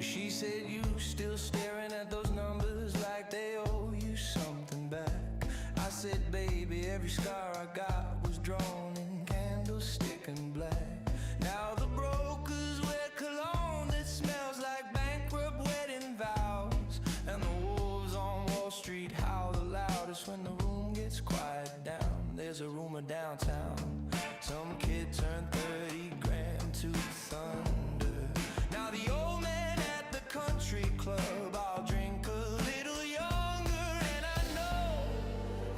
She said you still staring at those numbers like they owe you something back. I said, baby, every scar I got was drawn in candlestick and black. Now the brokers wear cologne that smells like bankrupt wedding vows, and the wolves on Wall Street howl the loudest when the room gets quiet down. There's a rumor downtown, some kid turned 30 grand to thunder. Now the old man at the country club, I'll drink a little younger, and I know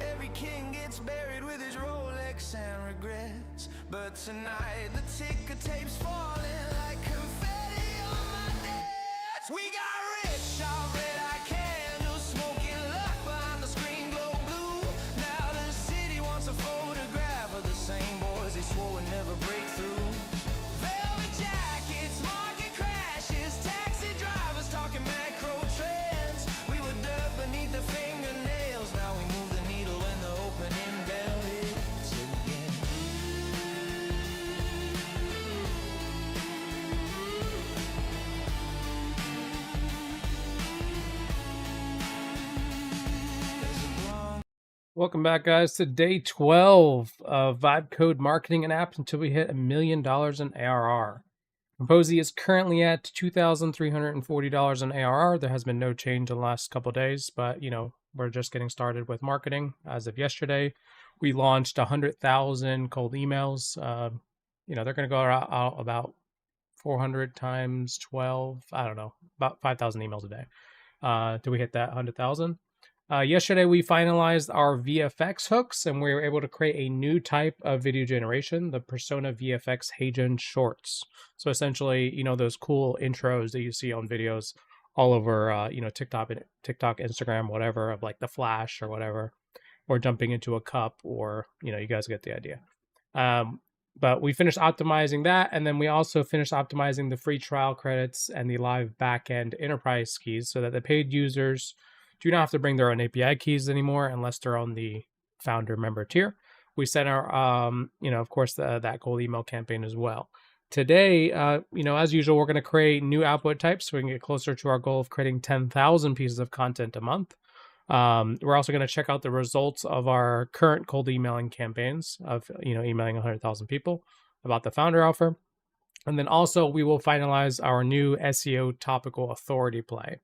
every king gets buried with his Rolex and regrets. But tonight the ticker tape's falling like confetti on my desk. We got rich off red-eye candles, smoking luck behind the screen glow blue. Now the city wants a photograph of the same boys they swore would never break through. Velvet jackets, market crashes, taxi drivers talking macro trends. We were dirt beneath the fingernails, now we move the needle when the opening bell hits again. Welcome back, guys, to day 12 of Vibe Code Marketing and Apps until we hit $1 million in ARR. Kompozy is currently at $2,340 in ARR. There has been no change in the last couple of days, but we're just getting started with marketing. As of yesterday, we launched 100,000 cold emails. They're going to go out about 400 times 12. I don't know, about 5,000 emails a day. Do we hit that 100,000? Yesterday, we finalized our VFX hooks, and we were able to create a new type of video generation, the Persona VFX HeyGen Shorts. So essentially, those cool intros that you see on videos all over, TikTok, Instagram, whatever, of like the flash or whatever, or jumping into a cup, or, you guys get the idea. But we finished optimizing that, and then we also finished optimizing the free trial credits and the live backend enterprise keys so that the paid users do not have to bring their own API keys anymore unless they're on the founder member tier. We sent our, of course, that cold email campaign as well. Today, as usual, we're going to create new output types so we can get closer to our goal of creating 10,000 pieces of content a month. We're also going to check out the results of our current cold emailing campaigns of, emailing 100,000 people about the founder offer. And then also we will finalize our new SEO topical authority play.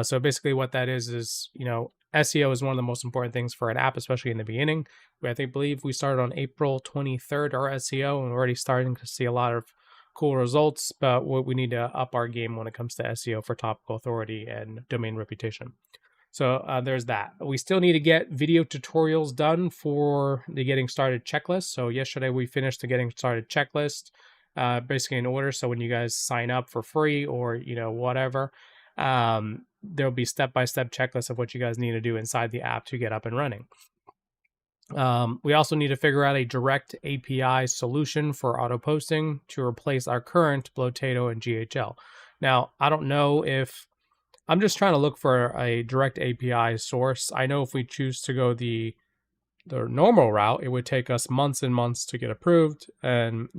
So basically what that is, SEO is one of the most important things for an app, especially in the beginning. I believe we started on April 23rd, our SEO, and we're already starting to see a lot of cool results, but we need to up our game when it comes to SEO for topical authority and domain reputation. So there's that. We still need to get video tutorials done for the getting started checklist. So yesterday we finished the getting started checklist, basically in order. So when you guys sign up for free or, whatever, there'll be step-by-step checklists of what you guys need to do inside the app to get up and running. We also need to figure out a direct API solution for Autoposting to replace our current Blotato and GHL. Now, I don't know if I'm just trying to look for a direct API source. I know if we choose to go the normal route, it would take us months and months to get approved, and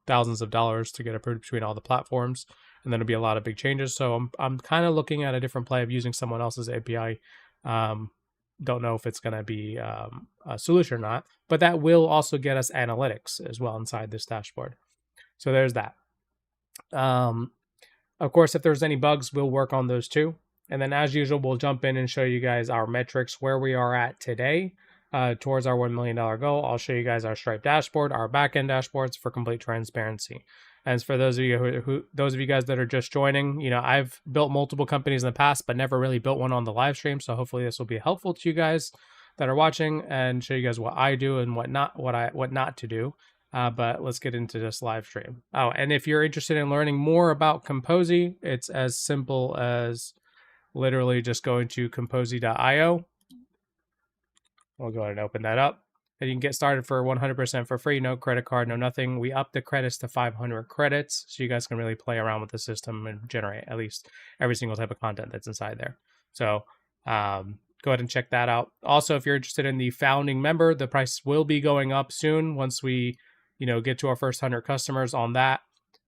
thousands of dollars to get approved between all the platforms. And then it'll be a lot of big changes. So I'm kind of looking at a different play of using someone else's API. Don't know if it's going to be a solution or not, but that will also get us analytics as well inside this dashboard. So there's that. Of course, if there's any bugs, we'll work on those too. And then as usual, we'll jump in and show you guys our metrics, where we are at today towards our $1 million goal. I'll show you guys our Stripe dashboard, our backend dashboards for complete transparency. And for those of you those of you guys that are just joining, I've built multiple companies in the past, but never really built one on the live stream. So hopefully this will be helpful to you guys that are watching and show you guys what I do and what not to do. But let's get into this live stream. Oh, and if you're interested in learning more about Kompozy, it's as simple as literally just going to kompozy.io. We'll go ahead and open that up. And you can get started for 100% for free, no credit card, no nothing. We up the credits to 500 credits, so you guys can really play around with the system and generate at least every single type of content that's inside there. So go ahead and check that out. Also, if you're interested in the founding member, the price will be going up soon once we, get to our first 100 customers on that.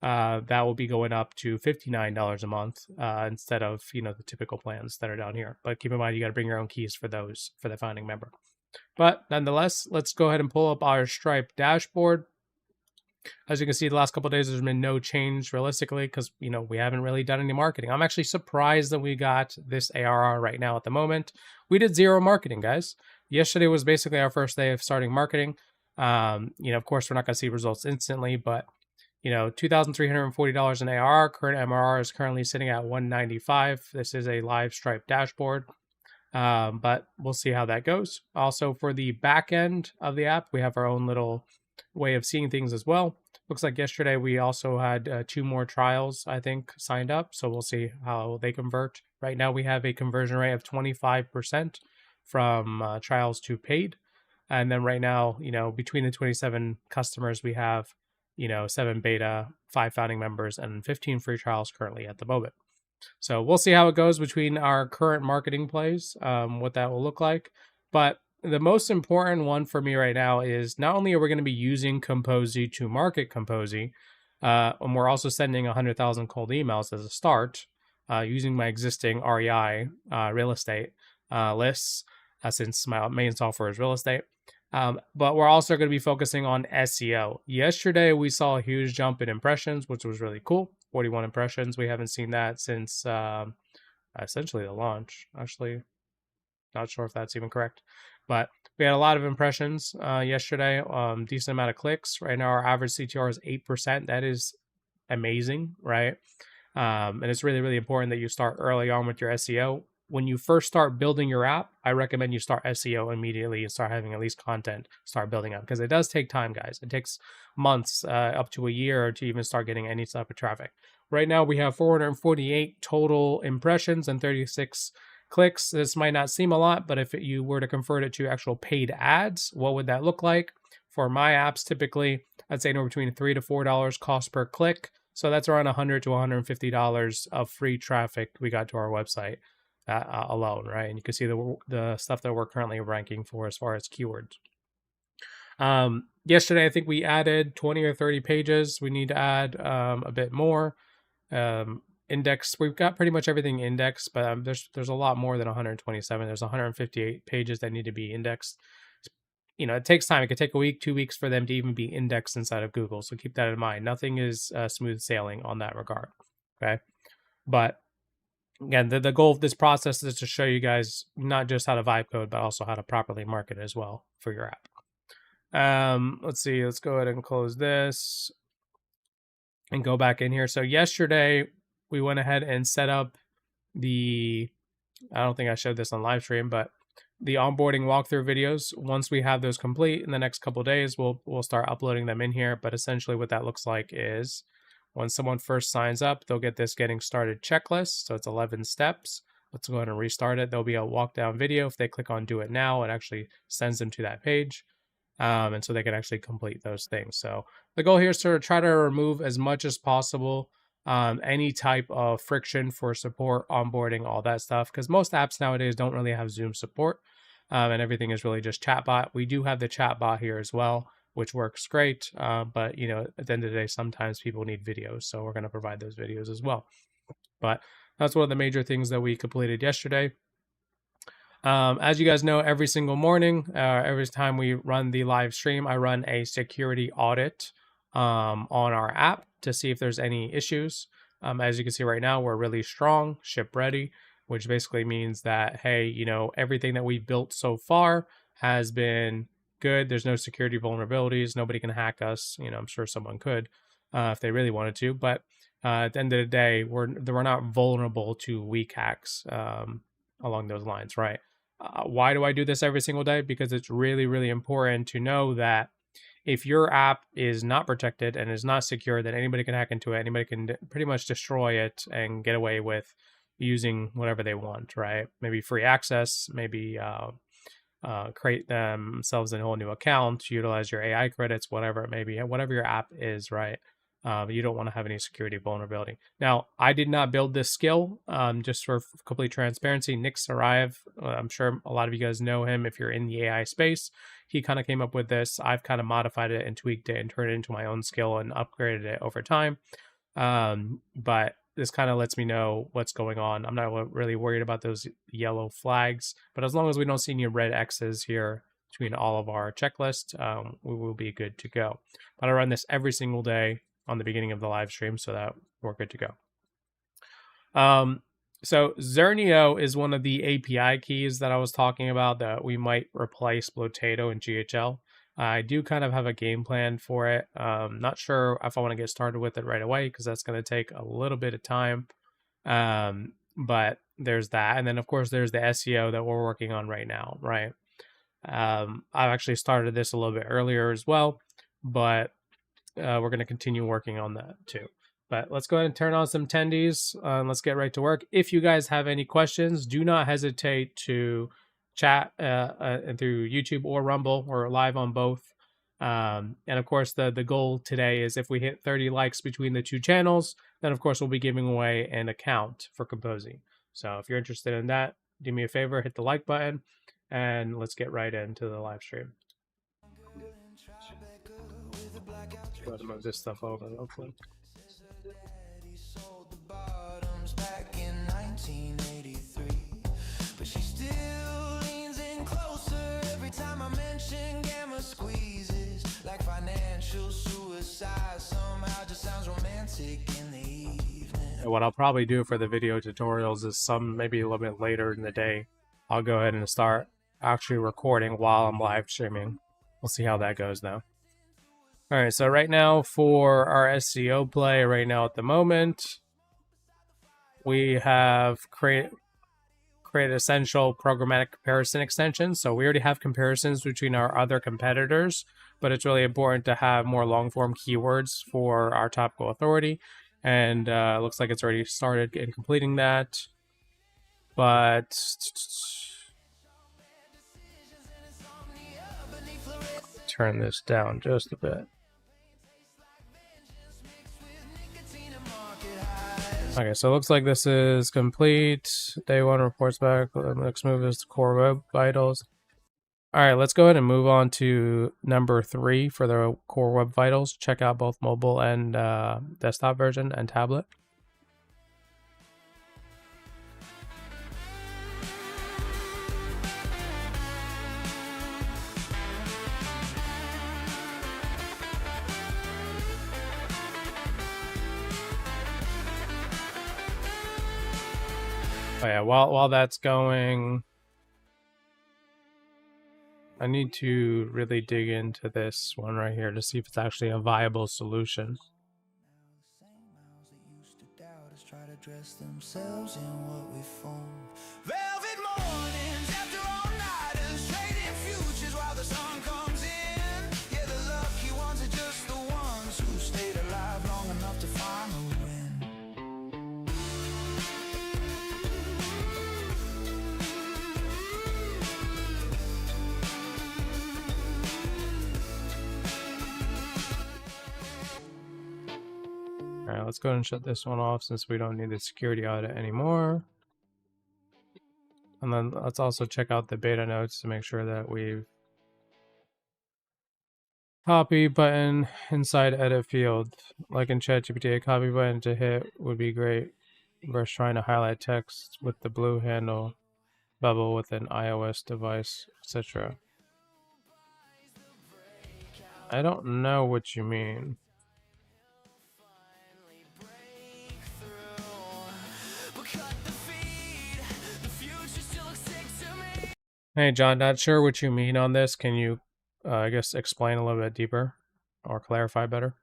that will be going up to $59 a month instead of the typical plans that are down here. But keep in mind, you got to bring your own keys for those for the founding member. But nonetheless, let's go ahead and pull up our Stripe dashboard. As you can see, the last couple of days, there's been no change realistically because, we haven't really done any marketing. I'm actually surprised that we got this ARR right now at the moment. We did 0 marketing, guys. Yesterday was basically our first day of starting marketing. Of course, we're not going to see results instantly, but, $2,340 in ARR. Current MRR is currently sitting at 195. This is a live Stripe dashboard. But we'll see how that goes. Also, for the back end of the app, we have our own little way of seeing things as well. Looks like yesterday we also had 2 more trials, I think, signed up. So we'll see how they convert. Right now we have a conversion rate of 25% from trials to paid. And then right now, between the 27 customers, we have, 7 beta, 5 founding members, and 15 free trials currently at the moment. So we'll see how it goes between our current marketing plays, what that will look like. But the most important one for me right now is not only are we going to be using Kompozy to market Kompozy, and we're also sending 100,000 cold emails as a start using my existing REI real estate lists, since my main software is real estate. But we're also going to be focusing on SEO. Yesterday, we saw a huge jump in impressions, which was really cool. 41 impressions. We haven't seen that since essentially the launch. Actually, not sure if that's even correct. But we had a lot of impressions yesterday, decent amount of clicks. Right now, our average CTR is 8%. That is amazing, right? And it's really, really important that you start early on with your SEO. When you first start building your app, I recommend you start SEO immediately and start having at least content start building up, because it does take time, guys. It takes months, up to a year, to even start getting any type of traffic. Right now, we have 448 total impressions and 36 clicks. This might not seem a lot, but if you were to convert it to actual paid ads, what would that look like? For my apps, typically, I'd say anywhere between $3 to $4 cost per click. So that's around $100 to $150 of free traffic we got to our website alone, right? And you can see the stuff that we're currently ranking for as far as keywords. Yesterday, I think we added 20 or 30 pages. We need to add a bit more. Index, we've got pretty much everything indexed, but there's a lot more than 127. There's 158 pages that need to be indexed. It takes time. It could take a week, 2 weeks for them to even be indexed inside of Google. So keep that in mind. Nothing is smooth sailing on that regard. Okay. But again, the goal of this process is to show you guys not just how to vibe code, but also how to properly market as well for your app. Let's see. Let's go ahead and close this and go back in here. So yesterday we went ahead and set up I don't think I showed this on live stream, but the onboarding walkthrough videos. Once we have those complete in the next couple of days, we'll start uploading them in here. But essentially what that looks like is when someone first signs up, they'll get this getting started checklist. So it's 11 steps. Let's go ahead and restart it. There'll be a walk down video. If they click on do it now, it actually sends them to that page. And so they can actually complete those things. So the goal here is to try to remove as much as possible any type of friction for support, onboarding, all that stuff, because most apps nowadays don't really have Zoom support, and everything is really just chatbot. We do have the chatbot here as well, which works great, but at the end of the day, sometimes people need videos, so we're going to provide those videos as well. But that's one of the major things that we completed yesterday. As you guys know, every single morning, every time we run the live stream, I run a security audit on our app to see if there's any issues. As you can see right now, we're really strong, ship ready, which basically means that, hey, everything that we've built so far has been good. There's no security vulnerabilities. Nobody can hack us. I'm sure someone could if they really wanted to. But at the end of the day, we're not vulnerable to weak hacks along those lines, right? Why do I do this every single day? Because it's really, really important to know that if your app is not protected and is not secure, then anybody can hack into it. Anybody can pretty much destroy it and get away with using whatever they want, right? Maybe free access, maybe create themselves a whole new account, utilize your AI credits, whatever it may be, whatever your app is, right? You don't want to have any security vulnerability. Now, I did not build this skill, just for complete transparency. Nick Sarayev, I'm sure a lot of you guys know him if you're in the AI space. He kind of came up with this. I've kind of modified it and tweaked it and turned it into my own skill and upgraded it over time. But this kind of lets me know what's going on. I'm not really worried about those yellow flags, but as long as we don't see any red X's here between all of our checklists, we will be good to go. But I run this every single day on the beginning of the live stream so that we're good to go. So Zernio is one of the API keys that I was talking about that we might replace Blotato and GHL. I do kind of have a game plan for it. Not sure if I want to get started with it right away because that's going to take a little bit of time. But there's that. And then, of course, there's the SEO that we're working on right now, right? I've actually started this a little bit earlier as well, but we're going to continue working on that too. But let's go ahead and turn on some attendees. Let's get right to work. If you guys have any questions, do not hesitate to chat through YouTube or Rumble. Or live on both. And of course, the goal today is if we hit 30 likes between the two channels, then of course we'll be giving away an account for Kompozy. So if you're interested in that, do me a favor, hit the like button, and let's get right into the live stream. Try to move this stuff over real quick. Back in 1983, but she still leans in closer every time I mention gamma squeezes. Like financial suicide somehow just sounds romantic in the evening. And what I'll probably do for the video tutorials is maybe a little bit later in the day, I'll go ahead and start actually recording while I'm live streaming. We'll see how that goes though. All right, so right now for our SEO play right now at the moment, we have created essential programmatic comparison extensions. So we already have comparisons between our other competitors, but it's really important to have more long-form keywords for our topical authority. And it looks like it's already started in completing that. But turn this down just a bit. Okay, so it looks like this is complete. Day one reports back. Let's move this to core web vitals. All right, let's go ahead and move on to number 3 for the core web vitals. Check out both mobile and desktop version and tablet. Oh yeah, while that's going, I need to really dig into this one right here to see if it's actually a viable solution. Try to dress themselves in what we form. Velvet mornings after all nighters, trading futures while the sun comes in. Yeah, the lucky ones are just the ones who stayed alive long enough to finally win. All right, let's go ahead and shut this one off since we don't need the security audit anymore. And then let's also check out the beta notes to make sure that we've copy button inside edit field. Like in ChatGPT, a copy button to hit would be great versus trying to highlight text with the blue handle bubble with an iOS device, etc. I don't know what you mean. Hey John, not sure what you mean on this. Can you, I guess, explain a little bit deeper or clarify better?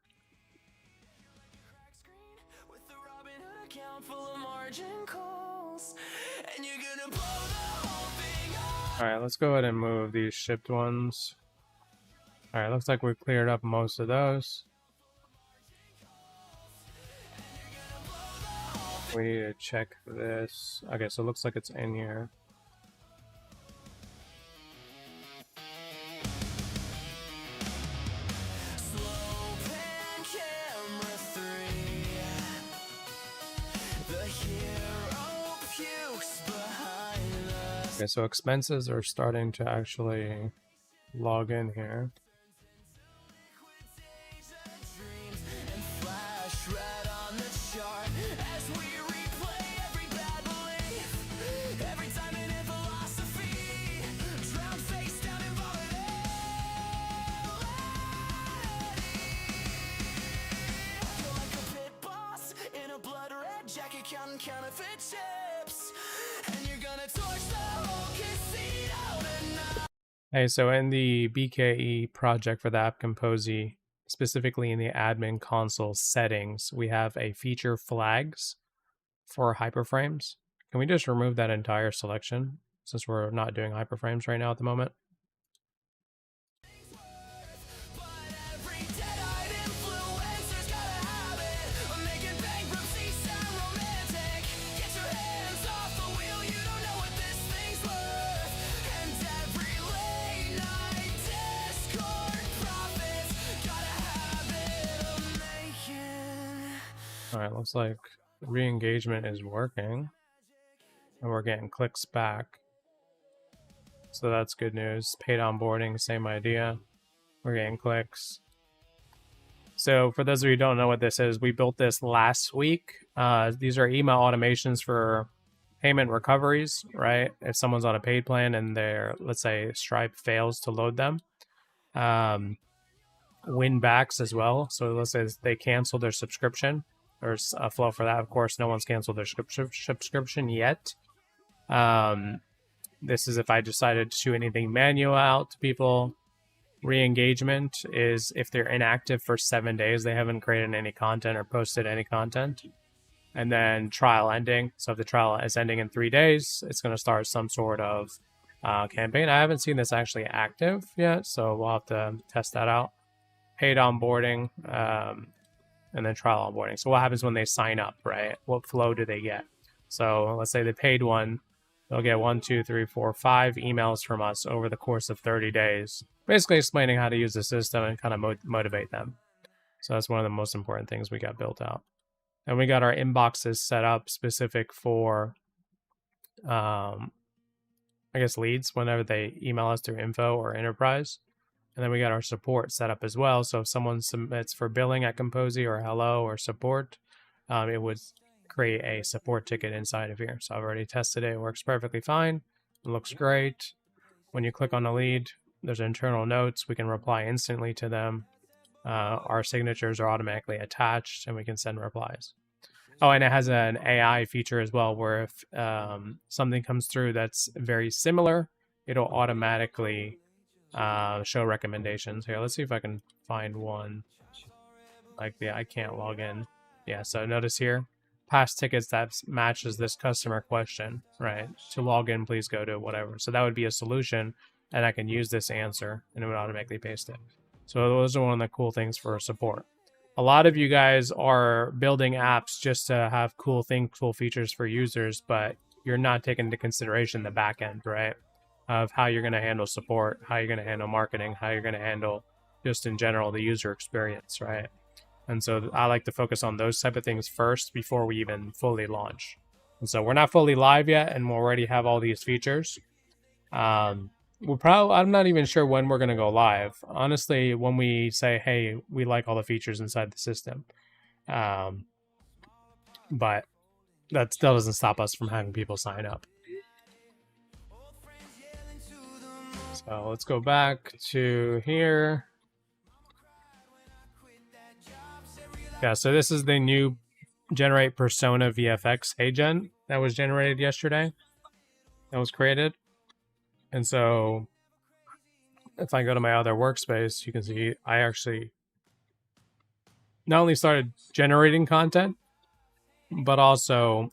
All right, let's go ahead and move these shipped ones. All right, looks like we've cleared up most of those. We need to check this. Okay, so it looks like it's in here. Okay, so expenses are starting to actually log in here. blood red jacket counting counterfeit chips. And you're gonna torch the whole casino tonight. Hey, so in the BKE project for the app Kompozy, specifically in the admin console settings, we have a feature flags for Hyperframes. Can we just remove that entire selection since we're not doing Hyperframes right now at the moment? All right, looks like re-engagement is working and we're getting clicks back. So that's good news. Paid onboarding, same idea. We're getting clicks. So for those of you who don't know what this is, we built this last week. These are email automations for payment recoveries, right? If someone's on a paid plan and their, let's say, Stripe fails to load them. Win backs as well. So let's say they cancel their subscription. There's a flow for that. Of course, no one's canceled their subscription yet. This is if I decided to do anything manual out to people. Re-engagement is if they're inactive for 7 days, they haven't created any content or posted any content. And then trial ending. So if the trial is ending in 3 days, it's going to start some sort of campaign. I haven't seen this actually active yet, so we'll have to test that out. Paid onboarding. And then trial onboarding. So what happens when they sign up, right? What flow do they get? So let's say the paid one, they'll get 1, 2, 3, 4, 5 emails from us over the course of 30 days, basically explaining how to use the system and kind of motivate them. So that's one of the most important things we got built out. And we got our inboxes set up specific for, I guess, leads whenever they email us through info or enterprise. And then we got our support set up as well. So if someone submits for billing at Kompozy or hello or support, it would create a support ticket inside of here. So I've already tested it. It works perfectly fine. It looks great. When you click on the lead, there's internal notes. We can reply instantly to them. Our signatures are automatically attached and we can send replies. Oh, and it has an AI feature as well where if something comes through that's very similar, it'll automatically show recommendations. Here, let's see if I can find one. Like, yeah, I can't log in. Yeah, so notice here, past tickets that matches this customer question, right? To log in, please go to whatever. So that would be a solution, and I can use this answer, and it would automatically paste it. So those are one of the cool things for support. A lot of you guys are building apps just to have cool features for users, but you're not taking into consideration the back end, right? Of how you're going to handle support, how you're going to handle marketing, how you're going to handle just in general the user experience, right? And so I like to focus on those type of things first before we even fully launch. And so we're not fully live yet, and we already have all these features. I'm not even sure when we're going to go live. Honestly, when we say, hey, we like all the features inside the system. But that still doesn't stop us from having people sign up. So let's go back to here. Yeah, so this is the new generate persona VFX agent that was generated yesterday. That was created. And so if I go to my other workspace, you can see I actually not only started generating content, but also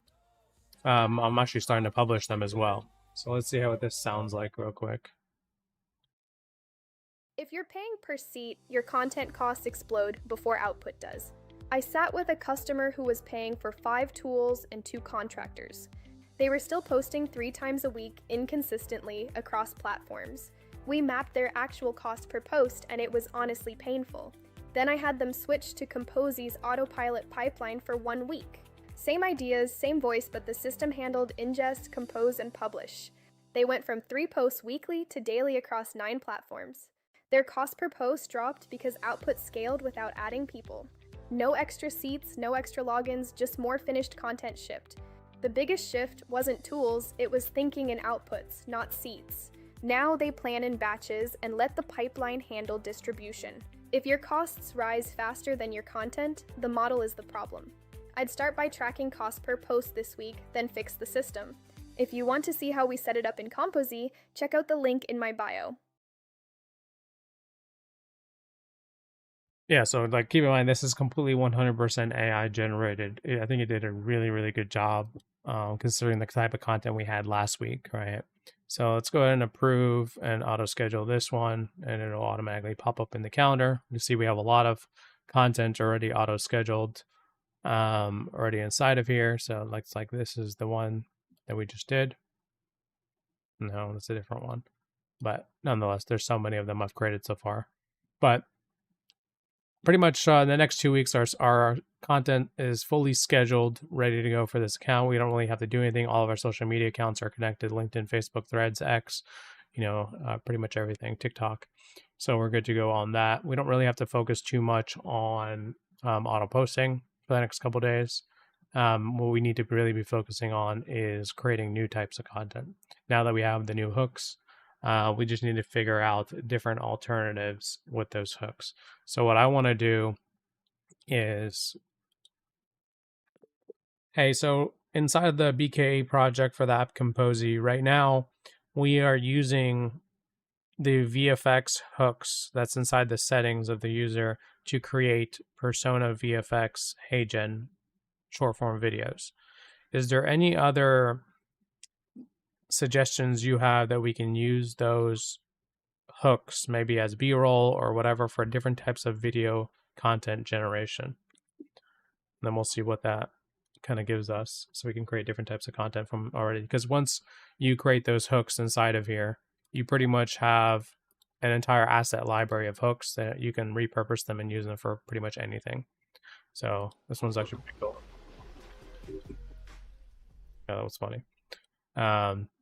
I'm actually starting to publish them as well. So let's see how this sounds like real quick. If you're paying per seat, your content costs explode before output does. I sat with a customer who was paying for 5 tools and 2 contractors. They were still posting 3 times a week inconsistently across platforms. We mapped their actual cost per post and it was honestly painful. Then I had them switch to Kompozy's autopilot pipeline for 1 week. Same ideas, same voice, but the system handled ingest, compose, and publish. They went from 3 posts weekly to daily across 9 platforms. Their cost per post dropped because output scaled without adding people. No extra seats, no extra logins, just more finished content shipped. The biggest shift wasn't tools, it was thinking in outputs, not seats. Now they plan in batches and let the pipeline handle distribution. If your costs rise faster than your content, the model is the problem. I'd start by tracking cost per post this week, then fix the system. If you want to see how we set it up in Kompozy, check out the link in my bio. Yeah, so like keep in mind this is completely 100% AI generated. I think it did a really, really good job considering the type of content we had last week, right? So let's go ahead and approve and auto schedule this one, and it'll automatically pop up in the calendar. You see we have a lot of content already auto scheduled already inside of here. So it looks like this is the one that we just did. No, that's a different one. But nonetheless, there's so many of them I've created so far. But pretty much in the next 2 weeks, our content is fully scheduled, ready to go for this account. We don't really have to do anything. All of our social media accounts are connected: LinkedIn, Facebook, Threads, X, pretty much everything, TikTok. So we're good to go on that. We don't really have to focus too much on auto posting for the next couple days. What we need to really be focusing on is creating new types of content. Now that we have the new hooks, we just need to figure out different alternatives with those hooks. So what I want to do is, hey, so inside the BKA project for the app Kompozy, right now we are using the VFX hooks that's inside the settings of the user to create persona VFX HeyGen short form videos. Is there any other suggestions you have that we can use those hooks maybe as B-roll or whatever for different types of video content generation? And then we'll see what that kind of gives us, so we can create different types of content from already. Because once you create those hooks inside of here, you pretty much have an entire asset library of hooks that you can repurpose them and use them for pretty much anything. So this one's actually pretty cool. Yeah, that was funny.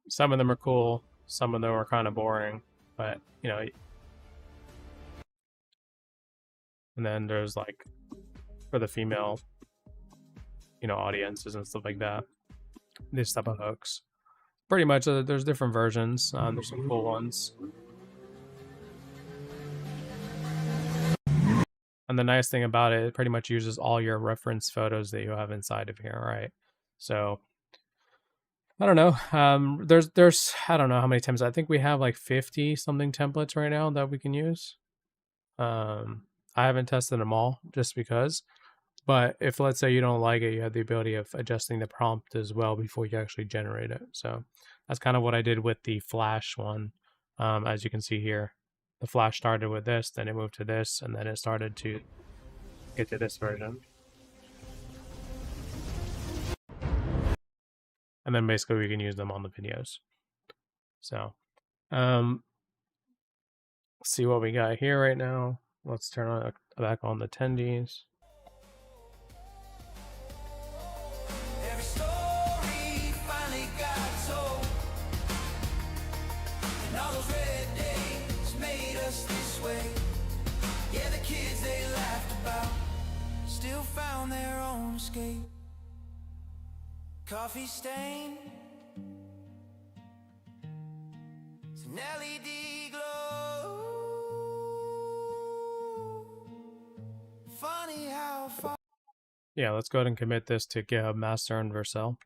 Some of them are cool, some of them are kind of boring, but and then there's like for the female audiences and stuff like that, this type of hooks. Pretty much there's different versions. There's some cool ones, and the nice thing about it pretty much uses all your reference photos that you have inside of here, right? So I don't know. There's I don't know how many templates. I think we have like 50 something templates right now that we can use. I haven't tested them all just because. But if let's say you don't like it, you have the ability of adjusting the prompt as well before you actually generate it. So that's kind of what I did with the Flash one. As you can see here, the Flash started with this, then it moved to this, and then it started to get to this version. And then basically we can use them on the videos. So let's see what we got here right now. Let's turn on back on the attendees. Every story finally got told, and all those red days made us this way. Yeah, the kids they laughed about still found their own escape. Coffee stain, it's an LED glow. Funny how far. Yeah, let's go ahead and commit this to GitHub master and Vercel.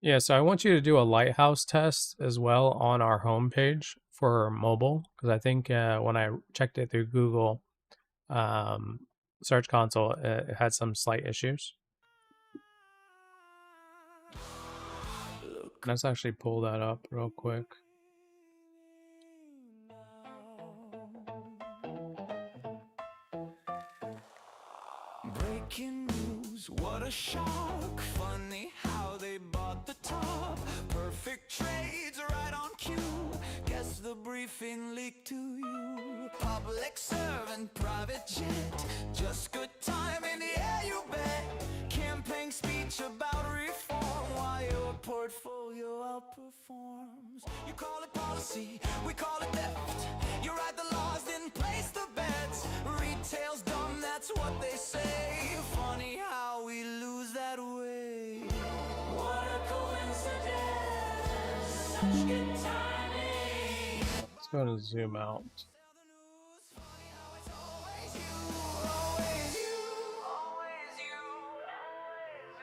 Yeah, so I want you to do a lighthouse test as well on our homepage for mobile, because I think when I checked it through Google Search Console, it had some slight issues. Let's actually pull that up real quick. Breaking news, what a shock. Funny how they bought the top. Perfect trades right on cue. Guess the briefing leaked to you. Public servant, private jet. Just good time in the air, you bet. Campaign speech about reform while your portfolio outperforms. You call it policy, we call it theft. You write the laws, then place the bets. Retail's dumb, that's what they say. Funny how we lose that way. What a coincidence, such good timing. Let's go to zoom out. Funny how it's always you, always you, always you, always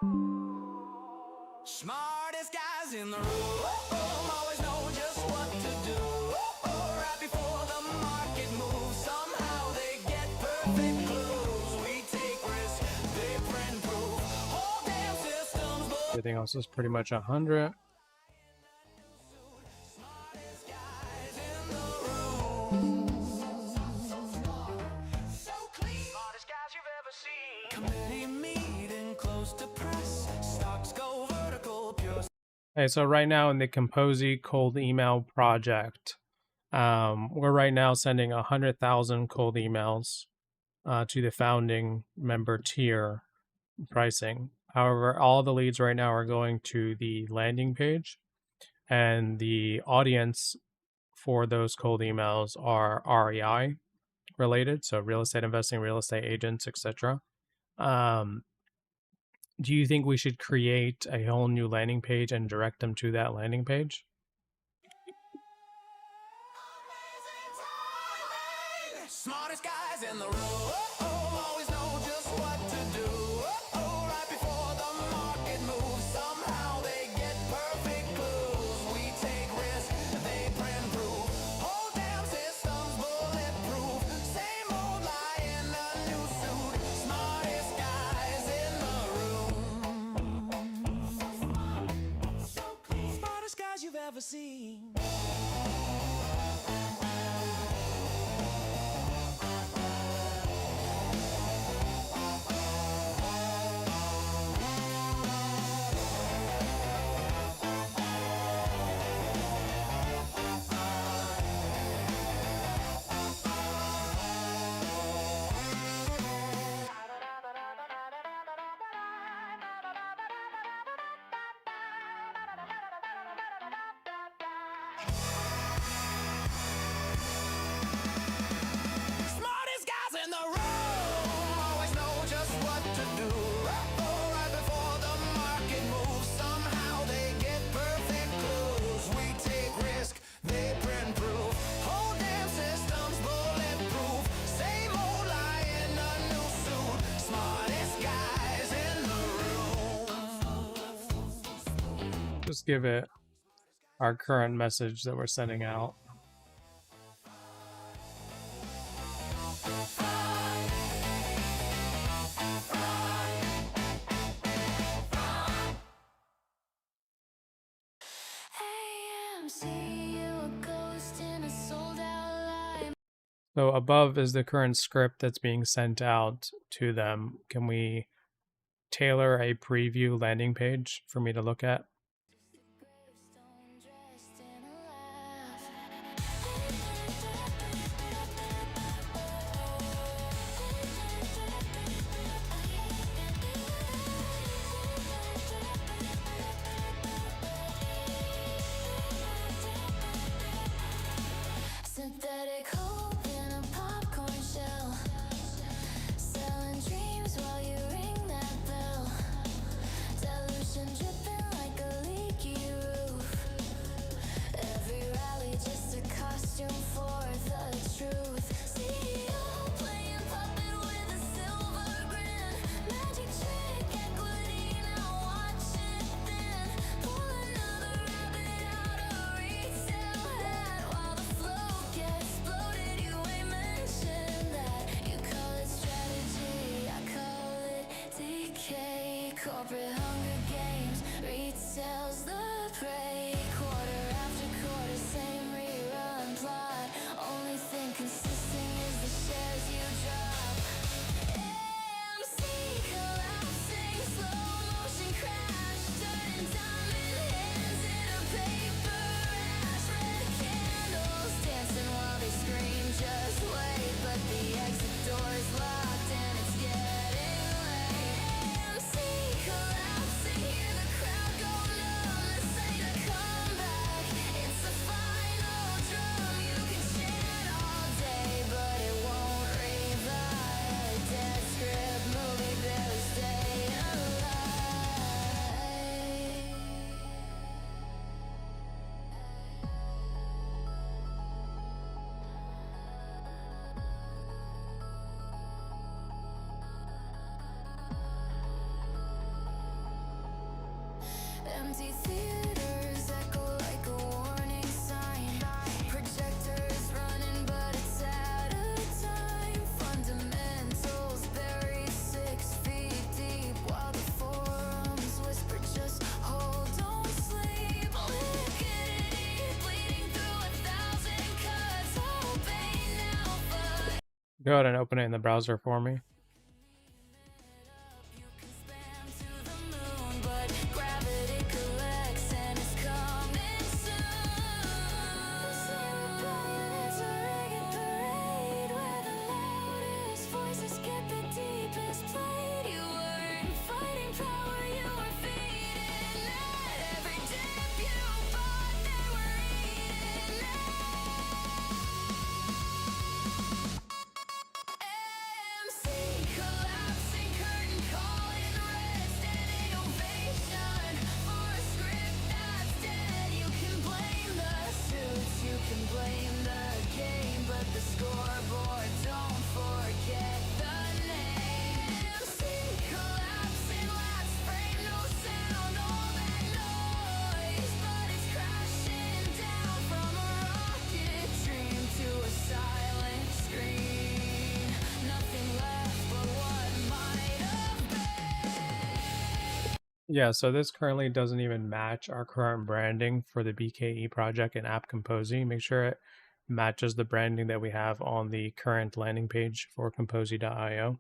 you. Smartest guys in the room, always know just what to do. Right before the market moves, somehow they get perfect clues. We take risks, they print proof. Whole damn systems, but Everything else is pretty much 100. smartest guys in the room. So clean, smartest guys you've ever seen. Committee meeting close to press. Stocks go vertical, pure. Okay, so right now in the Kompozy cold email project, we're right now sending 100,000 cold emails to the founding member tier pricing. However, all the leads right now are going to the landing page, and the audience for those cold emails are REI related, so real estate investing, real estate agents, etc. Do you think we should create a whole new landing page and direct them to that landing page? Smartest guys in the room, always know just what to do. Right before the market moves, somehow they get perfect clues. We take risks, they print proof. Whole damn systems bulletproof. Same old lie in a new suit. Smartest guys in the room. Smartest guys you've ever seen. Smartest guys in the room always know just what to do. Right before the market moves, somehow they get perfect clues. We take risk, they print proof. Whole damn systems bulletproof. Same old lie in a new suit. Smartest guys in the room. Just give it our current message that we're sending out. So above is the current script that's being sent out to them. Can we tailor a preview landing page for me to look at? Synthetic hope in a popcorn shell. Selling dreams while you ring that bell. Dilution dripping like a Empty theaters echo like a warning sign. Projectors running, but it's out of time. Fundamentals buried 6 feet deep, while the forums whisper, just hold, don't sleep. Liquidity bleeding through 1,000 cuts. Obey now, but Go ahead and open it in the browser for me. you can spam to the moon, but gravity collects and it's coming soon. This rebellion is a rigged parade where the loudest voices get the deepest played. You weren't fighting power, you were feeding it. Every dip you bought, they were eating it. MC collapsing, curtain call in red, standing ovation for a script that's dead. You can blame the suits, you can blame the game, but the scoreboard, don't forget the name. MC collapsing, last frame, no sound, all that noise, but it's crashing down from a rocket dream to a silent screen. Nothing left but what might have been. Yeah, so this currently doesn't even match our current branding for the BKE project in App Kompozy. Make sure it matches the branding that we have on the current landing page for Kompozy.io.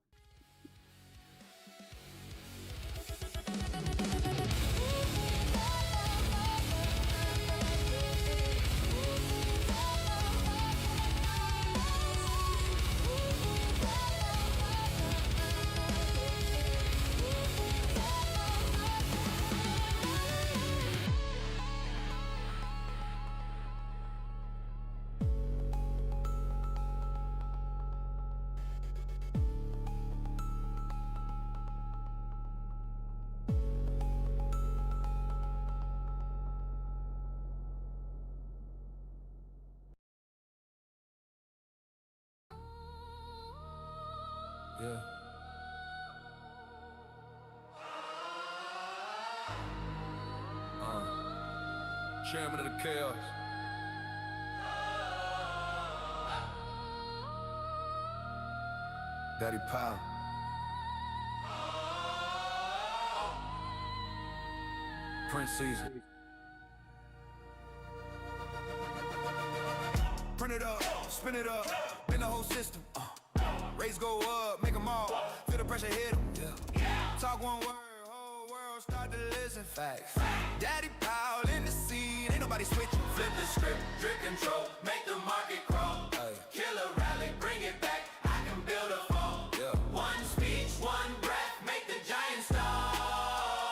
Yeah. Chairman of the chaos. Daddy Powell. Prince Caesar. Print it up, spin it up, bend the whole system. Rates go up, make them all feel the pressure hit them. Yeah. Talk one word, whole world start to listen. Facts. Daddy Powell in the scene, ain't nobody switching. Flip the script, drip control, make the market crawl. Kill a rally, bring it back. I can build a fall. Yeah. One speech, one breath, make the giant stall.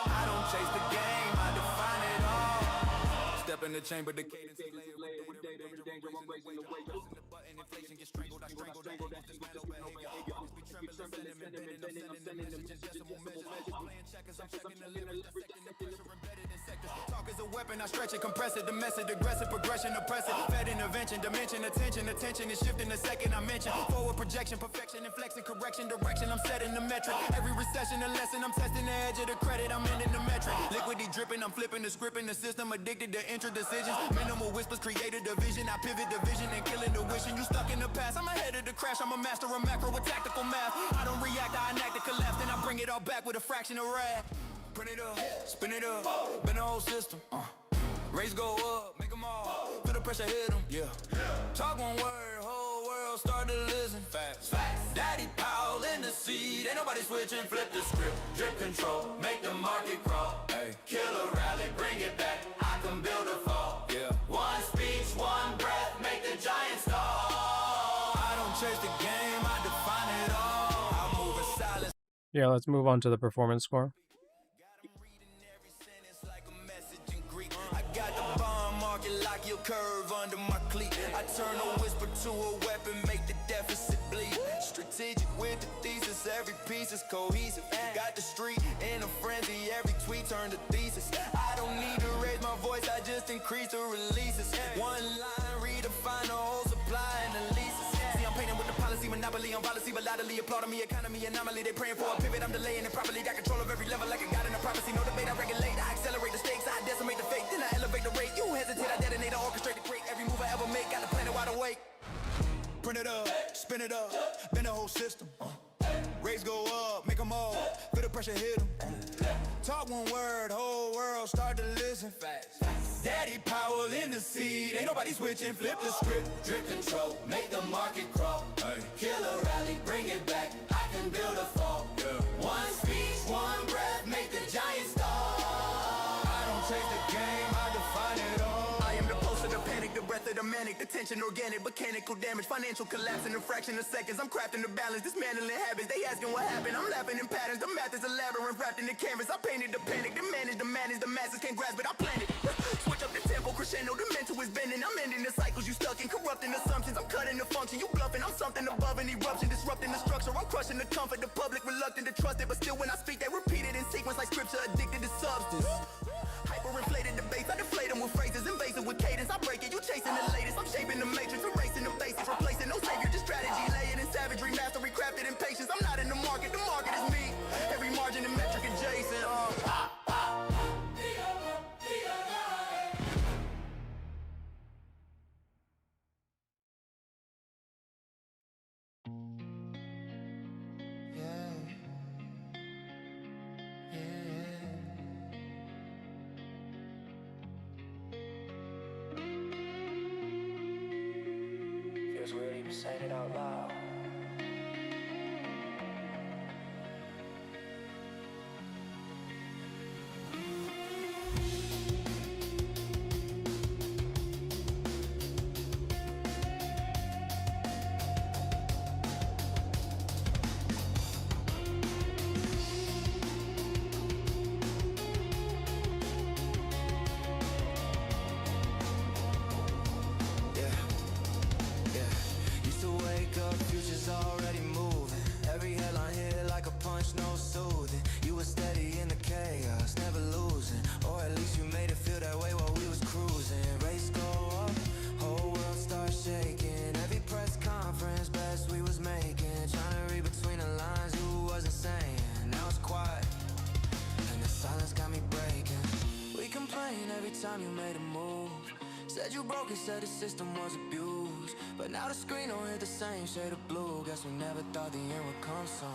I don't chase the game, I define it all. Step in the chamber, the cadence is layered with the button, inflation gets strangled, I strangled, I dismantle behavior. Always be trembling, sediment, bending, no sending messages, decimal measures. Playing checkers, I'm checking the lyrics, dissecting the pressure embedded in sectors. Talk is a weapon, I stretch it, compress it, the message, aggressive, progression, oppressive. Fed intervention, dimension, attention is shifting the second I mention. Forward projection, perfection, inflection, correction, direction, I'm setting the metric. Every recession, a lesson, I'm testing the edge of the credit, I'm ending the metric. Liquidity dripping, I'm flipping the script in the system, addicted to intra decisions. Minimal whispers, created a vision, I pivot the vision and killing the wishing. You stuck in the past, I'm ahead of the crash, I'm a master of macro with tactical math. I don't react, I enact the collapse, then I bring it all back with a fraction of wrath. Print it up, spin it up, bend the whole system. Rates go up, make them all feel the pressure hit them. Yeah. Talk one word, whole world start to listen. Facts. Daddy Powell in the seat, ain't nobody switching. Flip the script, drip control, make the market crawl. Kill a rally, bring it back. I can build a fall. Yeah. One speech, one breath, make the giant stall. I don't chase the game, I define it all. I move in silence. Yeah, let's move on to the performance score. Like your curve under my cleat. I turn a whisper to a weapon, make the deficit bleed. Strategic with the thesis, every piece is cohesive. Got the street in a frenzy, every tweet turned a thesis. I don't need to raise my voice, I just increase the releases. One line, redefine the whole supply and the leases. See, I'm painting with the policy when monopoly on policy, but loudly applauding me. Economy anomaly, they praying for a pivot. I'm delaying it properly. Got control of every level like a god in a prophecy. No debate, I regulate. I accelerate the stakes. I decimate the fate. Then I elevate the rate. You hesitate, I detonate. I orchestrate the crate. Every move I ever make, got the planet wide awake. Print it up, spin it up, bend the whole system. Rates go up, make them all. Feel the pressure, hit them. Talk one word, whole world start to listen. Daddy power in the seed, ain't nobody switching. Flip the script, drip control, make the market crawl. Kill a rally, bring it back. I can build a fall. One speech, one breath, make the giant star. I don't chase the game, I define it all. I am the pulse of the panic, the breath of the manic, the tension organic, mechanical damage, financial collapse in a fraction of seconds. I'm crafting the balance, dismantling habits. They asking what happened, I'm laughing in patterns. The math is a labyrinth wrapped in the canvas. I painted the panic, the manage, the madness, the masses can't grasp it. I planned it. Switch up the tempo, crescendo, the mental is bending. I'm ending the cycles you stuck in, corrupting assumptions. I'm cutting the function, you bluffing. I'm something above an eruption, disrupting the structure. I'm crushing the comfort, the public reluctant to trust it, but still when I speak, they repeat it in sequence like scripture, addicted to substance. Hyperinflated debates, I deflate them with phrases, invasive with cadence. I break it, you chasing the latest. I'm shaping the matrix, erasing the basics, replacing no savior, just strategy, laying in savagery, mastery, crafted in patience. I'm not in the market is me. Every margin and metric adjacent. Feels weird even saying it out loud. Future's already moving. Every headline hit like a punch, no soothing. You were steady in the chaos, never losing. Or at least you made it feel that way while we was cruising. Race go up, whole world starts shaking. Every press conference, best we was making. Trying to read between the lines, you wasn't saying. Now it's quiet, and the silence got me breaking. We complain every time you made a move. Said you broke it, said the system was abused. But now the screen don't hit the same shade of blue. Guess we never thought the end would come soon.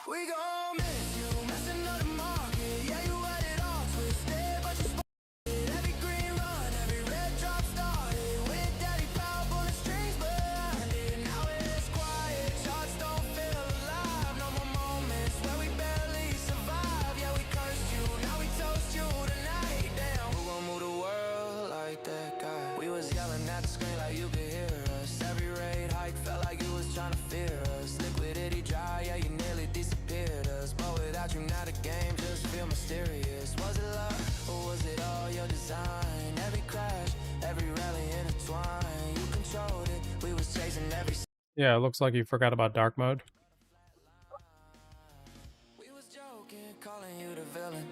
We gon' miss you, messing up the market. Yeah, you had it all twisted, but you spotted every green run, every red drop started with daddy power pulling strings behind it. Now it's quiet, charts don't feel alive. No more moments where we barely survive. Yeah, we cursed you, now we toast you tonight. Damn, who gon' move the world like that guy? We was yelling at the screen like you could hear us. Every rate hike felt like you was trying to fear us. Liquidity dry, yeah, you nearly disappeared us. But without you now the game just feel mysterious. Was it love or was it all your design? Every crash, every rally intertwined. You controlled it, we was chasing every. Yeah, it looks like you forgot about dark mode. We was joking, calling you the villain.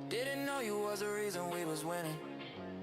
Didn't know you was the reason we was winning.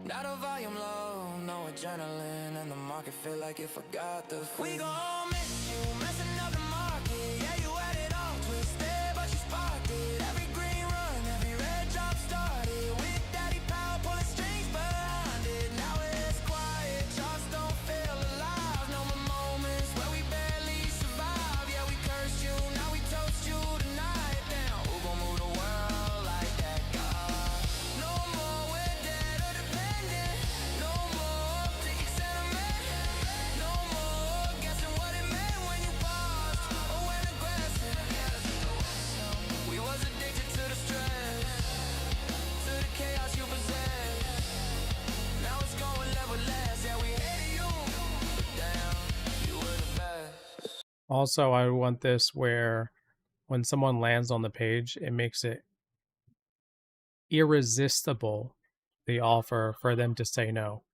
Now the volume low, no adrenaline, and the market feel like it forgot the feeling. We gon' miss you, messing up the market. Yeah, you had it all twisted, but you sparked it. Every green run, every red drop started with daddy power pulling strings behind it. Now it's quiet, charts don't feel alive. No more moments where we barely survive. Yeah, we cursed you, now we toast you tonight. Damn, who gon' move the world like that God? No more we're dead or dependent. No more ticket sentiment. No more guessing what it meant when you paused or went aggressive. We was addicted to the stress, to the chaos you possess. Now it's going level less. Yeah, we hated you, but damn, you were the best. Also, I want this where when someone lands on the page, it makes it irresistible, the offer for them to say no.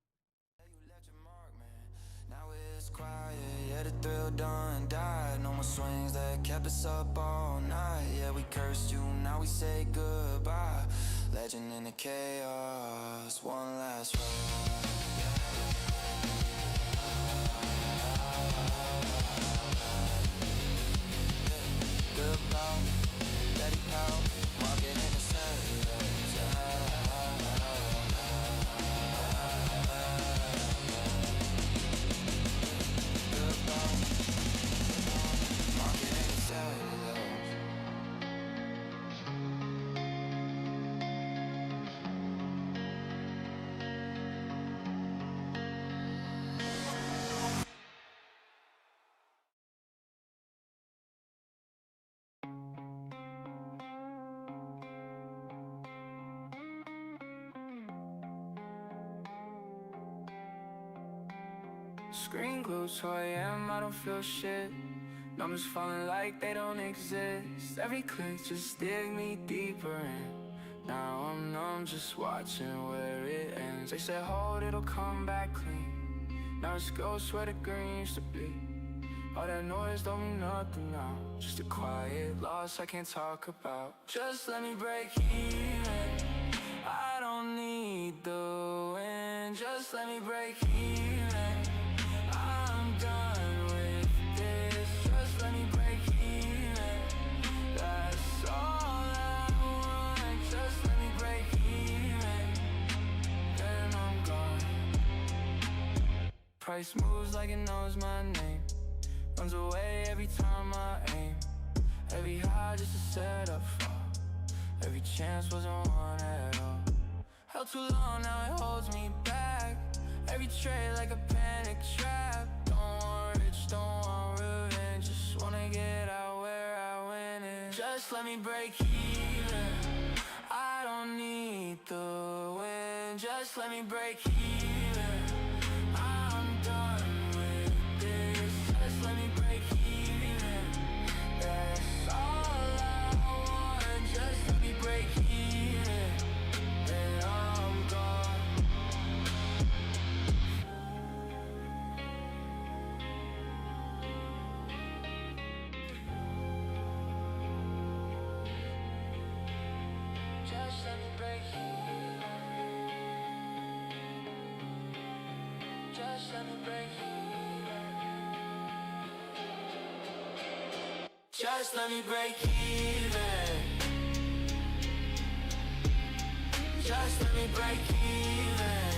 You left your mark, man. Now it's quiet. Yeah, the thrill done died. No more swings that kept us up all night. Yeah, we cursed you. Now we say goodbye. Legend in the chaos. One last ride. Screen glued, so I am, I don't feel shit. Numbers falling like they don't exist. Every click just dig me deeper in. Now I'm numb, just watching where it ends. They said hold, it'll come back clean. Now it's ghosts where the green used to be. All that noise don't mean nothing now. Just a quiet loss I can't talk about. Just let me break even. I don't need the wind. Just let me break even. I'm done with this. Just let me break even. That's all I want. Just let me break even. Then I'm gone. Price moves like it knows my name. Runs away every time I aim. Every high just a setup fall. Every chance wasn't one at all. Held too long, now it holds me back. Every trade like a panic trap. Don't want rich, don't want revenge. Just wanna get out where I win it. Just let me break even. I don't need the win. Just let me break even. I'm done with this. Just let me break even. That's all I want. Just let me break even. Then I'm gone. Just let me break even. Just let me break even. Just let me break even. Just let me break even.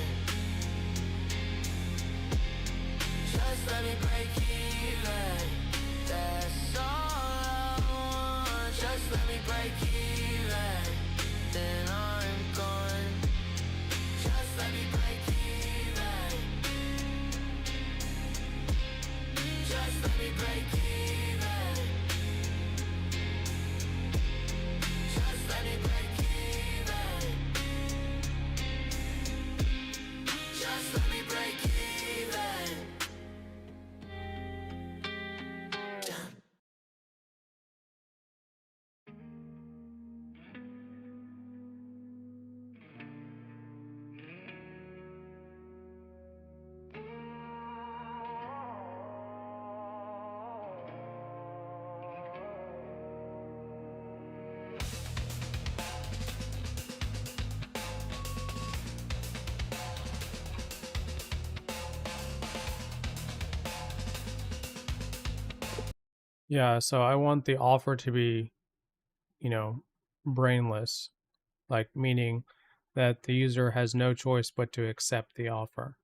Just let me break even. That's all I want. Just let me break even. Then I'm gone. Just let me break even. Just let me break even. Just let me break even. Just let me break even. Done. Yeah, so I want the offer to be, brainless, like meaning that the user has no choice but to accept the offer.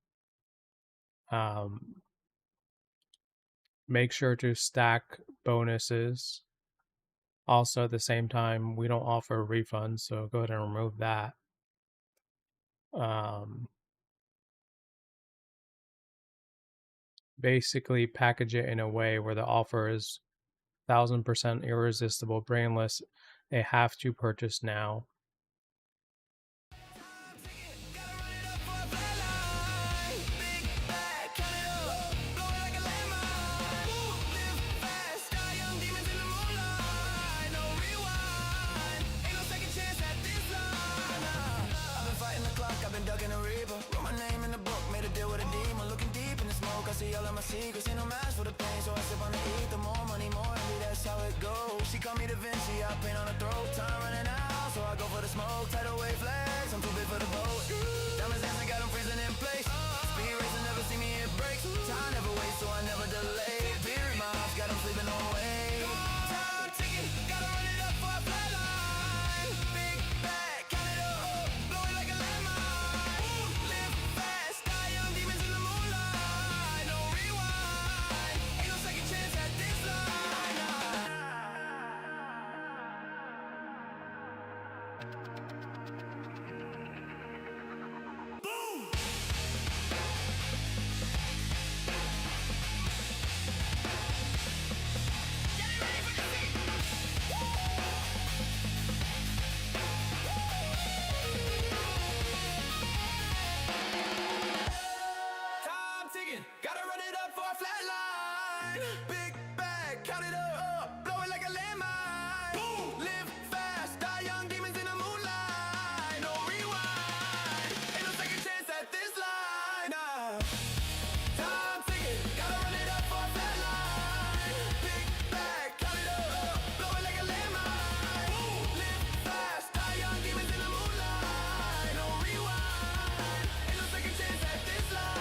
Make sure to stack bonuses. Also, at the same time, we don't offer refunds, so go ahead and remove that. Basically, package it in a way where the offer is 1000% irresistible, brainless. They have to purchase now. See all of my secrets, ain't no match for the pain. So I sip on the ether, more money, more envy, that's how it goes. She call me Da Vinci, I paint on her throat. Time running out, so I go for the smoke. Tidal wave flags, I'm too big for the boat. Diamonds dancing, got them freezing in place. Speed racing, never see me hit brakes. Time never waits, so I never delay. Beer in my house, got them sleeping on way. Time ticking, gotta run it up for a flatline. Big bag, count it up, blow it like a landmine. Live fast, die young, demons in the moonlight. No rewind, ain't no second chance at this line. Boom! Big bag, count it up, blow it like a landmine. Boom, live fast, die young, demons in the moonlight. No rewind, ain't no second chance at this line. Nah. Time ticking, gotta run it up for a fat line. Big bag, count it up, blow it like a landmine. Boom, live fast, die young, demons in the moonlight. No rewind, ain't no second chance at this line.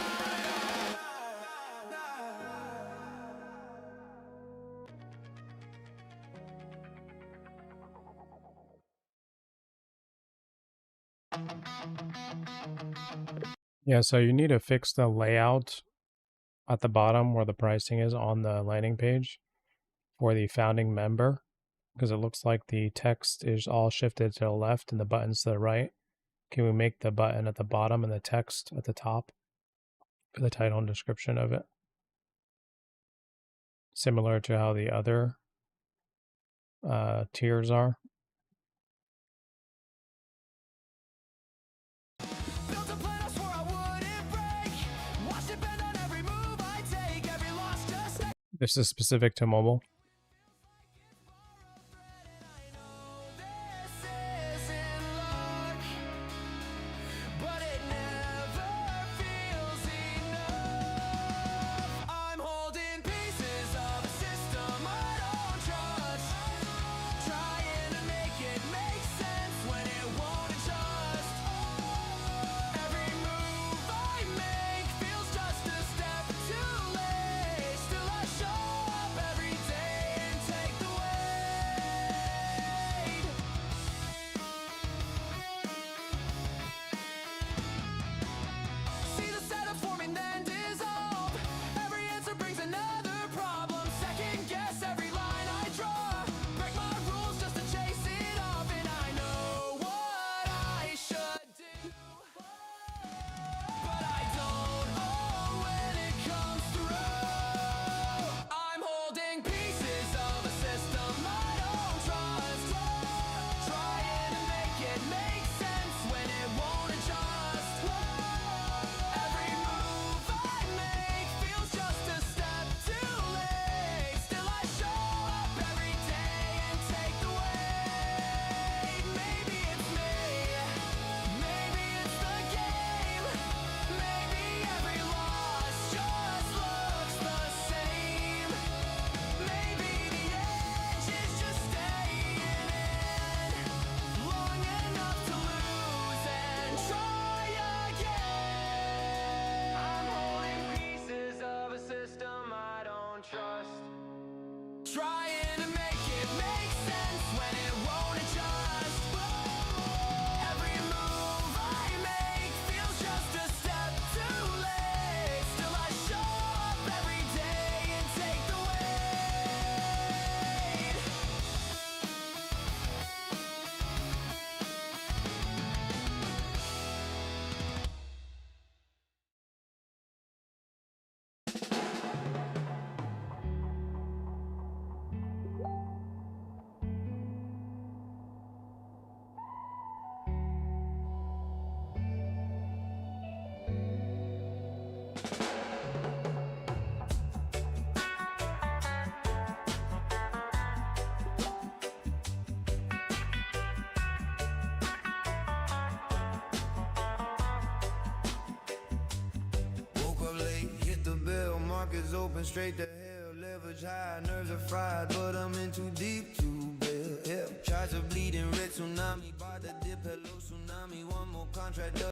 Yeah, so you need to fix the layout at the bottom where the pricing is on the landing page for the founding member, because it looks like the text is all shifted to the left and the buttons to the right. Can we make the button at the bottom and the text at the top for the title and description of it? Similar to how the other tiers are. Built a plan, I swore I wouldn't break. Watched it bend on every move I take, every loss just like This is specific to mobile. I know this isn't luck, but it never feels enough. I'm holding pieces of a system I don't trust, trying to make it make sense when it won't adjust. Every move I make feels just a step too late. Still I show up every day and take the weight. See the setup forming, then dissolve. Every answer brings another problem. Second guess every line I draw. Break my rules just to chase it off, and I know what I should do, but I don't know when it comes through. I'm holding pieces of a system I don't trust, trying to make it make sense when it won't adjust. Every move I make feels just a step too late. Still I show up every day and take the weight. Maybe it's me, maybe it's the game, maybe every loss just looks the same. Maybe the edge is just staying in long enough to lose and try again. I'm holding pieces of a system I don't trust, trying to make it make sense when it won't adjust. Every move I make feels just a step too late. Still I show up every day and take the weight. Woke up late, hit the bell, markets open straight to hell. Leverage high, nerves are fried, but I'm in too deep to bail. Yeah, tries to bleed in red tsunami, bought the dip, hello tsunami, one more contract.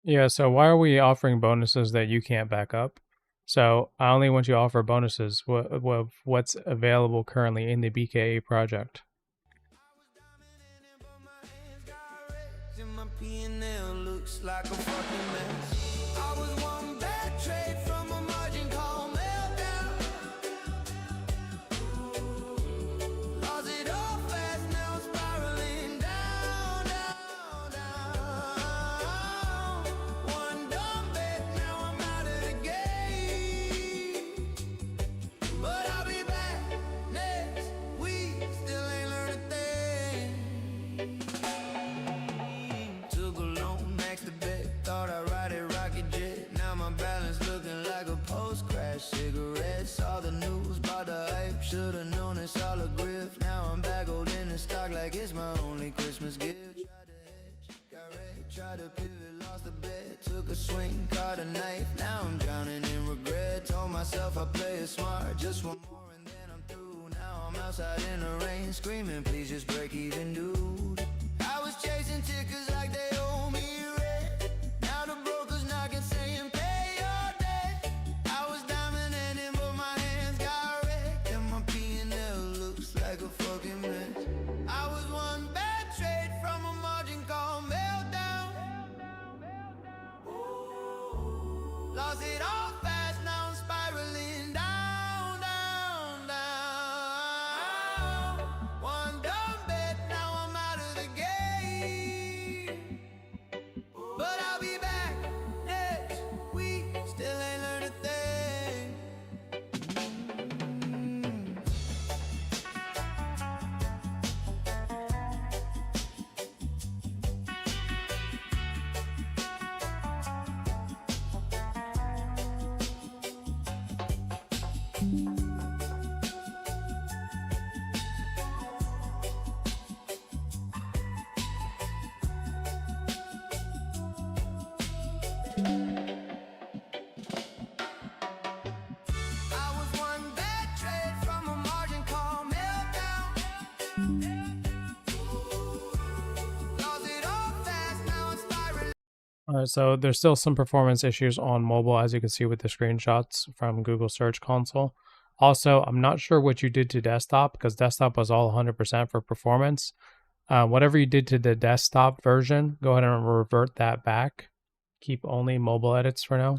Yeah, so why are we offering bonuses that you can't back up? So I only want you to offer bonuses. What's available currently in the BKA project? And my P&L looks like a fucking mess. I was one bad trade from a margin call meltdown. Lost it all fast, now I'm spiraling down, down, down. One dumb bet, now I'm out of the game. But I'll be back next week, still ain't learned a thing. Took a loan, maxed the bet, thought I'd ride it rocket jet. Now my balance looking like a post-crash cigarette. Saw the news, bought Should've known it's all a grift. Now I'm back holding the stock like it's my only Christmas gift. Tried to hedge, got wrecked, tried to pivot, lost the bet. Took a swing, caught a knife. Now I'm drowning in regret. Told myself I'd play it smart, just one more and then I'm through. Now I'm outside in the rain, screaming, please just break even, dude. I was chasing tickets like they owe me rent. Now the broker's knocking saying pay your debt. I was diamond ending but my hands got wrecked. And my P&L looks like a fucking mess. I was one bad trade from a margin call meltdown. Lost it all fast, now I'm spiraling down, down, down. One dumb bet, now I'm out of the game. But I'll be back next week, still ain't learned a thing. I was one bad trade from a margin call meltdown. Lost it all fast, now I'm spiraling. Alright, so there's still some performance issues on mobile, as you can see with the screenshots from Google Search Console. Also, I'm not sure what you did to desktop, because desktop was all 100% for performance. Whatever you did to the desktop version, go ahead and revert that back. Keep only mobile edits for now.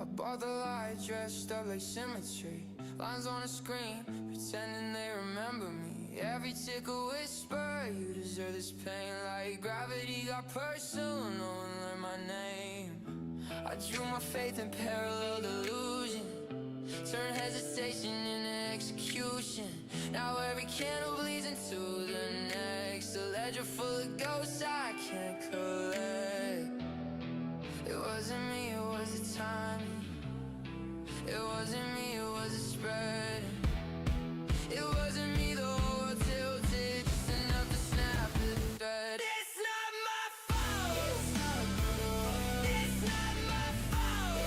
I bought the light dressed up like symmetry. Lines on a screen, pretending they remember me. Every tickle whisper, you deserve this pain. Like gravity got personal, no one learned my name. I drew my faith in parallel delusion. Turn hesitation into execution. Now every candle bleeds into the next. A ledger full of ghosts I can't collect. It wasn't me, it was the timing. It wasn't me, it was the spread. It wasn't me, the whole world tilted just enough to snap the thread. It's not my fault. It's not my fault.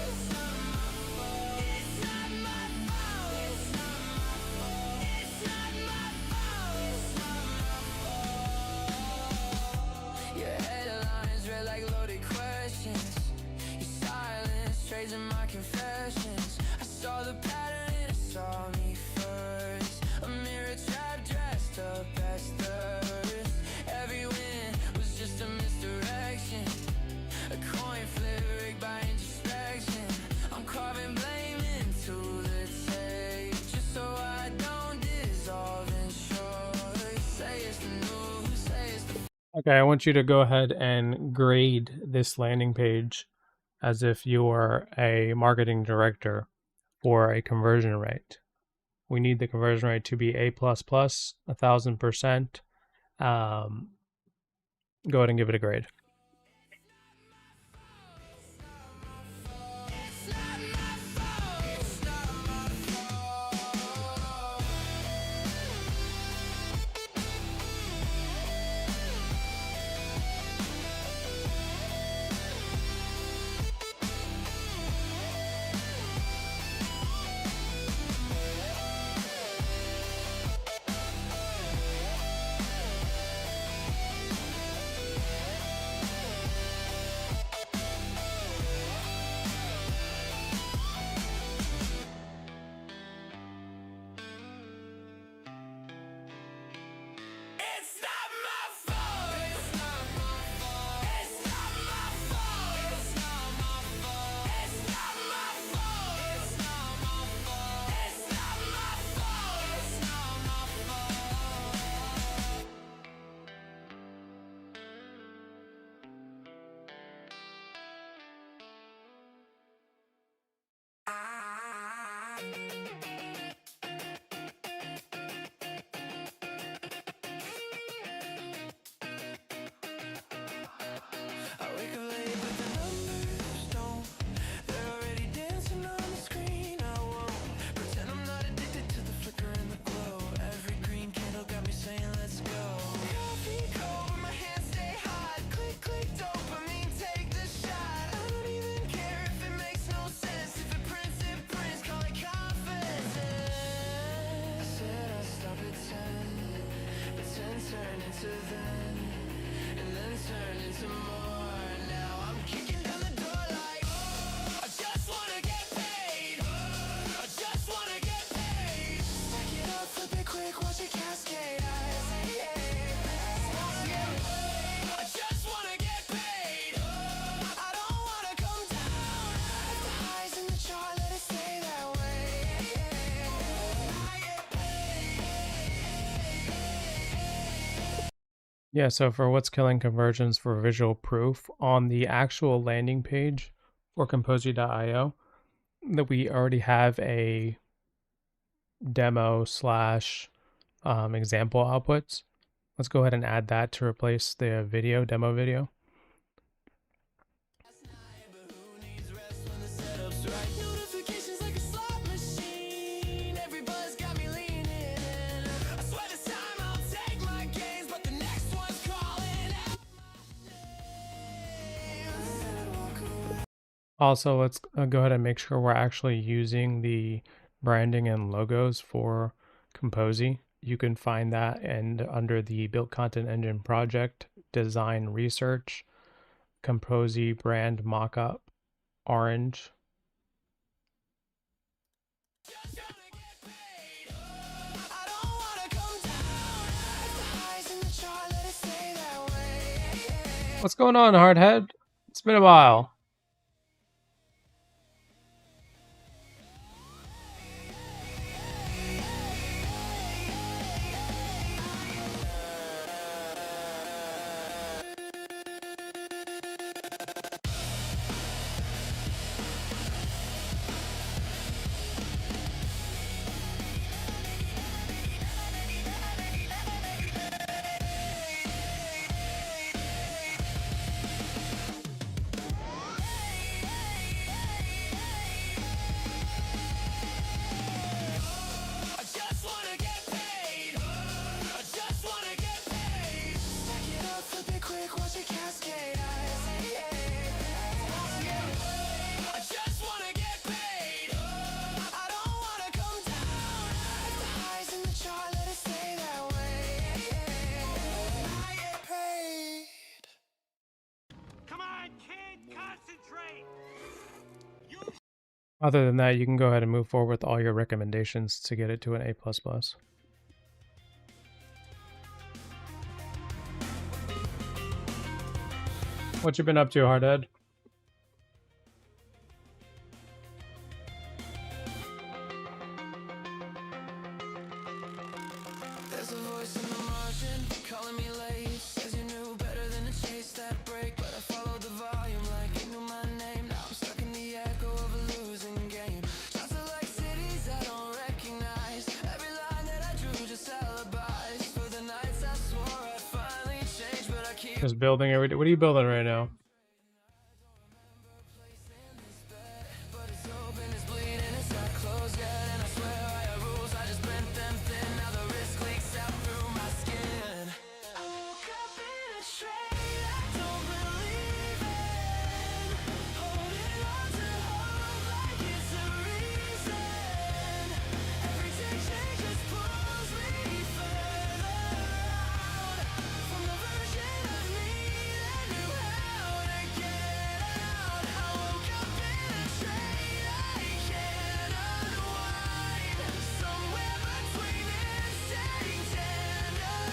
It's not my fault. It's not my fault. It's not my fault. Your headlines read like loaded questions. Your silence tracing my confessions. I saw the pattern and it saw me first. A mirror trap dressed up as thirst. Every win was just a misdirection. A coin flip rigged by introspection. I'm carving blame into the tape just so I don't dissolve in short. Say it's the news, say it's the Okay, I want you to go ahead and grade this landing page as if you are a marketing director for a conversion rate. We need the conversion rate to be A++, 1,000%. Go ahead and give it a grade. It's not my fault. It's not my fault. I wake up late, but the numbers don't. They're already dancing on the screen. I won't pretend I'm not addicted to the flicker and the glow. Every green candle got me saying, let's go. Coffee cold, my hands stay hot. Click, click, dopamine, take the shot. I don't even care if it makes no sense. If it prints, call it confidence. I said I'd stop at 10, but 10 turned into then, and then turned into more. Now I'm kicking down the door like, I just wanna get paid. I just wanna get paid. Stack it up, flip it quick, watch it cascade. I just wanna get paid. I don't wanna come down. If the highs in the chart, let it stay that way. I get paid. Yeah, so for what's killing conversions for visual proof, on the actual landing page for Kompozy.io, that we already have a demo slash example outputs. Let's go ahead and add that to replace the video, demo video. Notifications like a slot machine. Every buzz got me leaning in. I swear this time I'll take my gains, but the next one's calling out my name. Also, let's go ahead and make sure we're actually using the branding and logos for Kompozy. You can find that and under the Built Content Engine project, design research, Kompozy brand mockup, orange. Just gonna get paid. I don't wanna come down. If the highs in the chart, let it stay that way. What's going on, Hardhead? It's been a while. I just wanna get paid. I just wanna get paid. Stack it up, flip it quick, watch it cascade. I just wanna get paid. I don't wanna come down. If the highs in the chart, let it stay that way. I get paid. Come on, kid, concentrate! Other than that, you can go ahead and move forward with all your recommendations to get it to an A++. What you been up to, Hardhead? There's a voice in the margin calling me late. Says you knew better than to chase that break, but I followed the volume like it knew my name. Now I'm stuck in the echo of a losing game. Shots are like cities I don't recognize. Every line that I drew just alibis. For the nights I swore I'd finally change, but I keep Just building every day. What are you building right now? placing this bet. But it's open, it's bleeding, it's not closed yet. And I swear I have rules, I just bent them thin. Now the risk leaks out through my skin. I woke up in a trade I don't believe in. Holding on to hope like it's a reason. Every change just pulls me further out from the version of me that knew how to get out. I woke up in a trade I can't unwind. Somewhere between this setting dandelion.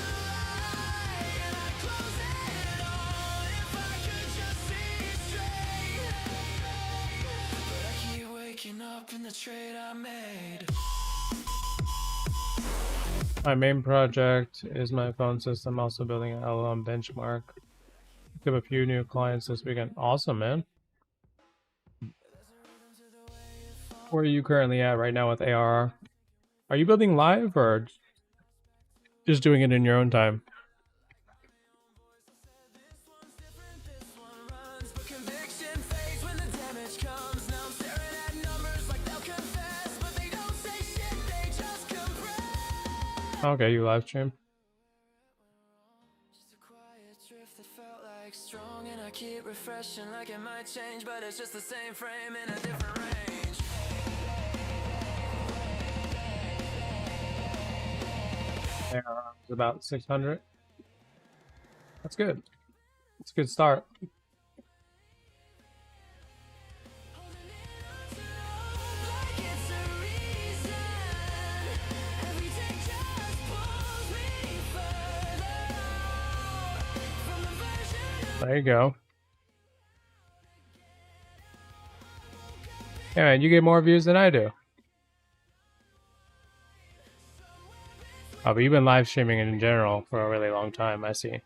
And I close it all if I could just see straight. But I keep waking up in the trade I made. My main project is my phone system, also building an LLM benchmark. Picked up a few new clients this weekend. Awesome, man. Where are you currently at right now with ARR? Are you building live or just doing it in your own time? Conviction fades when the damage comes. Now I'm staring at numbers like they'll confess, but they don't say shit, they just compress. Okay, you live stream. Just a quiet drift that felt like strong, and I keep refreshing like it might change, but it's just the same frame in a different range. ARR is about 600. That's good. It's a good start. There you go. Yeah, man, you get more views than I do. Oh, but you've been live streaming in general for a really long time, I see.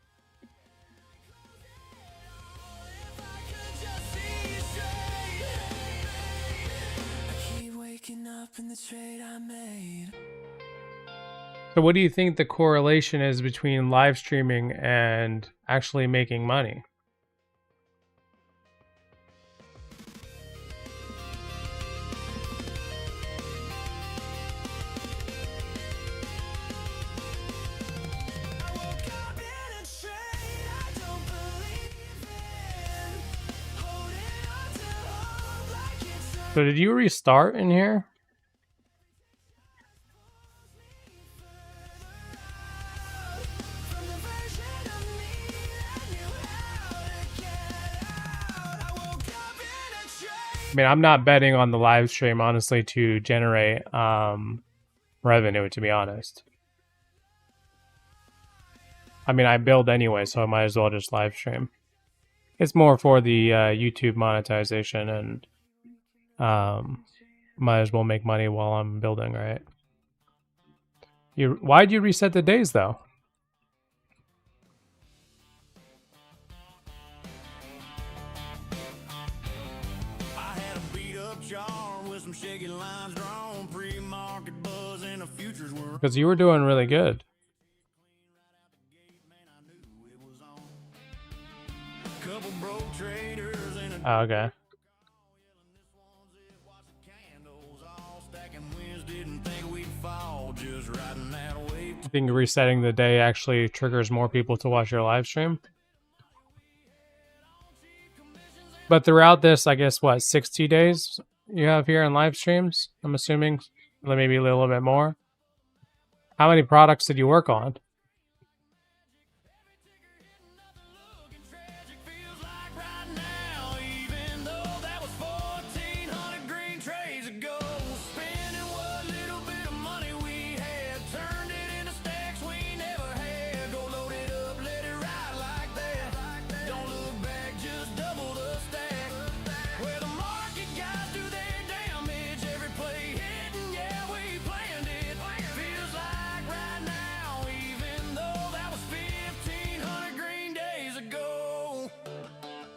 So what do you think the correlation is between live streaming and actually making money? So did you restart in here? I mean, I'm not betting on the live stream, honestly, to generate revenue, to be honest. I mean, I build anyway, so I might as well just live stream. It's more for the YouTube monetization, and might as well make money while I'm building, right? Why'd you reset the days, though? Because you were doing really good. Oh, okay. I think resetting the day actually triggers more people to watch your live stream. But throughout this, I guess, what, 60 days you have here in live streams? I'm assuming maybe a little bit more. How many products did you work on?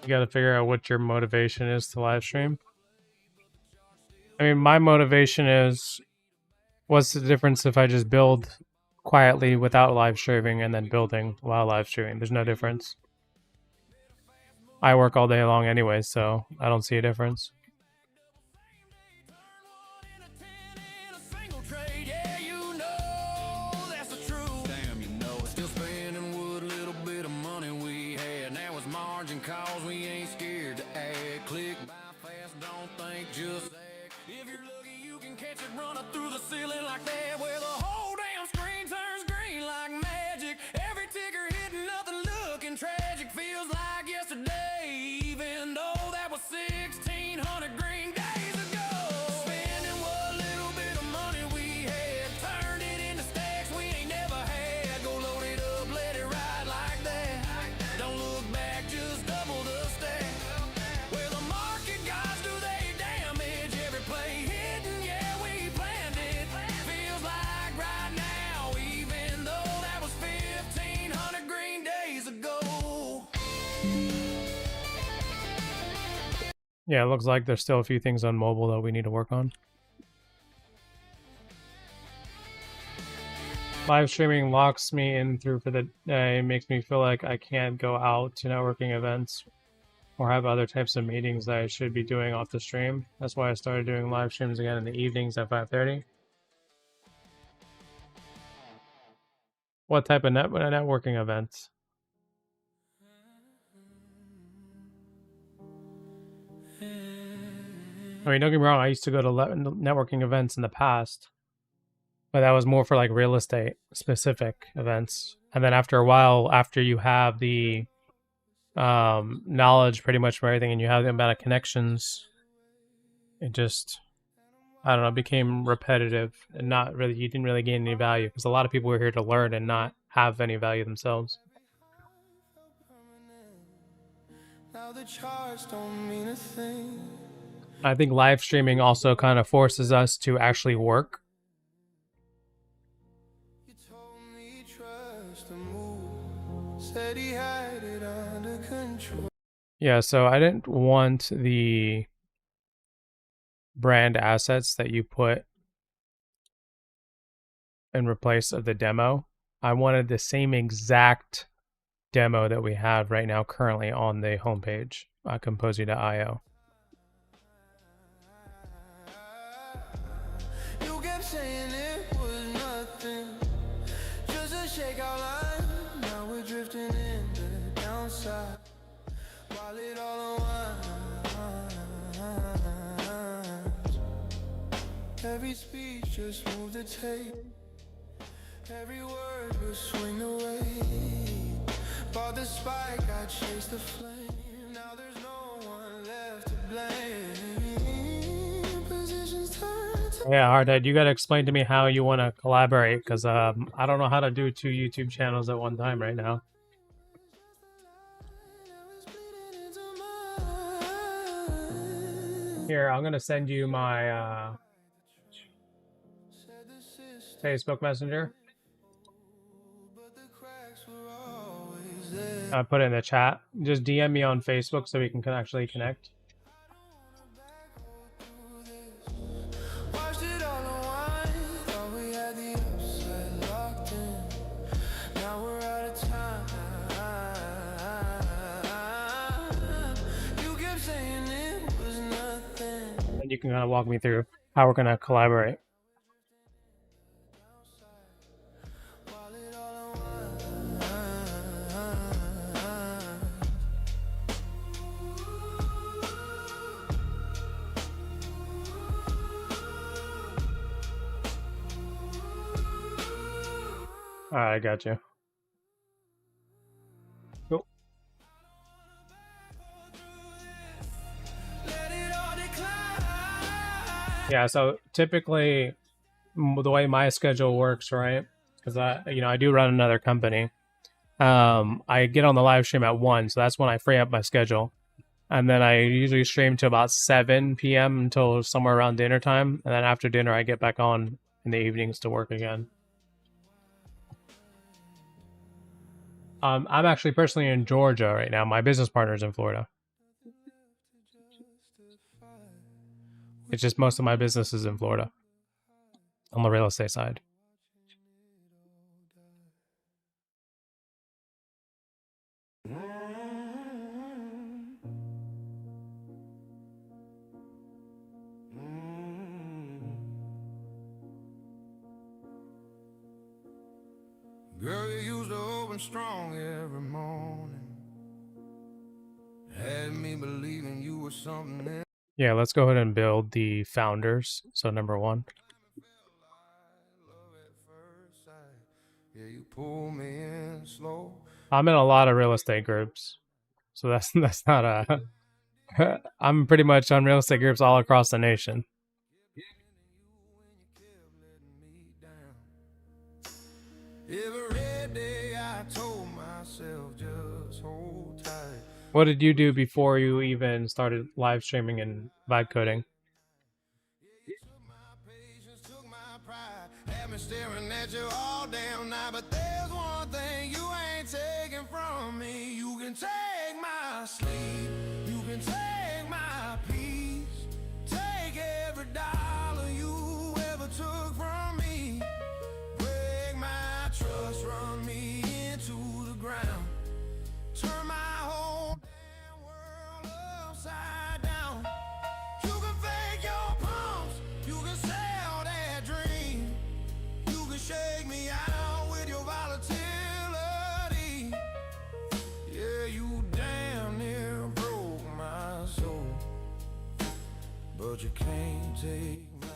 You got to figure out what your motivation is to live stream. I mean, my motivation is, what's the difference if I just build quietly without live streaming and then building while live streaming? There's no difference. I work all day long anyway, so I don't see a difference. Yeah, it looks like there's still a few things on mobile that we need to work on. Live streaming locks me in through for the day, makes me feel like I can't go out to networking events or have other types of meetings that I should be doing off the stream. That's why I started doing live streams again in the evenings at 5:30. What type of networking events? I mean, don't get me wrong, I used to go to networking events in the past, but that was more for like real estate specific events. And then after a while, after you have the knowledge pretty much for everything and you have the amount of connections, it just, I don't know, became repetitive and not really, you didn't really gain any value because a lot of people were here to learn and not have any value themselves. Now the charts don't mean a thing. I think live streaming also kind of forces us to actually work. You told me trust the move. Said he had it under control. Yeah, so I didn't want the brand assets that you put in replace of the demo. I wanted the same exact demo that we have right now currently on the homepage, Kompozy.io. You kept saying it was nothing, just a shakeout line. Now we're drifting in the downside, while it all unwinds. Every speech just moved the tape. Every word will swing away. Bought the spike, I chased the flame. Now there's no one left to blame. Positions turn to Yeah, Hardhead, you got to explain to me how you want to collaborate because I don't know how to do 2 YouTube channels at one time right now. Here, I'm going to send you my Facebook Messenger. I put it in the chat. Just DM me on Facebook so we can actually connect. watched it all unwind. Thought we had the upside locked in. Now we're out of time. You kept saying it was nothing. And you can kind of walk me through how we're going to collaborate. While it all unwinds. All right, I got you. Cool. Let it all decline. Yeah, so typically the way my schedule works, right? Because I do run another company. I get on the live stream at 1, so that's when I free up my schedule. And then I usually stream to about 7 p.m. until somewhere around dinner time. And then after dinner, I get back on in the evenings to work again. I'm actually personally in Georgia right now. My business partner's in Florida. It's just most of my business is in Florida on the real estate side. Girl, you used to open strong every morning. Had me believing you were something else. Yeah, let's go ahead and build the founders. So number 1. Love at first sight. Yeah, you pull me in slow. I'm in a lot of real estate groups. So that's not a I'm pretty much on real estate groups all across the nation. Every day I told myself just hold tight. What did you do before you even started live streaming and vibe coding? Took my patience, took my pride. Had me staring at you all damn night. But there's one thing you ain't taking from me. You can take my sleep. You can take my peace. Take every dollar you ever took from me. Break my but you can't take my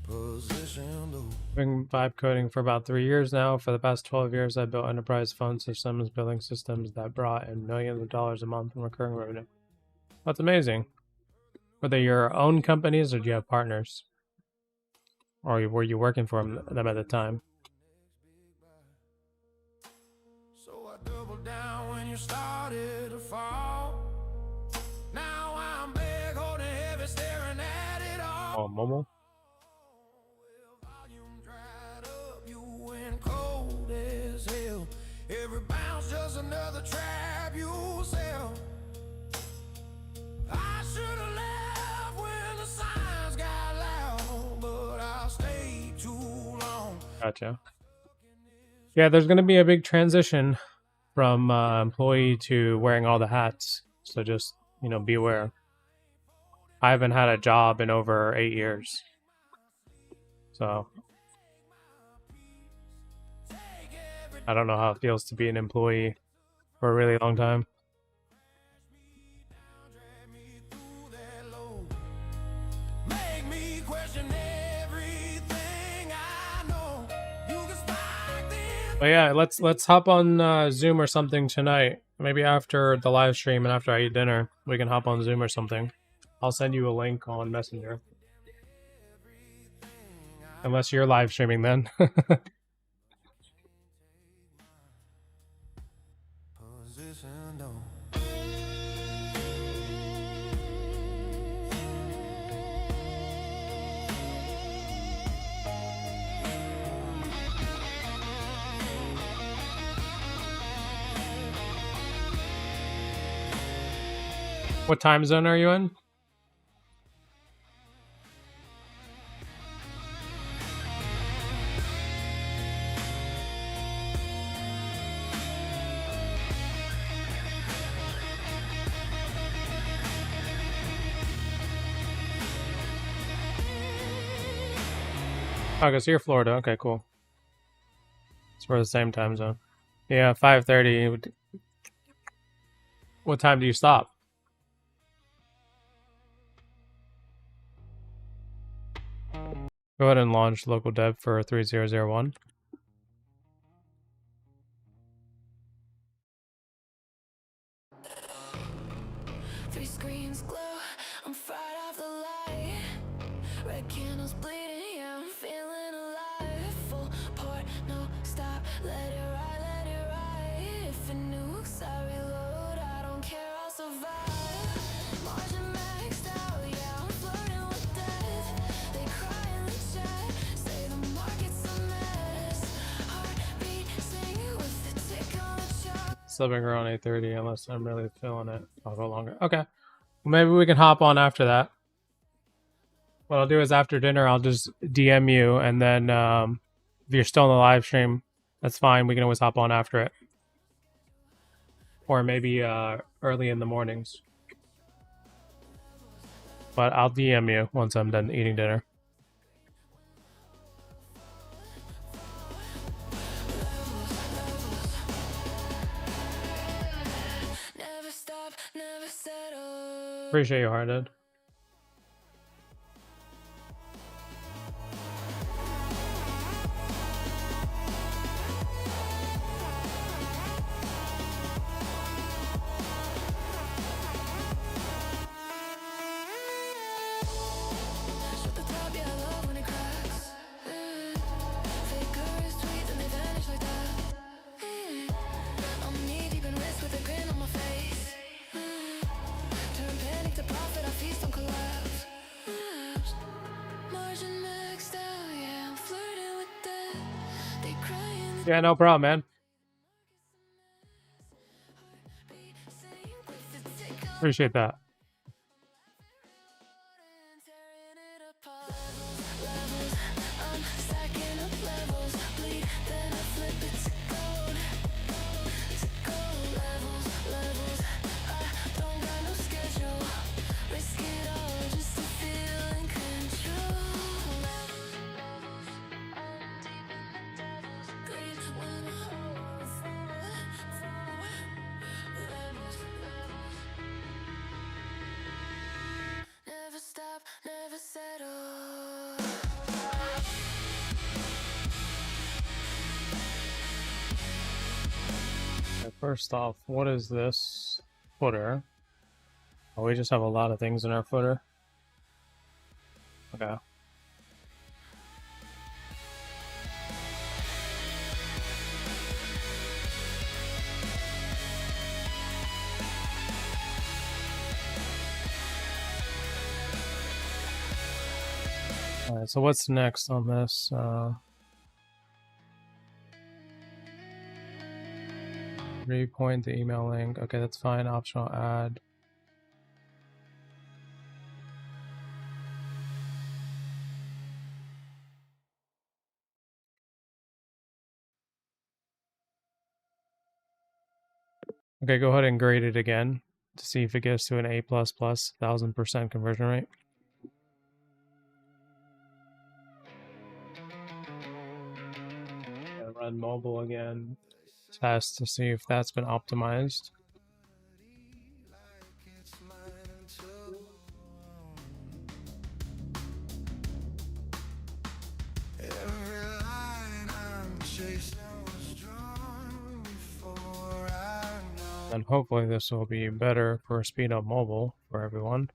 position though. Been vibe coding for about 3 years now. For the past 12 years, I built enterprise phone systems, billing systems that brought in millions of dollars a month in recurring revenue. That's amazing. Were they your own companies or do you have partners? Or were you working for them at the time? So I doubled down when you started to fall. Now I'm big, holding heavy, staring at it all. Oh, mobile? Volume dried up, you went cold as hell. Every bounce just another trap you sell. I should have left when the signs got loud, but I stayed too long. Gotcha. Yeah, there's going to be a big transition from employee to wearing all the hats. So just, be aware. I haven't had a job in over 8 years. So I don't know how it feels to be an employee for a really long time. Make me question everything I know. You can spark this. But yeah, let's hop on Zoom or something tonight. Maybe after the live stream and after I eat dinner, we can hop on Zoom or something. I'll send you a link on Messenger. Unless you're live streaming then. Position though. What time zone are you in? Okay, so you're Florida. Okay, cool. So we're the same time zone. Yeah, 5:30. What time do you stop? Go ahead and launch local dev for 3001. Three screens glow, I'm fried off the light. Red candles bleeding, yeah, I'm feeling alive. Full port, no stop, let it ride. If it nukes, I reload, I don't care, I'll survive. Margin maxed out, yeah, I'm flirting with death. They cry in the chat, say the market's a mess. Heartbeat singing with the tick on the chart. Sleeping around 8:30 unless I'm really feeling it. I'll go longer. Okay. Well, maybe we can hop on after that. What I'll do is after dinner, I'll just DM you, and then if you're still in the live stream, that's fine. We can always hop on after it. Or maybe early in the mornings. But I'll DM you once I'm done eating dinner. Never stop, never settle. Appreciate you, Hearted. Shut the top, yeah, I love when it cracks. Fakers tweet and they vanish like that. I'm knee deep in risk with a grin on my face. Turn panic to profit, I feast on collapse. Margin maxed out, yeah, I'm flirting with death. They cry in the Yeah, no problem, man. beat, saying with the tick on Appreciate that. and tearing it apart. Levels, I'm stacking up levels. Bleed, then I flip it to gold. To gold. Levels, I don't got no schedule. Risk it all just to feel in control. I'm deep in the devil's green when I hold. Levels. First off, what is this footer? Oh, we just have a lot of things in our footer. Okay. Alright, so what's next on this? Repoint the email link. Okay, that's fine. Optional add. Okay, go ahead and grade it again to see if it gets to an A++, 1000% conversion rate. And run mobile again. Test to see if that's been optimized. Every line I'm chasing was drawn before I know. And hopefully this will be better for speed up mobile for everyone.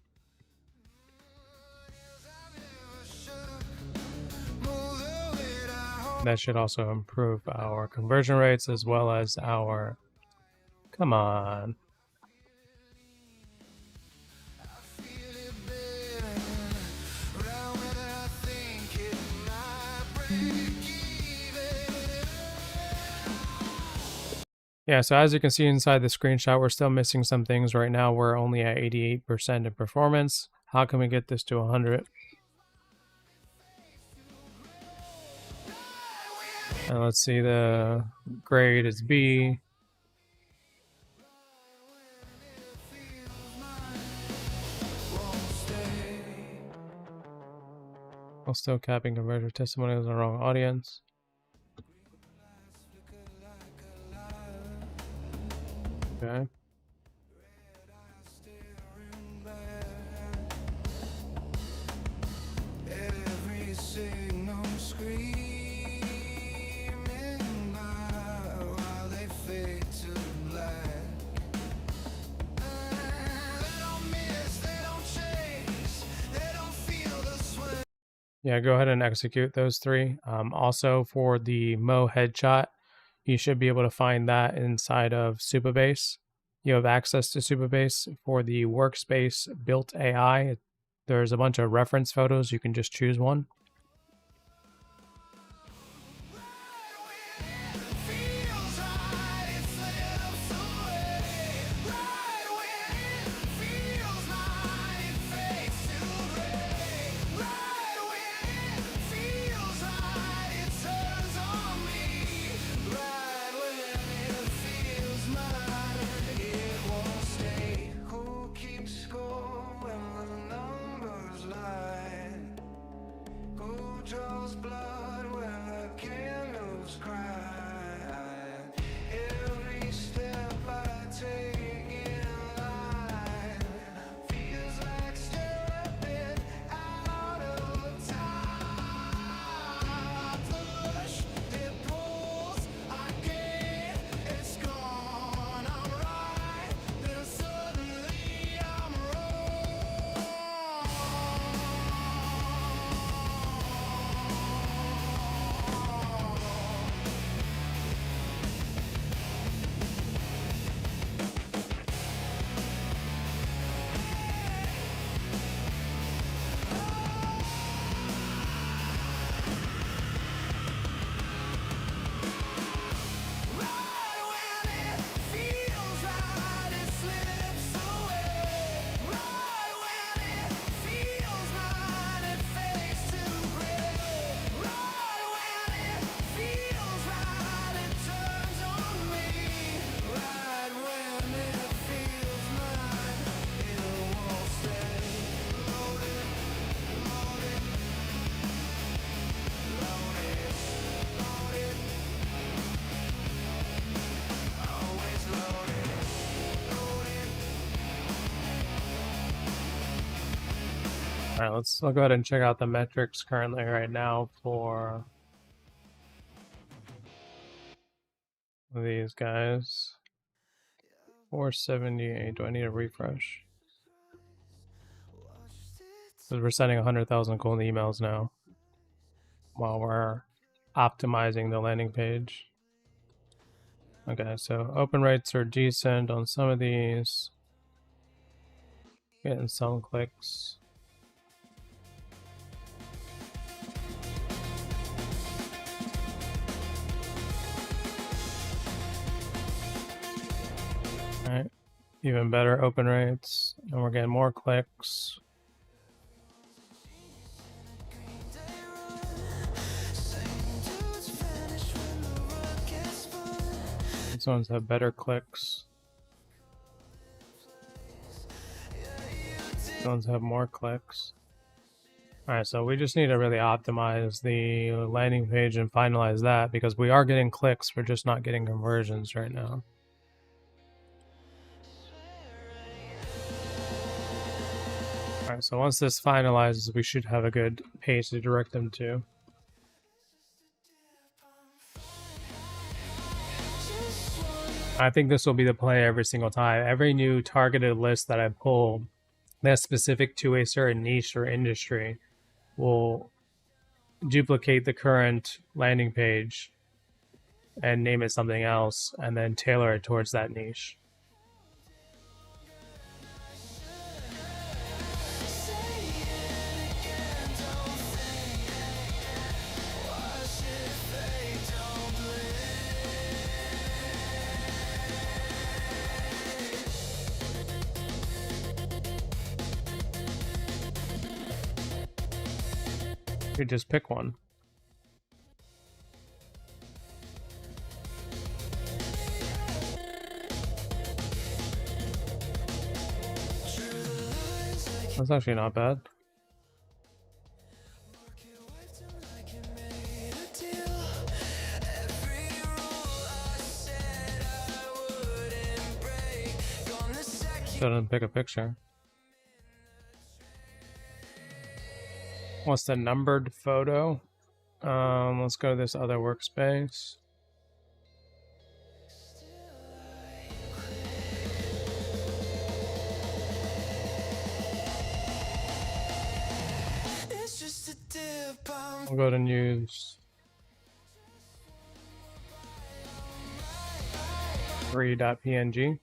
That should also improve our conversion rates as well as our... Come on. Yeah, so as you can see inside the screenshot, we're still missing some things right now. We're only at 88% in performance. How can we get this to 100? And let's see, the grade is B. While still capping conversion testimonials in the wrong audience. Okay. Every signal screaming by while they fade to black. They don't miss, they don't chase, they don't feel the swing. Yeah, go ahead and execute those three. Also for the Mo headshot, you should be able to find that inside of Supabase. You have access to Supabase for the workspace built AI. There's a bunch of reference photos. You can just choose one. Feels right, it slips away. Right when it feels like it fades to gray. Right when it feels right, it turns on me. Right when it feels mine, it won't stay. Who keeps score when the numbers lie? Who draws blood when the candles cry? Every step I take in line feels like stepping out of time. I push, it pulls, I gain, it's gone. I'm right, then suddenly I'm wrong. Right when it feels right, it slips away. Right when it feels right, it fades to gray. Right when it feels right, it turns on me. Right when it feels mine, it won't stay. Loaded, loaded, loaded, loaded. Always loaded, loaded. All right, let's go ahead and check out the metrics currently right now for these guys. 478. Do I need a refresh? Because we're sending 100,000 cold emails now while we're optimizing the landing page. Okay, so open rates are decent on some of these. Getting some clicks. Alright, even better open rates, and we're getting more clicks. These ones have better clicks. These ones have more clicks. Alright, so we just need to really optimize the landing page and finalize that, because we are getting clicks, we're just not getting conversions right now. Alright, so once this finalizes, we should have a good page to direct them to. I think this will be the play every single time. Every new targeted list that I pull that's specific to a certain niche or industry will duplicate the current landing page and name it something else, and then tailor it towards that niche. You just pick one. That's actually not bad. Shouldn't pick a picture. What's the numbered photo? Let's go to this other workspace. We'll go to news. 3.png.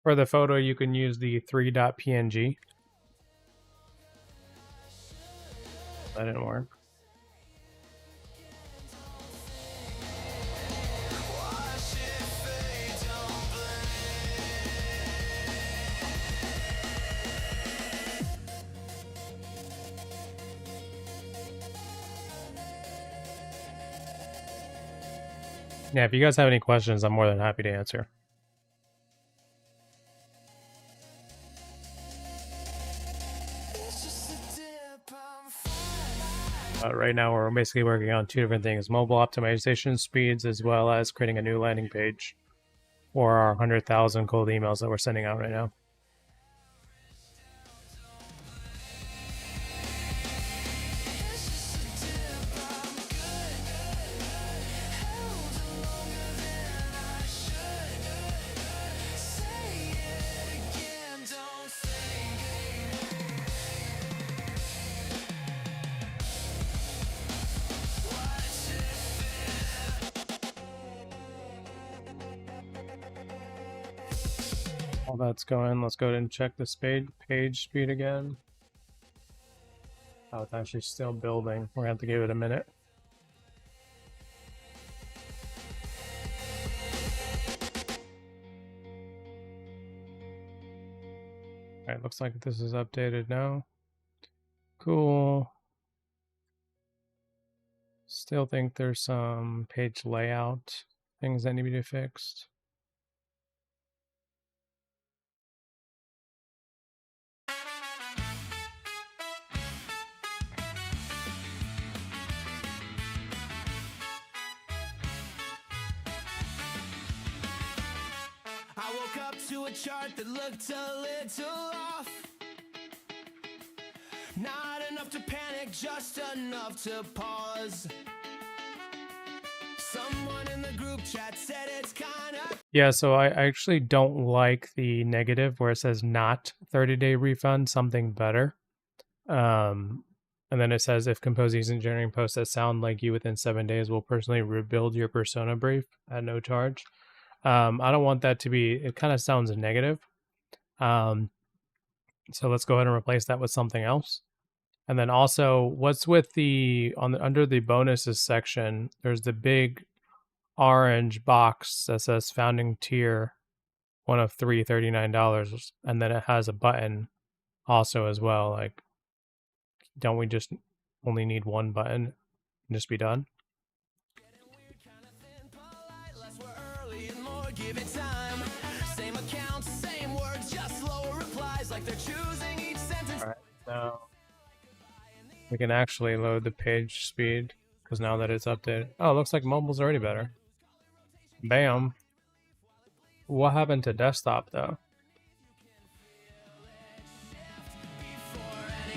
For the photo, you can use the 3.png. That didn't work. Yeah, if you guys have any questions, I'm more than happy to answer. Right now, we're basically working on two different things: mobile optimization speeds, as well as creating a new landing page for our 100,000 cold emails that we're sending out right now. While that's going, let's go ahead and check the page speed again. Oh, it's actually still building. We're gonna have to give it a minute. Alright, looks like this is updated now. Cool. Still think there's some page layout things that need to be fixed. I woke up to a chart that looked a little off. Not enough to panic, just enough to pause. Someone in the group chat said it's kind of Yeah, so I actually don't like the negative where it says not 30-day refund, something better. And then it says if Kompozy isn't generating posts that sound like you within 7 days, we'll personally rebuild your persona brief at no charge. I don't want that to be, it kind of sounds negative. So let's go ahead and replace that with something else. And then also, what's with the under the bonuses section, there's the big orange box that says founding tier, one of three, $39, and then it has a button also as well. Like, don't we just only need one button and just be done? less we're early and more give it time. Same accounts, same words, just slower replies like they're choosing each sentence. All right, now we can actually load the page speed because now that it's updated. Oh, it looks like mobile's already better. Bam. What happened to desktop though?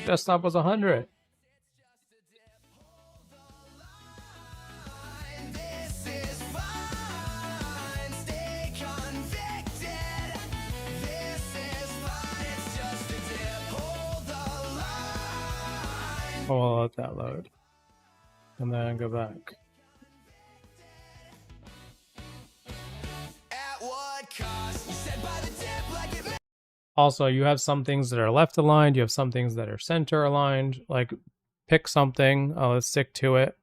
Desktop was 100. This is fine, stay convicted. This is fine, it's just a dip. Hold the line. Oh, I'll let that load. And then go back. At what cost? You said by the dip like it meant. Also, you have some things that are left aligned, you have some things that are center aligned. Like, pick something, let's stick to it,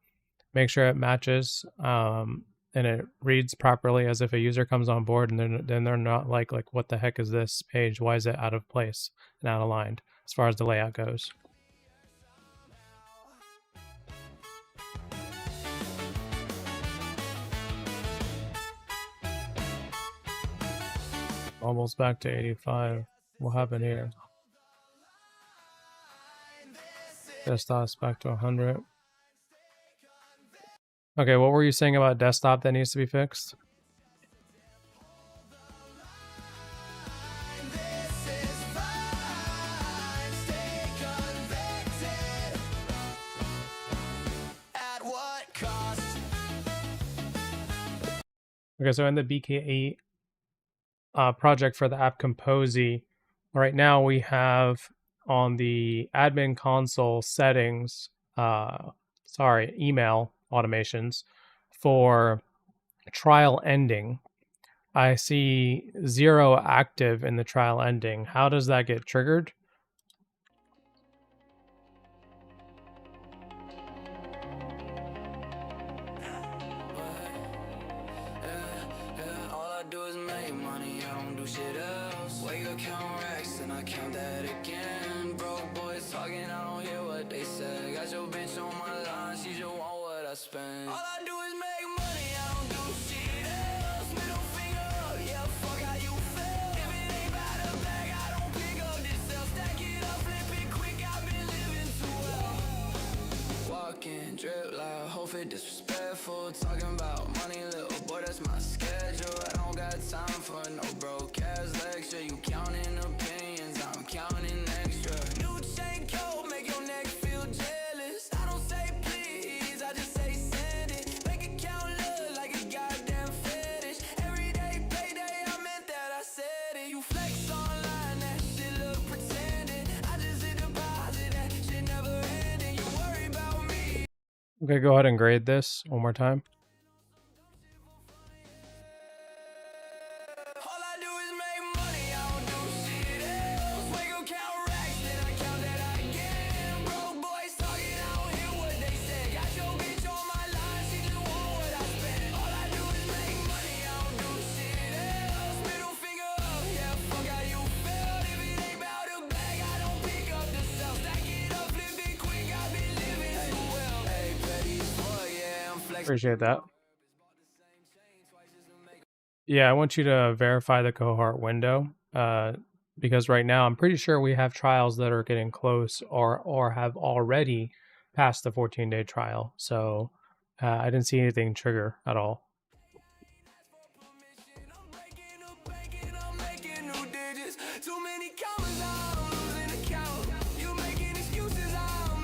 make sure it matches, and it reads properly as if a user comes on board, and then they're not like, what the heck is this page? Why is it out of place and out aligned as far as the layout goes? Almost back to 85. What happened here? Desktop's back to 100. Okay, what were you saying about desktop that needs to be fixed? This is fine, stay convicted. At what cost? Okay, so in the BKE project for the app Kompozy, right now we have on the admin console settings, email automations for trial ending. I see 0 active in the trial ending. How does that get triggered? All I do is make money, I don't do shit else. Wake up, count racks, and I count that again. Broke boys talking, I don't hear what they say. Got your bitch on my line, she just want what I spend. All I do is make money, I don't do shit else. Middle finger up, yeah, fuck how you feel. If it ain't about the bag, I don't pick up this cell. Stack it up, flip it quick, I've been living too well. Walking, drip loud, hope it disrespectful. Talking about money, little boy, that's my schedule. I don't got time for no broke ass lecture. You counting opinions, I'm counting extra. New chain coat, make your neck feel jealous. I don't say please, I just say send it. Make account look like a goddamn fetish. Everyday payday, I meant that I said it. You flex online, that shit look pretending. I just hit deposit, that shit never ending. You worry about me. Okay, go ahead and grade this one more time. All I do is make money, I don't do shit else. Wake up, count racks, then I count that again. Broke boys talking, I don't hear what they say. Got your bitch on my line, she just want what I spend. All I do is make money, I don't do shit else. Middle finger up, yeah, fuck how you feel. If it ain't about the bag, I don't pick up the cell. Stack it up, flip it quick, I've been living too well. Hey, petty as fuck, yeah, I'm flexing. Appreciate that. Yeah, I want you to verify the cohort window because right now I'm pretty sure we have trials that are getting close or have already passed the 14-day trial. So I didn't see anything trigger at all. I'm breaking up banking, I'm making new digits. Too many commas, I'm losing account. You making excuses, I'm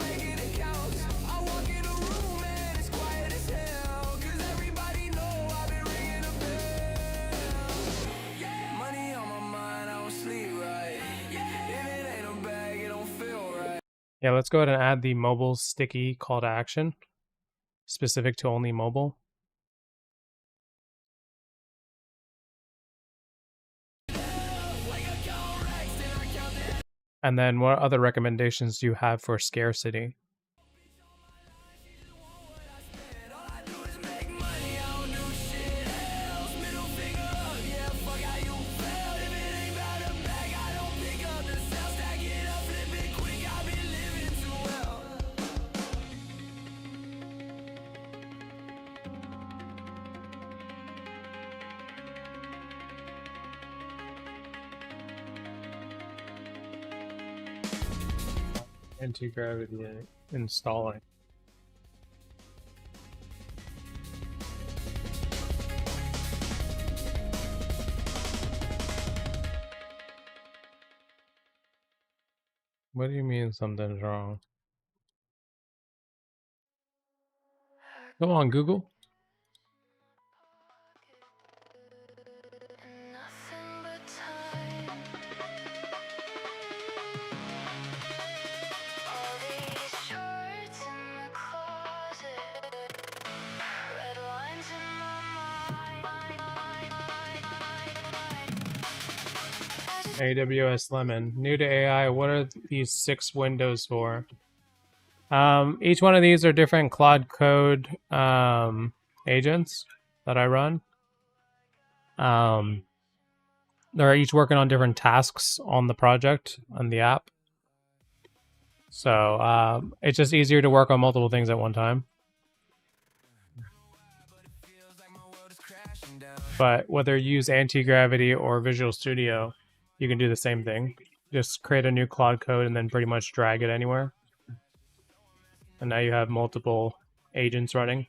Yeah, let's go ahead and add the mobile sticky call to action, specific to only mobile. And then what other recommendations do you have for scarcity? Anti-gravity installing. What do you mean something's wrong? Come on, Google. Nothing but time. All these shorts in the closet, red lines in my mind. AWS Lemon. New to AI, what are these 6 windows for? Each one of these are different Claude Code agents that I run. They're each working on different tasks on the project, on the app. So it's just easier to work on multiple things at one time. But whether you use Anti-Gravity or Visual Studio, you can do the same thing. Just create a new Claude Code and then pretty much drag it anywhere. And now you have multiple agents running.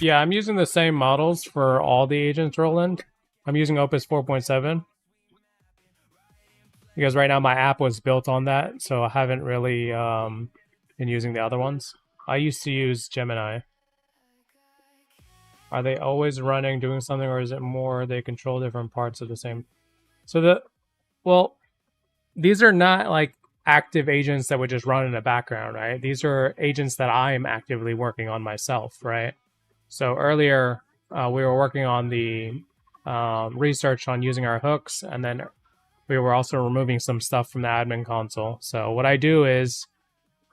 Yeah, I'm using the same models for all the agents, Roland. I'm using Opus 4.7. Because right now my app was built on that, so I haven't really been using the other ones. I used to use Gemini. Are they always running, doing something, or is it more they control different parts of the same? So these are not like active agents that would just run in the background, right? These are agents that I'm actively working on myself, right? So earlier we were working on the research on using our hooks, and then we were also removing some stuff from the admin console. So what I do is,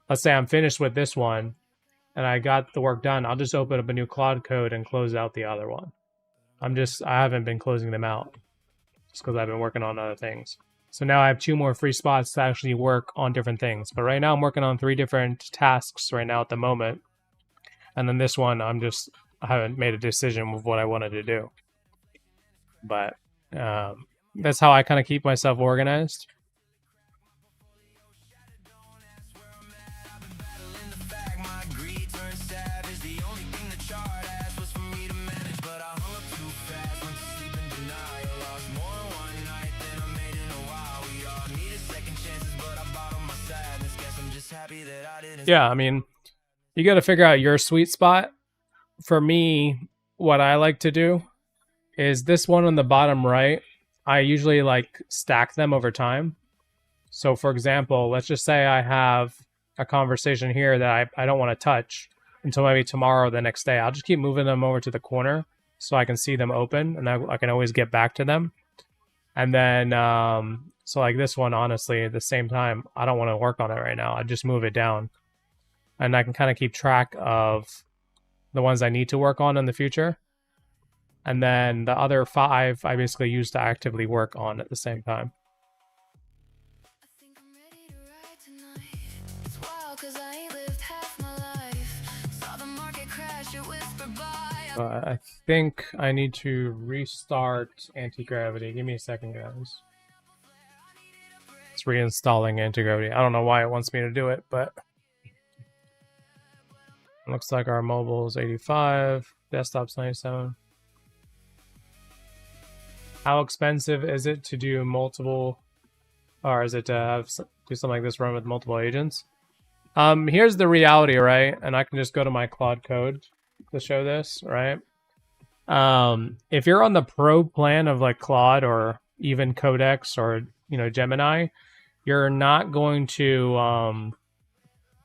let's say I'm finished with this one and I got the work done, I'll just open up a new Claude Code and close out the other one. I haven't been closing them out just because I've been working on other things. So now I have 2 more free spots to actually work on different things. But right now I'm working on 3 different tasks right now at the moment. And then this one, I haven't made a decision of what I wanted to do. But that's how I kind of keep myself organized. Yeah, I mean, you got to figure out your sweet spot. For me, what I like to do is this one on the bottom right. I usually like stack them over time. So for example, let's just say I have a conversation here that I don't want to touch until maybe tomorrow or the next day. I'll just keep moving them over to the corner so I can see them open, and I can always get back to them. And then, so like this one, honestly, at the same time, I don't want to work on it right now. I just move it down. And I can kind of keep track of the ones I need to work on in the future. And then the other 5 I basically use to actively work on at the same time. I think I'm ready to ride tonight. It's wild 'cause I ain't lived half my life. Saw the market crash, it whispered by. But I think I need to restart anti-gravity. Give me a second, guys. It's reinstalling anti-gravity. I don't know why it wants me to do it, but it looks like our mobile is 85, desktop's 97. How expensive is it to do multiple, or is it to have do something like this run with multiple agents? Here's the reality, right? And I can just go to my Claude Code to show this, right? If you're on the pro plan of like Claude or even Codex or Gemini, you're not going to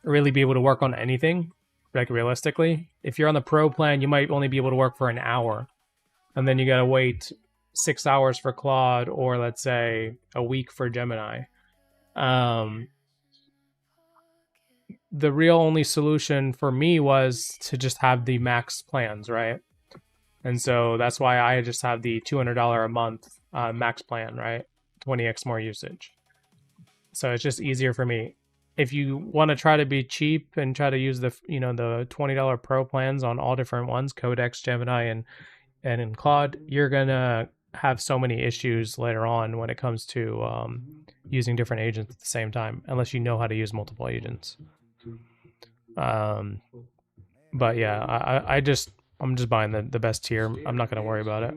really be able to work on anything, like realistically. If you're on the pro plan, you might only be able to work for an hour, and then you gotta wait 6 hours for Claude, or let's say a week for Gemini. The real only solution for me was to just have the max plans, right? And so that's why I just have the $200 a month max plan, right? 20x more usage. So it's just easier for me. If you want to try to be cheap and try to use the the $20 pro plans on all different ones, Codex, Gemini, and in Claude, you're gonna have so many issues later on when it comes to using different agents at the same time, unless you know how to use multiple agents. But yeah, I'm just buying the best tier. I'm not gonna worry about it.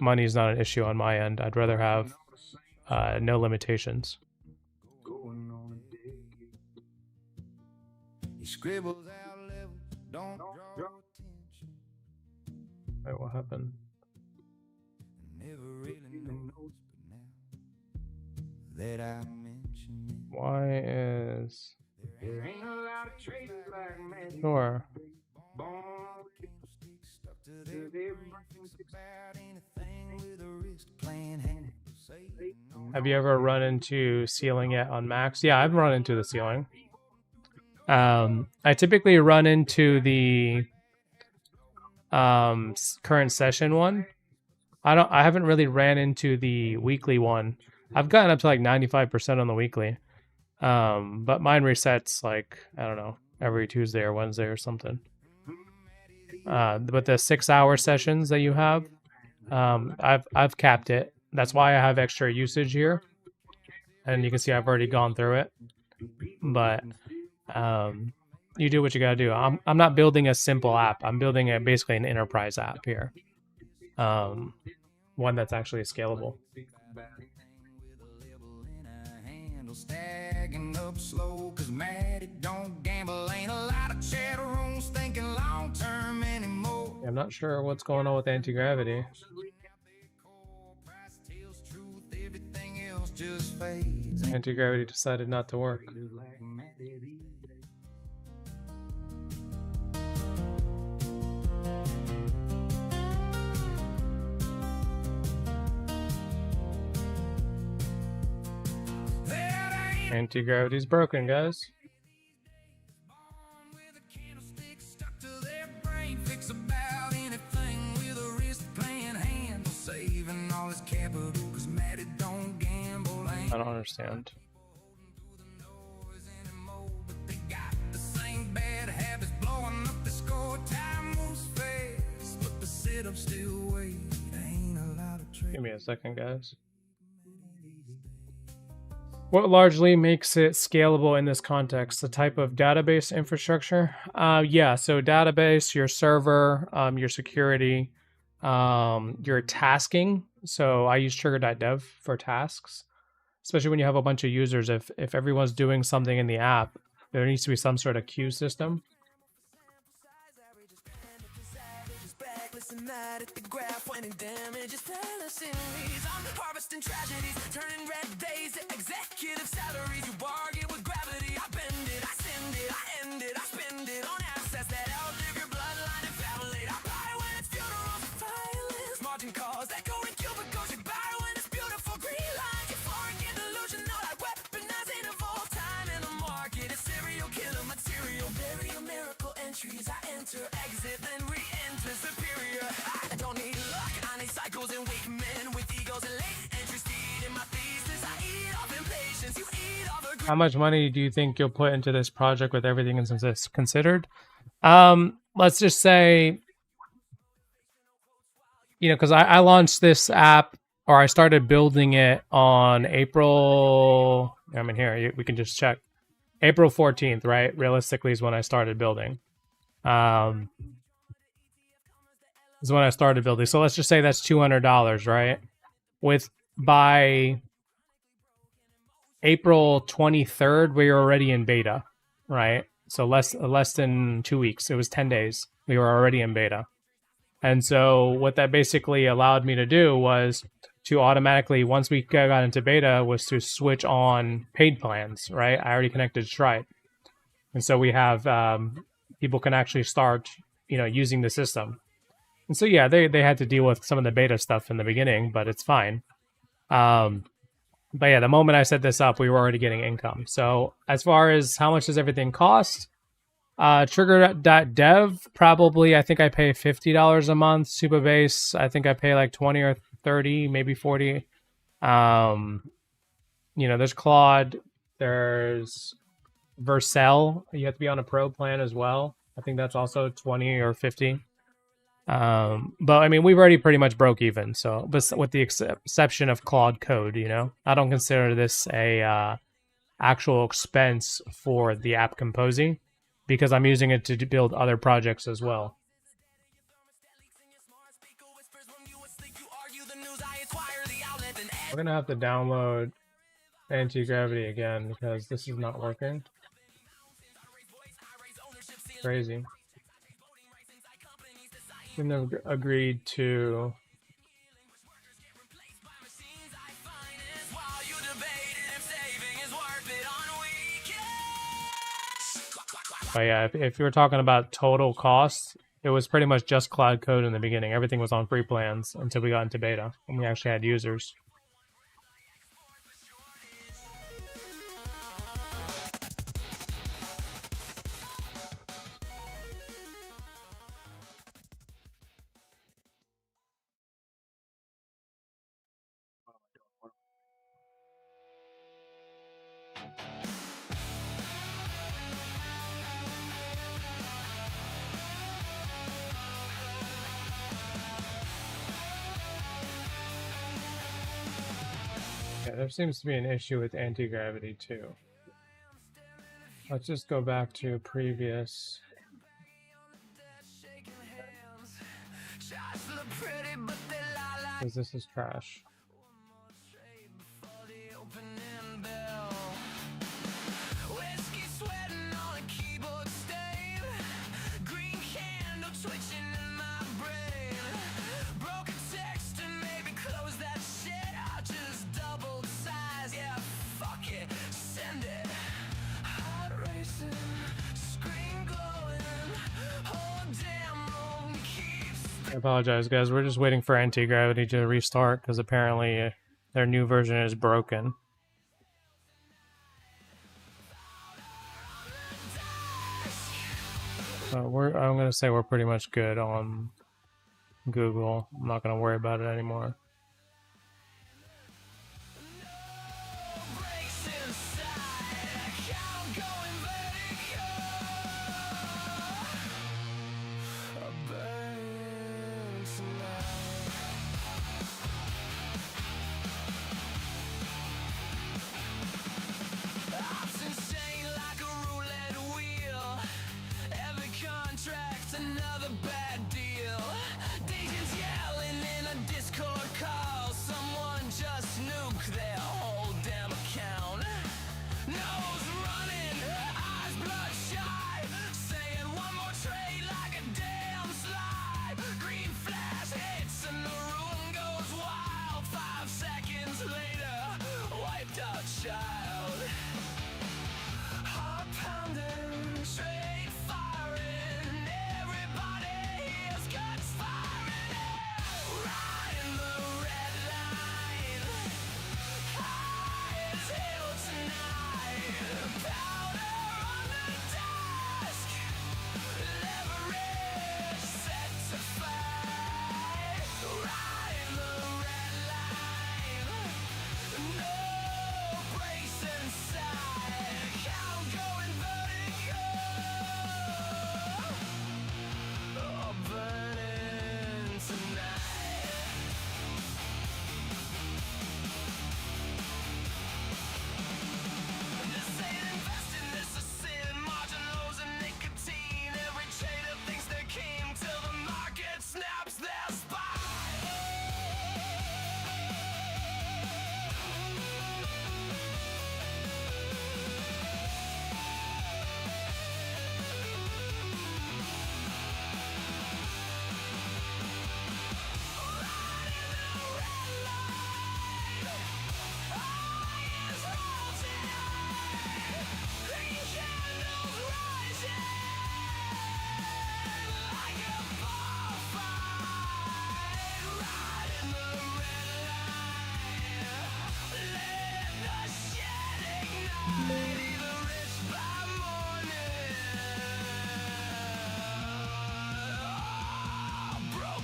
Money is not an issue on my end. I'd rather have no limitations. Scribbles out level, don't draw attention. Wait, what happened? Never really noticed, but now that I mention it, Why is There ain't a lot of traders like me. sure? Born stuck to their brain, fix about anything with a wrist playing hand. Have you ever run into ceiling yet on Max? Yeah, I've run into the ceiling. I typically run into the current session one. I haven't really ran into the weekly one. I've gotten up to like 95% on the weekly. But mine resets like, I don't know, every Tuesday or Wednesday or something. But the 6-hour sessions that you have, I've capped it. That's why I have extra usage here. And you can see I've already gone through it. But you do what you gotta do. I'm not building a simple app. I'm building basically an enterprise app here. One that's actually scalable. Stacking up slow, 'cause Maddie don't gamble. Ain't a lot of chat rooms thinking long term anymore. I'm not sure what's going on with anti-gravity. Anti-gravity decided not to work. Anti-gravity's broken, guys. I don't understand. Give me a second, guys. What largely makes it scalable in this context? The type of database infrastructure? Yeah, so database, your server, your security, your tasking. So I use trigger.dev for tasks, especially when you have a bunch of users. If everyone's doing something in the app, there needs to be some sort of queue system. At the graph when it damages fallacies. I'm harvesting tragedies, turning red days to executive salaries. You bargain with gravity, I bend it, I send it, I end it, I spend it on assets that outlive your bloodline and family. I buy when it's funerals and violence, margin calls that go in cubicles. You buy when it's beautiful green lines. Euphoric and delusional, I weaponize it of all time in the market. It's serial killer material, burial miracle entries. I enter, exit, then re-enter superior. I don't need luck, I need cycles and weak men with egos and late interested in my thesis. I eat off impatience, you eat off How much money do you think you'll put into this project with everything considered? Let's just say, because I launched this app, or I started building it on April, I'm in here, we can just check. April 14th, right? Realistically is when I started building. Is when I started building. So let's just say that's $200, right? By April 23rd, we were already in beta, right? So less than 2 weeks. It was 10 days. We were already in beta. And so what that basically allowed me to do was to automatically, once we got into beta, was to switch on paid plans, right? I already connected Stripe. And so we have people can actually start, using the system. And so, yeah, they had to deal with some of the beta stuff in the beginning, but it's fine. But yeah, the moment I set this up, we were already getting income. So as far as how much does everything cost, Trigger.dev, probably, I think I pay $50 a month. Supabase, I think I pay like 20 or 30, maybe 40. There's Claude, there's Vercel. You have to be on a pro plan as well. I think that's also 20 or 50. But I mean, we've already pretty much broke even. So, but with the exception of Claude Code, I don't consider this a actual expense for the app Kompozy, because I'm using it to build other projects as well. We're gonna have to download anti-gravity again because this is not working. Crazy. We never agreed to. But yeah, if you were talking about total cost, it was pretty much just Cloud Code in the beginning. Everything was on free plans until we got into beta and we actually had users. Yeah, there seems to be an issue with anti-gravity too. Let's just go back to previous. Because this is trash. I apologize, guys. We're just waiting for anti-gravity to restart because apparently their new version is broken. I'm going to say we're pretty much good on Google. I'm not going to worry about it anymore. Another bad deal. Dejan's yelling in a Discord call.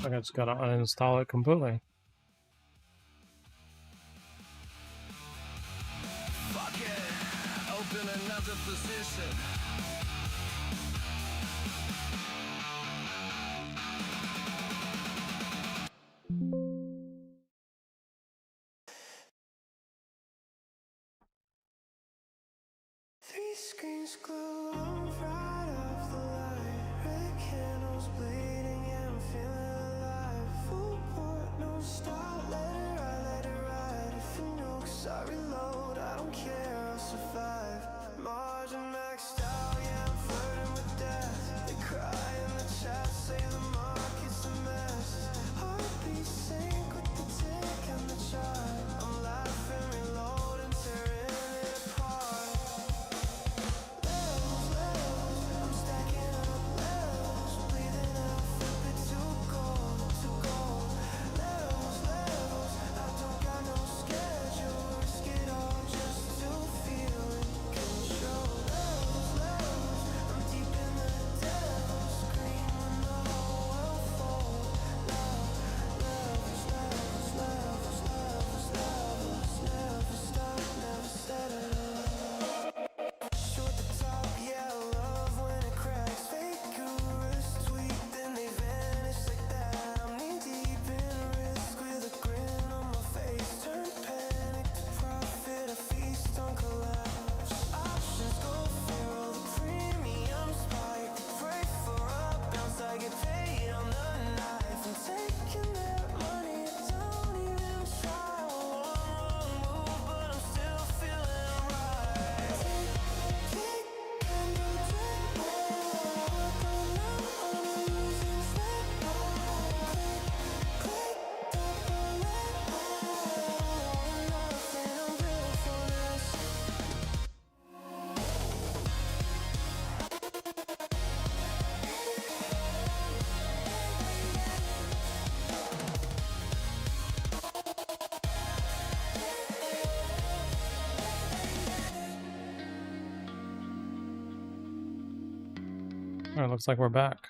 I just gotta uninstall it completely. Fuck it, open another position. Three screens glue on right off the light. Red candles bleeding, yeah, I'm feeling alive. Full port, no stop, let it ride. If you nukes, I reload, I don't care, I'll survive. Margin maxed out, yeah, I'm flirting with death. They cry in the chat, say the market's a mess. Heartbeat sync with the tick and the chart. I'm laughing, reloading, tearing it apart. I'm stacking up levels, bleeding out, flip it to gold, to gold. Levels, I don't got no schedule, risk it all just to feel in control. Levels, I'm deep in the devil's scream when the whole world falls. Levels, never stop, never settle. Short the top, yeah, I love when it cracks. Fake gurus tweet, then they vanish like that. I'm knee deep in risk with a grin on my face. Turn panic to profit, I feast on collapse. Options go feral, the premium spike. Pray for a bounce, I get paid on the knife. I'm taking that money, don't even try. One wrong move, but I'm still feeling right. Alright, looks like we're back.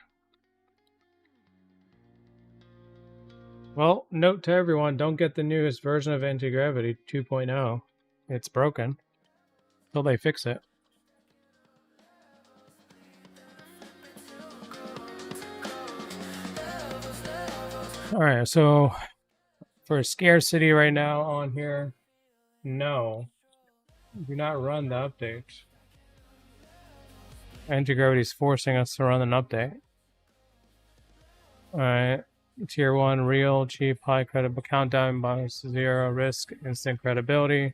Well, note to everyone, don't get the newest version of Anti-Gravity 2.0. It's broken. Till they fix it. Alright, so for scarcity right now on here, no. Do not run the update. Anti-Gravity is forcing us to run an update. Alright. Tier 1, real, cheap, high credit, countdown, bonus 0, risk, instant credibility.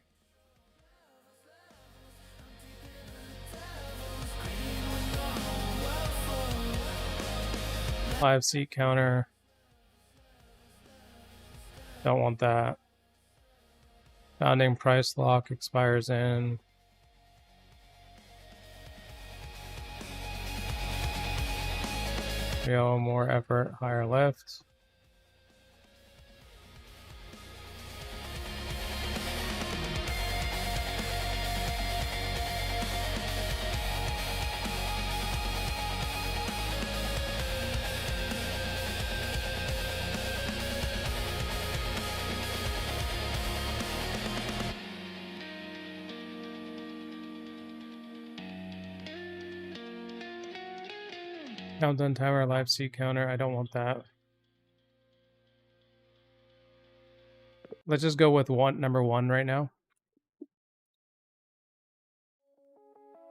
Live seat counter. Don't want that. Founding price lock expires in. Real, more effort, higher lift. Countdown timer, live seat counter. I don't want that. Let's just go with number one right now.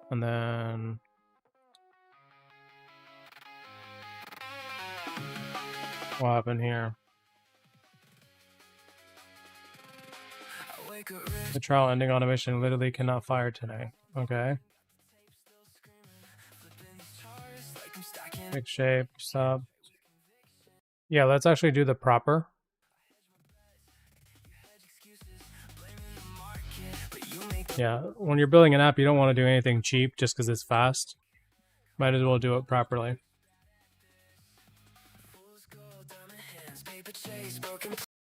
And then what happened here? The trial ending automation literally cannot fire today. Okay. Pick shape, sub. Yeah, let's actually do the proper. Yeah, when you're building an app, you don't want to do anything cheap just because it's fast. Might as well do it properly.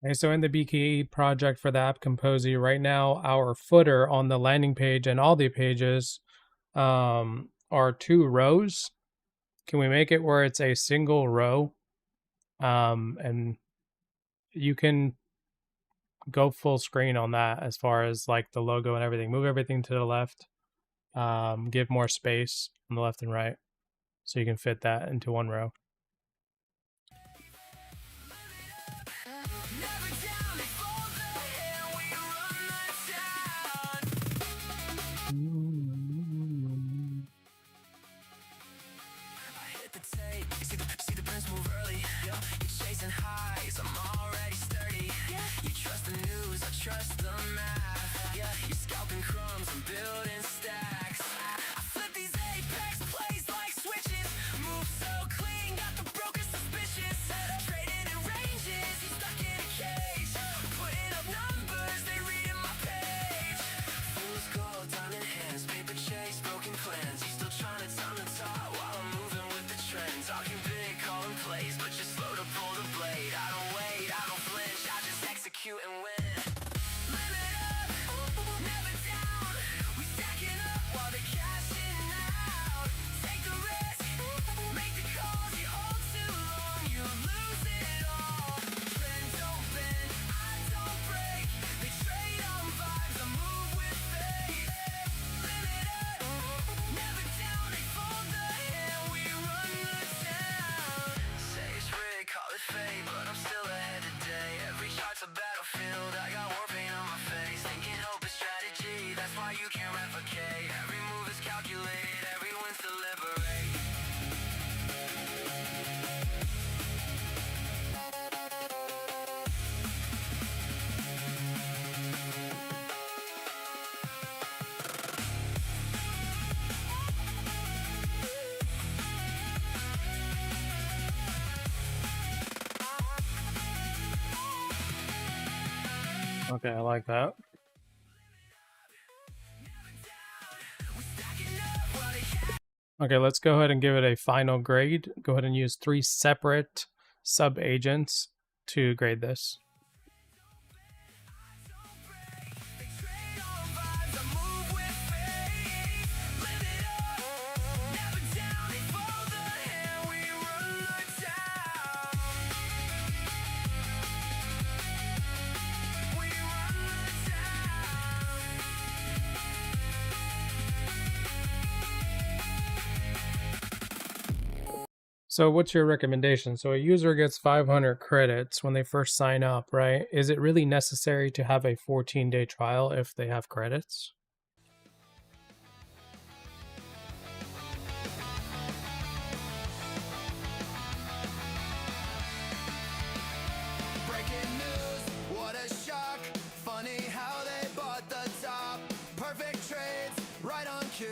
Okay, so in the BKE project for the app Kompozy, right now our footer on the landing page and all the pages are 2 rows. Can we make it where it's a single row? And you can go full screen on that as far as like the logo and everything. Move everything to the left. Give more space on the left and right so you can fit that into one row. Never down, they fold the hand, we run the town. I hit the tape, you see the prince move early. You're chasing highs, I'm already sturdy. You trust the news, I trust the math. Yeah, you're scalping crumbs, I'm building stacks. I flip these apex plays like switches. Move so clean, got the broker suspicious. Trading in ranges, you stuck in a cage. Putting up numbers, they reading my page. Fool's gold, diamond hands, paper chase, broken plans. You still trying to time the top while I'm moving with the trend. Talking big, calling plays, but you're slow to pull the blade. I don't wait, I don't flinch, I just execute and win. Limit up, never down. We stacking up while they cashing out. Take the risk, make the calls. You hold too long, you lose it all. Trend don't bend, I don't break. They trade on vibes, I move with faith. Limit up, never down. They fold the hand, we run the town. Say it's rigged, call it fate, but I'm still ahead today. Every chart's a battlefield, I got war paint on my face. Thinking hope is strategy, that's why you can't replicate. Every move is calculated, every win's to liberate. Okay, I like that. Okay, let's go ahead and give it a final grade. Go ahead and use 3 separate sub-agents to grade this. They trade on vibes, I move with faith. Live it up, never down. They fold the hand, we run the town. We run the town. So what's your recommendation? So a user gets 500 credits when they first sign up, right? Is it really necessary to have a 14-day trial if they have credits? Breaking news, what a shock. Funny how they bought the top. Perfect trades, right on cue.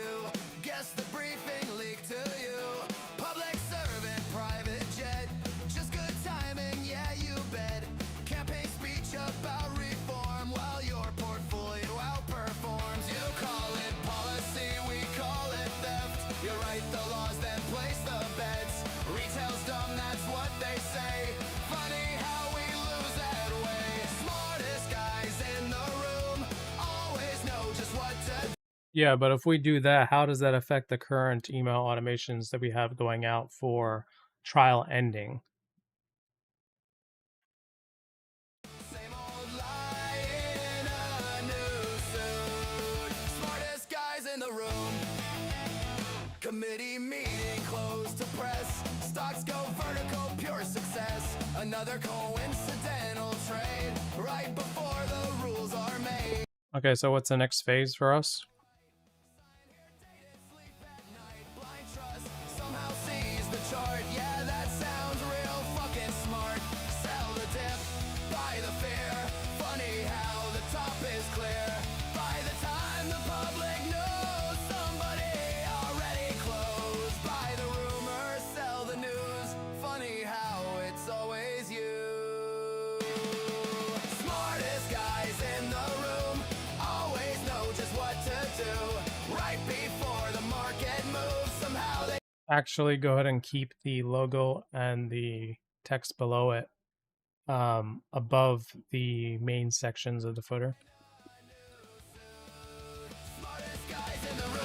Guess the briefing leaked to you. Public servant, private jet. Just good timing, yeah, you bet. Campaign speech about reform while your portfolio outperforms. You call it policy, we call it theft. You write the laws, then place the bets. Retail's dumb, that's what they say. Funny how we lose that way. Smartest guys in the room always know just what to do. Yeah, but if we do that, how does that affect the current email automations that we have going out for trial ending? Same old lie in a new suit. Smartest guys in the room. Committee meeting closed to press. Stocks go vertical, pure success. Another coincidental trade right before the rules are made. Okay, so what's the next phase for us? Sleep at night, blind trust somehow sees the chart. Yeah, that sounds real fucking smart. Sell the dip, buy the fear. Funny how the top is clear. By the time the public knows, somebody already closed. Buy the rumor, sell the news. Funny how it's always you. Smartest guys in the room always know just what to do. Right before the market moves, somehow they Actually, go ahead and keep the logo and the text below it above the main sections of the footer. smartest guys in the room.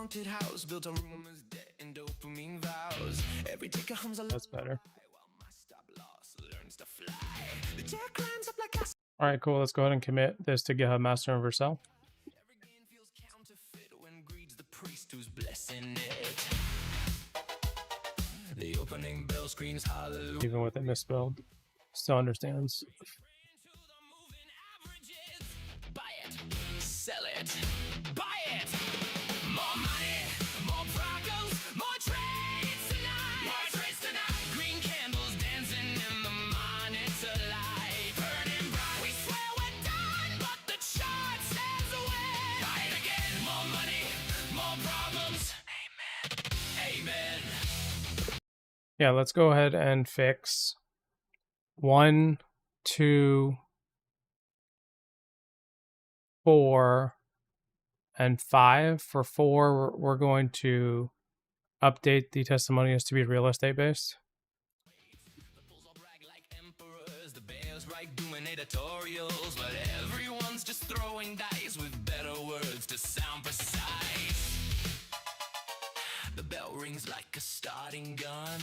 haunted house built on rumors, debt, and dopamine vows. Every ticker hums a That's better. while my stop loss learns to fly. The jack climbs up like a All right, cool. Let's go ahead and commit this to GitHub Master and Vercel. every gain feels counterfeit when greed's the priest who's blessing it. The opening bell screams hallelujah. Even with a misspelled, still understands. Buy it, sell it, buy it. More money, more progress, more trades tonight. More trades tonight. Green candles dancing in the monitor light. Burning bright. We swear we're done, but the chart says we're buy it again. More money, more problems. Amen. Amen. Yeah, let's go ahead and fix 1, 2, 4, and 5. For 4, we're going to update the testimonials to be real estate based. The bulls all brag like emperors. The bears write doing editorials, but everyone's just throwing dice with better words to sound precise. The bell rings like a starting gun,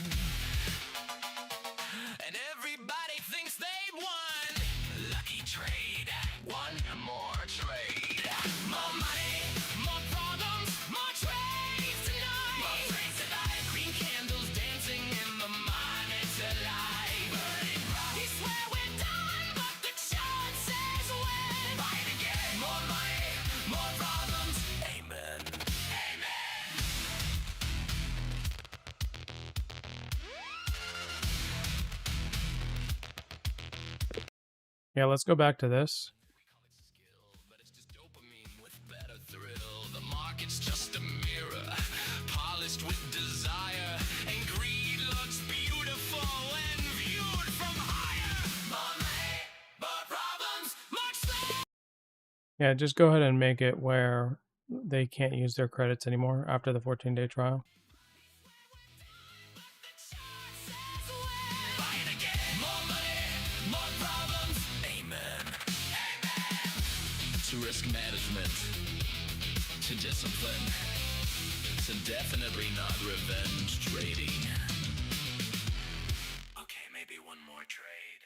and everybody thinks they've won. Lucky trade, one more trade. More money, more problems, more trades tonight. More trades tonight. Green candles dancing in the monitor light. Burning bright. We swear we're done, but the chart says we're buy it again. More money, more problems. Amen. Amen. Yeah, let's go back to this. Skill, but it's just dopamine with better thrill. The market's just a mirror, polished with desire, and greed looks beautiful when viewed from higher. More money, more problems, more slaves. Yeah, just go ahead and make it where they can't use their credits anymore after the 14-day trial. Buy it again. More money, more problems. Amen. Amen. To risk management, to discipline, to definitely not revenge trading. Okay, maybe one more trade.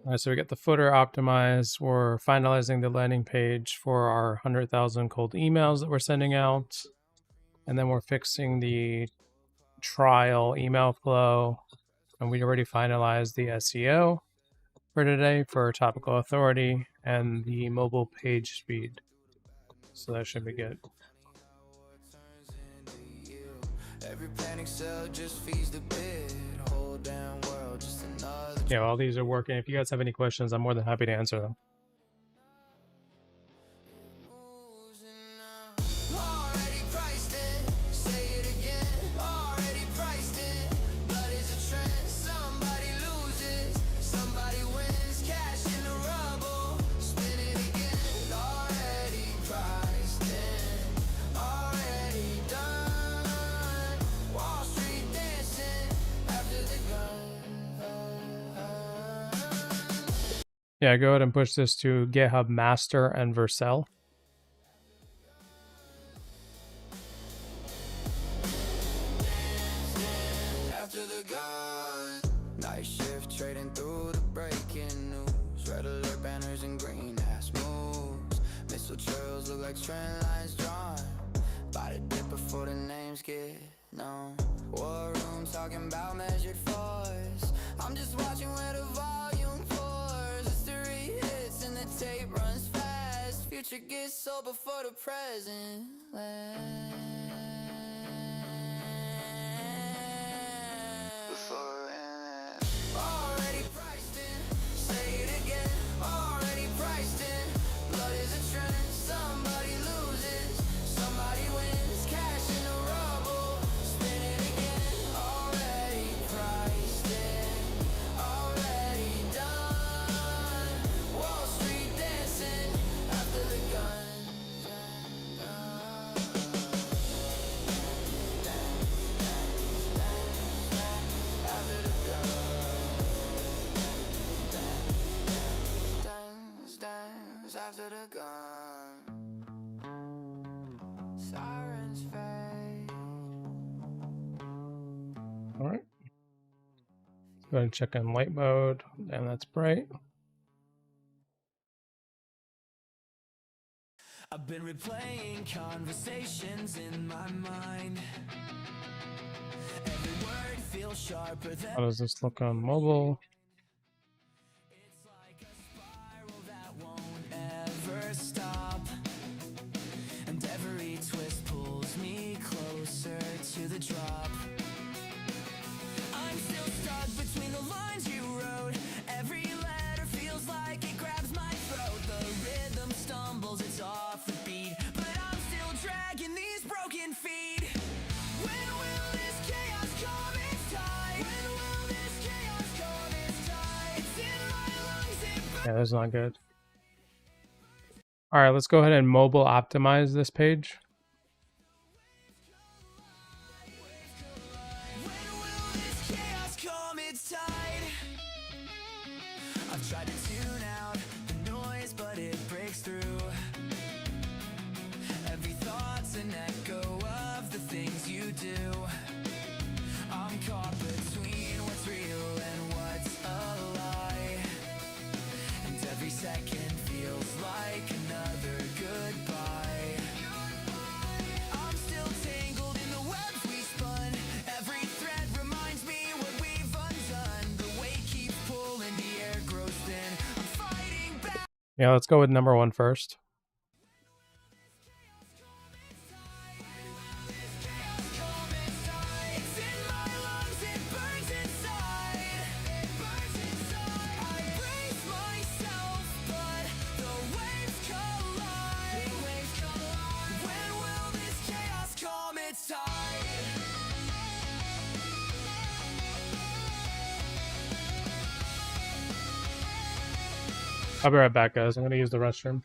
All right, so we got the footer optimized. We're finalizing the landing page for our 100,000 cold emails that we're sending out. And then we're fixing the trial email flow. And we already finalized the SEO for today for topical authority and the mobile page speed. So that should be good. Every panic cell just feeds the bid. Whole damn world, just another. Yeah, all these are working. If you guys have any questions, I'm more than happy to answer them. Already priced it. Say it again. Already priced it. Blood is a trend. Somebody loses. Somebody wins. Cash in the rubble. Spin it again. Already priced in. Already done. Wall Street dancing after the gun. Yeah, go ahead and push this to GitHub Master and Vercel. After the gun. Night shift trading through the breaking news. Red alert banners and green ass moves. Missile trails look like trend lines drawn. By the dip before the names get known. War room talking about measured force. I'm just watching where the volume pours. History hits and the tape runs fast. Future gets sold before the present lands. Already priced in, say it again. Already priced in, blood is a trend. Somebody loses, somebody wins. Cash in the rubble, spin it again. Already priced in, already done. Wall Street dancing after the gun. After the gun. comes after the gun. Sirens fade. All right. Go ahead and check on light mode, and that's bright. I've been replaying conversations in my mind. Every word feels sharper than. How does this look on mobile? It's like a spiral that won't ever stop. And every twist pulls me closer to the drop. I'm still stuck between the lines you wrote. Every letter feels like it grabs my throat. The rhythm stumbles, it's off the beat, but I'm still dragging these broken feet. When will this chaos come its tide? When will this chaos come its tide? It's in my lungs, it Yeah, that's not good. All right, let's go ahead and mobile optimize this page. When will this chaos come its tide? I've tried to tune out the noise, but it breaks through. Every thought's an echo of the things you do. I'm caught between what's real and what's a lie. And every second feels like another goodbye. I'm still tangled in the webs we spun. Every thread reminds me what we've undone. The weight keeps pulling, the air grows thin. I'm fighting back. Yeah, let's go with number one first. It's in my lungs, it burns inside. It burns inside. I brace myself, but the waves collide. When will this chaos come its tide? I'll be right back, guys. I'm gonna use the restroom.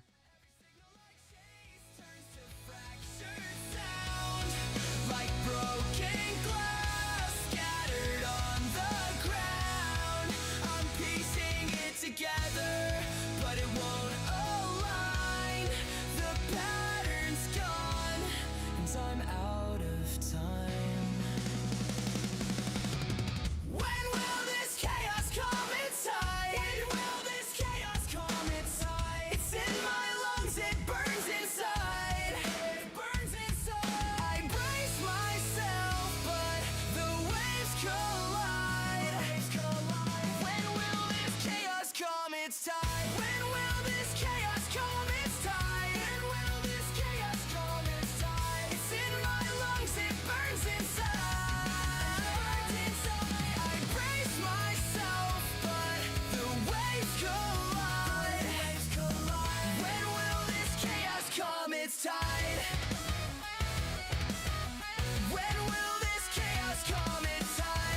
Like broken glass scattered on the ground. I'm piecing it together, but it won't align. The pattern's gone, and I'm out of time. When will this chaos come inside? When will this chaos come inside? It's in my lungs, it burns inside. It burns inside. I brace myself, but the waves collide. When will this chaos come its tide? When will this chaos come its tide? When will this chaos come its tide? It's in my lungs, it burns inside. I brace myself, but the waves collide. When will this chaos come its tide? When will this chaos come its tide?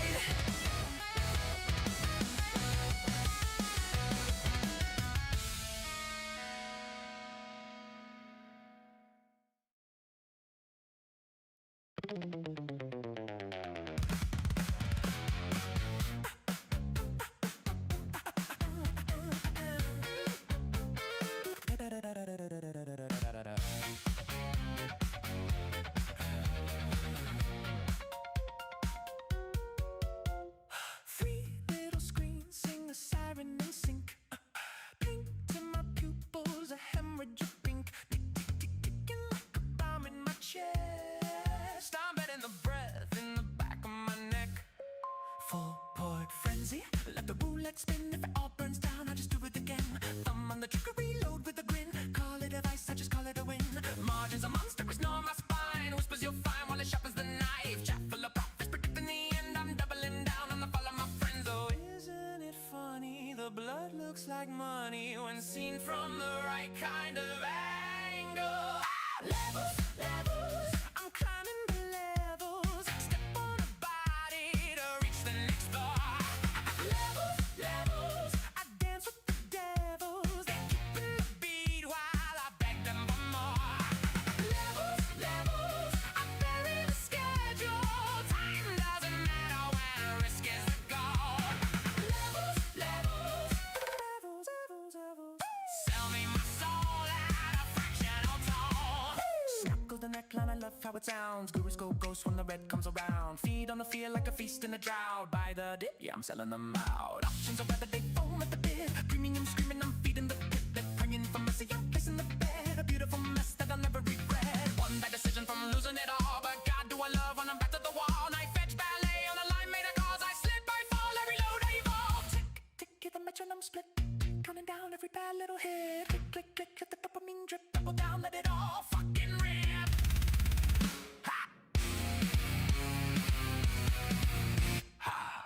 Three little screens sing a siren in sync. Pink to my pupils, a hemorrhage of pink. Ticking like a bomb in my chest. I'm betting the breath in the back of my neck. Full port frenzy, let the roulette spin. If it all burns down, I just do it again. Thumb on the trigger, reload with a grin. Call it a vice, I just call it a win. Margin's a monster, it's on my spine. Whispers you'll find while it sharpens the knife. Chat full of profits, predicting the end. I'm doubling down on the fall of my friends. Oh, isn't it funny? The blood looks like money when seen from the right kind of angle. Levels, levels, I'm climbing the levels. Step on a body to reach the next floor. Levels, levels, I dance with the devils. They keeping the beat while I beg them for more. Levels, levels, I bury the schedule. Time doesn't matter when risk is the goal. Levels, levels, levels, levels, levels. Sell me my soul. it sounds. Gurus go ghost when the red comes around. Feed on the fear like a feast in a drought. Buy the dip, yeah, I'm selling them out. Options are rather they foam at the bit. Premium screaming, I'm feeding the pit. They're praying for mercy, I'm placing the bed. A beautiful mess that I'll never regret. One bad decision from losing it all. But God, do I love when I'm back to the wall. Knife edge ballet on a line made of cause. I slip, I fall, every load I evolve. Tick, tick, get the metronome split. Counting down every bad little hit. Click, click, click, hit the dopamine drip. Double down, let it all fucking rip. Ha! Ha!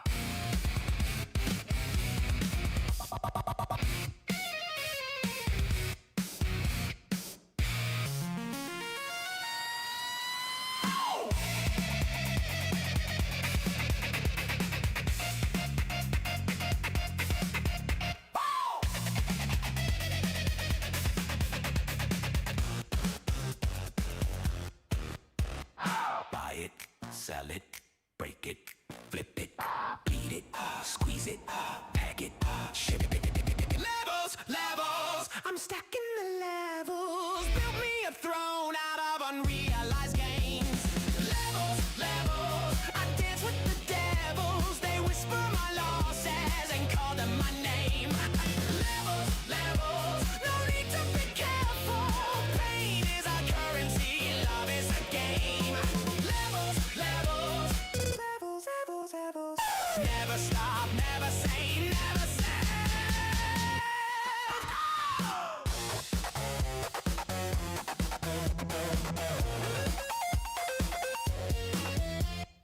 Buy it, sell it, break it, flip it, beat it, squeeze it, pack it, ship it. Levels, levels, I'm stacking the levels. Built me a throne out of unrealized gains. Levels, levels, I dance with the devils. They whisper my losses and call them my name. Levels, levels, no need to be careful. Pain is our currency, love is a game. Levels, levels, levels, levels, levels. Never stop, never say, never say.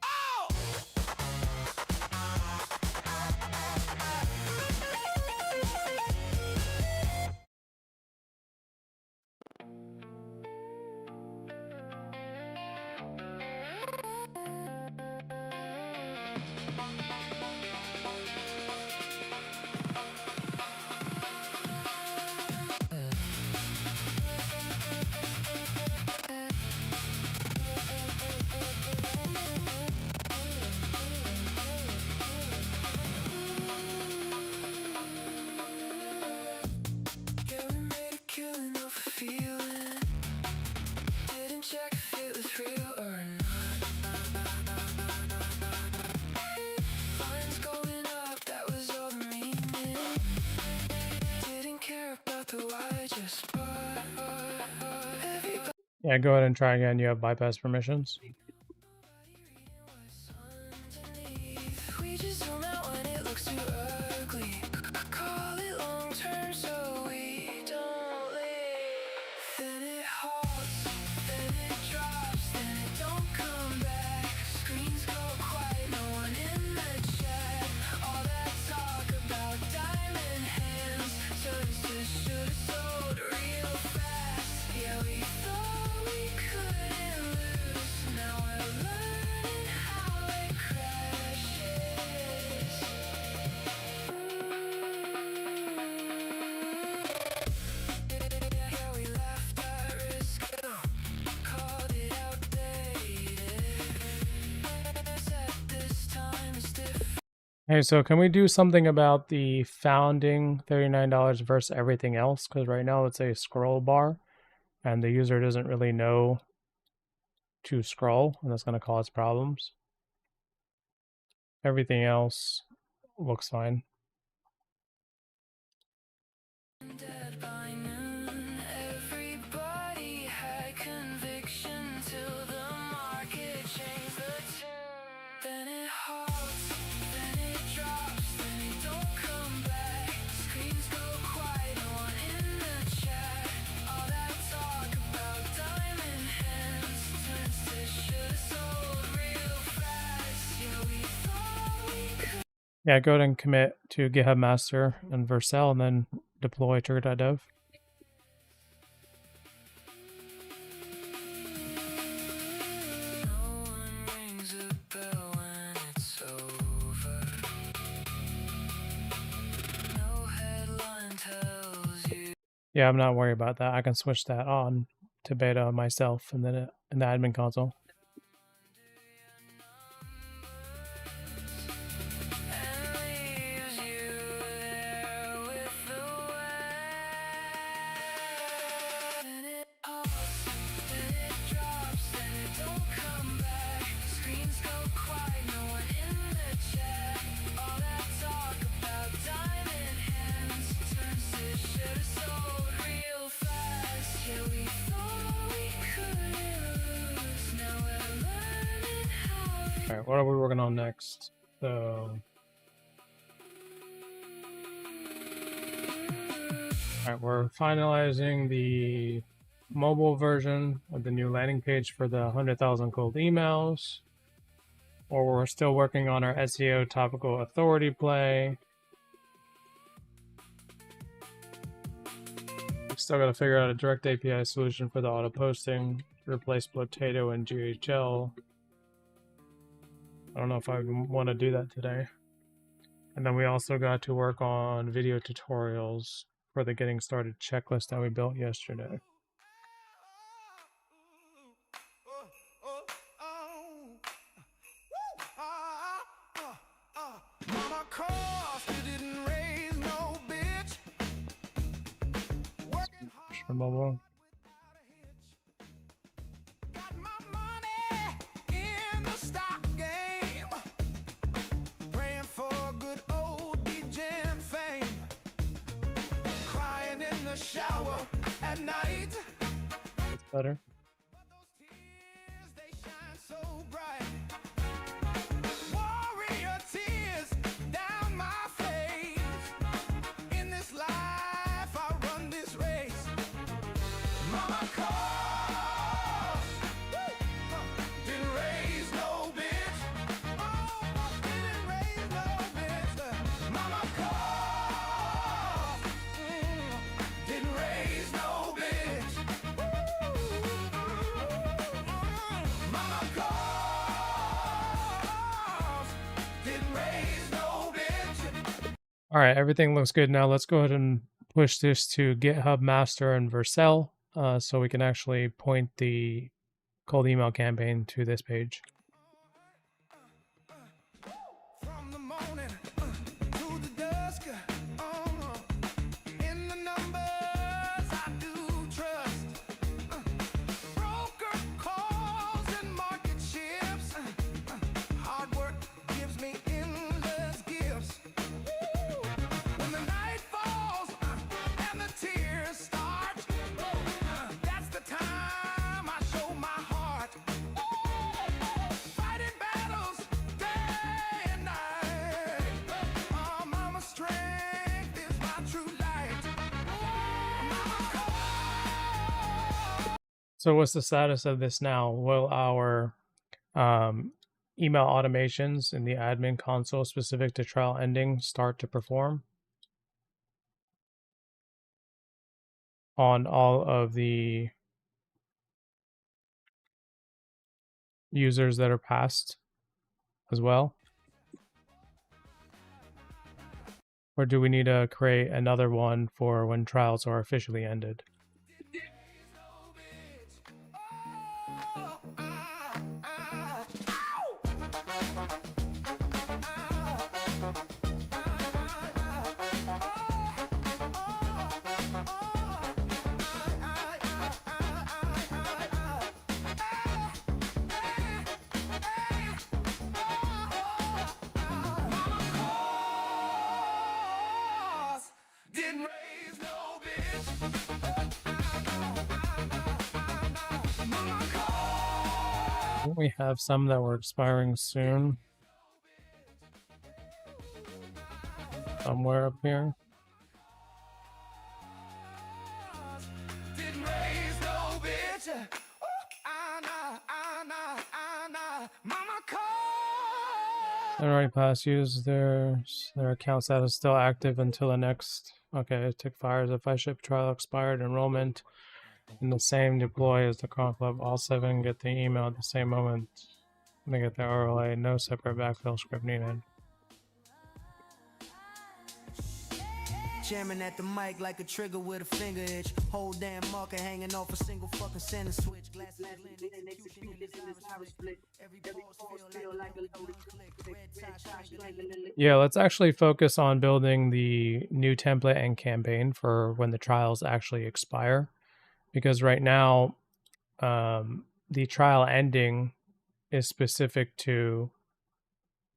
Oh! Yeah, we made a killing off a feeling. Didn't check if it was real or not. Lines going up, that was all the meaning. Didn't care about the why, just bought. Everybody Yeah, go ahead and try again. You have bypass permissions. reading what's underneath. We just zoom out when it looks too ugly. Call it long term so we don't leave. Then it halts, then it drops, then it don't come back. Screens go quiet, no one in the chat. All that talk about diamond hands turns to should have sold real fast. Yeah, we thought we couldn't lose. Now we're learning how it crashes. Yeah, we laughed at risk, called it outdated. Said this time is different. Hey, so can we do something about the founding $39 versus everything else? Because right now it's a scroll bar and the user doesn't really know to scroll, and that's going to cause problems. Everything else looks fine. Dead by noon, everybody had conviction till the market changed the tune. Then it halts, then it drops, then it don't come back. Screens go quiet, no one in the chat. All that talk about diamond hands turns to should've sold real fast. Yeah, we thought we could. Yeah, go ahead and commit to GitHub master and Vercel and then deploy trigger.dev. No one rings a bell when it's over. No headline tells you. Yeah, I'm not worried about that. I can switch that on to beta myself and then in the admin console. And leaves you there with the wet. Then it halts, then it drops, then it don't Alright, what are we working on next? So... Alright, we're finalizing the mobile version of the new landing page for the 100,000 cold emails. Or we're still working on our SEO topical authority play. Still got to figure out a direct API solution for the auto posting, replace Potato and GHL. I don't know if I want to do that today. And then we also got to work on video tutorials for the getting started checklist that we built yesterday. For mobile. Shower at night. That's better. But those tears, they shine so bright. Warrior tears down my face. In this life, I run this race. Mama calls. Didn't raise no bitch. Oh, didn't raise no bitch. Mama calls. Didn't raise no bitch. Mama calls. Didn't raise no bitch. All right, everything looks good now. Let's go ahead and push this to GitHub Master and Vercel so we can actually point the cold email campaign to this page. From the morning to the dusk, in the numbers I do trust. Broker calls and market shifts. Hard work gives me endless gifts. When the night falls and the tears start, that's the time I show my heart. Fighting battles day and night. Oh, mama's strength is my true light. Mama calls. So what's the status of this now? Will our email automations in the admin console specific to trial ending start to perform on all of the users that are passed as well? Or do we need to create another one for when trials are officially ended? Didn't raise no bitch. Mama calls. Don't we have some that were expiring soon? Somewhere up here. Didn't raise no bitch. I know. Mama calls. Already past users, their account status still active until the next. Okay, tick fires if I ship trial expired enrollment in the same deploy as the call club. All 7 get the email at the same moment. They get the RLA. No separate backfill script needed. Jamming at the mic like a trigger with a finger itch. Whole damn marker hanging off a single fucking sentence switch. Glasses blend, execution is split. Every pause feel like a loaded click. Red tie strangling. Yeah, let's actually focus on building the new template and campaign for when the trials actually expire. Because right now, the trial ending is specific to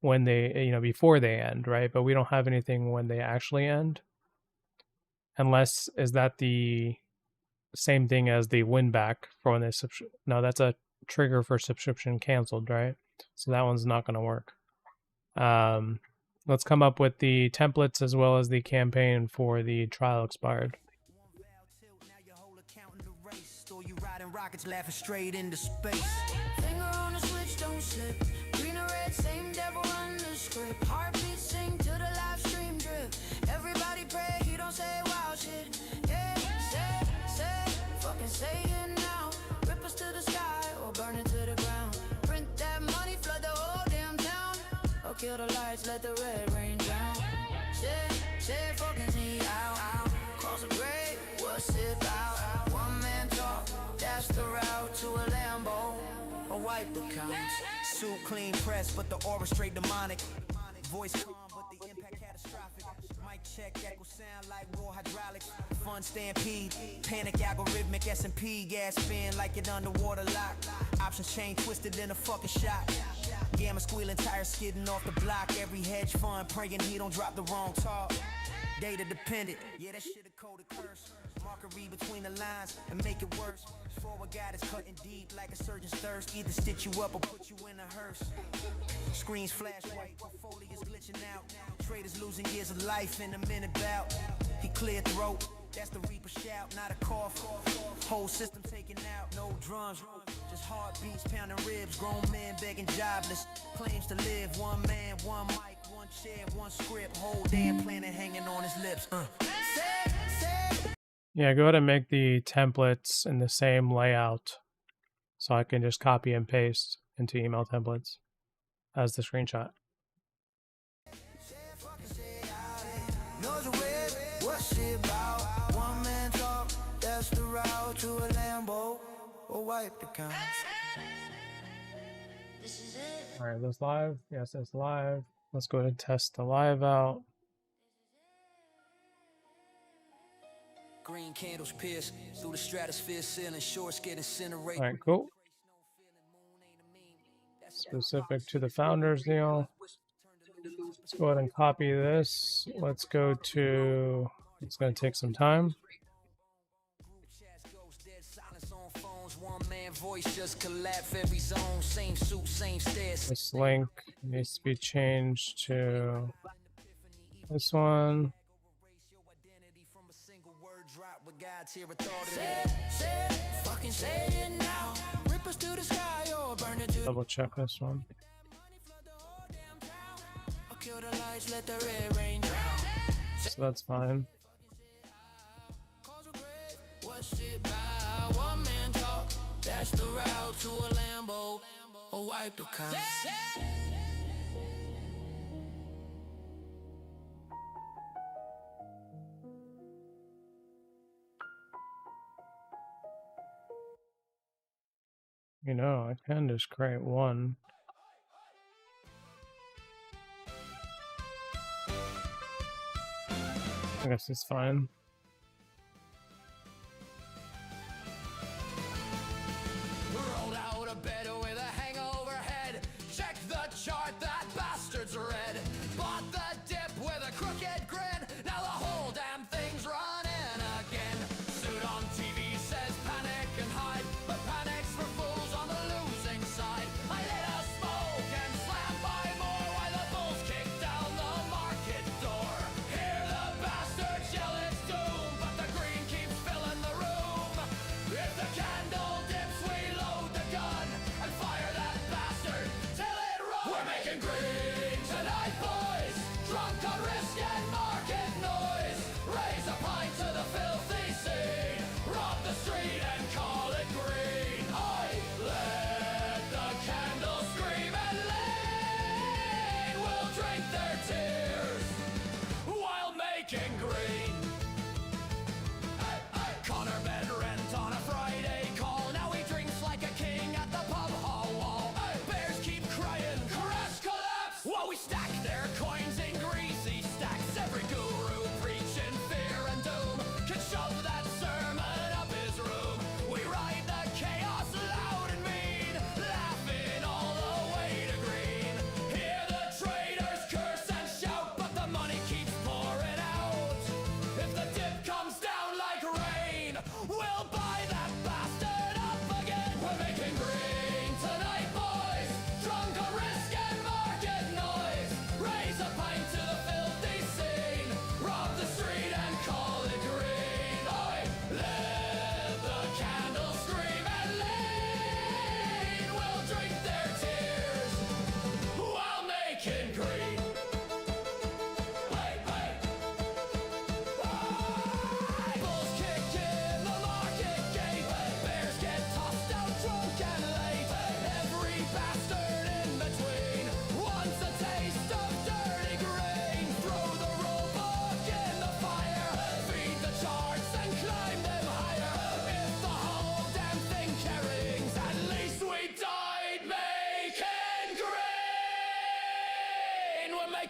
when they, before they end, right? But we don't have anything when they actually end. Unless, is that the same thing as the win back for when they no, that's a trigger for subscription canceled, right? So that one's not going to work. Let's come up with the templates as well as the campaign for the trial expired. Now your whole account in the race. Or you riding rockets laughing straight into space. Finger on the switch, don't slip. Green or red, same devil run the script. Heartbeat sing to the live stream drip. Everybody pray he don't say wild shit. Yeah, say, fucking say it now. Rip us to the sky or burn it to the ground. Print that money, flood the whole damn town. Or kill the lights, let the red rain down. Say, fucking see out. Cross a grave, what's it about? One man talk, that's the route to a Lambo. Or wipe the counts. Suit clean press, but the aura straight demonic. Voice calm, but the impact catastrophic. Mic check, echo sound like war hydraulics. Fun stampede, panic algorithmic S&P. Gas spin like it underwater lock. Options chain twisted in a fucking shot. Gamma squealing, tires skidding off the block. Every hedge fund praying he don't drop the wrong talk. Data dependent, yeah, that shit a coded curse. Marker read between the lines and make it worse. Forward guide is cutting deep like a surgeon's thirst. Either stitch you up or put you in a hearse. Screens flash white, portfolios glitching out. Traders losing years of life in a minute bout. He cleared throat, that's the reaper shout, not a cough. Whole system taken out, no drums, just heartbeats pounding ribs. Grown men begging jobless, claims to live. One man, one mic, one chair, one script. Whole damn planet hanging on his lips. Yeah, go ahead and make the templates in the same layout so I can just copy and paste into email templates as the screenshot. Knows red, what's it about? One man talk, that's the route to a Lambo. Or wipe the counts. All right, this live. Yes, it's live. Let's go ahead and test the live out. Green candles pierce through the stratosphere, ceiling shorts get incinerated. All right, cool. Specific to the founders deal. Let's go ahead and copy this. Let's go to, it's going to take some time. This link needs to be changed to this one. Double check this one. So that's fine. That's the route to a Lambo. Or wipe the counts. You know, I can just create one. I guess it's fine. Rolled out of bed with a hangover head. Check the chart, that bastard's red. Bought the dip with a crooked grin. Now the whole damn thing's running again. Suit on TV says panic and hide, but panic's for fools on the losing side. I lit a smoke and slammed by more while the bulls kicked down the market door. Hear the bastards yell, it's do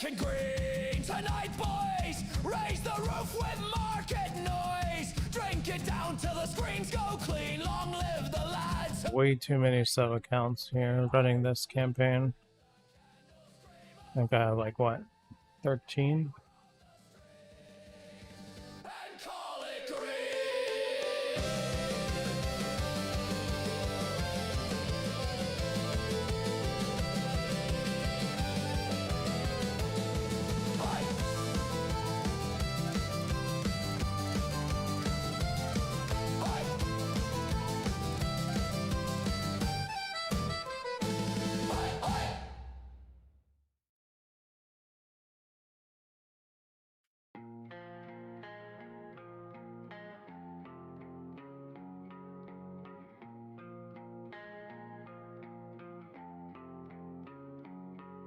looking green tonight, boys. Raise the roof with market noise. Drink it down till the screens go clean. Long live the lads. Way too many sub accounts here running this campaign. I think I have like what, 13? And call it green.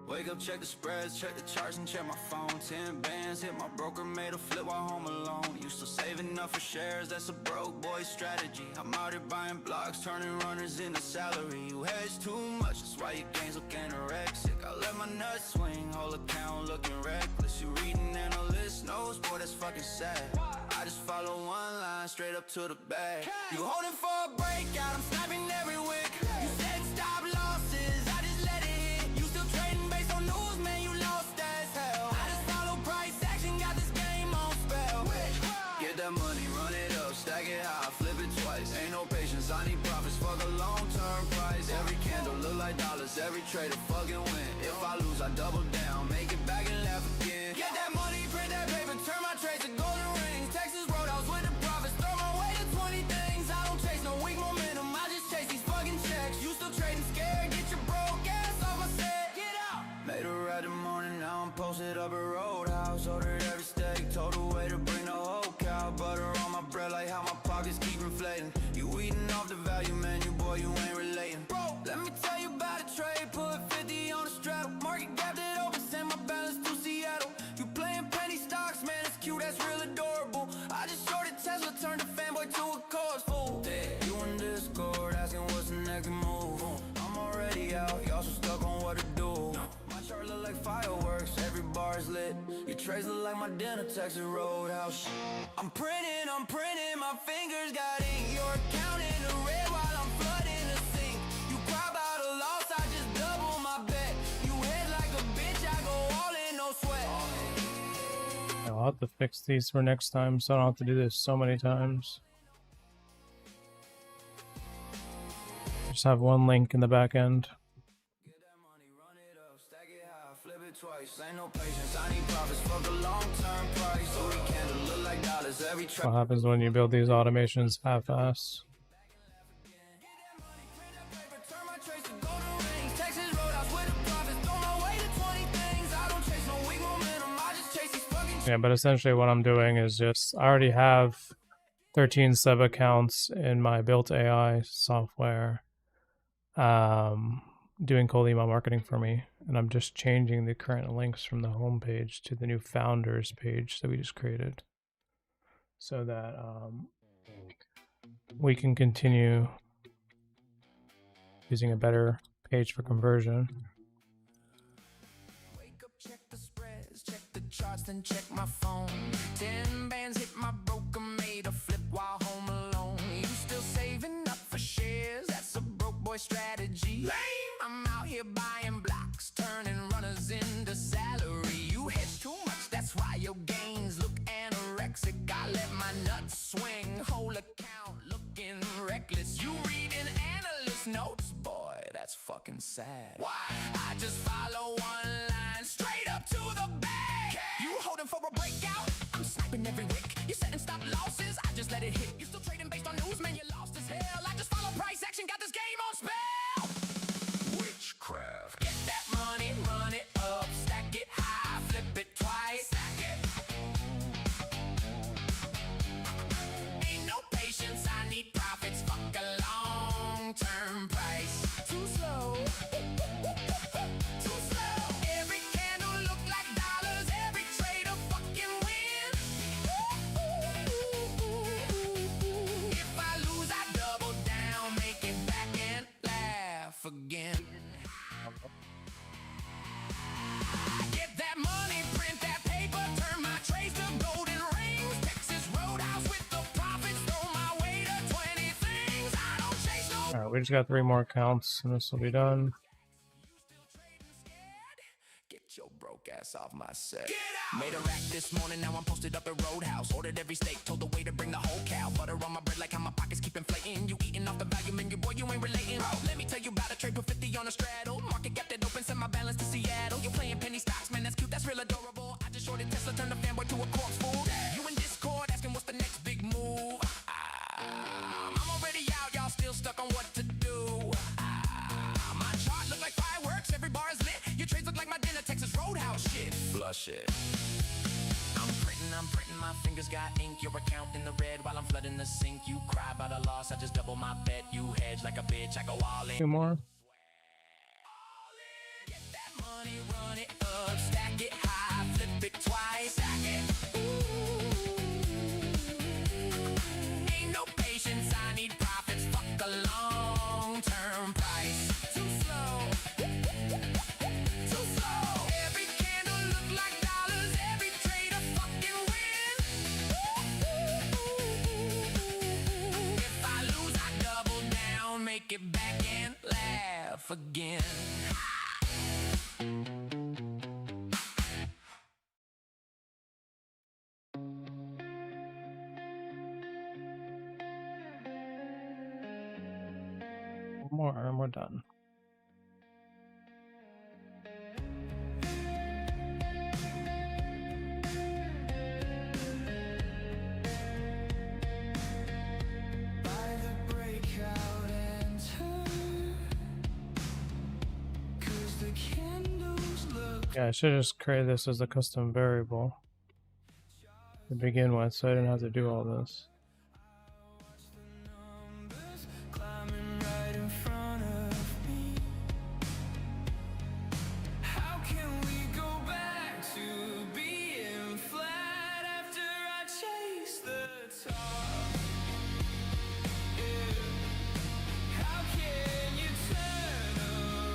Wake up, check the spreads, check the charts and check my phone. 10 bands, hit my broker, made a flip while home alone. Used to save enough for shares, that's a broke boy strategy. I'm out here buying blocks, turning runners into salary. You hedge too much, that's why your gains look anorexic. I let my nuts swing, whole account looking reckless. You reading analyst notes, boy, that's fucking sad. I just follow one line, straight up to the bag. You holding for a breakout, I'm sniping every wick. You said stop losses, I just let it hit. You still trading based on news, man, you lost as hell. I just follow price action, got this game on spell. Get that money, run it up, stack it high, flip it twice. Ain't no patience, I need profits, fuck a long-term price. Every candle look like dollars, every trader fucking win. If I lose, I double down, make it back and laugh again. Get that money, print that paper, turn my trades to golden rings. Texas Roadhouse with the profits, throw my way to 20 things. I don't chase no weak momentum, I just chase these fucking checks. You still trading scared, get your broke ass off my set. Get out! Made a ride the morning, now I'm posted up at Roadhouse. Ordered every steak, told the waiter bring the whole cow. Butter on my bread like how my pockets keep inflating. You eating off the value menu, boy, you ain't relating. Bro, let me tell you about a trade, put 50 on the straddle. Market gapped it open, send my balance to Seattle. You playing penny stocks, man, it's cute, that's real adorable. I just shorted Tesla, turned a fanboy to a cause fool. You in Discord, asking what's the next move. I'm already out, y'all so stuck on what to do. My chart look like fireworks, every bar is lit. Your trades look like my dinner, Texas Roadhouse. I'm printing, my fingers got ink. Your account in the red while I'm flooding the sink. You crop out a loss, I just double my bet. You head like a bitch, I go all in, no sweat. I'll have to fix these for next time so I don't have to do this so many times. Just have one link in the back end. Get that money, run it up, stack it high, flip it twice. Ain't no patience, I need profits, fuck a long-term price. So we candle look like dollars, every What happens when you build these automations half-ass? turn my trades to golden rings. Texas Roadhouse with the profits, throw my way to 20 things. I don't chase no weak momentum, I just chase these fucking Yeah, but essentially what I'm doing is just, I already have 13 sub accounts in my built AI software doing cold email marketing for me, and I'm just changing the current links from the home page to the new founders page that we just created so that we can continue using a better page for conversion. Wake up, check the spreads, check the charts, then check my phone. 10 bands hit my broker, made a flip while home alone. You still saving up for shares? That's a broke boy strategy. Lame. I'm out here buying blocks, turning runners into salary. You hedge too much, that's why your gains look anorexic. I let my nuts swing, whole account looking reckless. You reading analyst notes, boy, that's fucking sad. Why? I just follow one line, straight up to the bag. You holding for a breakout? I'm sniping every wick. You setting stop losses, I just let it hit. You still trading based on news, man, you lost as hell. I just follow price action, got this game on spell. Witchcraft. Get that money, run it up, stack it high, flip it twice. Stack it. Ain't no patience, I need profits, fuck a long-term price. Too slow. Too slow. Every candle look like dollars, every trader fucking win. If I lose, I double down. we just got 3 more accounts and this will be done. Get your broke ass off my set. Made a rack this morning, now I'm posted up at Roadhouse. Ordered every steak, told the waiter bring the whole cow. Butter on my bread like how my pockets keep inflating. You eating off the value menu, boy, you ain't relating. Let me tell you about a trade, put 50 on a straddle. Market kept it open, send my balance to Seattle. You playing penny stocks, man, that's cute, that's real adorable. I just shorted Tesla, turned a fanboy to a corpse fool. You in Discord, asking what's the next big move. I'm already out, y'all still stuck on what to do. My chart look like fireworks, every bar is lit. Your trades look like my dinner, Texas Roadhouse shit. Flush it. I'm printing, my fingers got ink. Your account in the red while I'm flooding the sink. You cry about a loss, I just double my bet. You hedge like a bitch, I go all in. 2 more. Get that money, run it up, stack it high, flip it twice, stack it. Ain't no patience, I need profits, fuck a long-term price. Too slow. Too slow. Every candle look like dollars, every trade a fucking win. If I lose, I double down, make it back and laugh again. One more and we're done. By the breakout and turn, 'cause the candles look. Yeah, I should just create this as a custom variable to begin with, so I didn't have to do all this. Numbers climbing right in front of me. How can we go back to being flat after I chase the top? Yeah. How can you turn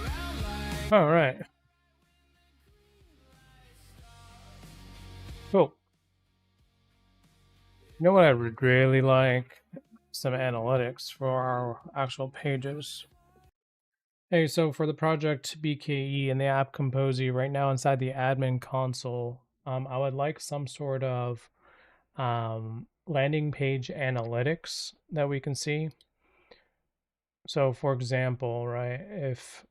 around like All right. Cool. You know what I would really like? Some analytics for our actual pages. Hey, so for the project BKE and the app Kompozy right now inside the admin console, I would like some sort of landing page analytics that we can see. So for example, right, if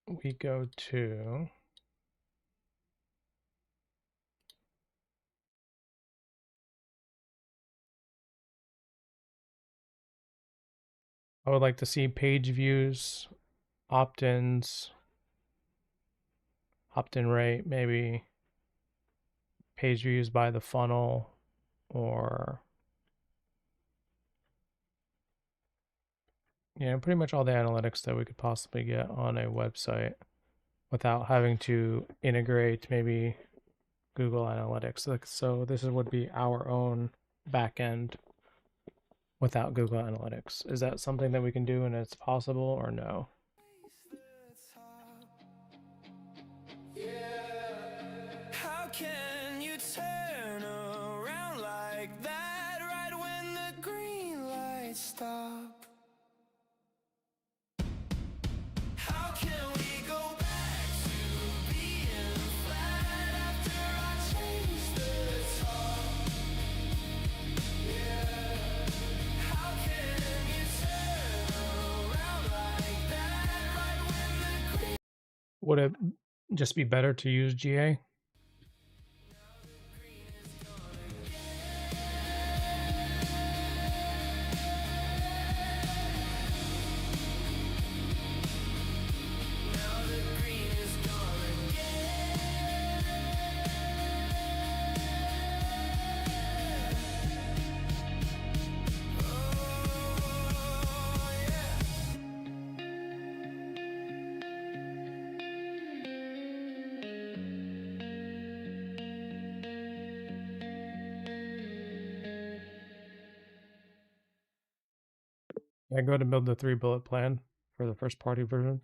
we go to I would like to see page views, opt-ins, opt-in rate, maybe page views by the funnel, or pretty much all the analytics that we could possibly get on a website without having to integrate maybe Google Analytics. So this would be our own backend without Google Analytics. Is that something that we can do and it's possible, or no? how can you turn around like that right when the green lights stop? How can we go back to being flat after I chase the top? Yeah. How can you turn around like that right when the green. Would it just be better to use GA? Yeah, go to build the 3-bullet plan for the first party version.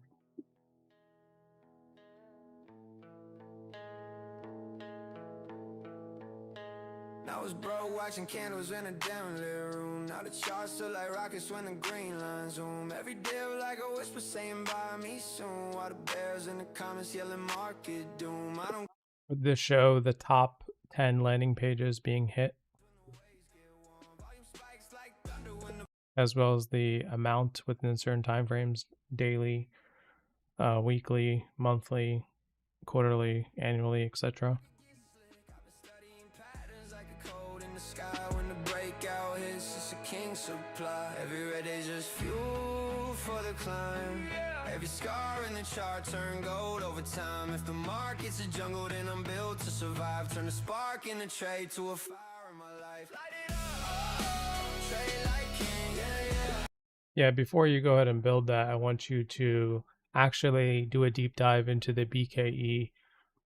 I was broke, watching candles in a dim lit room. Now the charts look like rockets when the green lines zoom. Every day like a whisper saying buy me soon. While the bears in the comments yelling market doom. I don't Would this show the top 10 landing pages being hit, as well as the amount within certain time frames, daily, weekly, monthly, quarterly, annually, etc.? when the breakout hits, it's a king supply. Every red is just fuel for the climb. Every scar in the chart turn gold over time. If the market's a jungle, then I'm built to survive. Turn the spark in the trade to a fire in my life. Light it up, trade like king, yeah. Yeah, before you go ahead and build that, I want you to actually do a deep dive into the BKE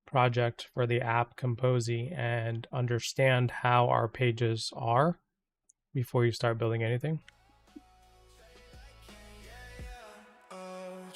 project for the app Kompozy and understand how our pages are before you start building anything.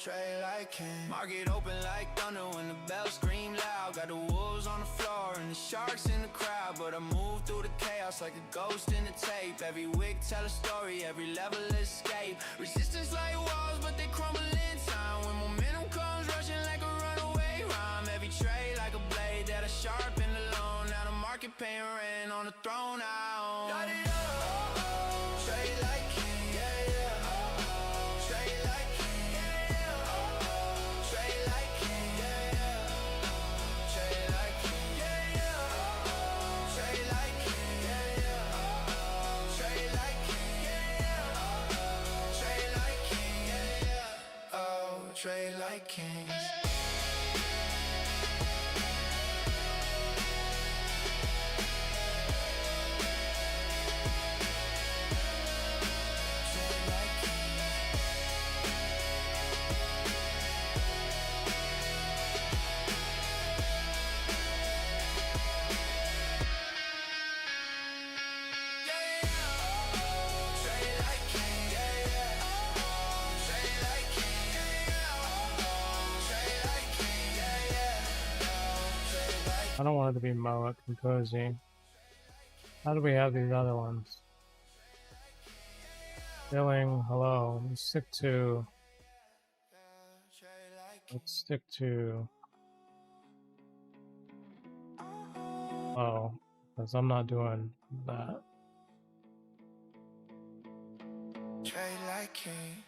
Trade like king. Market open like thunder when the bells scream loud. Got the wolves on the floor and the sharks in the crowd, but I move through the chaos like a ghost in the tape. Every wick tell a story, every level escape. Resistance like walls, but they crumble in time. When momentum comes rushing like a runaway rhyme. Every trade like a blade that I sharpen alone. Now the market paying rent on the throne now. Light it up, trade like king, yeah, yeah. Trade like king, yeah, yeah. Trade like king, yeah, yeah. Trade like king, yeah, yeah. Trade like king, yeah, yeah. Trade like king, yeah, yeah. Trade like king, yeah, yeah. Oh, trade like kings. I don't want it to be Mo at Kompozy. How do we have these other ones? Billing, hello. Let's stick to oh, because I'm not doing that. Trade like kings.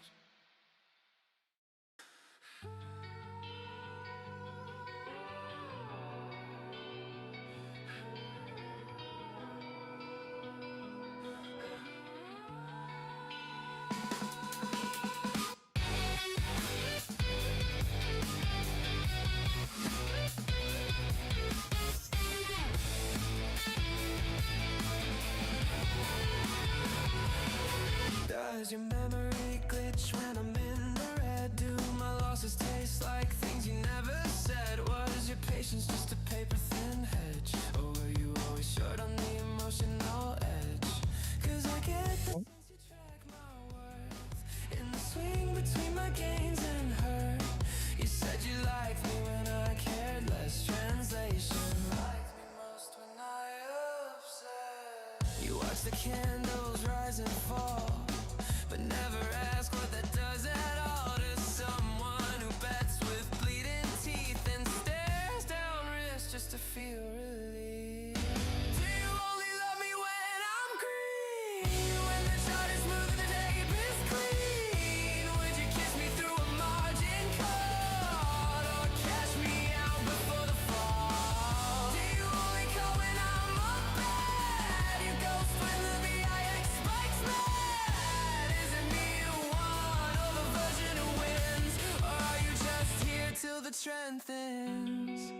Does your memory glitch when I'm in the red? Do my losses taste like things you never said? Was your patience just a paper thin hedge? Or were you always short on the emotional edge? Cause I get the sense you track my worth in the swing between my gains and hurt. You said you liked me when I cared less. Translation, liked me most when I upset. You watch the candles rise and fall, but never ask what that does at all to someone who bets with bleeding teeth and stares down risk just to feel relief. Do you only love me when I'm green? When the chart is smooth and the tape is clean? Would you kiss me through a margin cut or cash me out before the fall? Do you only call when I'm up bad? You ghost when the VIX spikes mad? Is it me you want or the version who wins? Or are you just here till the trend thins?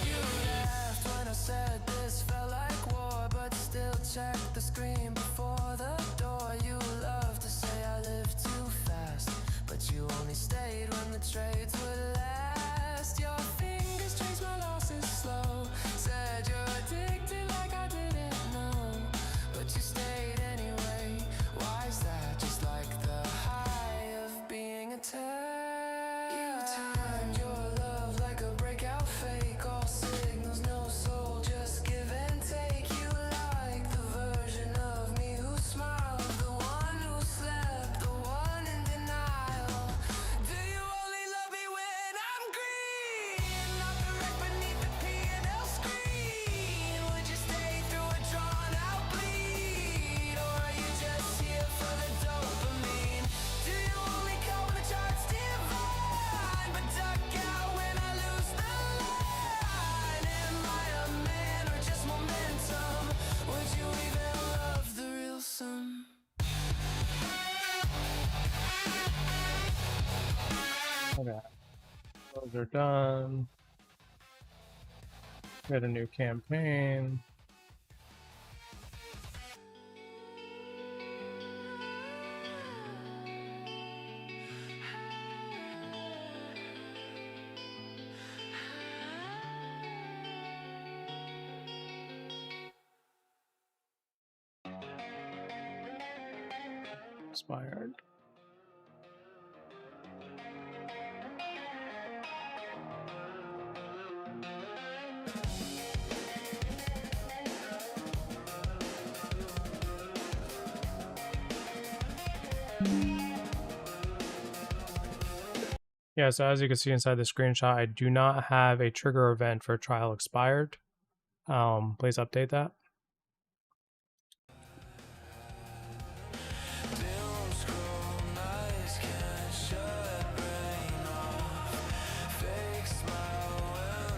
You laughed when I said this felt like war, but still check the screen before the door. You love to say I live too fast, but you only stayed when the trades would last. Your fingers trace my losses slow. Said you're addicted like I didn't know, but you stayed anyway. Why is that? Just like the time. Your love like a breakout fake. All signals, no soul, just give and take. You like the version of me who smiled, the one who slept, the one in denial. Do you only love me when I'm green? Not the wreck beneath the P&L screen. Would you stay through a drawn out bleed? Or are you just here for the dopamine? Do you only come when the charts divine, but duck out when I lose the line? Am I a man or just momentum? Would you even love the real sum? Okay. Those are done. Got a new campaign. Expired. Yeah, so as you can see inside the screenshot, I do not have a trigger event for trial expired. Please update that. Doom scroll, nice, can't shut brain off. Fake smile when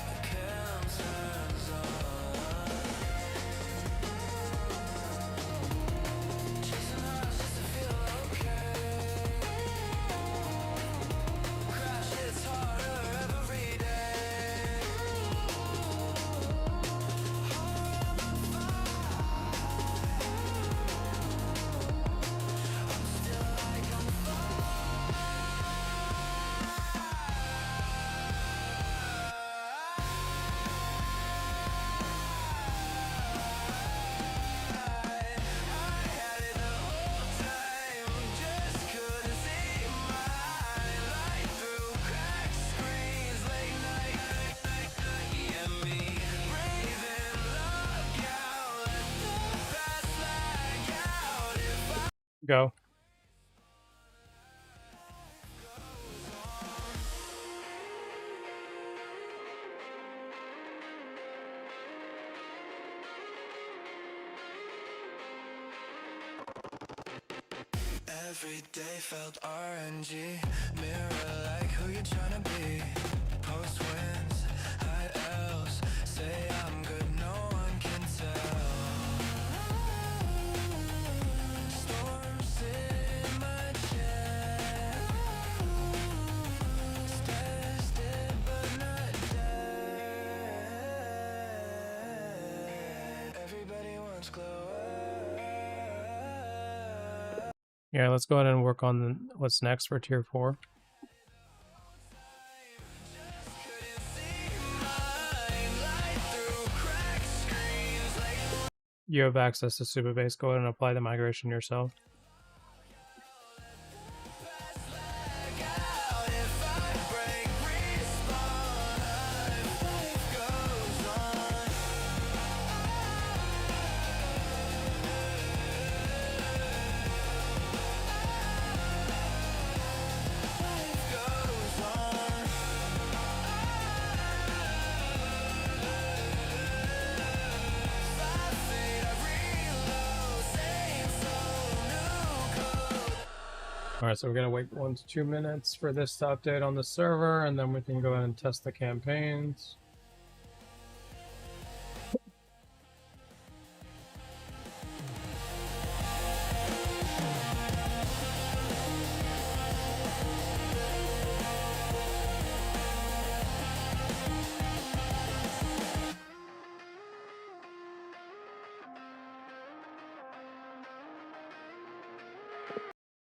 the cam turns on. Chasing highs just to feel okay. Crash hits harder every day. Go. Every day felt RNG. Mirror like who you tryna be. Post wins, high L's. Say I'm good, no one can tell. Storms in my chest. Tested but not dead. Everybody wants glow up. Yeah, let's go ahead and work on what's next for tier 4. You have access to Supabase. Go ahead and apply the migration yourself. Alright, so we're going to wait 1 to 2 minutes for this to update on the server, and then we can go ahead and test the campaigns.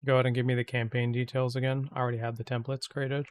Go ahead and give me the campaign details again. I already have the templates created.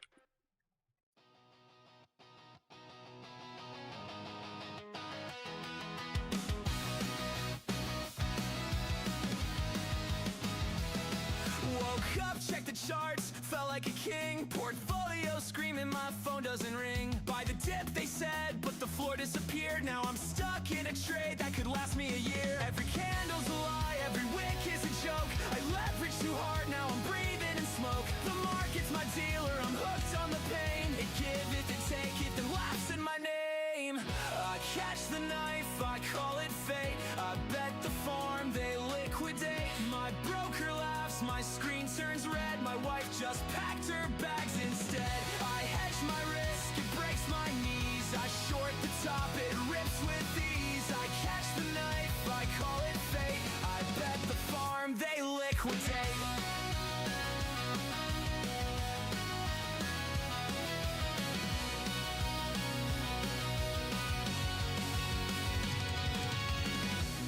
Woke up, checked the charts, felt like a king. Portfolio and my phone doesn't ring. By the dip they said, but the floor disappeared. Now I'm stuck in a trade that could last me a year. Every candle's a lie, every wick is a joke. I leverage too hard, now I'm breathing in smoke. The market's my dealer, I'm hooked on the pain. It give it, then take it, then laughs in my name. I catch the knife, I call it fate. I bet the farm they liquidate. My broker laughs, my screen turns red. My wife just packed her bags instead. I hedge my risk, it breaks my knees. I short the top, it rips with ease. I catch the knife, I call it fate. I bet the farm they liquidate.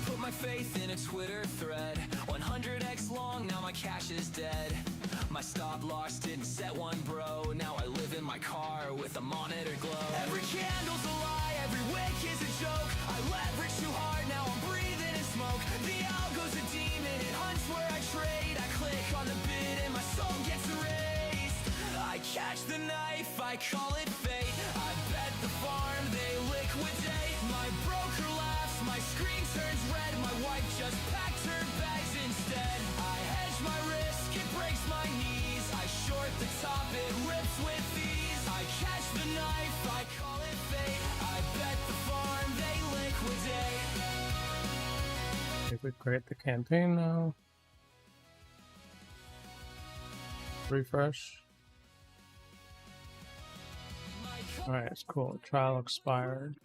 Put my faith in a Twitter thread, 100x long, now my cash is dead. My stop loss didn't set one, bro. Now I live in my car with a monitor glow. Every candle's a lie, every wick is a joke. I leverage too hard, now I'm breathing in smoke. The algo's a demon, it hunts where I trade. I click on the bid and my soul gets erased. I catch the knife, I call it fate. I bet the farm they liquidate. My broker laughs, my screen turns red. My wife just packed her bags instead. I hedge my risk, it breaks my knees. I short the top, it rips with ease. I catch the knife, I call it fate. I bet the farm they liquidate. If we create the campaign now. Refresh. Alright, it's cool. Trial expired.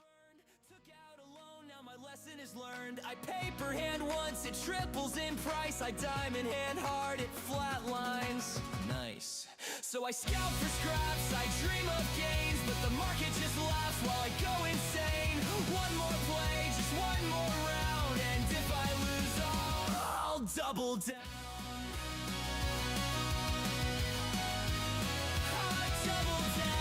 Took out a loan, now my lesson is learned. I paper hand once, it triples in price. I diamond hand hard, it flatlines. Nice. So I scout for scraps, I dream of gains, but the market just laughs while I go insane. One more play, just one more round, and if I lose all, I'll double down. I'll double down.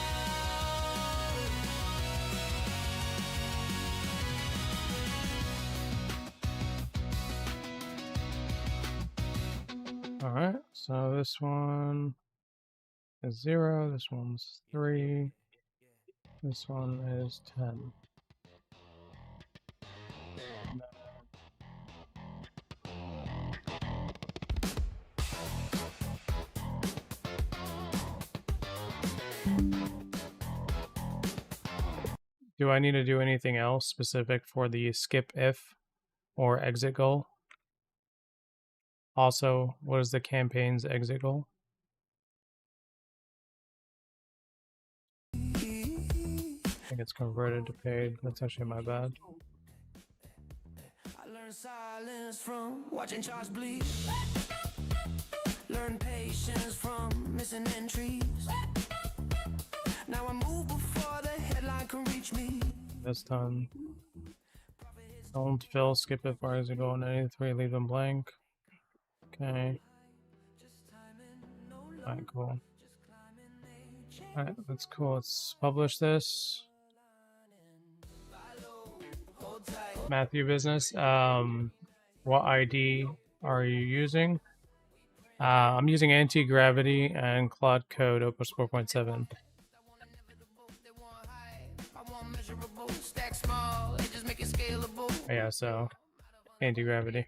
Alright, so this one is 0, this one's 3, this one is 10. Do I need to do anything else specific for the skip if or exit goal? Also, what is the campaign's exit goal? I think it's converted to paid. That's actually my bad. I learned silence from watching charts bleed. Learn patience from missing entries. Now I move before the headline can reach me. That's done. Don't fill, skip if or exit goal in any three, leave them blank. Okay. Alright, cool. Alright, that's cool. Let's publish this. Matthew Business. What ID are you using? I'm using anti-gravity and Cloud Code Opus 4.7. Yeah, so anti-gravity.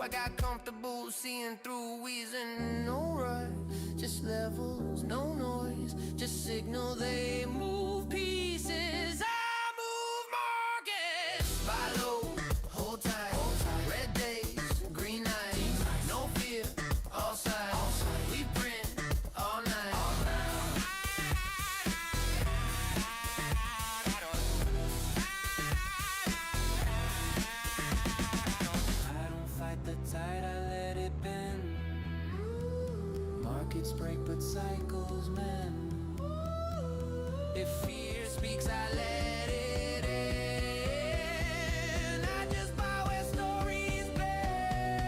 I got comfortable seeing through wheezing. No rush, just levels, no noise, just signal they move pieces. I move markets. Buy low, hold tight, red days, green nights, no fear, all sides. We print all night. The tide, I let it bend. Markets break, but cycles mend. If fear speaks, I let it in. I just buy where stories bend.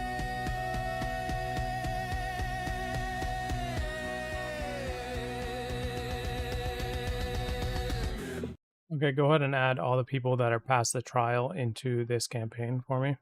Okay, go ahead and add all the people that are past the trial into this campaign for me.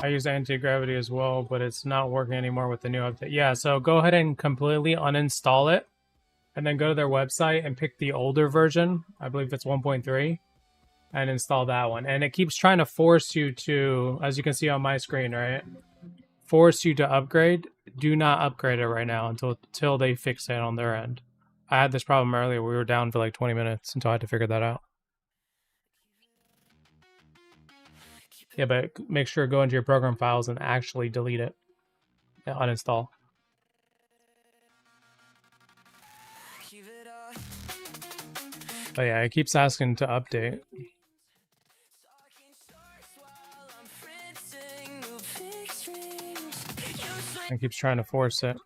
I use anti-gravity as well, but it's not working anymore with the new update. Yeah, so go ahead and completely uninstall it, and then go to their website and pick the older version. I believe it's 1.3, and install that one. And it keeps trying to force you to, as you can see on my screen, right? Force you to upgrade. Do not upgrade it right now until they fix it on their end. I had this problem earlier. We were down for like 20 minutes until I had to figure that out. Yeah, but make sure to go into your program files and actually delete it and uninstall. But yeah, it keeps asking to update. It keeps trying to force it.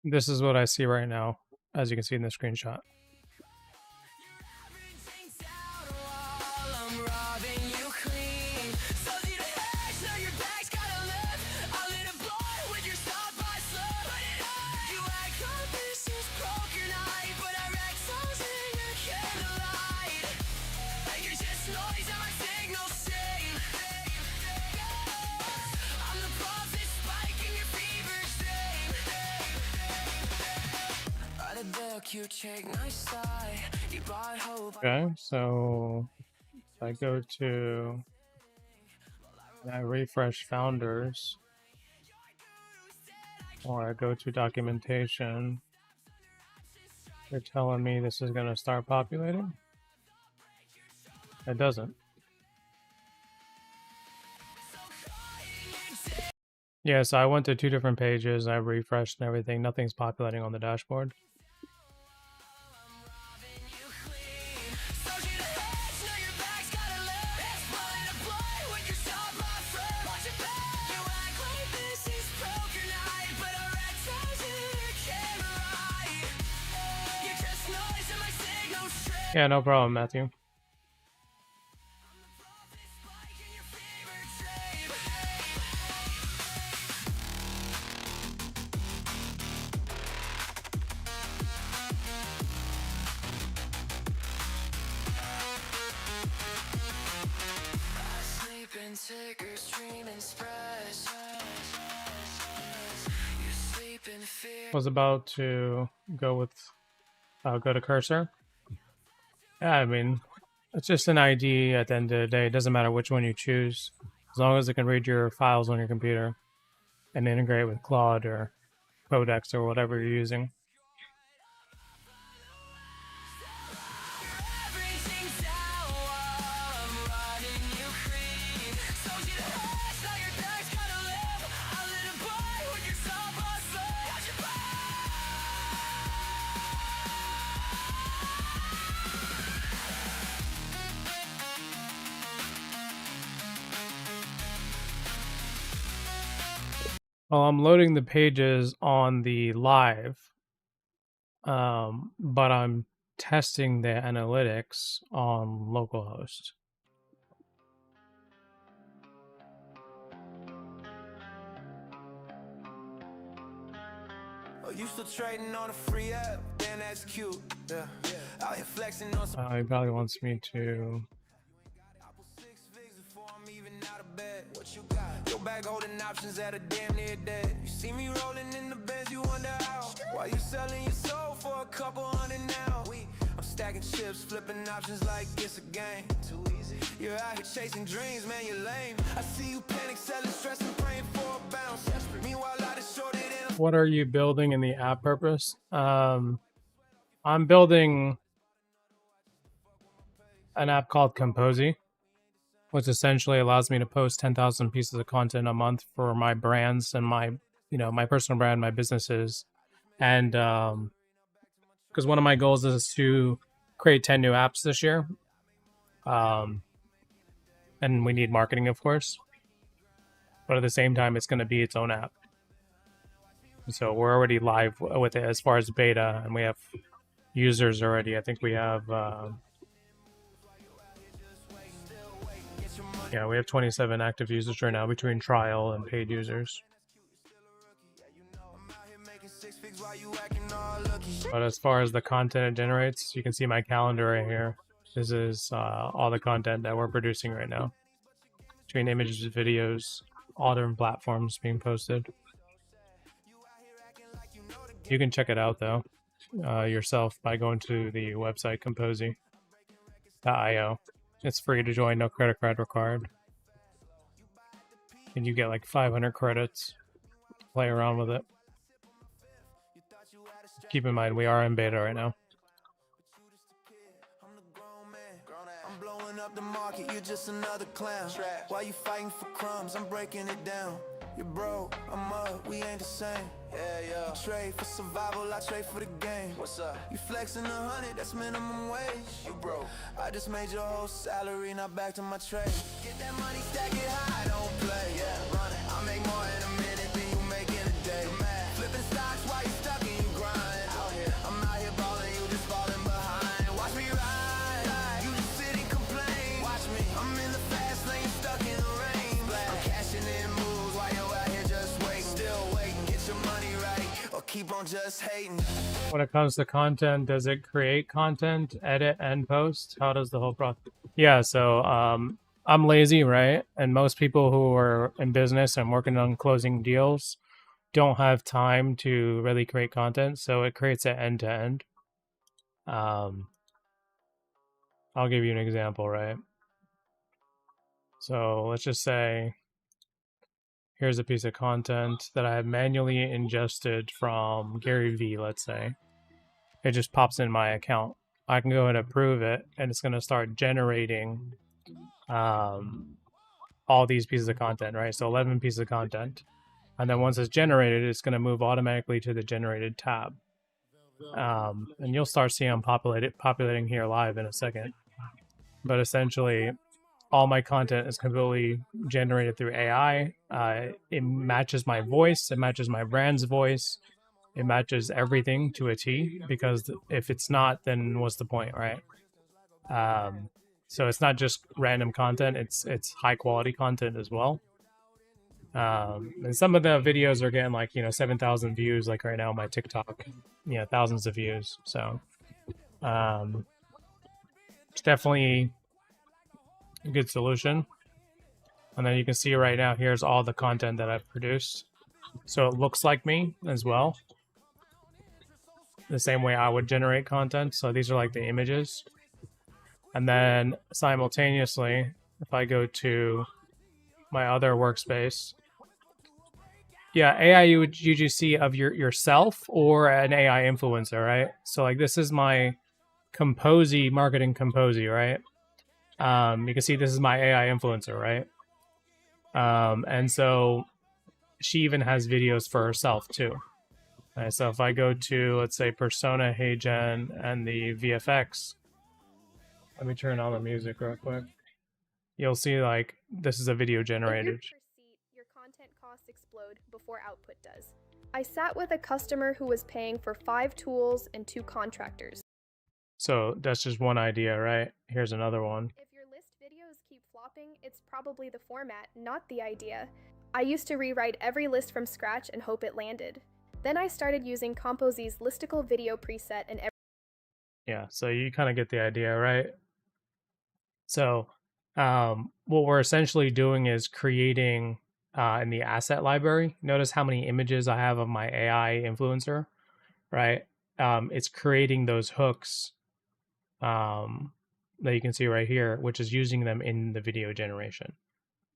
This is what I see right now, as you can see in the screenshot. Okay, so I go to, I refresh founders, or I go to documentation. They're telling me this is going to start populating. It doesn't. Yeah, so I went to 2 different pages, I refreshed and everything. Nothing's populating on the dashboard. Yeah, no problem, Matthew. Was about to go with go to cursor. Yeah, I mean, it's just an ID at the end of the day. It doesn't matter which one you choose, as long as it can read your files on your computer and integrate with Claude or Codex or whatever you're using. Well, I'm loading the pages on the live, but I'm testing the analytics on localhost. Oh, you still trading on a free app? Damn, that's cute. Yeah. Out here flexing on some. He probably wants me to. What you got? Your bag holding options at a damn near dead. You see me rolling in the Benz, you wonder how. Why you selling your soul for a couple $100 now? I'm stacking chips, flipping options like it's a game. Too easy. You're out here chasing dreams, man, you're lame. I see you panic, selling, stressing, praying for a bounce. Meanwhile, I just shorted in. What are you building in the app purpose? I'm building an app called Kompozy, which essentially allows me to post 10,000 pieces of content a month for my brands and my, my personal brand, my businesses. And because one of my goals is to create 10 new apps this year. And we need marketing, of course. But at the same time, it's going to be its own app. So we're already live with it as far as beta, and we have users already. I think we have, yeah, we have 27 active users right now between trial and paid users. But as far as the content it generates, you can see my calendar right here. This is all the content that we're producing right now. Between images, videos, all different platforms being posted. You can check it out though, yourself by going to the website Kompozy.io. It's free to join, no credit card required. And you get like 500 credits. Play around with it. Keep in mind, we are in beta right now. I'm blowing up the market, you're just another clown. While you fighting for crumbs, I'm breaking it down. You're broke, I'm up, we ain't the same. Yeah. You trade for survival, I trade for the game. What's up? You flexing 100, that's minimum wage. You broke. I just made your whole salary, now back to my trade. Get that money, stack it high, don't play. Yeah, run it. I make more in a minute than you make in a day. Flipping stocks while you stuck in your grind. Out here, I'm out here balling, you just falling behind. Watch me ride, you just sit and complain. Watch me, I'm in the fast lane, stuck in the rain. I'm cashing in moves while you're out here just waiting. Still waiting, get your money right, or keep on just hating. When it comes to content, does it create content, edit, and post? How does the whole process? Yeah, so I'm lazy, right? And most people who are in business and working on closing deals don't have time to really create content, so it creates it end to end. I'll give you an example, right? So let's just say here's a piece of content that I have manually ingested from Gary Vee, let's say. It just pops in my account. I can go and approve it, and it's going to start generating all these pieces of content, right? So 11 pieces of content. And then once it's generated, it's going to move automatically to the generated tab. And you'll start seeing them populating here live in a second. But essentially, all my content is completely generated through AI. It matches my voice. It matches my brand's voice. It matches everything to a T, because if it's not, then what's the point, right? So it's not just random content, it's high quality content as well. And some of the videos are getting like, 7,000 views, like right now on my TikTok, thousands of views. So it's definitely a good solution. And then you can see right now, here's all the content that I've produced. So it looks like me as well, the same way I would generate content. So these are like the images. And then simultaneously, if I go to my other workspace, yeah, AI you would usually see of yourself or an AI influencer, right? So like this is my Kompozy, marketing Kompozy, right? You can see this is my AI influencer, right? And so she even has videos for herself too. Right, so if I go to, let's say, Persona, HeyGen, and the VFX, let me turn on the music real quick. You'll see like this is a video generated. If you're per seat, your content costs explode before output does. I sat with a customer who was paying for 5 tools and 2 contractors. So that's just one idea, right? Here's another one. If your list videos keep flopping, it's probably the format, not the idea. I used to rewrite every list from scratch and hope it landed. Then I started using Kompozy's listicle video preset and Yeah, so you kind of get the idea, right? So what we're essentially doing is creating in the asset library. Notice how many images I have of my AI influencer, right? It's creating those hooks that you can see right here, which is using them in the video generation.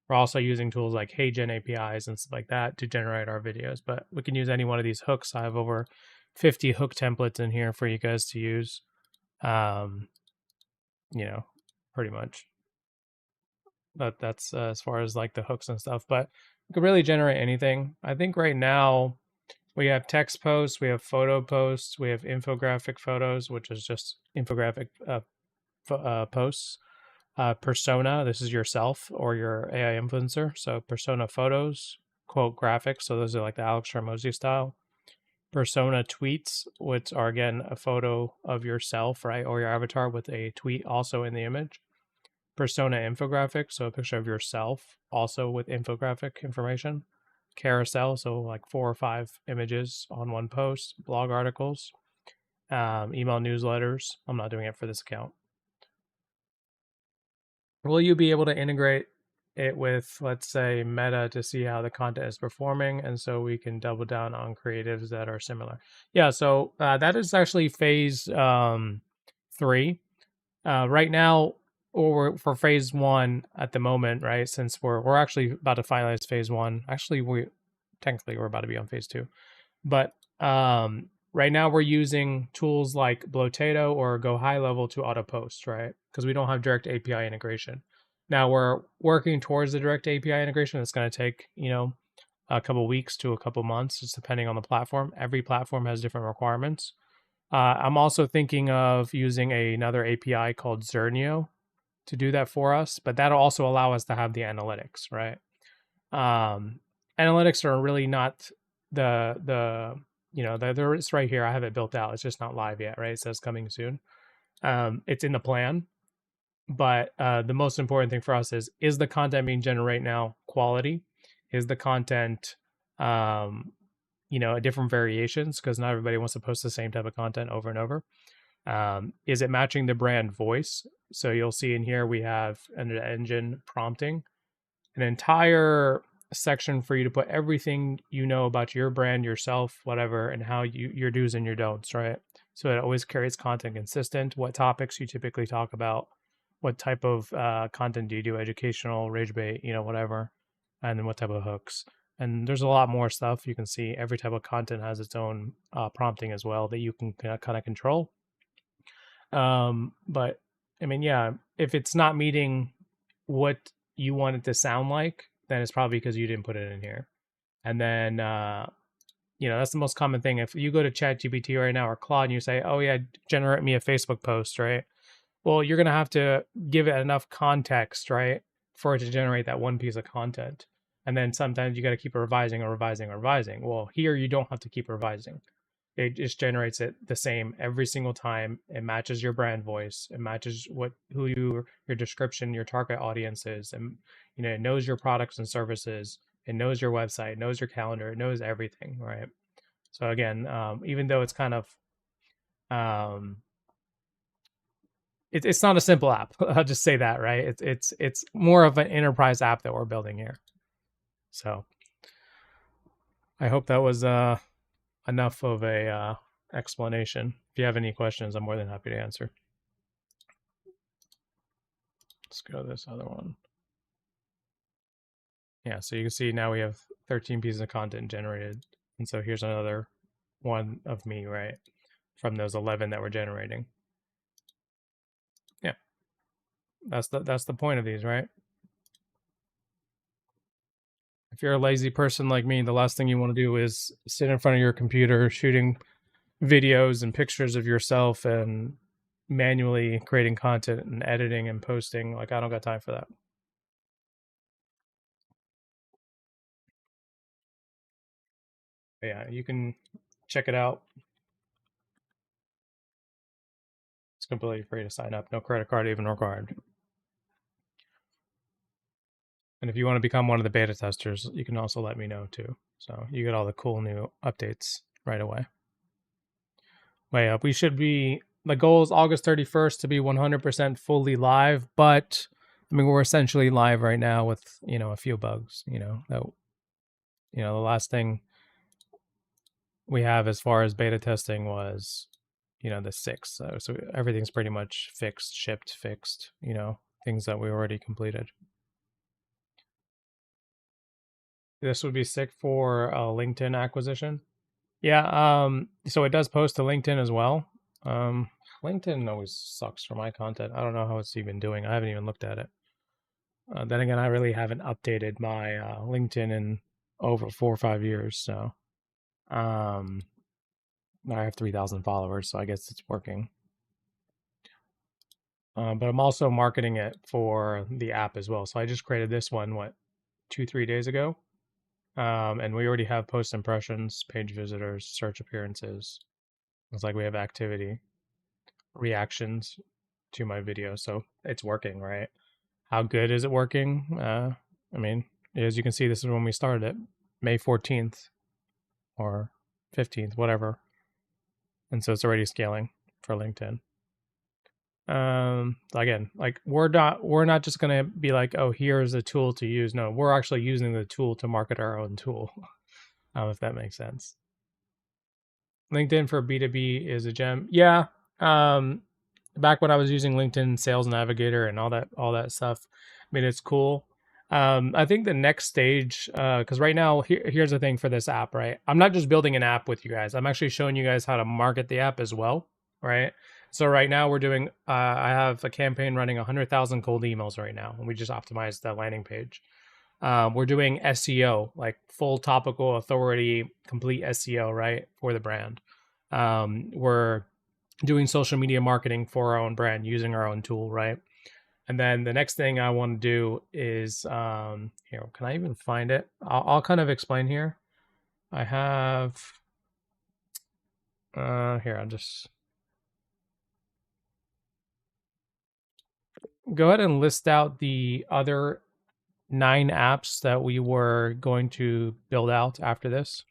We're also using tools like HeyGen APIs and stuff like that to generate our videos, but we can use any one of these hooks. I have over 50 hook templates in here for you guys to use, pretty much. But that's as far as like the hooks and stuff, but you can really generate anything. I think right now we have text posts, we have photo posts, we have infographic photos, which is just infographic posts. Persona, this is yourself or your AI influencer. So persona photos, quote graphics. So those are like the Alex Hormozy style. persona tweets, which are again a photo of yourself, right, or your avatar with a tweet also in the image. Persona infographic, so a picture of yourself also with infographic information. Carousel, so like 4 or 5 images on one post. Blog articles, email newsletters. I'm not doing it for this account. Will you be able to integrate it with, let's say, Meta to see how the content is performing, and so we can double down on creatives that are similar? Yeah, so that is actually phase 3. Right now, or we're for phase 1 at the moment, right? Since we're actually about to finalize phase 1. Actually, we're about to be on phase 2, but right now we're using tools like Blotato or Go High Level to auto post, right? Because we don't have direct API integration. Now we're working towards the direct API integration. It's going to take, a couple weeks to a couple months, just depending on the platform. Every platform has different requirements. I'm also thinking of using another API called Zernio to do that for us, but that'll also allow us to have the analytics, right? Analytics are really not the it's right here. I have it built out. It's just not live yet, right? It says coming soon. It's in the plan, but the most important thing for us is the content being generated now quality? Is the content different variations, because not everybody wants to post the same type of content over and over. Is it matching the brand voice? So you'll see in here we have an engine prompting, an entire section for you to put everything you know about your brand, yourself, whatever, and how your do's and your don'ts, right? So it always carries content consistent, what topics you typically talk about, what type of content do you do, educational, rage bait, whatever, and then what type of hooks. And there's a lot more stuff. You can see every type of content has its own prompting as well that you can kind of control. But I mean, yeah, if it's not meeting what you want it to sound like, then it's probably because you didn't put it in here. And then, that's the most common thing. If you go to ChatGPT right now or Claude and you say, oh yeah, generate me a Facebook post, right? Well, you're going to have to give it enough context, right, for it to generate that one piece of content. And then sometimes you got to keep revising. Well, here you don't have to keep revising. It just generates it the same every single time. It matches your brand voice. It matches who your description, your target audience is, and it knows your products and services. It knows your website. It knows your calendar. It knows everything, right? So again, even though it's kind of it's not a simple app. I'll just say that, right? It's more of an enterprise app that we're building here. So I hope that was enough of a explanation. If you have any questions, I'm more than happy to answer. Let's go to this other one. Yeah, so you can see now we have 13 pieces of content generated. And so here's another one of me, right, from those 11 that we're generating. Yeah, that's the point of these, right? If you're a lazy person like me, the last thing you want to do is sit in front of your computer shooting videos and pictures of yourself and manually creating content and editing and posting. Like, I don't got time for that. But yeah, you can check it out. It's completely free to sign up. No credit card even required. And if you want to become one of the beta testers, you can also let me know too. So you get all the cool new updates right away. Way up. We should be, the goal is August 31st to be 100% fully live, but I mean, we're essentially live right now with, a few bugs, the last thing we have as far as beta testing was, the 6th. So everything's pretty much fixed, shipped, fixed, things that we already completed. This would be sick for a LinkedIn acquisition. Yeah, so it does post to LinkedIn as well. LinkedIn always sucks for my content. I don't know how it's even doing. I haven't even looked at it. Then again, I really haven't updated my LinkedIn in over 4 or 5 years. So I have 3,000 followers, so I guess it's working. But I'm also marketing it for the app as well. So I just created this one, 2-3 days ago. And we already have post impressions, page visitors, search appearances. Looks like we have activity, reactions to my video. So it's working, right? How good is it working? I mean, as you can see, this is when we started it, May 14th or 15th, whatever. And so it's already scaling for LinkedIn. Again, like we're not just gonna be like, oh, here's a tool to use. No, we're actually using the tool to market our own tool. If that makes sense. LinkedIn for B2B is a gem. Yeah. Back when I was using LinkedIn Sales Navigator and all that stuff, I mean, it's cool. I think the next stage, because right now, here's the thing for this app, right? I'm not just building an app with you guys. I'm actually showing you guys how to market the app as well, right? So right now we're doing, I have a campaign running 100,000 cold emails right now, and we just optimized the landing page. We're doing SEO, like full topical authority, complete SEO, right, for the brand. We're doing social media marketing for our own brand using our own tool, right? And then the next thing I want to do is here. Can I even find it? I'll kind of explain here. I have here. I'll just go ahead and list out the other 9 apps that we were going to build out after this.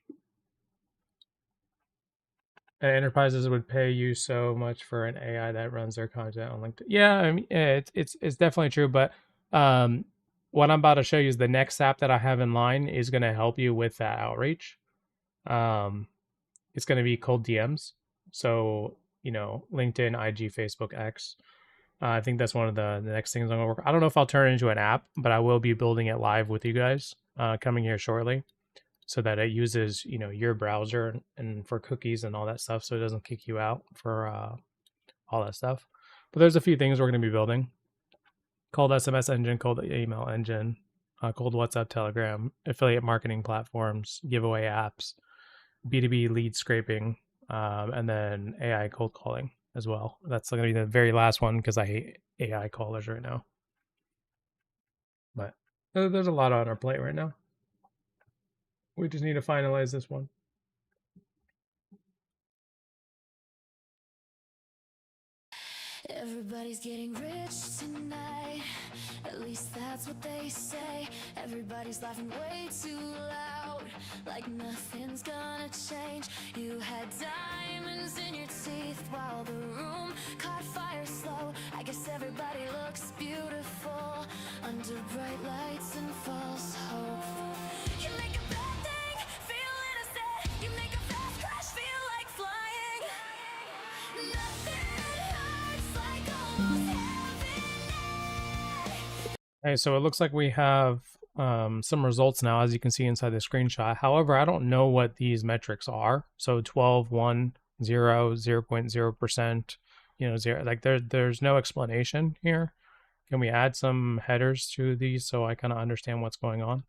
Enterprises would pay you so much for an AI that runs their content on LinkedIn. Yeah, I mean, it's definitely true. But what I'm about to show you is the next app that I have in line is going to help you with that outreach. It's going to be called DMs. So, LinkedIn, IG, Facebook, X. I think that's one of the next things I'm going to work. I don't know if I'll turn it into an app, but I will be building it live with you guys coming here shortly, so that it uses, your browser and for cookies and all that stuff, so it doesn't kick you out for all that stuff. But there's a few things we're going to be building: cold SMS engine, cold email engine, cold WhatsApp, Telegram, affiliate marketing platforms, giveaway apps, B2B lead scraping, and then AI cold calling as well. That's going to be the very last one because I hate AI callers right now. But there's a lot on our plate right now. We just need to finalize this one. Everybody's getting rich tonight. At least that's what they say. Everybody's laughing way too loud, like nothing's gonna change. You had diamonds in your teeth while the room caught fire slow. I guess everybody looks beautiful under bright lights and false hope. You make a bad thing feel innocent. You make a fast crash feel like flying. Nothing hurts like almost heaven. Okay, so it looks like we have some results now, as you can see inside the screenshot. However, I don't know what these metrics are. So 12, 1, 0, 0.0%, 0. Like there's no explanation here. Can we add some headers to these so I kind of understand what's going on?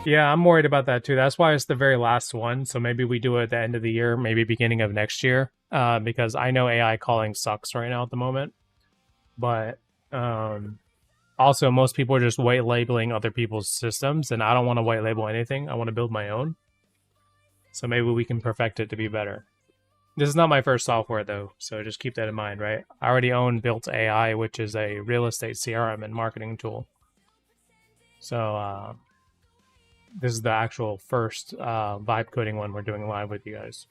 Yeah, I'm worried about that too. That's why it's the very last one. So maybe we do it at the end of the year, maybe beginning of next year, because I know AI calling sucks right now at the moment. But also, most people are just white labeling other people's systems, and I don't want to white label anything. I want to build my own. So maybe we can perfect it to be better. This is not my first software though, so just keep that in mind, right? I already own Built AI, which is a real estate CRM and marketing tool. So this is the actual first vibe coding one we're doing live with you guys.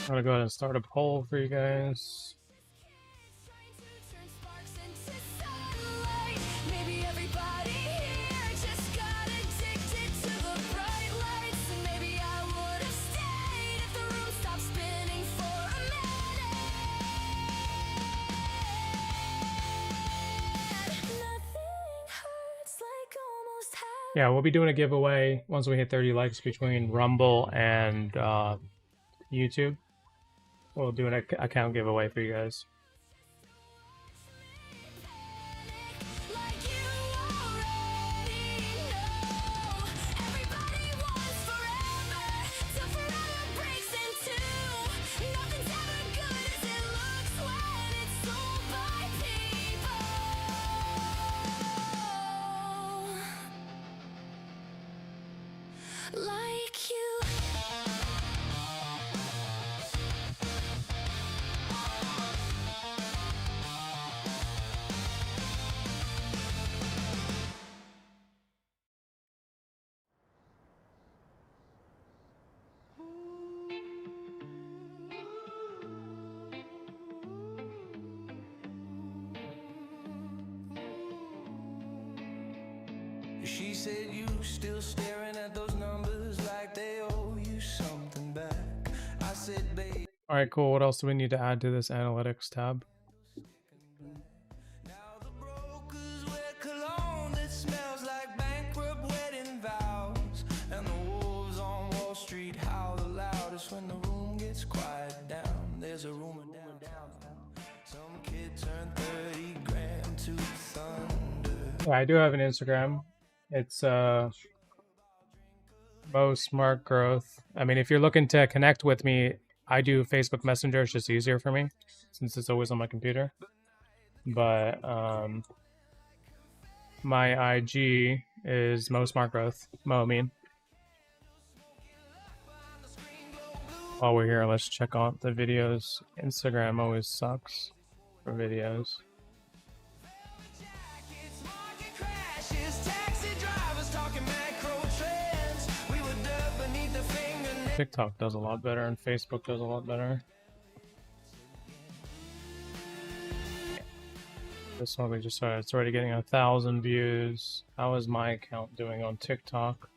I'm gonna go ahead and start a poll for you guys. Yeah, we'll be doing a giveaway once we hit 30 likes between Rumble and YouTube. We'll do an account giveaway for you guys. Like you already know. Everybody wants forever, till forever breaks in two. Nothing's ever good as it looks when it's sold by people like you. She said you still staring at those numbers like they owe you something back. I said, babe, All right, cool. What else do we need to add to this analytics tab? now the brokers wear cologne that smells like bankrupt wedding vows. And the wolves on Wall Street howl the loudest when the room gets quiet down. There's a rumor downtown. Some kid turned 30 grand to thunder. Yeah, I do have an Instagram. It's Mo Smart Growth. I mean, if you're looking to connect with me, I do Facebook Messenger. It's just easier for me since it's always on my computer. But my IG is Mo Smart Growth. Mo, I mean. While we're here, let's check out the videos. Instagram always sucks for videos. Jackets, market crashes, taxi drivers talking macro trends. We were dead beneath the fingernails. TikTok does a lot better and Facebook does a lot better. This one we just started. It's already getting 1,000 views. How is my account doing on TikTok?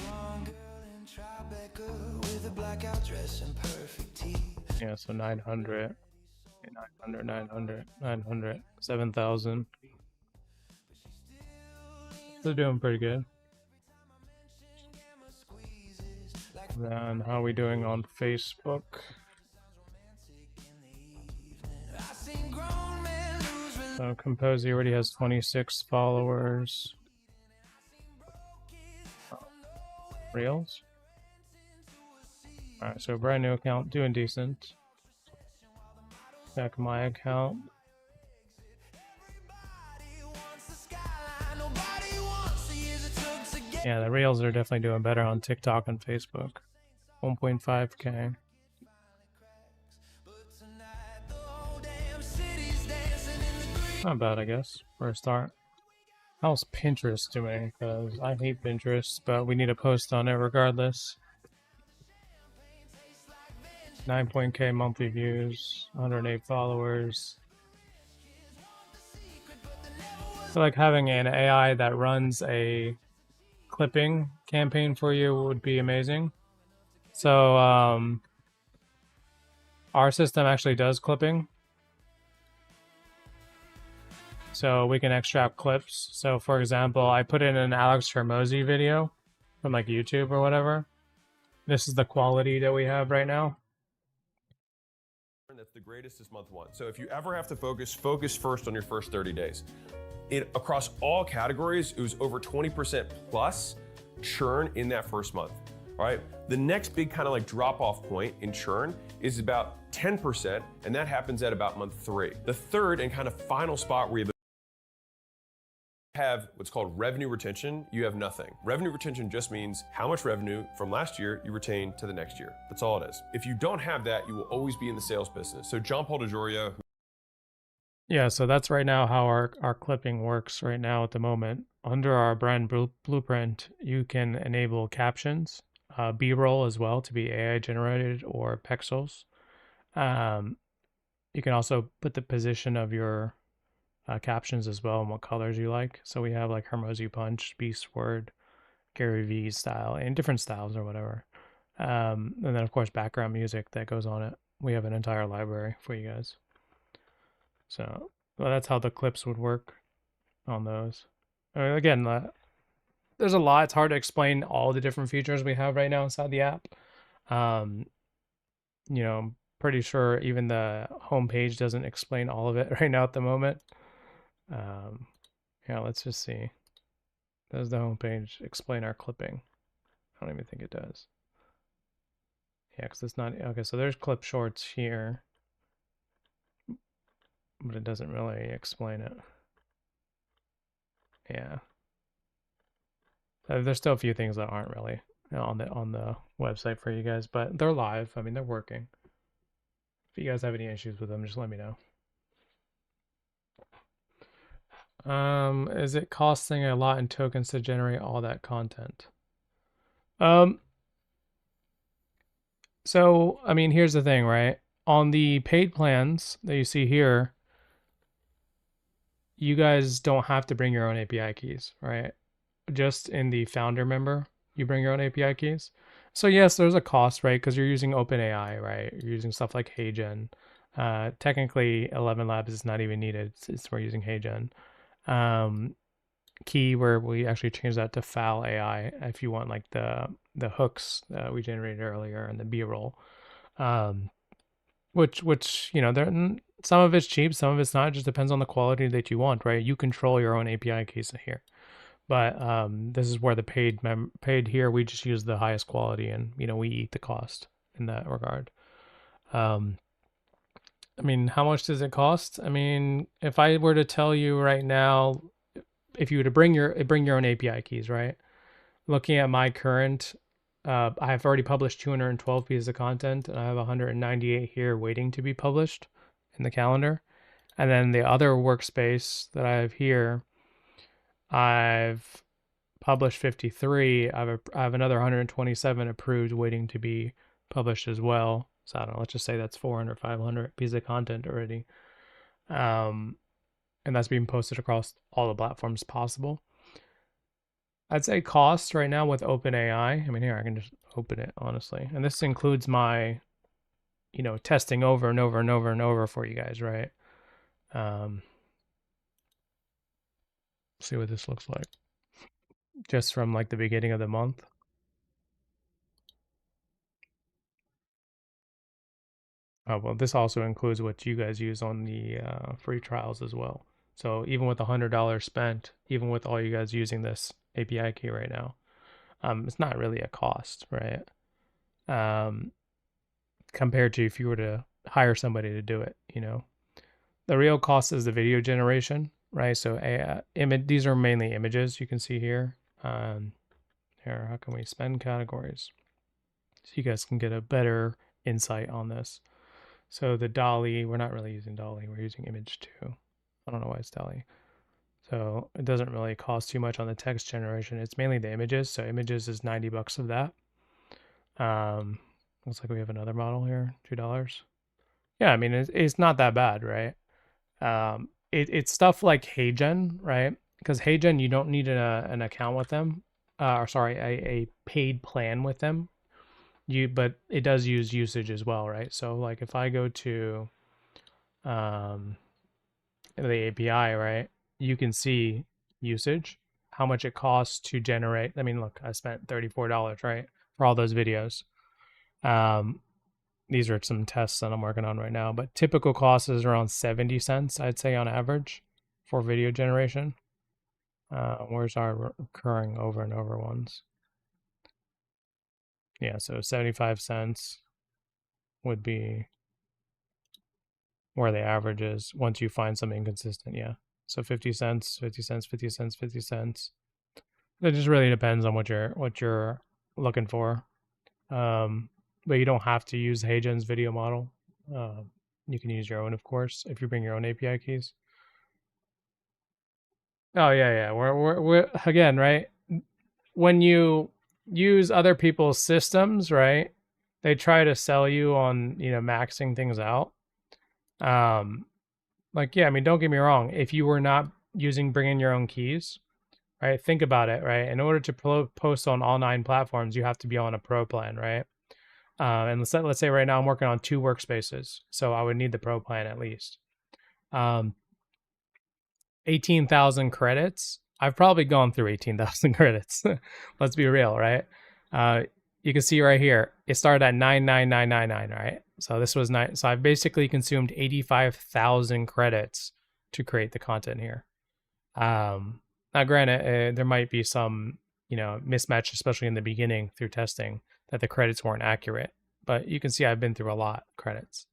Blonde girl in Tribeca with a blackout dress and perfect teeth. Yeah, so 900. 900, 7,000. They're doing pretty good. Then how are we doing on Facebook? I seen grown men lose So Kompozy already has 26 followers. Reels? Alright, so brand new account, doing decent. Check my account. Yeah, the Reels are definitely doing better on TikTok and Facebook. 1.5K. Not bad, I guess, for a start. How's Pinterest doing? Because I hate Pinterest, but we need to post on it regardless. 9.k monthly views, 108 followers. So like having an AI that runs a clipping campaign for you would be amazing. So our system actually does clipping. So we can extract clips. So for example, I put in an Alex Hormozy video from like YouTube or whatever. This is the quality that we have right now. That's the greatest is month one. So if you ever have to focus first on your first 30 days. Across all categories, it was over 20% plus churn in that first month. All right. The next big kind of like drop off point in churn is about 10%, and that happens at about month 3. The third and kind of final spot where you have what's called revenue retention, you have nothing. Revenue retention just means how much revenue from last year you retain to the next year. That's all it is. If you don't have that, you will always be in the sales business. So John Paul DeJoria. Yeah, so that's right now how our clipping works right now at the moment. Under our brand blueprint, you can enable captions, B-roll as well to be AI generated or pixels. You can also put the position of your captions as well and what colors you like. So we have like Hormozy Punch, Beast Word, Gary Vee style, and different styles or whatever. And then of course background music that goes on it. We have an entire library for you guys. So well, that's how the clips would work. on those. Again, there's a lot. It's hard to explain all the different features we have right now inside the app. I'm pretty sure even the homepage doesn't explain all of it right now at the moment. Yeah, let's just see. Does the homepage explain our clipping? I don't even think it does. Yeah, because it's not okay. So there's clip shorts here, but it doesn't really explain it. Yeah. There's still a few things that aren't really on the website for you guys, but they're live. I mean, they're working. If you guys have any issues with them, just let me know. Is it costing a lot in tokens to generate all that content? So, I mean, here's the thing, right? On the paid plans that you see here, you guys don't have to bring your own API keys, right? Just in the founder member, you bring your own API keys. So yes, there's a cost, right? Because you're using OpenAI, right? You're using stuff like HeyGen. Technically, 11 Labs is not even needed. We're using HeyGen. Key, where we actually changed that to Foul AI if you want like the hooks that we generated earlier and the B-roll. Which some of it's cheap, some of it's not. It just depends on the quality that you want, right? You control your own API keys here. But this is where the paid here, we just use the highest quality, and we eat the cost in that regard. I mean, how much does it cost? I mean, if I were to tell you right now, if you were to bring your own API keys, right? Looking at my current, I've already published 212 pieces of content, and I have 198 here waiting to be published in the calendar. And then the other workspace that I have here, I've published 53. I have another 127 approved waiting to be published as well. So I don't know, let's just say that's 400, 500 pieces of content already. And that's being posted across all the platforms possible. I'd say cost right now with OpenAI. I mean, here, I can just open it, honestly. And this includes my, testing over and over and over and over for you guys, right? See what this looks like. Just from like the beginning of the month. Oh, well, this also includes what you guys use on the free trials as well. So even with $100 spent, even with all you guys using this API key right now, it's not really a cost, right? Compared to if you were to hire somebody to do it, The real cost is the video generation, right? So these are mainly images you can see here. Here, how can we spend categories? So you guys can get a better insight on this. So the Dolly, we're not really using Dolly, we're using Image 2. I don't know why it's Dolly. So it doesn't really cost too much on the text generation. It's mainly the images. So images is $90 of that. Looks like we have another model here, $2. Yeah, I mean, it's not that bad, right? It's stuff like HeyGen, right? Because HeyGen, you don't need an account with them, a paid plan with them. But it does use usage as well, right? So like if I go to the API, right, you can see usage, how much it costs to generate. I mean, look, I spent $34, right, for all those videos. These are some tests that I'm working on right now, but typical cost is around 70 cents, I'd say, on average for video generation. Where's our recurring over and over ones? Yeah, so 75 cents would be where the average is once you find something consistent. Yeah. So 50 cents, 50 cents, 50 cents, 50 cents. It just really depends on what you're looking for. But you don't have to use HeyGen's video model. You can use your own, of course, if you bring your own API keys. Oh yeah. We're again, right? When you use other people's systems, right? They try to sell you on, maxing things out. Like, yeah, I mean, don't get me wrong. If you were not bringing your own keys, right? Think about it, right? In order to post on all 9 platforms, you have to be on a pro plan, right? And let's say right now I'm working on 2 workspaces, so I would need the pro plan at least. 18,000 credits. I've probably gone through 18,000 credits. Let's be real, right? You can see right here, it started at 99999, right? So this was nine. So I've basically consumed 85,000 credits to create the content here. Now, granted, there might be some, mismatch, especially in the beginning through testing, that the credits weren't accurate. But you can see I've been through a lot of credits.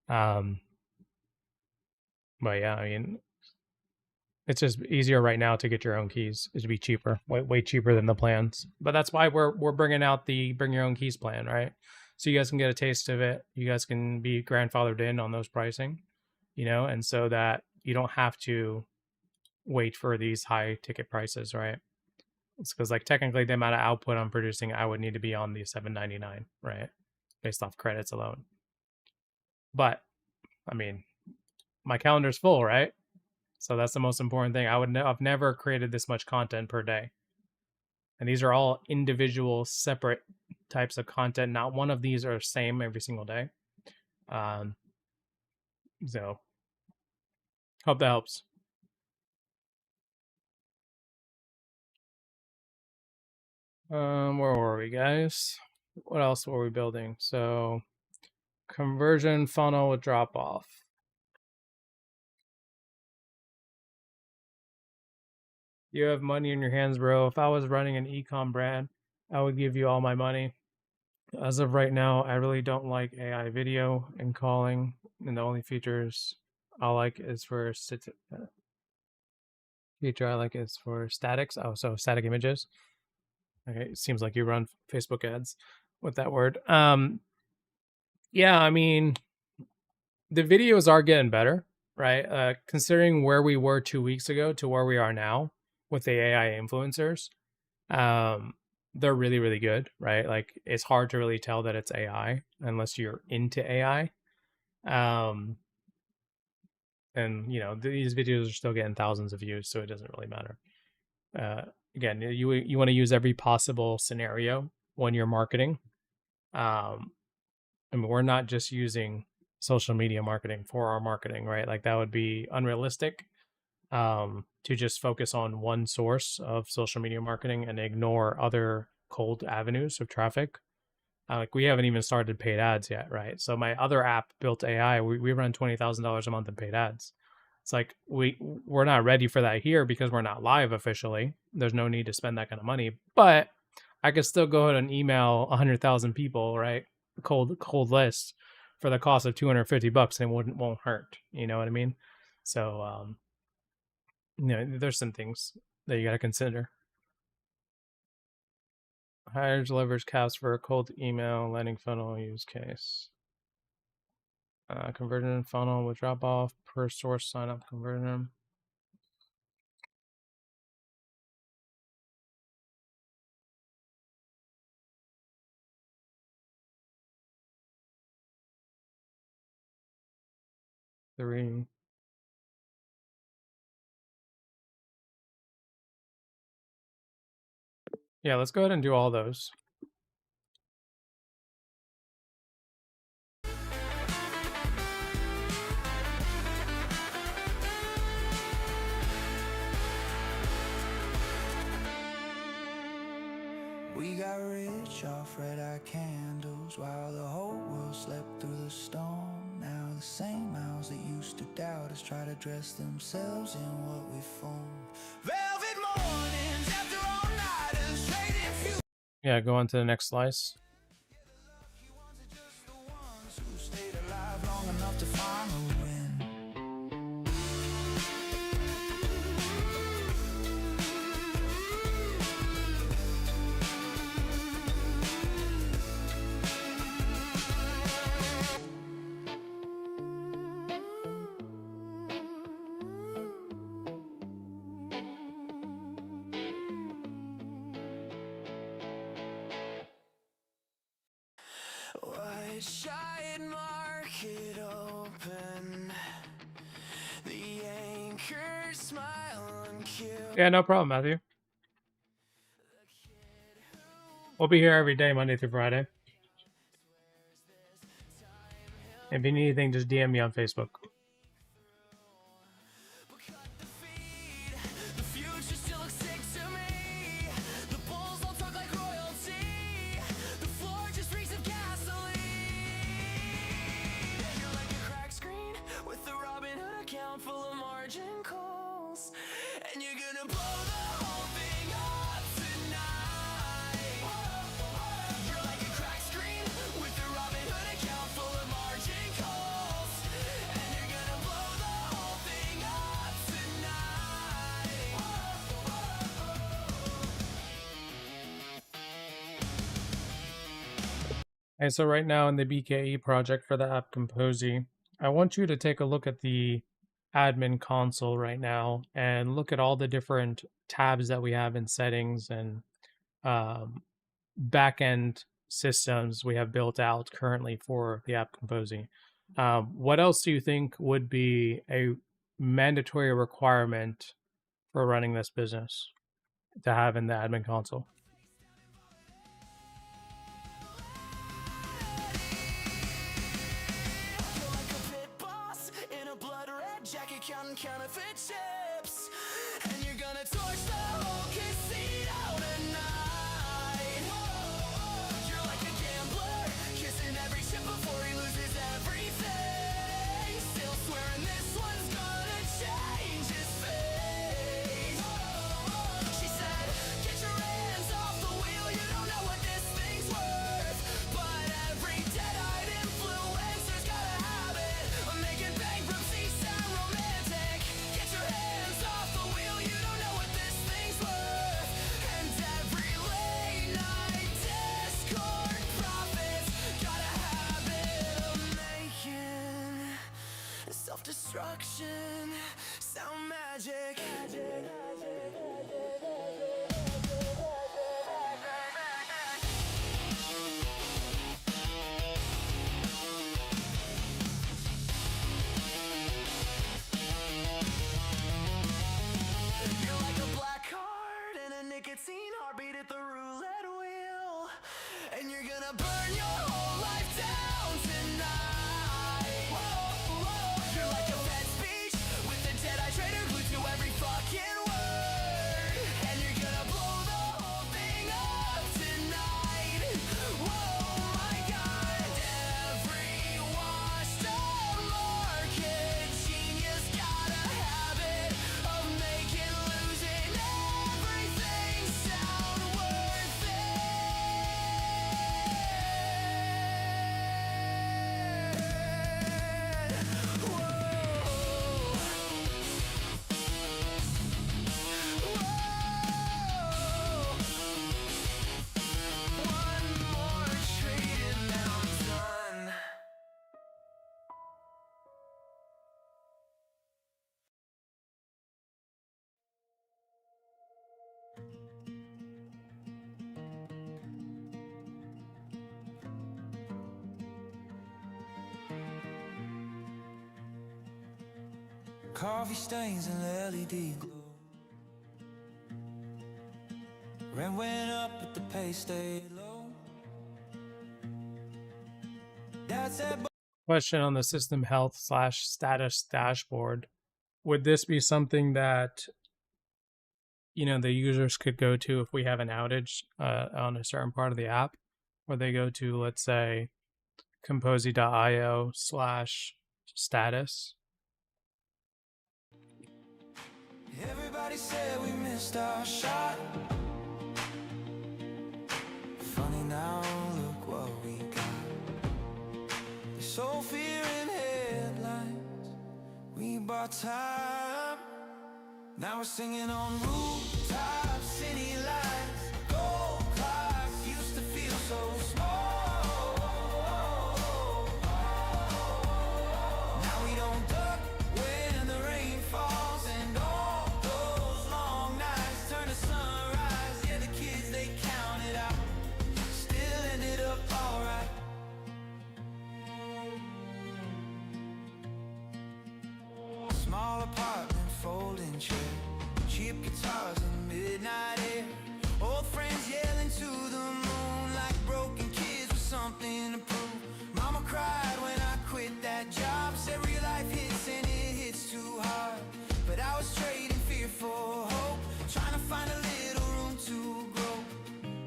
But yeah, I mean, it's just easier right now to get your own keys. It'd be cheaper, way cheaper than the plans. But that's why we're bringing out the bring your own keys plan, right? So you guys can get a taste of it. You guys can be grandfathered in on those pricing, and so that you don't have to wait for these high ticket prices, right? It's because like technically the amount of output I'm producing, I would need to be on the $7.99, right? Based off credits alone. But I mean, my calendar's full, right? So that's the most important thing. I've never created this much content per day. And these are all individual, separate types of content. Not one of these are the same every single day. So hope that helps. Where were we, guys? What else were we building? So conversion funnel with drop off. You have money in your hands, bro. If I was running an e-com brand, I would give you all my money. As of right now, I really don't like AI video and calling, and the only features I like is for statics. Oh, so static images. Okay, it seems like you run Facebook ads with that word. Yeah, I mean, the videos are getting better, right? Considering where we were 2 weeks ago to where we are now with the AI influencers, they're really, really good, right? Like it's hard to really tell that it's AI unless you're into AI. And these videos are still getting thousands of views, so it doesn't really matter. Again, you want to use every possible scenario when you're marketing. I mean, we're not just using social media marketing for our marketing, right? Like that would be unrealistic to just focus on one source of social media marketing and ignore other cold avenues of traffic. Like we haven't even started paid ads yet, right? So my other app built AI, we run $20,000 a month in paid ads. It's like we're not ready for that here because we're not live officially. There's no need to spend that kind of money, but I could still go ahead and email 100,000 people, right? Cold list for the cost of $250 and it won't hurt. You know what I mean? So there's some things that you got to consider. Higher delivers caps for a cold email landing funnel use case. Conversion funnel with drop off per source sign up conversion. Three. Yeah, let's go ahead and do all those. We got rich off red-eye candles while the whole world slept through the storm. Now the same mouths that used to doubt us try to dress themselves in what we formed. Velvet mornings after all nighters trading few. Yeah, go on to the next slice. Lucky ones are just the ones who stayed alive long enough to finally win. Wide shine market open, the anchor smile and kill. Yeah, no problem, Matthew. We'll be here every day, Monday through Friday. If you need anything, just DM me on Facebook. Cut the feet And so right now in the BKE project for the app Kompozy, I want you to take a look at the admin console right now and look at all the different tabs that we have in settings and backend systems we have built out currently for the app Kompozy. What else do you think would be a mandatory requirement for running this business to have in the admin console? You're like a pit boss in a blood red jacket, counting counterfeit chips, and you're gonna torch the whole casino tonight. You're like a gambler, kissing every chip before he loses everything, still swearing this one's gonna change his fate. She said, get your hands off the wheel, you don't know what this thing's worth. But every dead-eyed influencer's got a habit of making bankruptcy sound romantic. Get your hands off the wheel, you don't know what this thing's worth. And every late-night Discord prophet's got a habit of making self-destruction sound magic. You're like a black card and a nicotine heartbeat at the roulette wheel, and you're gonna burn your whole life down tonight. You're like a pet speech with a dead-eye traitor glued to every fucking word, and you're gonna blow the whole thing up tonight. Whoa, my God. Every washed-up market genius got a habit of making losing everything sound worth it. One more trade and now I'm done. Coffee stains and LED glow. Rent went up, but the pay stayed low. Dad said, Question on the system health / status dashboard. Would this be something that the users could go to if we have an outage on a certain part of the app, where they go to, let's say, kompozy.io/status? everybody said we missed our shot. Funny now, look what we got. They sold fear in headlines. We bought time. Now we're singing on rooftops, city lights. Gold clocks used to feel so small. Now we don't duck when the rain falls, and all those long nights turn to sunrise. Yeah, the kids, they counted out, still ended up alright. Small apartment, folding chair, cheap guitars and midnight air. Old friends yelling to the moon like broken kids with something to prove. Mama cried when I quit that job, said real life hits and it hits too hard. But I was trading fear for hope, trying to find a little room to grow.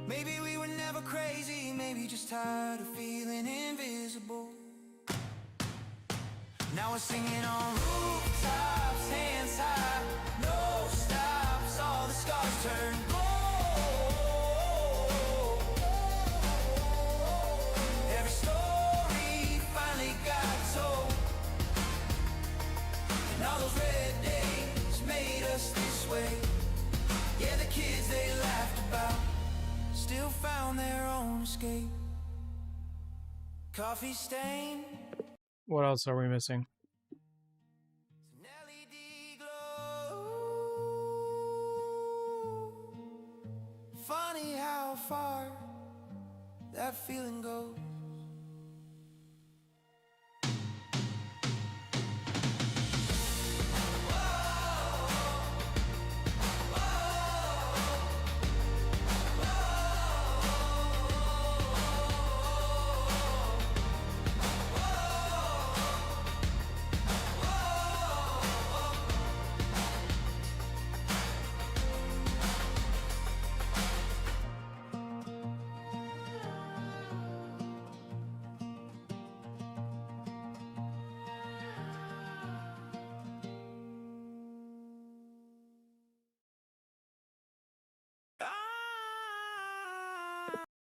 Maybe we were never crazy, maybe just tired of feeling invisible. Now we're singing on rooftops, hands high, no stops, all the scars turn gold. Every story finally got told, and all those red days made us this way. Yeah, the kids they laughed about still found their own escape. Coffee stain, What else are we missing? an LED glow. Funny how far that feeling goes.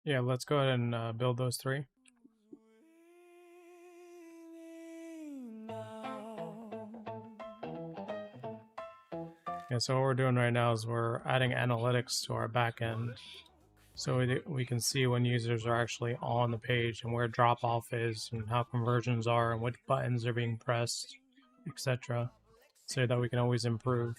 Yeah, let's go ahead and build those three. Yeah, so what we're doing right now is we're adding analytics to our backend, so we can see when users are actually on the page and where drop off is and how conversions are and what buttons are being pressed, etc. So that we can always improve.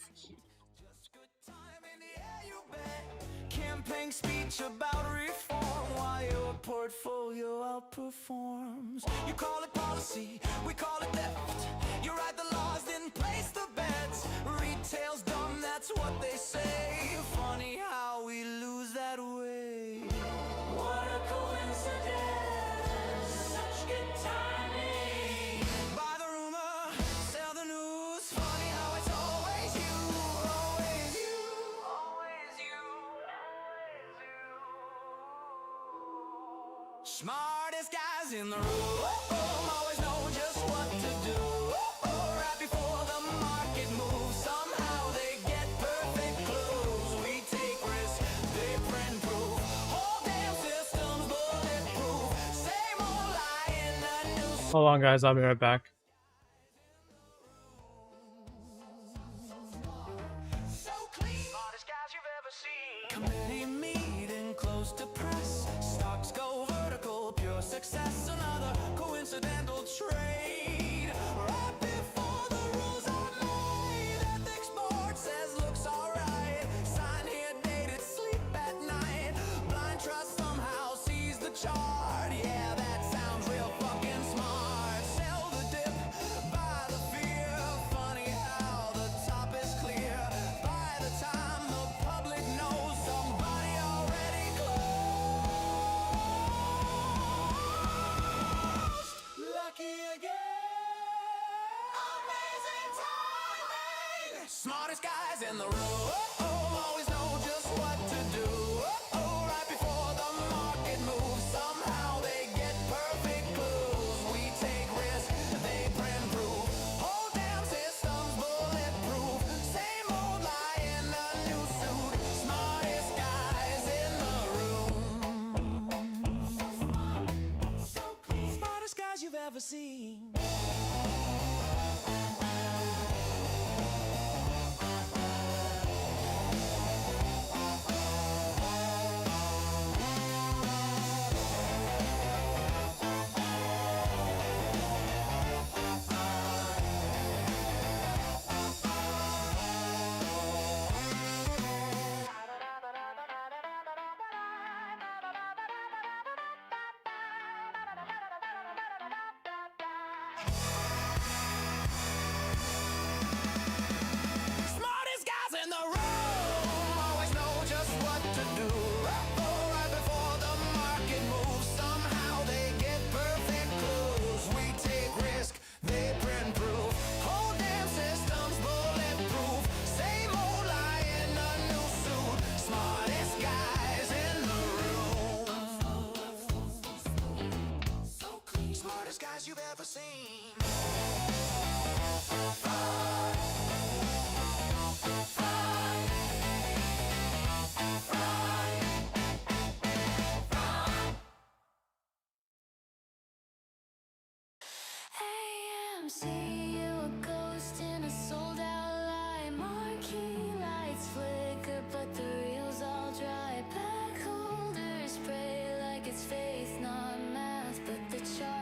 Campaign speech about reform while your portfolio outperforms. You call it policy, we call it theft. You write the laws, then place the bets. Retail's dumb, that's what they say. Funny how we lose that way. What a coincidence, such good timing. Buy the rumor, sell the news. Funny how it's always you, always you, always you, always you. Smartest guys in the room, always know just what to do. Right before the market moves, somehow they get perfect clues. We take risks, they print proof. Whole damn system's bulletproof. Same old lie in a new Hold on, guys. I'll be right back. so clean. Smartest guys you've ever seen. Committee meeting close to press. Stocks go vertical, pure success. Another coincidental trade. Right before the rules are made. Ethics board says looks alright. Sign here, dated, sleep at night. Blind trust somehow sees the chart. Yeah, that sounds real fucking smart. Sell the dip, buy the fear. Funny how the top is clear. By the time the public knows, somebody already closed. Lucky again. Amazing timing. Smartest guys in the room. Always know just what to do. Right before the market moves, somehow they get perfect clues. We take risks, they print proof. Whole damn system's bulletproof. Same old lie in a new suit. Smartest guys in the room. Smartest guys you've ever seen. Smartest guys in the room always know just what to do. Right before the market moves, somehow they get perfect clues. We take risk, they print proof. Whole damn system's bulletproof. Same old lie in a new suit. Smartest guys in the room. Smartest guys you've ever seen. AMC, you a ghost in a sold out lie. Marquee lights flicker, but the reels all dry. Pack holders pray like it's faith, not math, but the chart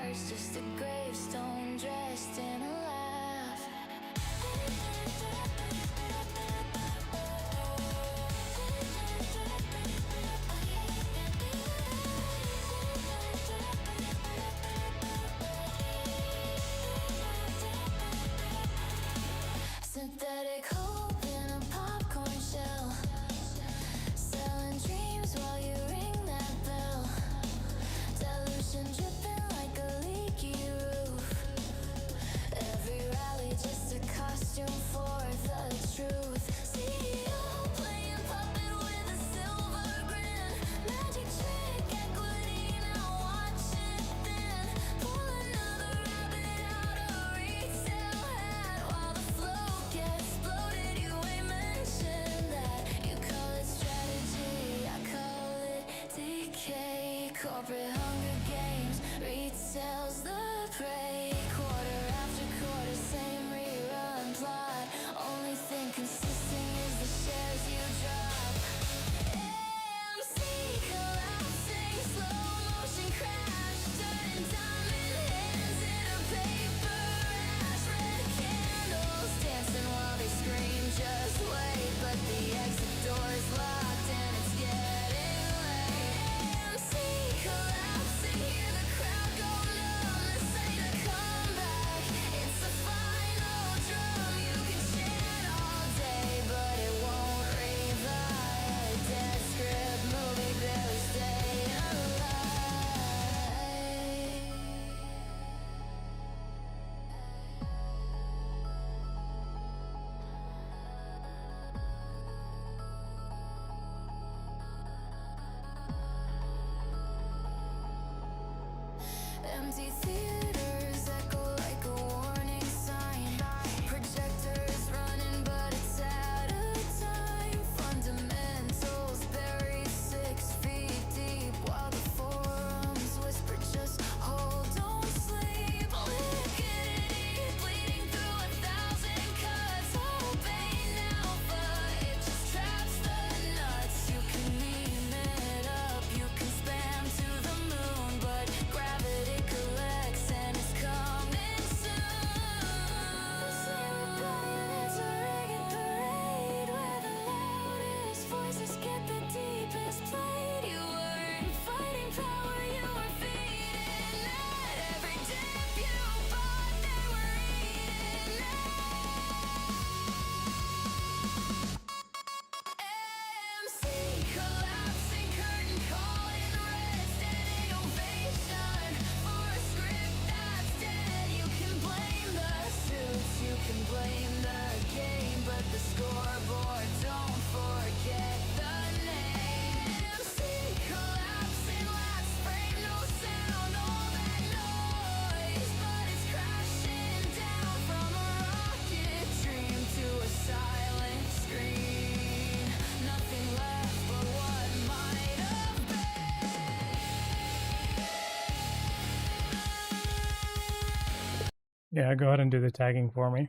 Yeah, go ahead and do the tagging for me.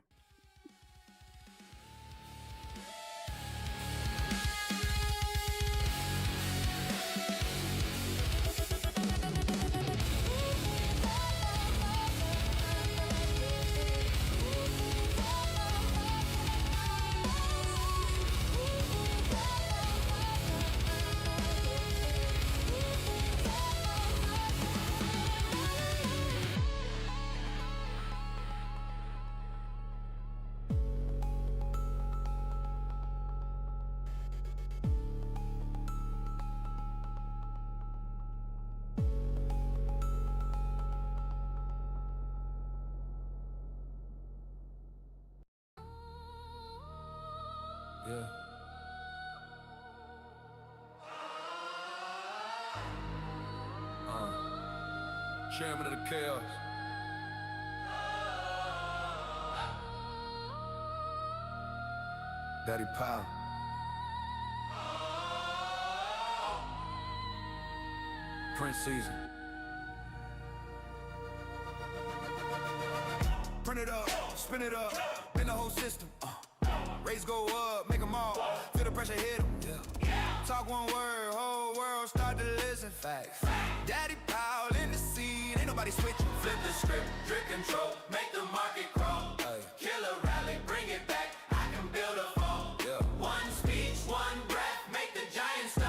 Yeah. Chairman of the chaos. Daddy Powell. Prince Season. Print it up, spin it up, bend the whole system. Rates go up, make them all. Feel the pressure hit them. Yeah. Talk one word, whole world start to listen. Facts. Daddy Powell in the scene, ain't nobody switching. Flip the script, drip control, make the market crawl. Kill a rally, bring it back. I can build a fall. Yeah. One speech, one breath, make the giant stall.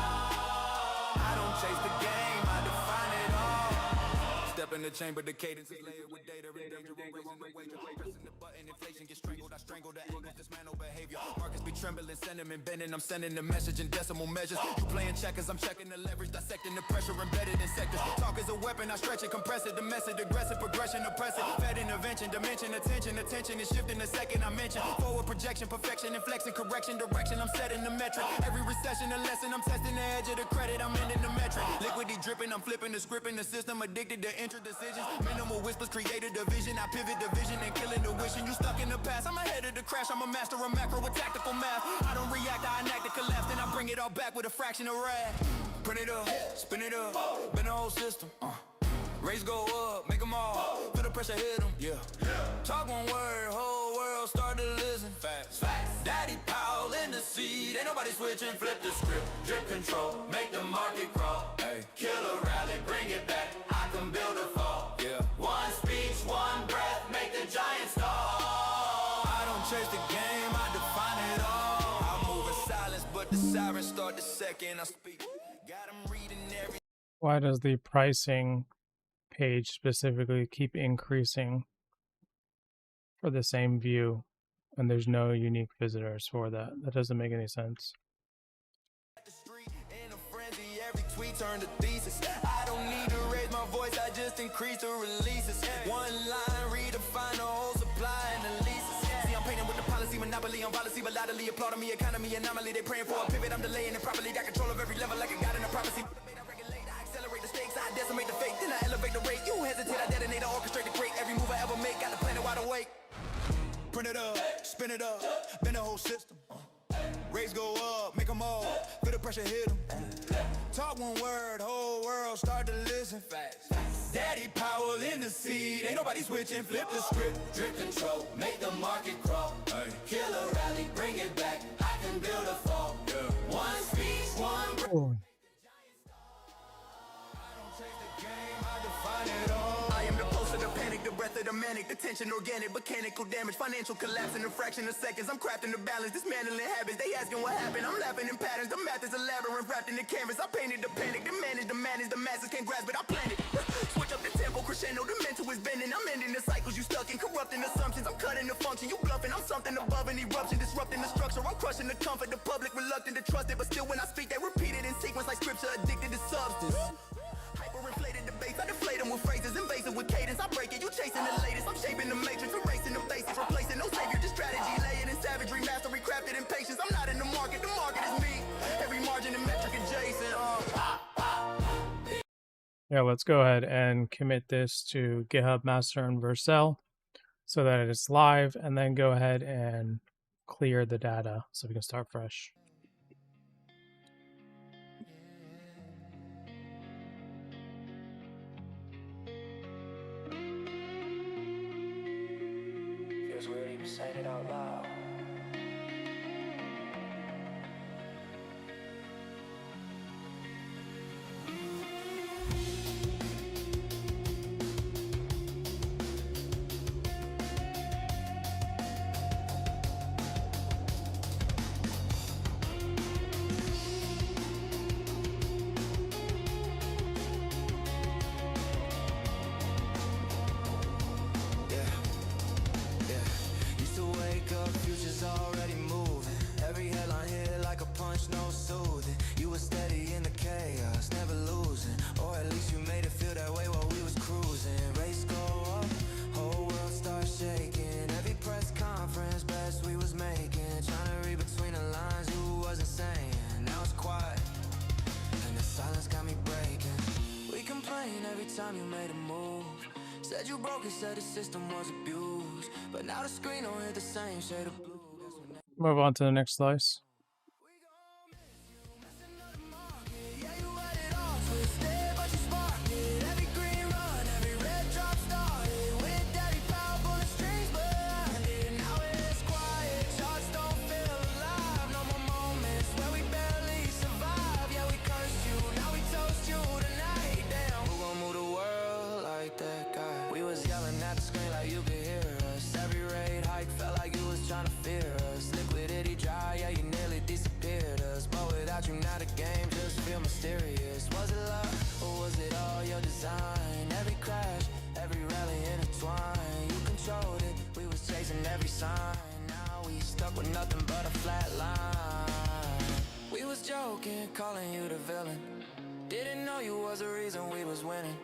I don't chase the game, I define it all. Step in the chamber, the cadence is layered with data. Pressing the button, inflation gets strangled. I strangle the angles, dismantle behavior. Markets be trembling, sentiment bending. I'm sending the message in decimal measures. You playing checkers, I'm checking the leverage, dissecting the pressure embedded in sectors. Talk is a weapon, I stretch it, compress it. The message, aggressive progression, oppressive. Fed intervention, dimension, attention is shifting the second I mention. Forward projection, perfection, inflection, correction, direction. I'm setting the metric. Every recession, a lesson. I'm testing the edge of the credit. I'm ending the metric. Liquidity dripping, I'm flipping the script in the system. Addicted to intra decisions. Minimal whispers created a vision. I pivot the vision and killing the wishing. You stuck in the past. I'm ahead of the crash. I'm a master of macro with tactical math. I don't react, I enact the collapse. Then I bring it all back with a fraction of wrath. Print it up, spin it up, bend the whole system. Rates go up, make them all. Feel the pressure hit them. Yeah. Talk one word, whole world start to listen. Facts. Daddy Powell in the seat. Ain't nobody switching. Flip the script, drip control, make the market crawl. Hey. Kill a rally, bring it back. I can build a fall. Yeah. One speech, one breath, make the giant stall. I don't chase the game, I define it all. I move in silence, but the sirens start the second I speak. Got 'em reading every. Why does the pricing page specifically keep increasing for the same view and there's no unique visitors for that? That doesn't make any sense. The street in a frenzy, every tweet turned to thesis. I don't need to raise my voice, I just increase the releases. One line, redefine the whole supply and the leases. See, I'm painting with the policy, monopoly on policy, but latterly applauding me, economy anomaly. They praying for a pivot, I'm delaying it properly. Got control of every level like a god in a prophecy. I accelerate the stakes, I decimate the fake, then I elevate the rate. You hesitate, I detonate, I orchestrate the crate. Every move I ever make, got the planet wide awake. Print it up, spin it up, bend the whole system. Rates go up, make them all. Feel the pressure hit them. Talk one word, whole world start to listen. Fast. Daddy Powell in the seat. Ain't nobody switching. Flip the script, drip control, make the market crawl. Hey. Kill a rally, bring it back. I can build a fall. Yeah. One speech, one breath. Oh. I am the pulse of the panic, the breath of the manic, the tension, organic, mechanical damage, financial collapse in a fraction of seconds. I'm crafting the balance, dismantling habits. They asking what happened. I'm laughing in patterns. The math is a labyrinth wrapped in the canvas. I painted the panic, the manage, the manage, the masses can't grasp it. I planned it. Switch up the tempo, crescendo, the mental is bending. I'm ending the cycles you stuck in, corrupting assumptions. I'm cutting the function, you bluffing. I'm something above an eruption, disrupting the structure. I'm crushing the comfort, the public reluctant to trust it, but still when I speak, they repeat it in sequence like scripture, addicted to substance. Hyperinflated debates, I deflate them with phrases, invasive with cadence. I break it, you chasing the latest. I'm shaping the matrix, erasing the basics, replacing no savior, just strategy, laying in savagery, mastery, crafted in patience. I'm not in the market is me. Every margin and metric adjacent. Yeah, let's go ahead and commit this to GitHub Master and Vercel so that it's live, and then go ahead and clear the data so we can start fresh. feels weird even saying it out loud. Used to wake up, future's already moving. Every headline hit like a punch, no soothing. You were steady in the chaos, never losing. Or at least you made it feel that way while we was cruising. Race go up, whole world starts shaking. Every press conference, best we was making. Trying to read between the lines, you wasn't saying. Now it's quiet, and the silence got me breaking. We complain every time you made a move. Said you broke it, said the system was abused. But now the screen don't hit the same shade of blue. Move on to the next slice. Yeah, you had it all twisted, but you sparked it. Every green run, every red drop started with daddy power pulling strings behind it. Now it's quiet, charts don't feel alive. No more moments where we barely survive. Yeah, we cursed you, now we toast you tonight. Damn, who gon' move the world like that guy? We was yelling at the screen like you could hear us. Every rate hike felt like you was trying to fear us. Liquidity dry, yeah, you nearly disappeared us. But without you, now the game just feel mysterious. Was it love, or was it all your design? Every crash, every rally intertwined. You controlled it, we was chasing every sign. Now we stuck with nothing but a flat line. We was joking, calling you the villain. Didn't know you was the reason we was winning.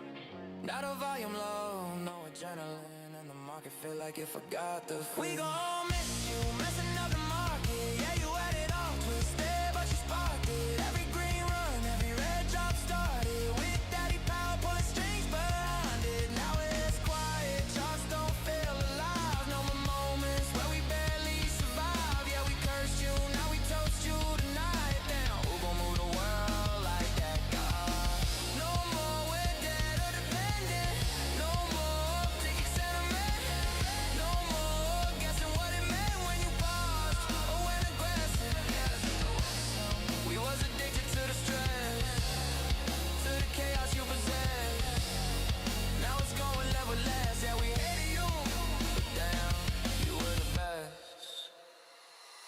Now the volume low, no adrenaline, and the market feel like it forgot the feeling. We gon' miss you, messing up the market. Yeah, you had it all twisted, but you sparked it. Every green run, every red drop started with daddy power pulling strings behind it. Now it's quiet, charts don't feel alive. No more moments where we barely survive. Yeah, we cursed you, now we toast you tonight. Damn, who gon' move the world like that guy? No more we're dead or dependent. No more ticket sentiment. No more guessing what it meant when you paused or went aggressive. We was addicted to the stress, to the chaos you possess. Now it's going level less. Yeah, we hated you, but damn, you were the best.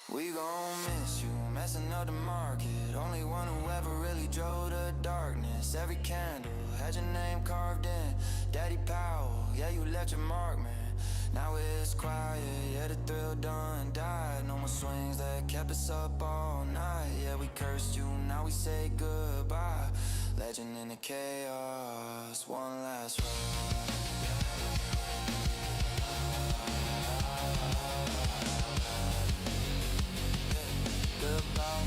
We gon' miss you, messing up the market. Only one who ever really drove the darkness. Every candle had your name carved in. Daddy Powell, yeah, you left your mark, man. Now it's quiet, yeah, the thrill done died. No more swings that kept us up all night. Yeah, we cursed you, now we say goodbye. Legend in the chaos, one last ride. Goodbye,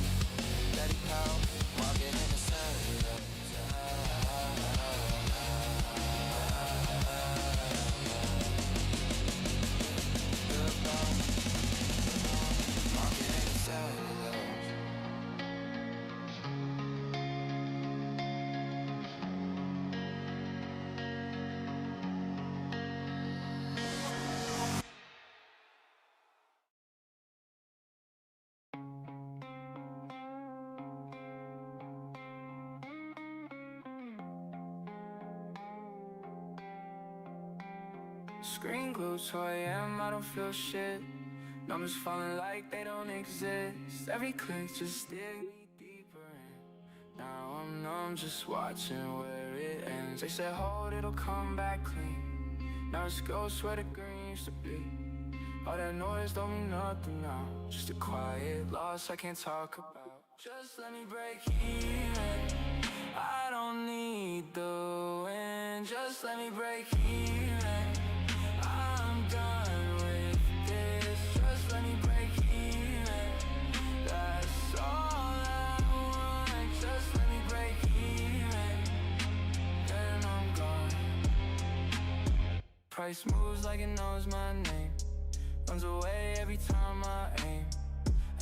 Daddy Powell, market in the cellular. Goodbye, market in the cellular. Screen glued to 2 AM, I don't feel shit. Numbers falling like they don't exist. Every click just dig me deeper in. Now I'm numb, just watching where it ends. They said hold, it'll come back clean. Now it's ghosts where the green used to be. All that noise don't mean nothing now. Just a quiet loss I can't talk about. Just let me break even. I don't need the wind. Just let me break even. I'm done with this. Just let me break even. That's all I want. Just let me break even. Then I'm gone. Price moves like it knows my name. Runs away every time I aim.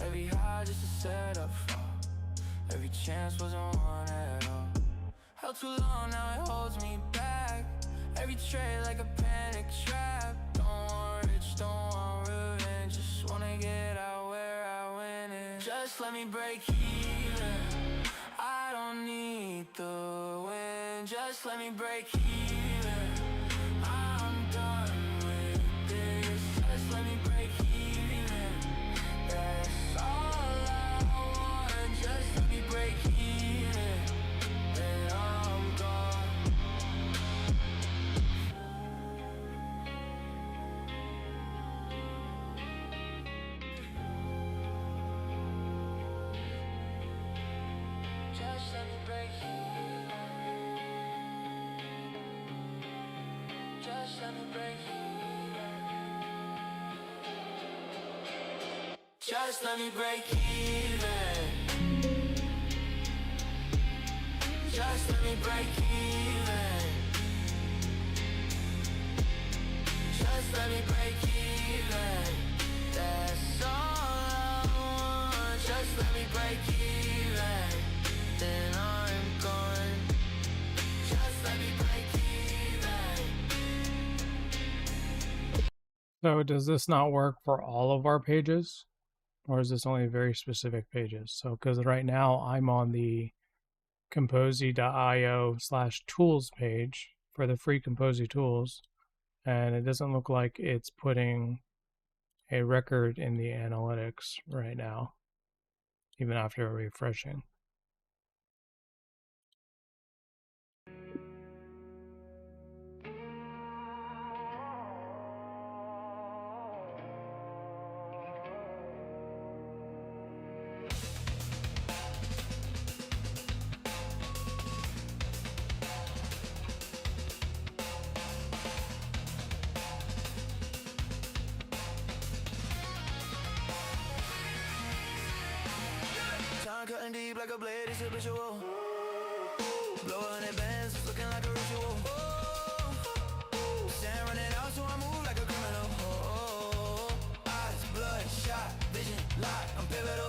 Every high just a setup fall. Every chance wasn't one at all. Held too long, now it holds me back. Every trade like a panic trap. Don't want rich, don't want real. let me break even. I don't need the wind, just let me break even. I'm done with this, just let me break even. That's all I want, just let me break even. Then I'm gone. Just let me break even. Just let me break even. Just let me break even. Just let me break even. Just let me break even. That's all I want. Just let me break even. Then I'm gone. Just let me break even. So does this not work for all of our pages? Or is this only very specific pages? So because right now I'm on the Kompozy.io/tools page for the free Kompozy tools, and it doesn't look like it's putting a record in the analytics right now, even after refreshing. Time cutting deep like a blade, it's habitual. Blowing in bands, it's looking like a ritual. Sand running out, so I move like a criminal. Eyes bloodshot, vision locked, I'm pivotal.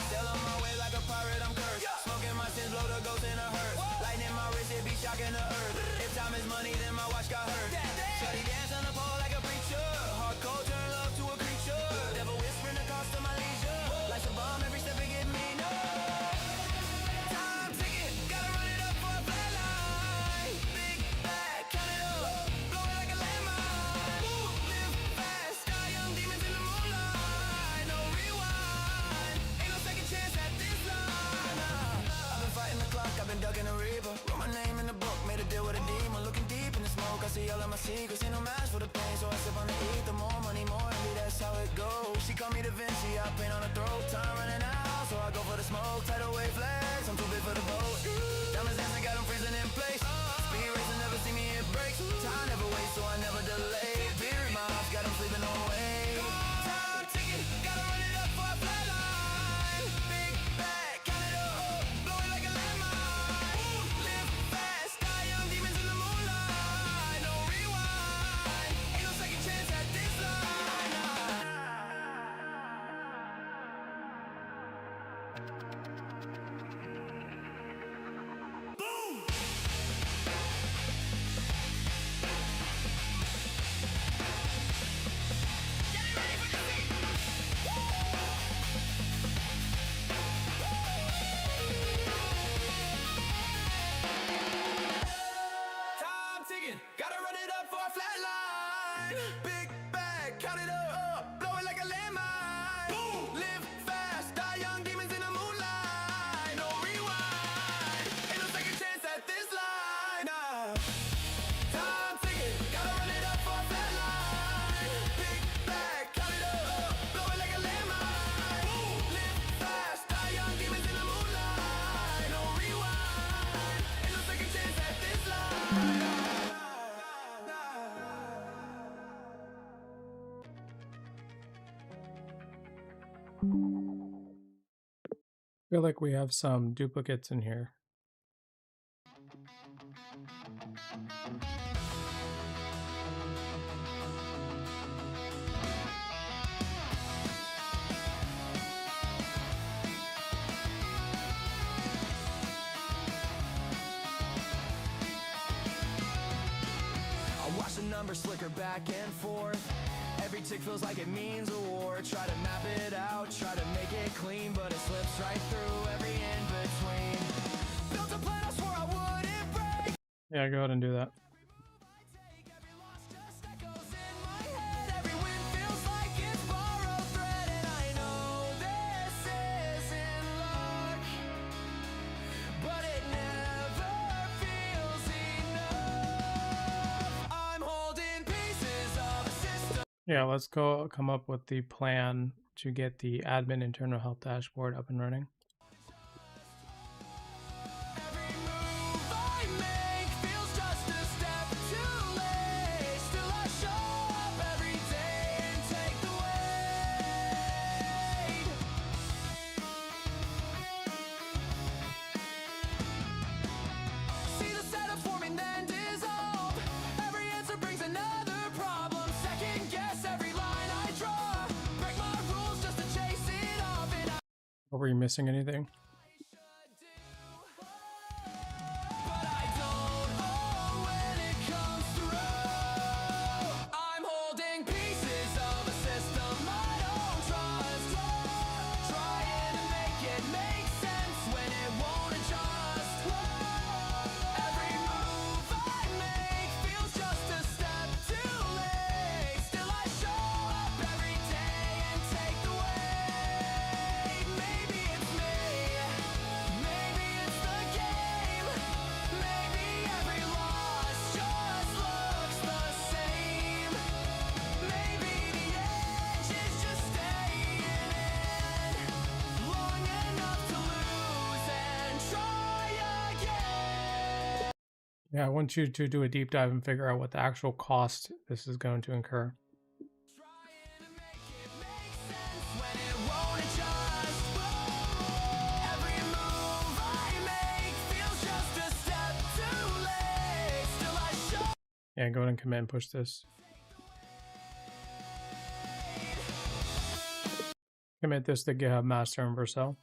Sail on my way like a pirate, I'm cursed. Smoking my sins, blow the ghost in a hearse. Lightning my wrist, it be shocking the earth. If time is money, then my watch got hurt. Shawty dance on the pole like a preacher. Hardcore turn love to a creature. Devil whispering across to my leisure. Like a bomb, every step it get me no. Time ticking, gotta run it up for a flat line. Big bag, count it up, blow it like a landmine. Live fast, die young demons in the moonlight. No rewind, ain't no second chance at this line. I've been fighting the clock, I've been ducking the reaper. Wrote my name in the book, made a deal with a demon. Looking deep in the smoke, I see all of my secrets. Ain't no match for the pain, so I sip on the ether. More money, more envy, that's how it goes. She call me Da Vinci, I paint on her throat. Time running out, so I go for the smoke. Tidal wave flags, I'm too big for the boat. Diamonds dancing, got them freezing in place. Speed racing, never see me hit brakes. Time never waits, so I never delay. Beer in my house, got them sleeping on way. Time ticking, gotta run it up for a flat line. Big bag, count it up, blow it like a landmine. Live fast, die young demons in the moonlight. No rewind, ain't no second chance at this line. Boom! Get ready for the beat! Time ticking, gotta run it up for a flat line. Big bag, count it up, blow it like a landmine. Boom! Live fast, die young demons in the moonlight. No rewind, ain't no second chance at this line. Time ticking, gotta run it up for a flat line. Big bag, count it up, blow it like a landmine. Boom! Live fast, die young demons in the moonlight. No rewind, ain't no second chance at this line. I feel like we have some duplicates in here. I watch the numbers flicker back and forth. Every tick feels like it means a war. Try to map it out, try to make it clean, but it slips right through every in between. Built a plan, I swore I wouldn't break. Yeah, go ahead and do that. Every loss just echoes in my head. Every win feels like it's borrowed thread, and I know this isn't luck, but it never feels enough. I'm holding pieces of a system. Yeah, let's go come up with the plan to get the admin internal health dashboard up and running. Every move I make feels just a step too late. Still I show up every day and take the weight. See the setup forming then dissolve. Every answer brings another problem. Second guess every line I draw. Break my rules just to chase it off, and Or were you missing anything? but I don't know when it comes through. I'm holding pieces of a system I don't trust. Trying to make it make sense when it won't adjust. Every move I make feels just a step too late. Still I show up every day and take the weight. Maybe it's me, maybe it's the game, maybe every loss just looks the same. Maybe the edge is just staying in long enough to lose and try again. Yeah, I want you to do a deep dive and figure out what the actual cost this is going to incur. Trying to make it make sense when it won't adjust. Every move I make feels just a step too late. Still I show. Yeah, go ahead and command push this. Commit this to GitHub master and Vercel.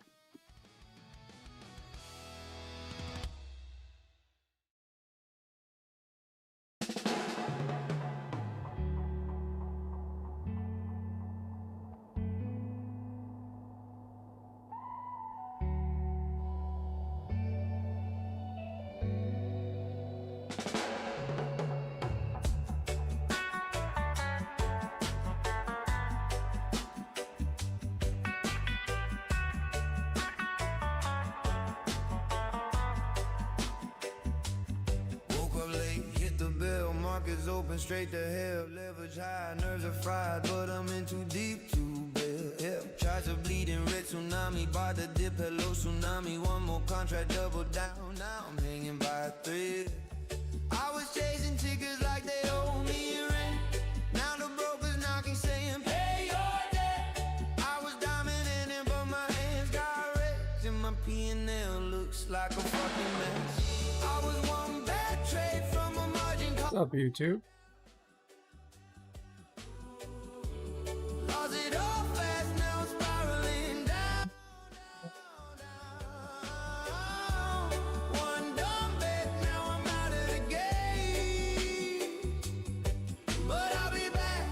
Woke up late, hit the bell, markets open straight to hell. Leverage high, nerves are fried, but I'm in too deep to bail. Yeah, tries to bleed in red tsunami, bought the dip, hello tsunami. One more contract, double down. Now I'm hanging by a thread. I was chasing tickets like they owe me rent. Now the brokers knocking, saying pay your debt. I was dominating, but my hands got wrecked, and my P&L looks like a fucking mess. I was one bad trade from a margin call. What's up, YouTube? Lost it all fast, now I'm spiraling down. One dumb bet, now I'm out of the game. But I'll be back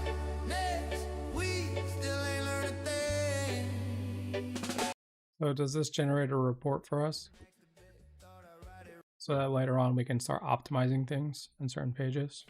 next week, still ain't learned a thing. So does this generate a report for us? So that later on we can start optimizing things in certain pages.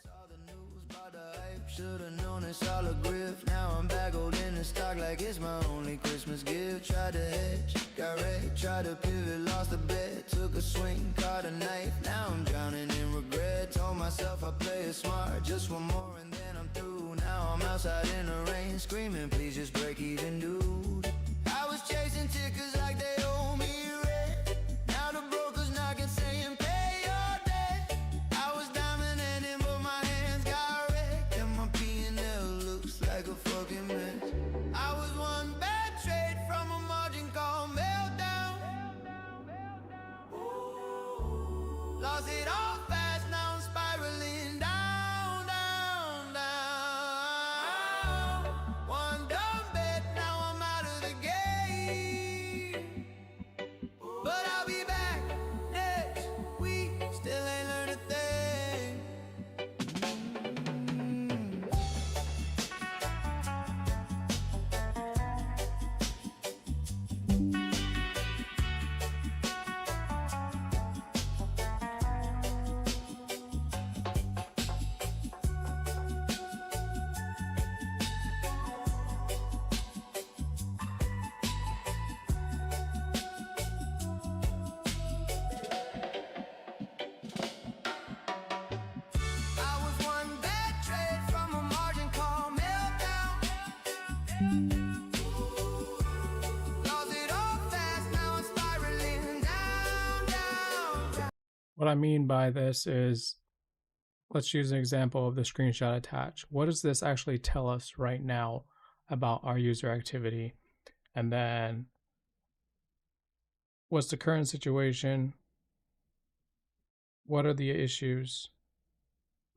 Saw the news about the hype, should've known it's all a grift. Now I'm back holding in the stock like it's my only Christmas gift. Tried to hedge, got wrecked, tried to pivot, lost a bet. Took a swing, caught a knife, now I'm drowning in regret. Told myself I'd play it smart, just one more and then I'm through. Now I'm outside in the rain, screaming, please just break even, dude. I was chasing tickets like they owe me rent. Now the brokers knocking, saying pay your debt. I was dominating, but my hands got wrecked, and my P&L looks like a fucking mess. I was one bad trade from a margin call meltdown. Lost it all fast, now I'm spiraling down, down, down. One dumb bet, now I'm out of the game. What I mean by this is, let's use an example of the screenshot attached. What does this actually tell us right now about our user activity? And then what's the current situation? What are the issues?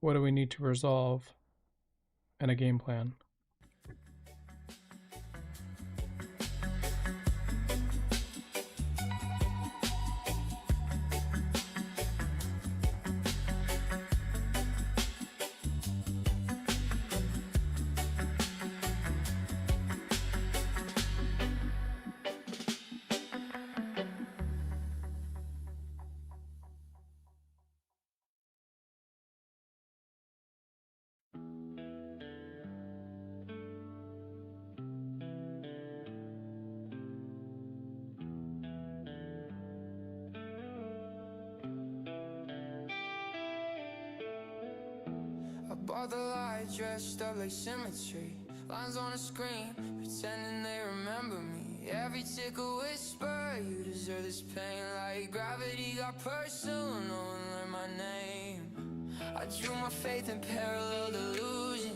What do we need to resolve? And a game plan. Bought the light dressed up like symmetry. Lines on a screen, pretending they remember me. Every tickle whisper, you deserve this pain. Like gravity got personal, no one learned my name. I drew my faith in parallel delusion.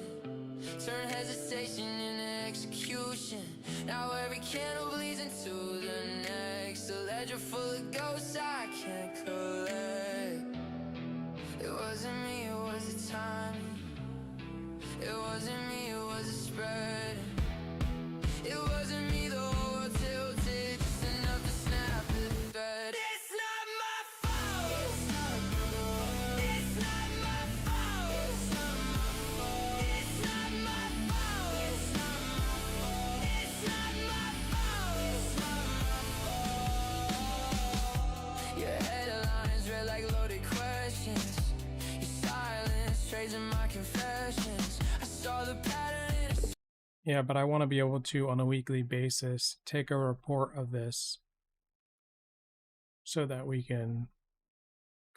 Turn hesitation into execution. Now every candle bleeds into the next. A ledger full of ghosts I can't collect. It wasn't me, it was the timing. It wasn't me, it was a spread. It wasn't me, the whole world tilted just enough to snap the thread. It's not my fault. It's not my fault. It's not my fault. It's not my fault. It's not my fault. It's not my fault. Your headlines read like loaded questions. Your silence tracing my confessions. Yeah, but I want to be able to, on a weekly basis, take a report of this so that we can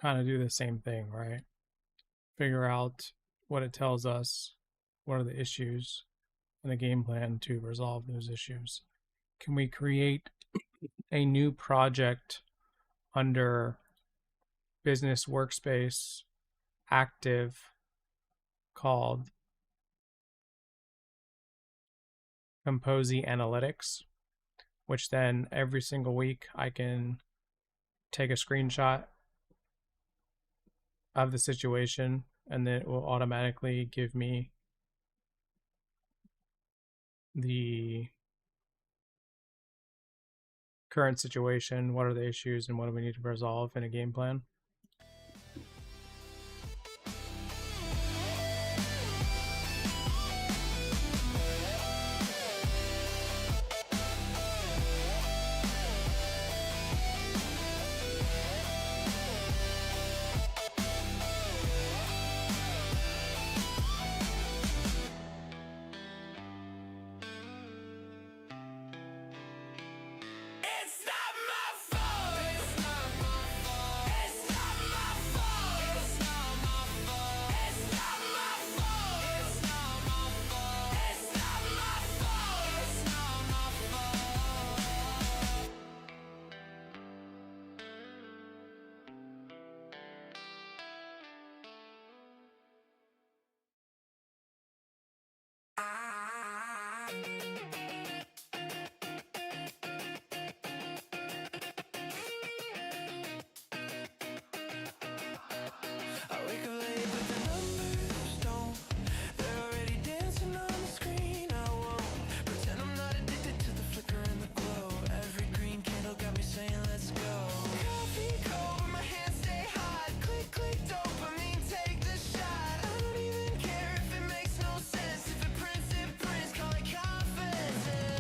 kind of do the same thing, right? Figure out what it tells us, what are the issues, and a game plan to resolve those issues. Can we create a new project under Business Workspace Active called Kompozy Analytics, which then every single week I can take a screenshot of the situation, and then it will automatically give me the current situation, what are the issues, and what do we need to resolve in a game plan. Confidence.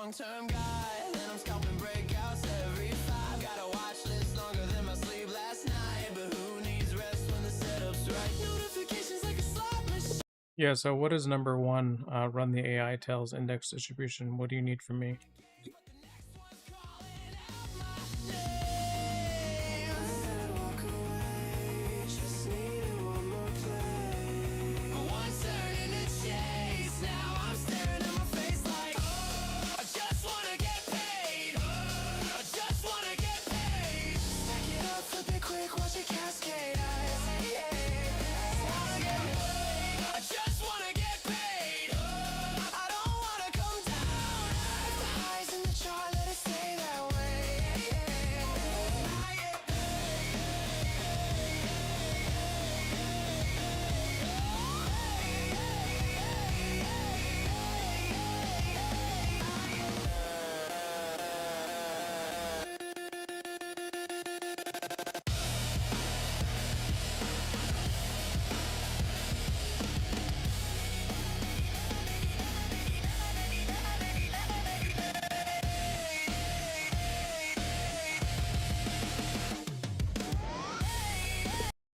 long-term guy. And I'm scalping breakouts every 5. Got a watch list longer than my sleep last night. But who needs rest when the setup's right? Notifications like a slot machine. Yeah, so what is number one? Run the AI tells index distribution. What do you need from me?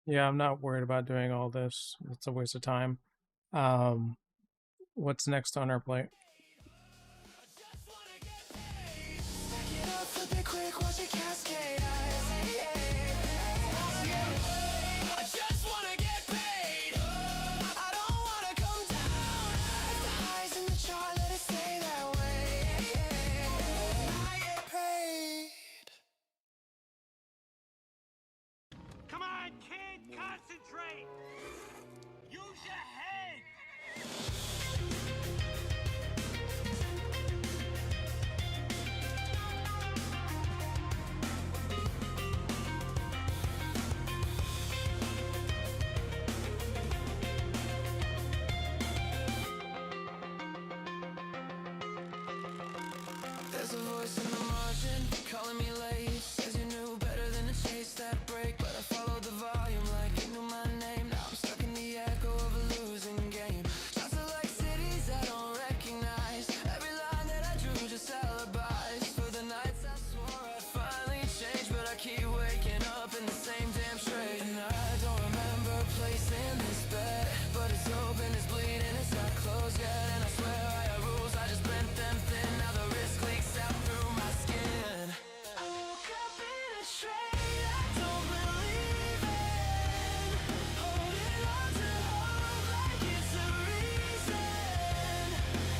Yeah, I'm not worried about doing all this. It's a waste of time. What's next on our plate? Come on, kid, concentrate! Use your head! There's a voice in the margin calling me late. Says you knew better than to chase that break, but I followed the volume like it knew my name. Now I'm stuck in the echo of a losing game. Shots are like cities I don't recognize. Every line that I drew just alibis. For the nights I swore I'd finally change, but I keep waking up in the same damn trade. And I don't remember placing this bet, but it's open, it's bleeding, it's not closed yet. And I swear I had rules, I just bent them thin. Now the risk leaks out through my skin. I woke up in a trade I don't believe in. Holding on to hope like it's a reason.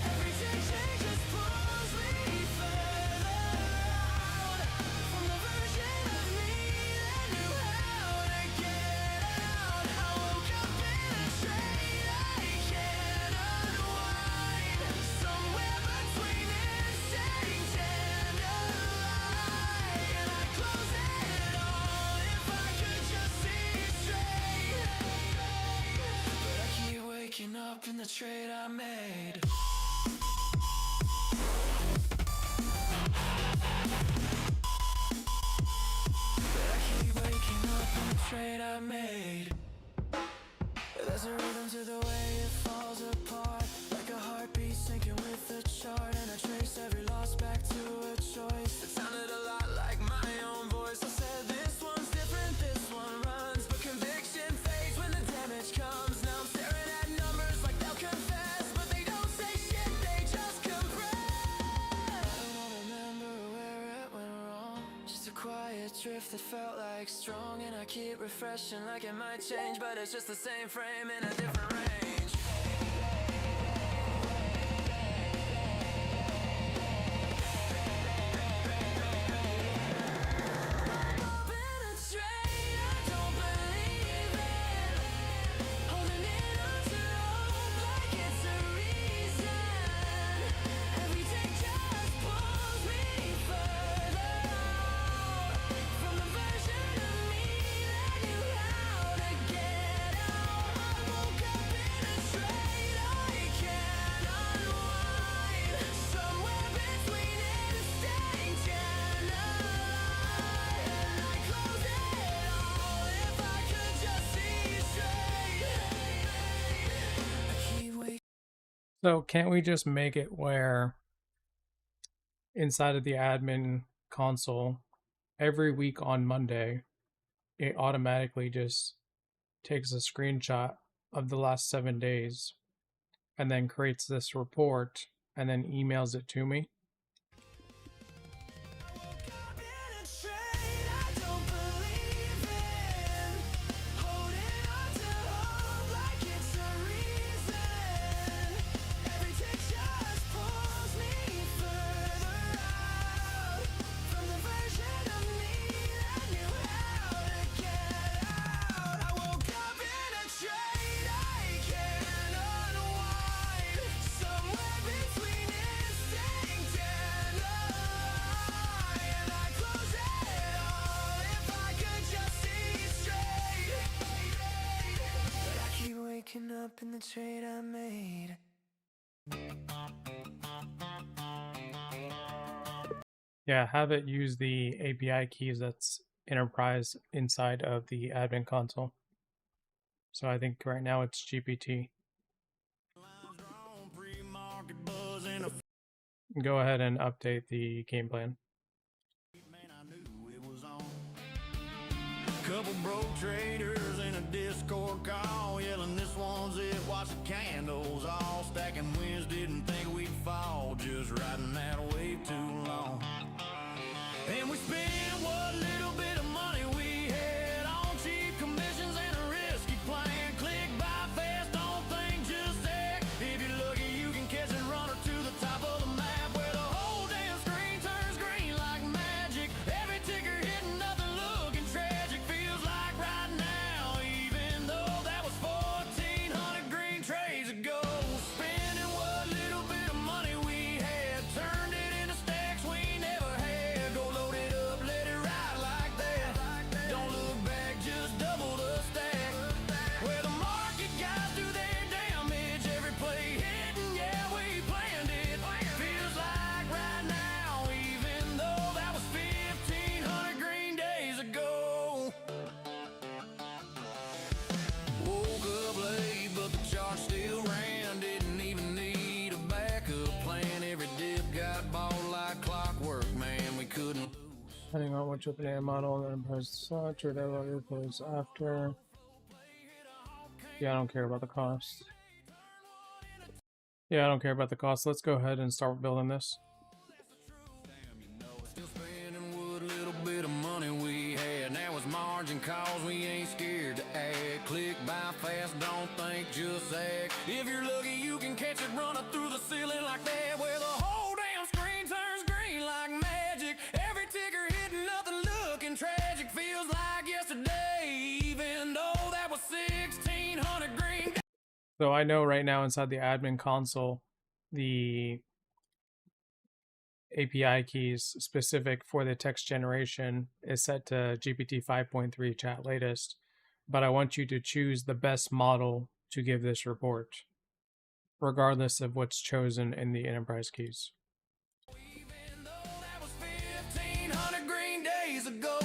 Every day change just pulls me further out from the version of me that knew how to get out. I woke up in a trade I can't unwind. Somewhere between instinct and a lie. And I close it all if I could just see straight. But I keep waking up in the trade I made. But I keep waking up in the trade I made. There's a rhythm to the way it falls apart, like a heartbeat sinking with the chart. And I trace every loss back to a choice that sounded a lot like my own voice. I said this one's different, this one runs, but conviction fades when the damage comes. Now I'm staring at numbers like they'll confess, but they don't say shit, they just compress. I don't remember where it went wrong, just a quiet drift that felt like strong. And I keep refreshing like it might change, but it's just the same frame in a different range. Been a trade I don't believe in. Holding it on to hope like it's a reason. Every day just pulls me further out from the version of me that knew how to get out. I woke up in a trade I can't unwind. Somewhere between instinct and a lie. And I close it all if I could just see straight. I keep waking. So can't we just make it where inside of the admin console, every week on Monday, it automatically just takes a screenshot of the last 7 days and then creates this report and then emails it to me. Waking up in the trade I made. Yeah, have it use the API keys that's enterprise inside of the admin console. So I think right now it's GPT. Go ahead and update the game plan. Couple broke traders in a Discord call, yelling this one's it, watch the candles all stacking wins, didn't think we'd fall, just riding that wave too long. And we spent what little bit of money we had on cheap commissions and a risky plan. Click buy fast, don't think, just act. If you're lucky you can catch and run her to the top of the map, where the whole damn screen turns green like magic. Every ticker hitting nothing looking tragic. Feels like right now, even though that was 1,400 green trades ago. Spending what little bit of money we had, turned it into stacks we never had. Go load it up, let it ride like that. Don't look back, just double the stack. Where the market guys do their damage, every play hitting, yeah, we planned it. Feels like right now, even though that was 1,500 green days ago. Woke up late, but the chart still ran. Didn't even need a backup plan. Every dip got bought like clockwork, man. We couldn't lose. Depending on which OpenAI model and enterprise such or whatever goes after. Yeah, I don't care about the cost. Yeah, I don't care about the cost. Let's go ahead and start building this. Still spending what little bit of money we had. Now it's margin calls, we ain't scared to act. Click buy fast, don't think, just act. If you're lucky you can catch it running through the ceiling like that, where the whole damn screen turns green like magic. Every ticker hitting nothing looking tragic. Feels like yesterday, even though that was 1,600 green. So I know right now inside the admin console, the API keys specific for the text generation is set to GPT 5.3 chat latest, but I want you to choose the best model to give this report, regardless of what's chosen in the enterprise keys. Even though that was 1,500 green days ago.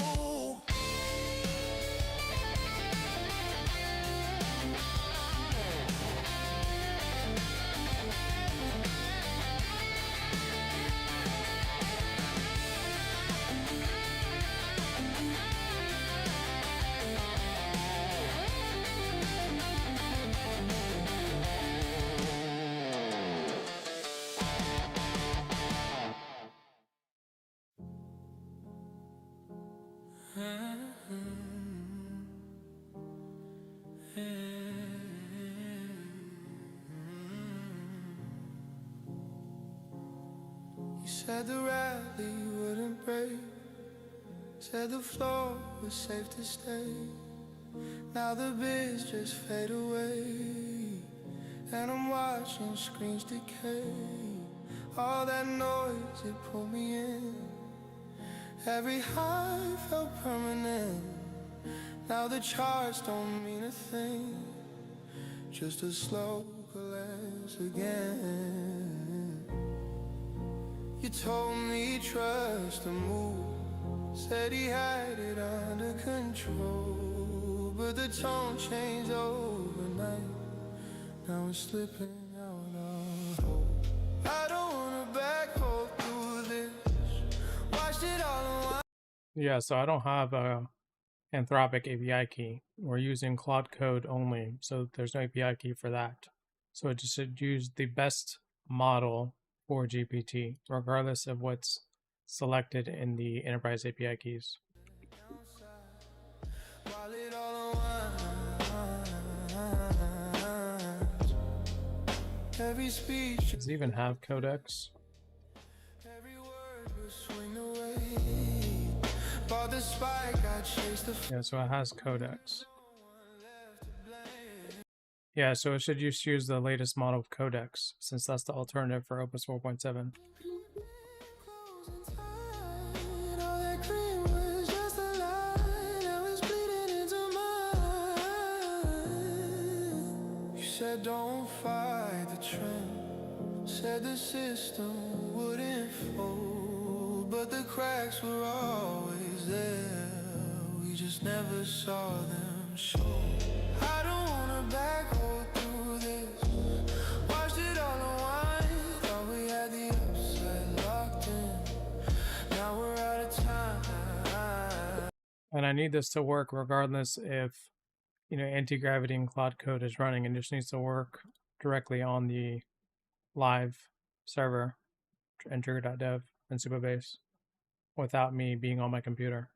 You said the rally wouldn't break, said the floor was safe to stay. Now the bids just fade away, and I'm watching screens decay. All that noise, it pulled me in. Every high felt permanent. Now the charts don't mean a thing, just a slow collapse again. You told me trust the move, said he had it under control, but the tone changed overnight. Now it's slipping out of hope. I don't wanna back hope through this. Yeah, so I don't have a Anthropic API key. We're using Claude Code only, so there's no API key for that. So it just should use the best model for GPT, regardless of what's selected in the enterprise API keys. While it all unwinds, every speech, Does it even have codecs? every word will swing away. Bought the spike, I chased the Yeah, so it has codecs. Yeah, so it should just use the latest model of codecs, since that's the alternative for Opus 4.7. closing tight. All that cream was just a lie. Now it's bleeding into mine. You said don't fight the trend. Said the system wouldn't fold, but the cracks were always there. We just never saw them show. I don't wanna backhold through this. Watched it all unwind. Thought we had the upside locked in. Now we're out of time. And I need this to work regardless if, anti-gravity and Claude Code is running. It just needs to work directly on the live server and trigger.dev and Supabase without me being on my computer.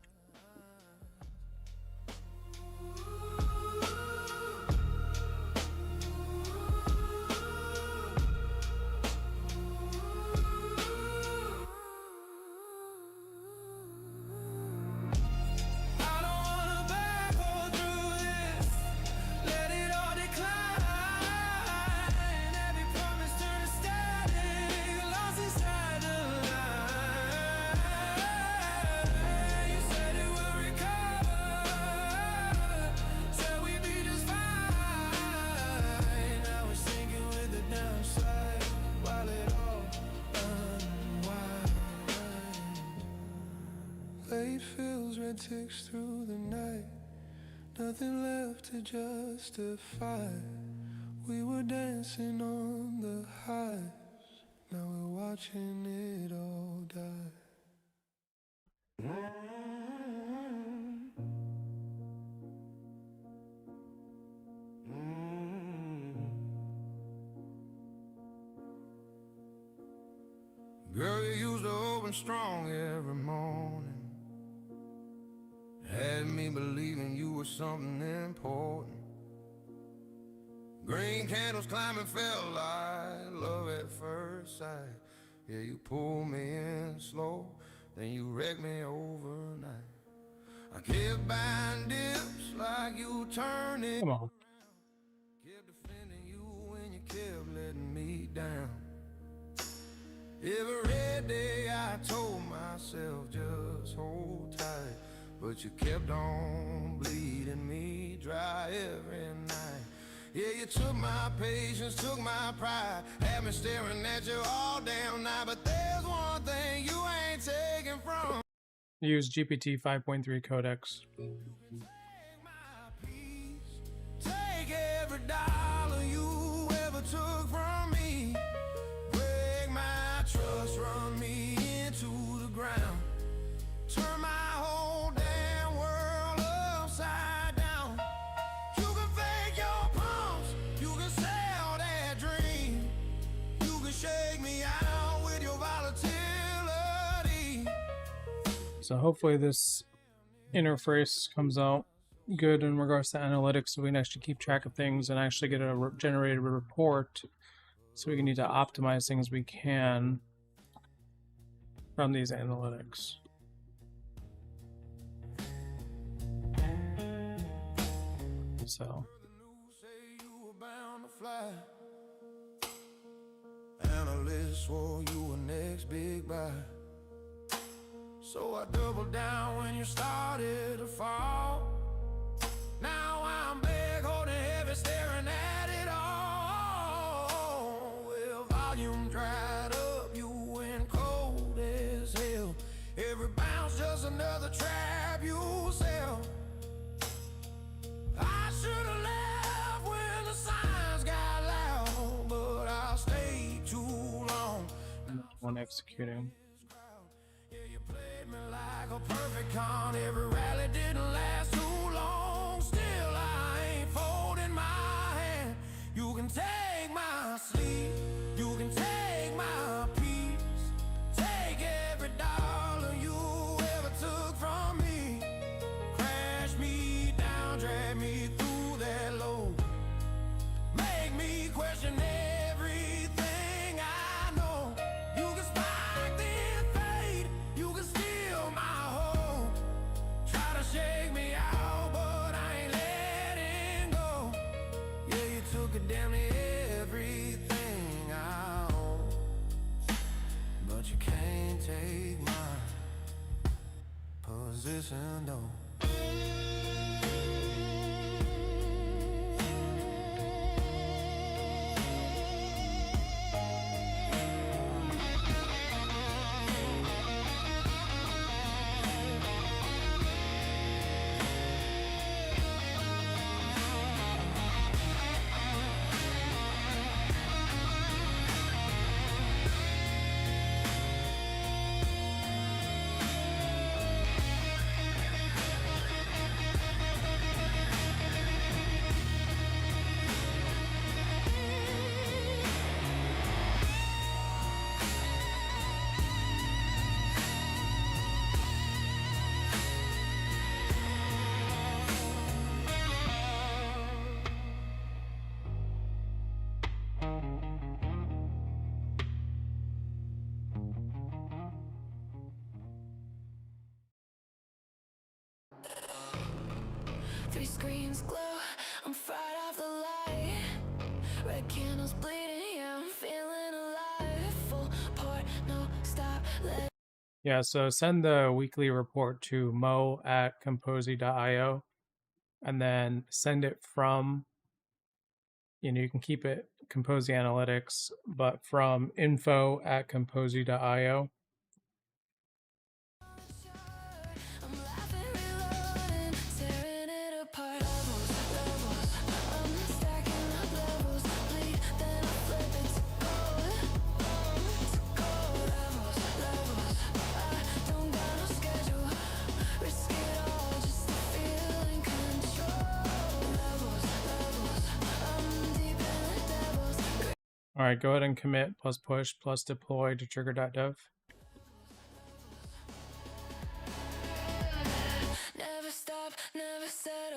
I don't wanna backhold through this. Let it all decline. Every promise turned to static. Lost inside the line. You said it will recover. Said we'd be just fine. Now we're sinking with the downside. While it all unwinds. Late feels red ticks through the night. Nothing left to justify. We were dancing on the highs. Now we're watching it all die. Girl, you used to open strong every morning. Had me believing you were something important. Green candles climbing felt like love at first sight. Yeah, you pulled me in slow, then you wrecked me overnight. I kept buying dips like you turned it. Come on. Kept defending you when you kept letting me down. Every day I told myself just hold tight, but you kept on bleeding me dry every night. Yeah, you took my patience, took my pride, had me staring at you all damn night. But there's one thing you ain't taking from Use GPT 5.3 codecs. Take my peace, take every dollar you ever took from me. Break my trust, run me into the ground. Turn my whole damn world upside down. You can fake your pumps, you can sell that dream. You can shake me out with your volatility. So hopefully this interface comes out good in regards to analytics, so we can actually keep track of things and actually get a generated report, so we can need to optimize things we can from these analytics. So Say you were bound to fly. Analysts swore you were next big buy. So I doubled down when you started to fall. Now I'm back holding heavy, staring at it all. Well, volume dried up, you went cold as hell. Every bounce just another trap you sell. I should have left when the signs got loud, but I stayed too long. one executing. Yeah, you played me like a perfect con. Every rally didn't last too long. Still, I ain't folding my hand. You can take my sleep, you can take my peace, take every dollar you ever took from me. Crash me down, drag me through that low, make me question everything I know. You can spike then fade, you can steal my hope, try to shake me out, but I ain't letting go. Yeah, you took it damn near everything I own, but you can't take my position, no. Three screens glow, I'm fried off the light. Red candles bleeding, yeah, I'm feeling alive. Full port, no stop, let Yeah, so send the weekly report to mo@kompozy.io and then send it from, you can keep it Kompozy Analytics, but from info@kompozy.io. I'm laughing, reloading, tearing it apart. Levels, I'm stacking up levels. Bleed, then I flip it to gold. Levels, I don't got no schedule. Risk it all just to feel in control. Levels, I'm deep in the devils. All right, go ahead and commit plus push plus deploy to trigger.dev. Never stop, never settle.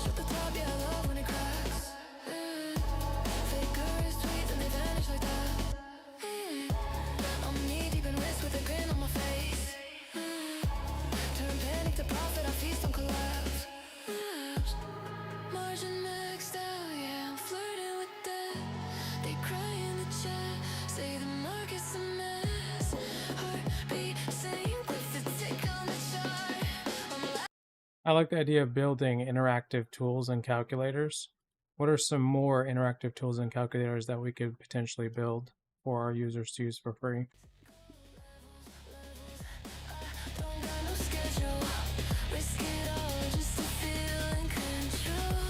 Shut the top, yeah, I love when it cracks. Faker is tweets and they vanish like that. I'm knee deep in risk with a grin on my face. Turn panic to profit, I feast on collapse. Margin maxed out, yeah, I'm flirting with that. They cry in the chat, say the market's a mess. Heartbeat saying click the tick on the chart. I'm I like the idea of building interactive tools and calculators. What are some more interactive tools and calculators that we could potentially build for our users to use for free? don't got no schedule. Risk it all just to feel in control.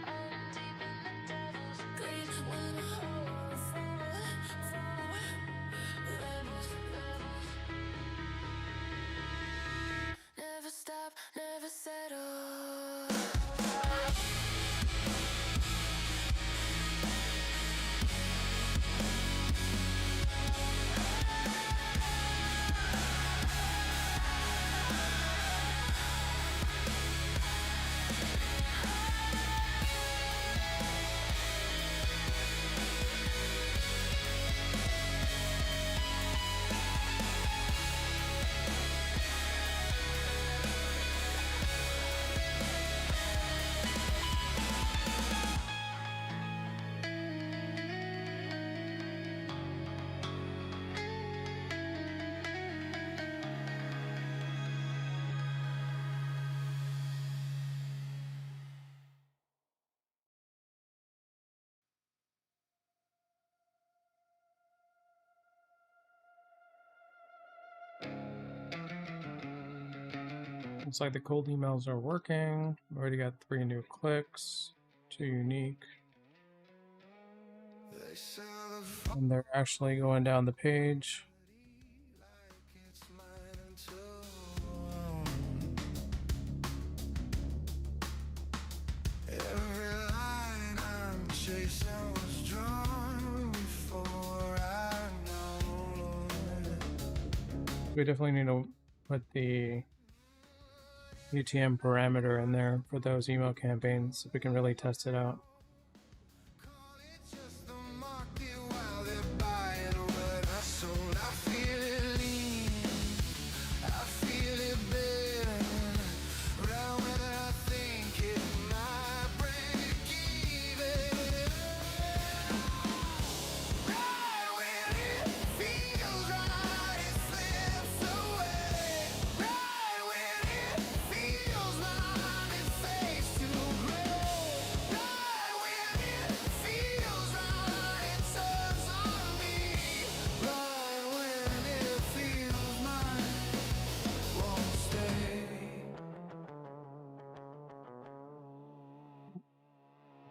I'm deep in the devil's grave when I hold levels. Never stop, never settle. Looks like the cold emails are working. Already got 3 new clicks, 2 unique. And they're actually going down the page. We definitely need to put the UTM parameter in there for those email campaigns so we can really test it out.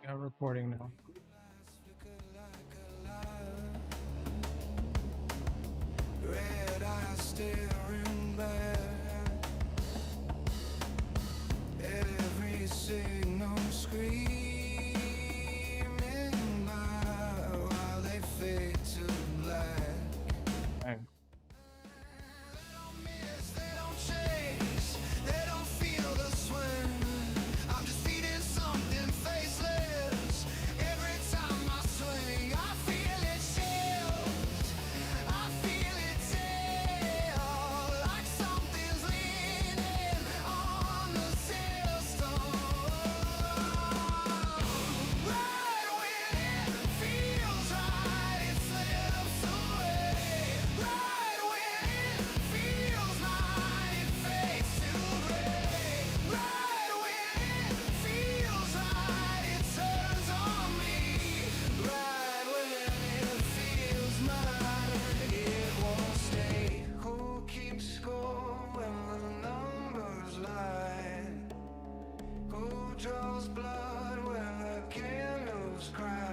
Got reporting now. Red eyes staring back. Every signal screaming by while they fade to black. Dang. They don't chase, they don't feel the swing. I'm just feeding something faceless. Every time I swing, I feel it shift. I feel it tear, like something's leaning on the system. Right when it feels right, it slips away. Right when it feels right, it fades to gray. Right when it feels right, it turns on me. Right when it feels mine, it won't stay. Who keeps score when the numbers lie? Who draws blood when the candles cry?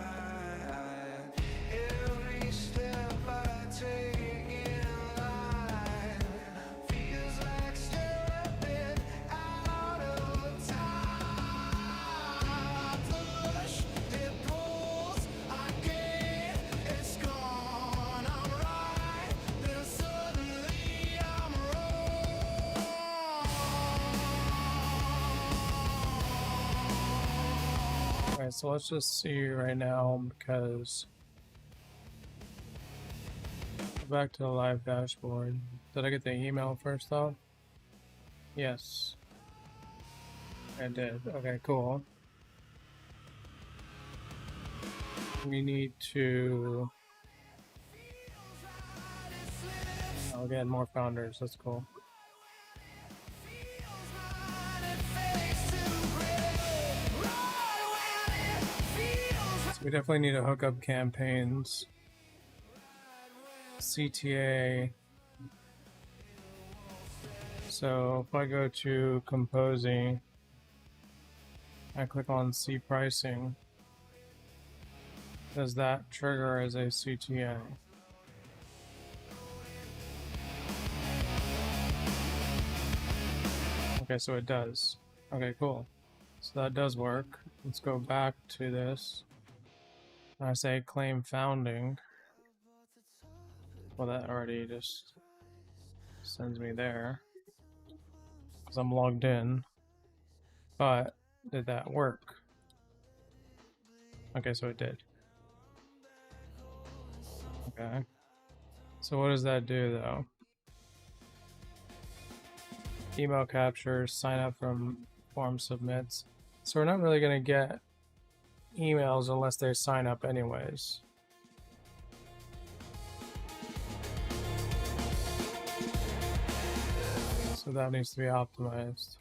Every step I take in line feels like stepping out of time. I push, it pulls, I gain, it's gone. I'm right, then suddenly I'm wrong. Alright, so let's just see right now because go back to the live dashboard. Did I get the email first off? Yes. I did. Okay, cool. We need to get more founders. That's cool. So we definitely need to hook up campaigns. CTA. So if I go to Kompozy, I click on C pricing. Does that trigger as a CTA? Okay, so it does. Okay, cool. So that does work. Let's go back to this. I say claim founding. Well, that already just sends me there because I'm logged in. But did that work? Okay, so it did. Okay. So what does that do though? Email captures, sign up from form submits. So we're not really going to get emails unless they sign up anyways. So that needs to be optimized.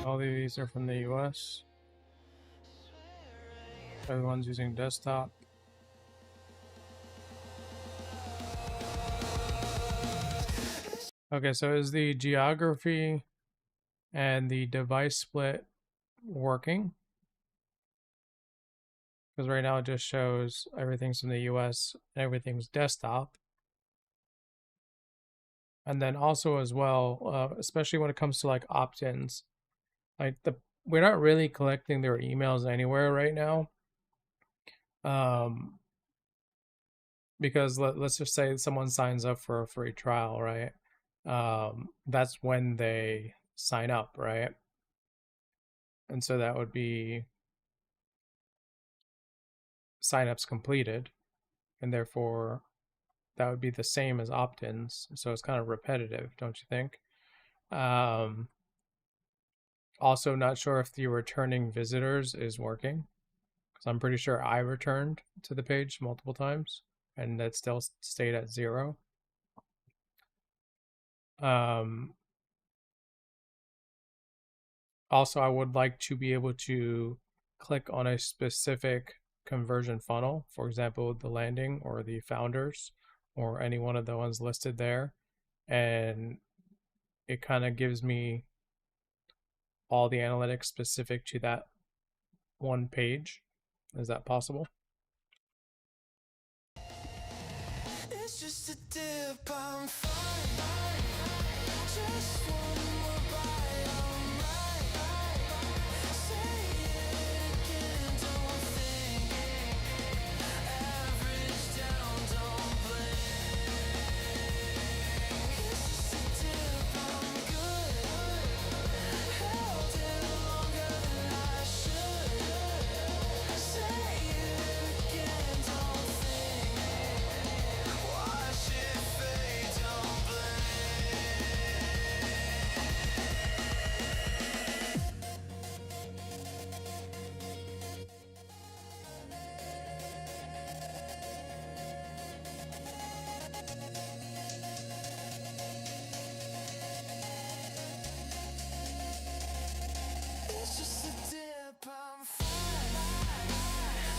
All these are from the US. Everyone's using desktop. Okay, so is the geography and the device split working? Because right now it just shows everything's from the US and everything's desktop. And then also as well, especially when it comes to like opt-ins, like we're not really collecting their emails anywhere right now. Because let's just say someone signs up for a free trial, right? That's when they sign up, right? And so that would be signups completed, and therefore that would be the same as opt-ins. So it's kind of repetitive, don't you think? Also, not sure if the returning visitors is working, because I'm pretty sure I returned to the page multiple times and that still stayed at 0. Also, I would like to be able to click on a specific conversion funnel, for example, the landing or the founders or any one of the ones listed there, and it kind of gives me all the analytics specific to that one page. Is that possible? It's just a dip, I'm fine. Just one more bite on mine. Say it again, don't think. Average down, don't blink. It's just a dip, I'm good. Held it longer than I should. Say it again, don't think. Watch it fade, don't blink. It's just a dip, I'm fine.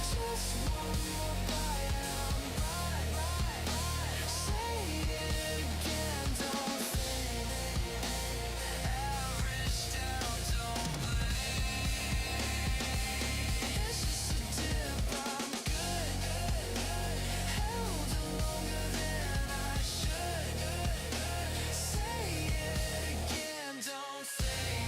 Just one more bite and I'm right. Say it again, don't think. Average down, don't blink. It's just a dip, I'm good. Held it longer than I should. Say it again, don't think.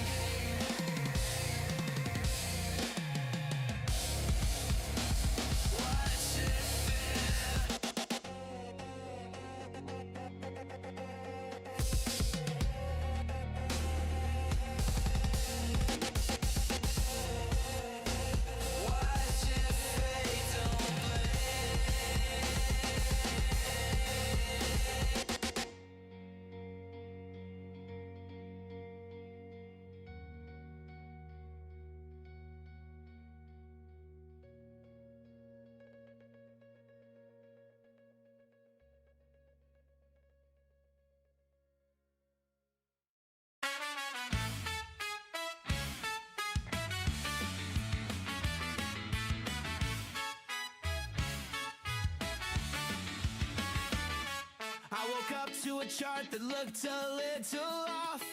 I woke up to a chart that looked a little off.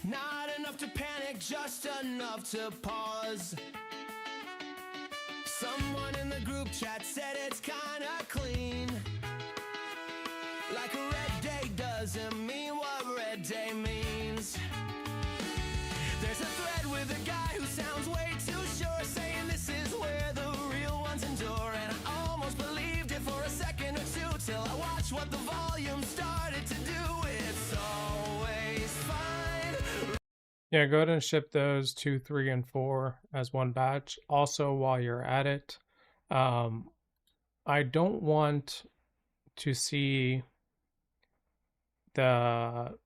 Not enough to panic, just enough to pause. Someone in the group chat said it's kinda clean. Like a red day doesn't mean what red day means. There's a thread with a guy who sounds way too sure, saying this is where the real ones endure. And I almost believed it for a second or two, till I watched what the volume started to do. It's always fine. Yeah, go ahead and ship those 2, 3, and 4 as one batch. Also, while you're at it, I don't want to see the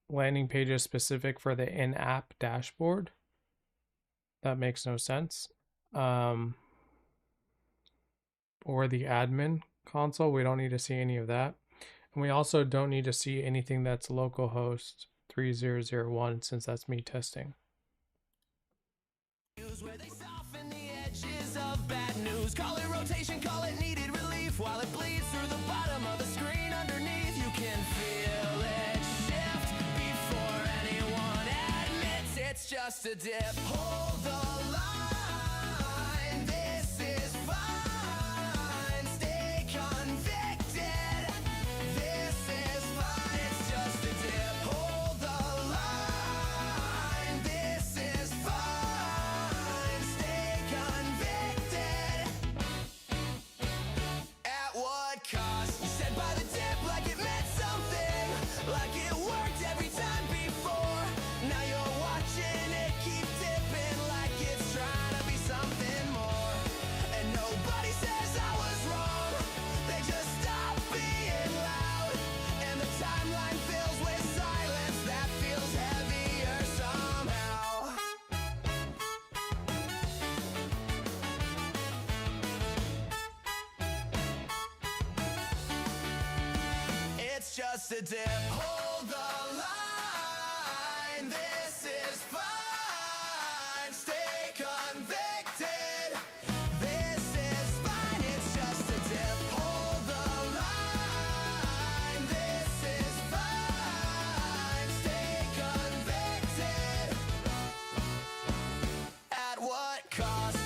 landing pages specific for the in-app dashboard. That makes no sense. Or the admin console. We don't need to see any of that. And we also don't need to see anything that's localhost 3001 since that's me testing. Where they soften the edges of bad news. Call it rotation, call it needed relief. While it bleeds through the bottom of the screen underneath, you can feel it shift before anyone admits it's just a dip. Hold the line, this is fine. Stay convicted, this is fine. It's just a dip. Hold the line, this is fine. Stay convicted. At what cost? You said by the dip like it meant something, like it worked every time before. Now you're watching it keep dipping like it's trying to be something more. And nobody says I was wrong, they just stop being loud. And the timeline fills with silence that feels heavier somehow. It's just a dip. Hold the line. This is fine. Stay convicted. This is fine. It's just a dip. Hold the line. This is fine. Stay convicted. At what cost?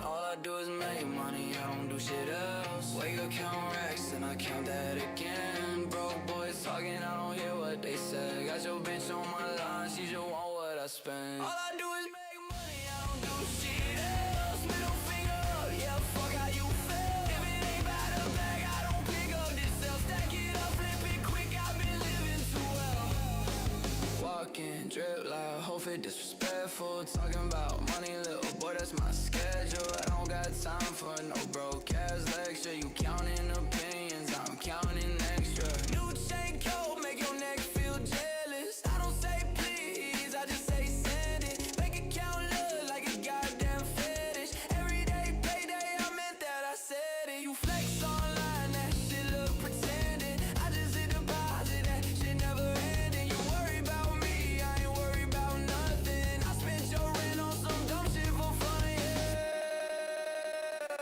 All I do is make money, I don't do shit else. Wake up, count racks, and I count that again. Broke boys talking, I don't hear what they say. Got your bitch on my line, she just want what I spend. All I do is make money, I don't do shit else. Middle finger up, yeah, fuck how you feel. If it ain't by the bag, I don't pick up this cell. Stack it up, flip it quick, I've been living too well. Walking, drip loud, whole fit disrespectful. Talking about money, little boy, that's my schedule. I don't got time for no broke ass lecture. You counting opinions, I'm counting extra. New chain coat, make your neck feel jealous. I don't say please, I just say send it. Make account look like a goddamn fetish. Everyday payday, I meant that I said it. You flex online, that shit look pretending. I just hit deposit, that shit never ending. You worry about me, I ain't worried about nothing. I spent your rent on some dumb shit for fun, yeah.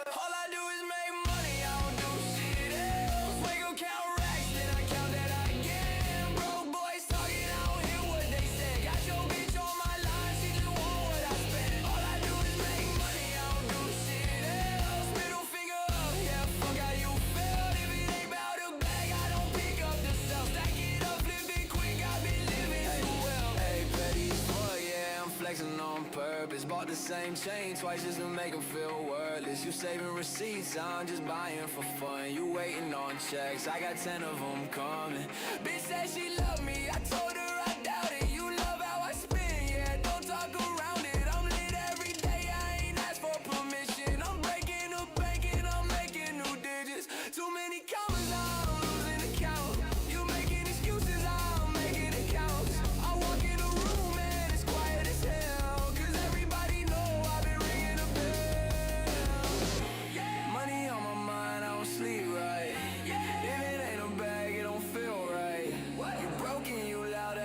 All I do is make money, I don't do shit else. Wake up, count racks, then I count that again. Broke boys talking, I don't hear what they say. Got your bitch on my line, she just want what I spend. All I do is make money, I don't do shit else. Middle finger up, yeah, fuck how you feel. If it ain't about the bag, I don't pick up the cell. Stack it up, flip it quick, I've been living too well. Hey, petty as fuck, yeah, I'm flexing on purpose. Bought the same chain twice just to make them feel worthless. You saving receipts, I'm just buying for fun. You waiting on checks, I got 10 of them coming. Bitch said she love me, I told her I doubt it. You love how I spin, yeah, don't talk around it. I'm lit every day, I ain't asked for permission. I'm breaking the bank and I'm making new digits. Too many commas, I'm losing account. You making excuses, I'm making accounts. I walk in the room and it's quiet as hell, cause everybody know I've been ringing a bell. Money on my mind, I don't sleep right. If it ain't a bag, it don't feel right. You broken, you loud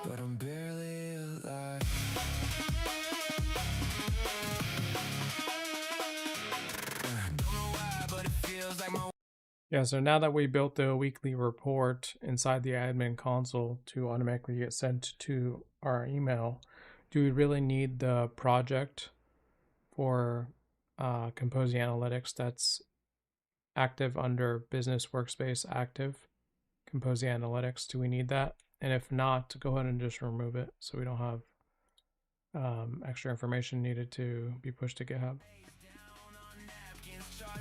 but I'm barely alive. Don't know why, but it feels like my Yeah, so now that we built the weekly report inside the admin console to automatically get sent to our email, do we really need the project for Kompozy Analytics that's active under Business Workspace Active? Kompozy Analytics, do we need that? And if not, go ahead and just remove it so we don't have extra information needed to be pushed to GitHub.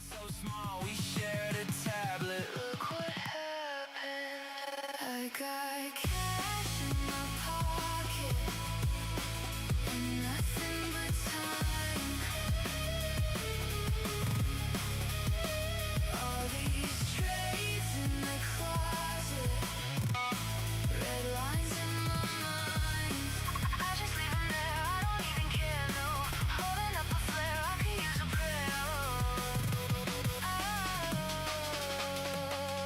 so small, we shared a tablet. Look what happened. I got cash in my pocket and nothing but time. All these trades in the closet, red lines in my mind. I just leave them there, I don't even care, no. Holding up a flare, I could use a prayer.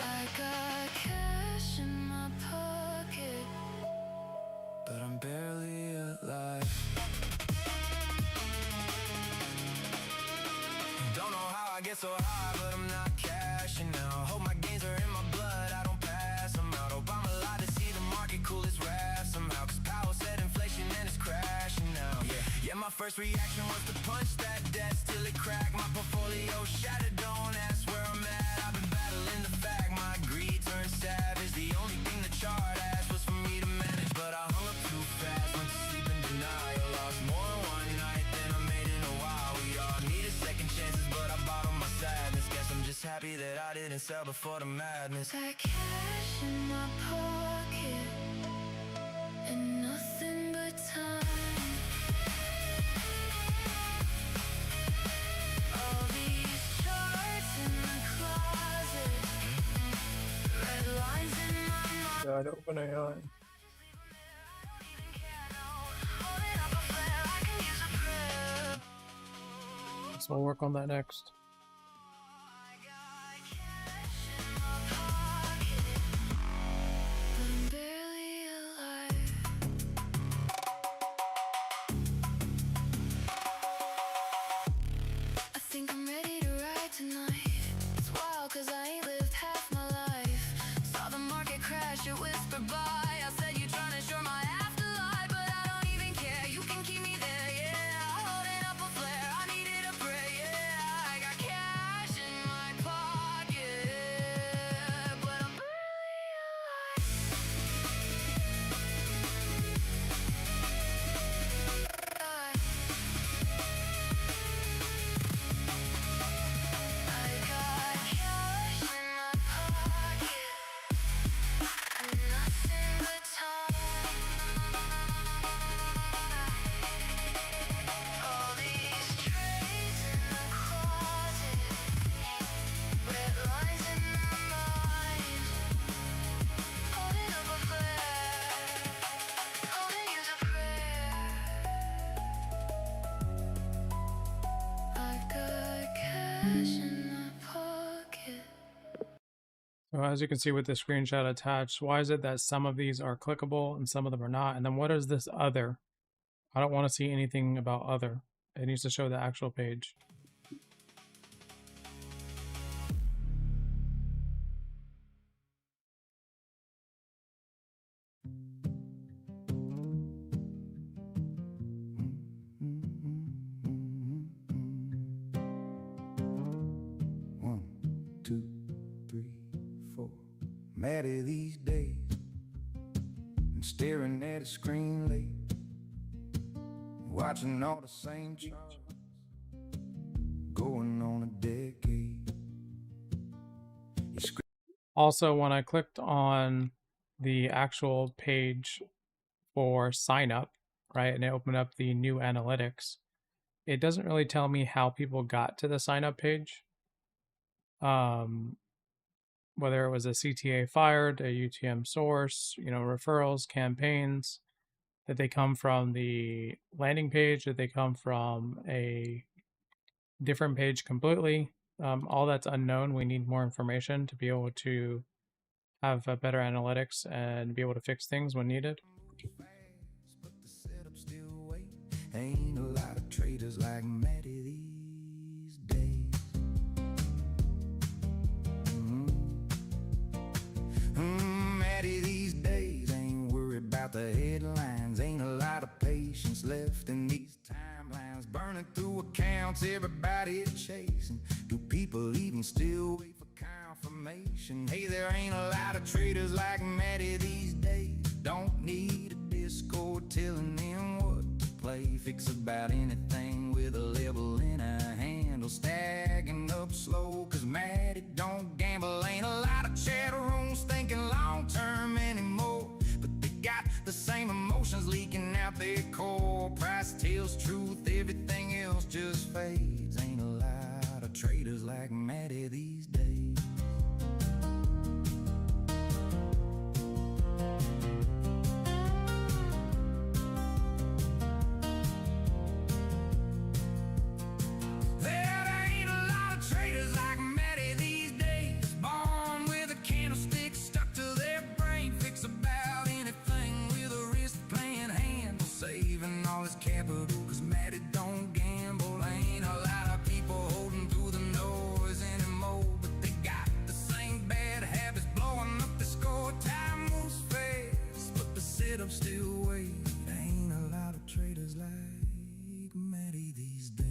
I got cash in my pocket, but I'm barely alive. Don't know how I get so high, but I'm not cashing now. Hope my gains are in my blood, I don't pass them out. Obama lied to see the market cool its wrath somehow. Cause Powell said inflation and it's crashing now. Yeah, my first reaction was to punch that desk till it cracked. My portfolio shattered, don't ask where I'm at. I've been battling the fact my greed turned savage. The only thing the chart asked was for me to manage, but I hung up too fast, went to sleep in denial. Lost more in one night than I made in a while. We all needed second chances, but I bottled my sadness. Guess I'm just happy that I didn't sell before the madness. That cash in my pocket and nothing but time. All these charts in the closet, red lines in my mind. God, OpenAI. So we'll work on that next. I'm barely alive. I think I'm ready to ride tonight. It's wild cause I ain't lived half my life. Saw the market crash, it whispered by. I said you trying to short my afterlife, but I don't even care. You can keep me there, yeah. Holding up a flare, I needed a prayer, yeah. I got cash in my pocket, but I'm barely alive. I got cash in my pocket and nothing but time. All these trays in the closet, red lines in my mind. Holding up a flare, holding you to prayer. I've got cash in my pocket. So as you can see with the screenshot attached, why is it that some of these are clickable and some of them are not? And then what is this other? I don't want to see anything about other. It needs to show the actual page. One, two, three, four. Mad at these days and staring at a screen late, watching all the same charts going on a decade. You scream Also, when I clicked on the actual page for sign up, right, and it opened up the new analytics, it doesn't really tell me how people got to the sign up page. Whether it was a CTA fired, a UTM source, referrals, campaigns, did they come from the landing page? Did they come from a different page completely? All that's unknown. We need more information to be able to have better analytics and be able to fix things when needed. But the setup still wait. Ain't a lot of traders like Matty these days. Matty these days ain't worried about the headlines. Ain't a lot of patience left in these timelines. Burning through accounts, everybody chasing. Do people even still wait for confirmation? Hey, there ain't a lot of traders like Matty these days. Don't need a Discord telling them what to play. Fix about anything with a level in a handle. Stacking up slow, cause Matty don't gamble. Ain't a lot of chat rooms thinking long term anymore. But they got the same emotions leaking out their core. Price tells truth, everything else just fades. Ain't a lot of traders like Matty these days. There ain't a lot of traders like Matty these days. Born with a candlestick stuck to their brain. Fix about anything with a wrist playing handle. Saving all his capital, cause Matty don't gamble. Ain't a lot of people holding through the noise anymore. But they got the same bad habits blowing up the score. Time moves fast, but the setup still wait. Ain't a lot of traders like Matty these days.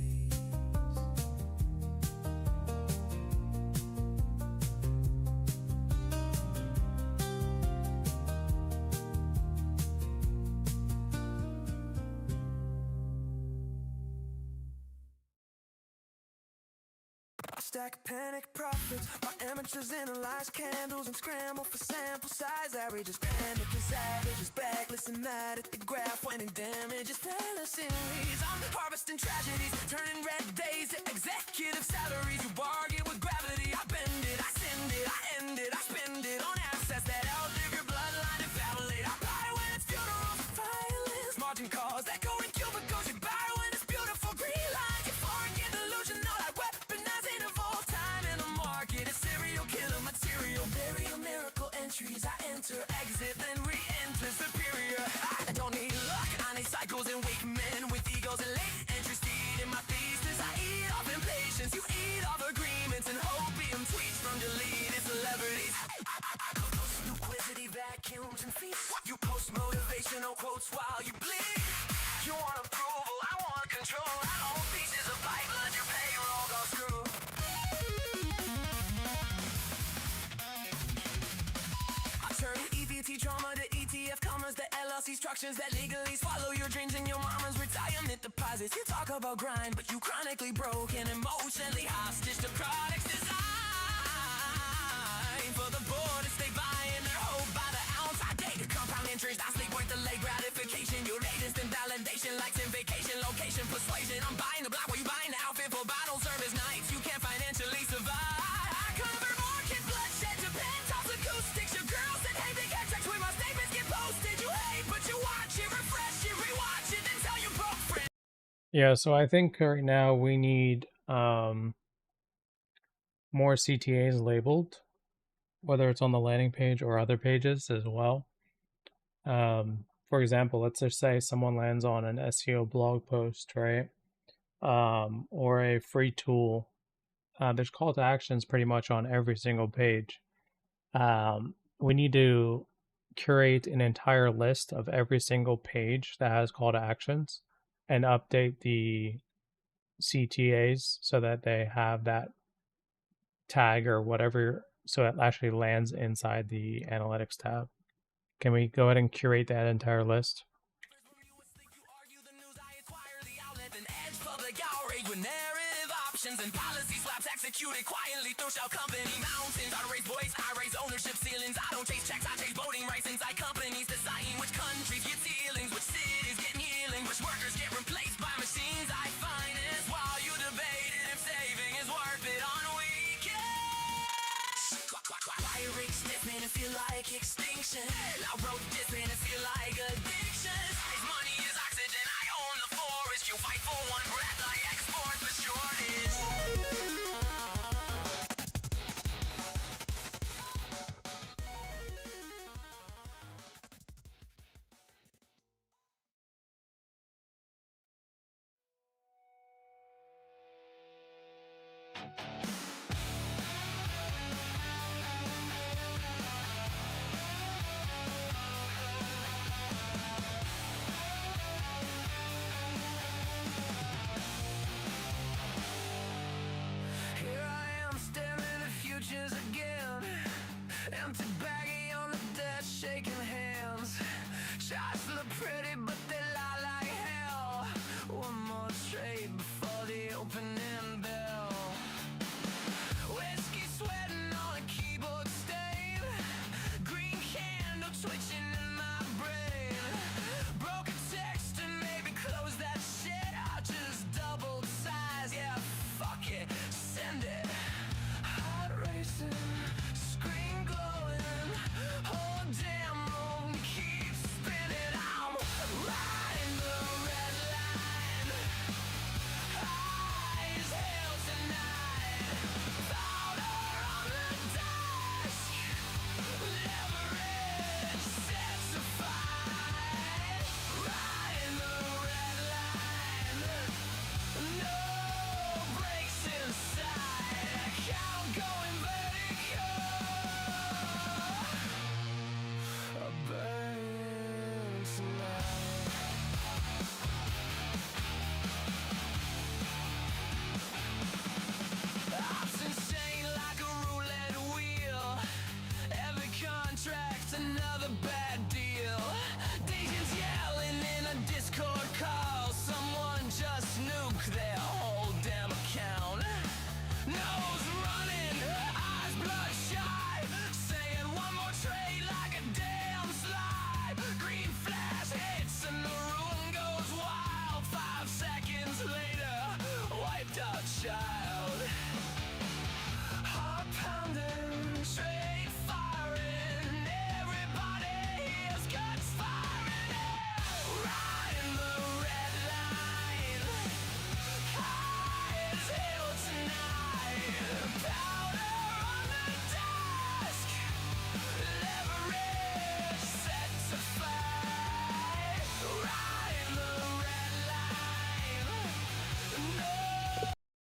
Stack panic profits. My amateurs analyze candles and scramble for sample size. Averages panic and savages. Backless and mad at the graph when it damages fallacies. I'm harvesting tragedies, turning red days to executive salaries. You bargain with gravity. I bend it, I send it, I end it, I spend it on assets that outlive your bloodline and family. I buy when it's funeral for violence. Margin calls that go in cubicles. You buy when it's beautiful green lines. You forget delusional like weaponizing of all time in the market. It's serial killer material. Burial miracle entries. I enter, exit, then re-enter superior. I don't need luck. I need cycles and weak men with egos and late entries. Feed in my thesis. I eat off impatience. You eat off agreements and opium tweets from deleted celebrities. I post liquidity vacuums and feasts. You post motivational quotes while you bleed. You want approval, I want control. I own pieces of pipeline, your payroll goes through. I turn EVT trauma to ETF commas, the LLC structures that legalese follow your dreams and your mama's retirement deposits. You talk about grind, but you chronically broke and emotionally hostage to products designed for the board to stay buying their hope by the ounce. I date compound interest, I sleep with delayed gratification. Your latest in validation, likes in vacation, location, persuasion. I'm buying the block while you buying the outfit for bottle service nights. You can't financially survive. I cover market bloodshed to penthouse acoustics. Your girl said, hey, they get text when my statements get posted. You hate, but you watch it, refresh it, rewatch it, then tell your broke friend. Yeah, so I think right now we need more CTAs labeled, whether it's on the landing page or other pages as well. For example, let's just say someone lands on an SEO blog post, right? Or a free tool. There's call to actions pretty much on every single page. We need to curate an entire list of every single page that has call to actions and update the CTAs so that they have that tag or whatever, so it actually lands inside the analytics tab. Can we go ahead and curate that entire list? And policy slaps executed quietly through shell company mountains. I raise voice, I raise ownership ceilings. I don't chase checks, I chase voting rights inside companies, deciding which countries get ceilings, which cities get kneeling, which workers get replaced by machines I finance. While you debated if saving is worth it on weekends. Why you rich this man it feel like extinction? I wrote this man it feel like addiction. His money is oxygen, I own the forest. You fight for one breath, I export the shortage. Here I am staring at futures again. Empty baggie on the desk, shaking hands. Shots look pretty, but they lie like hell. One more trade before the opening bell. Whiskey sweating on a keyboard stain. Green candle twitching in my brain. Broken text and maybe close that shit. I just doubled size, yeah, fuck it, send it. Heart racing, screen glowing. Whole damn room keeps spinning. I'm riding the red line. High as hell tonight. Powder on the desk. Leverage set to fight. Riding the red line. No breaks inside. Count going vertical. I burn tonight. Ops insane like a roulette wheel. Every contract's another bad deal. Deacons yelling in a Discord call. Someone just nuked their whole damn account. Nose running, eyes bloodshot. Saying one more trade like a damn slide. Green flash hits and the room goes wild. 5 seconds later, wiped out child. Heart pounding, straight firing. Everybody here's guts firing. Riding the red line. High as hell tonight. Powder on the desk. Leverage set to fight. Riding the red line. No.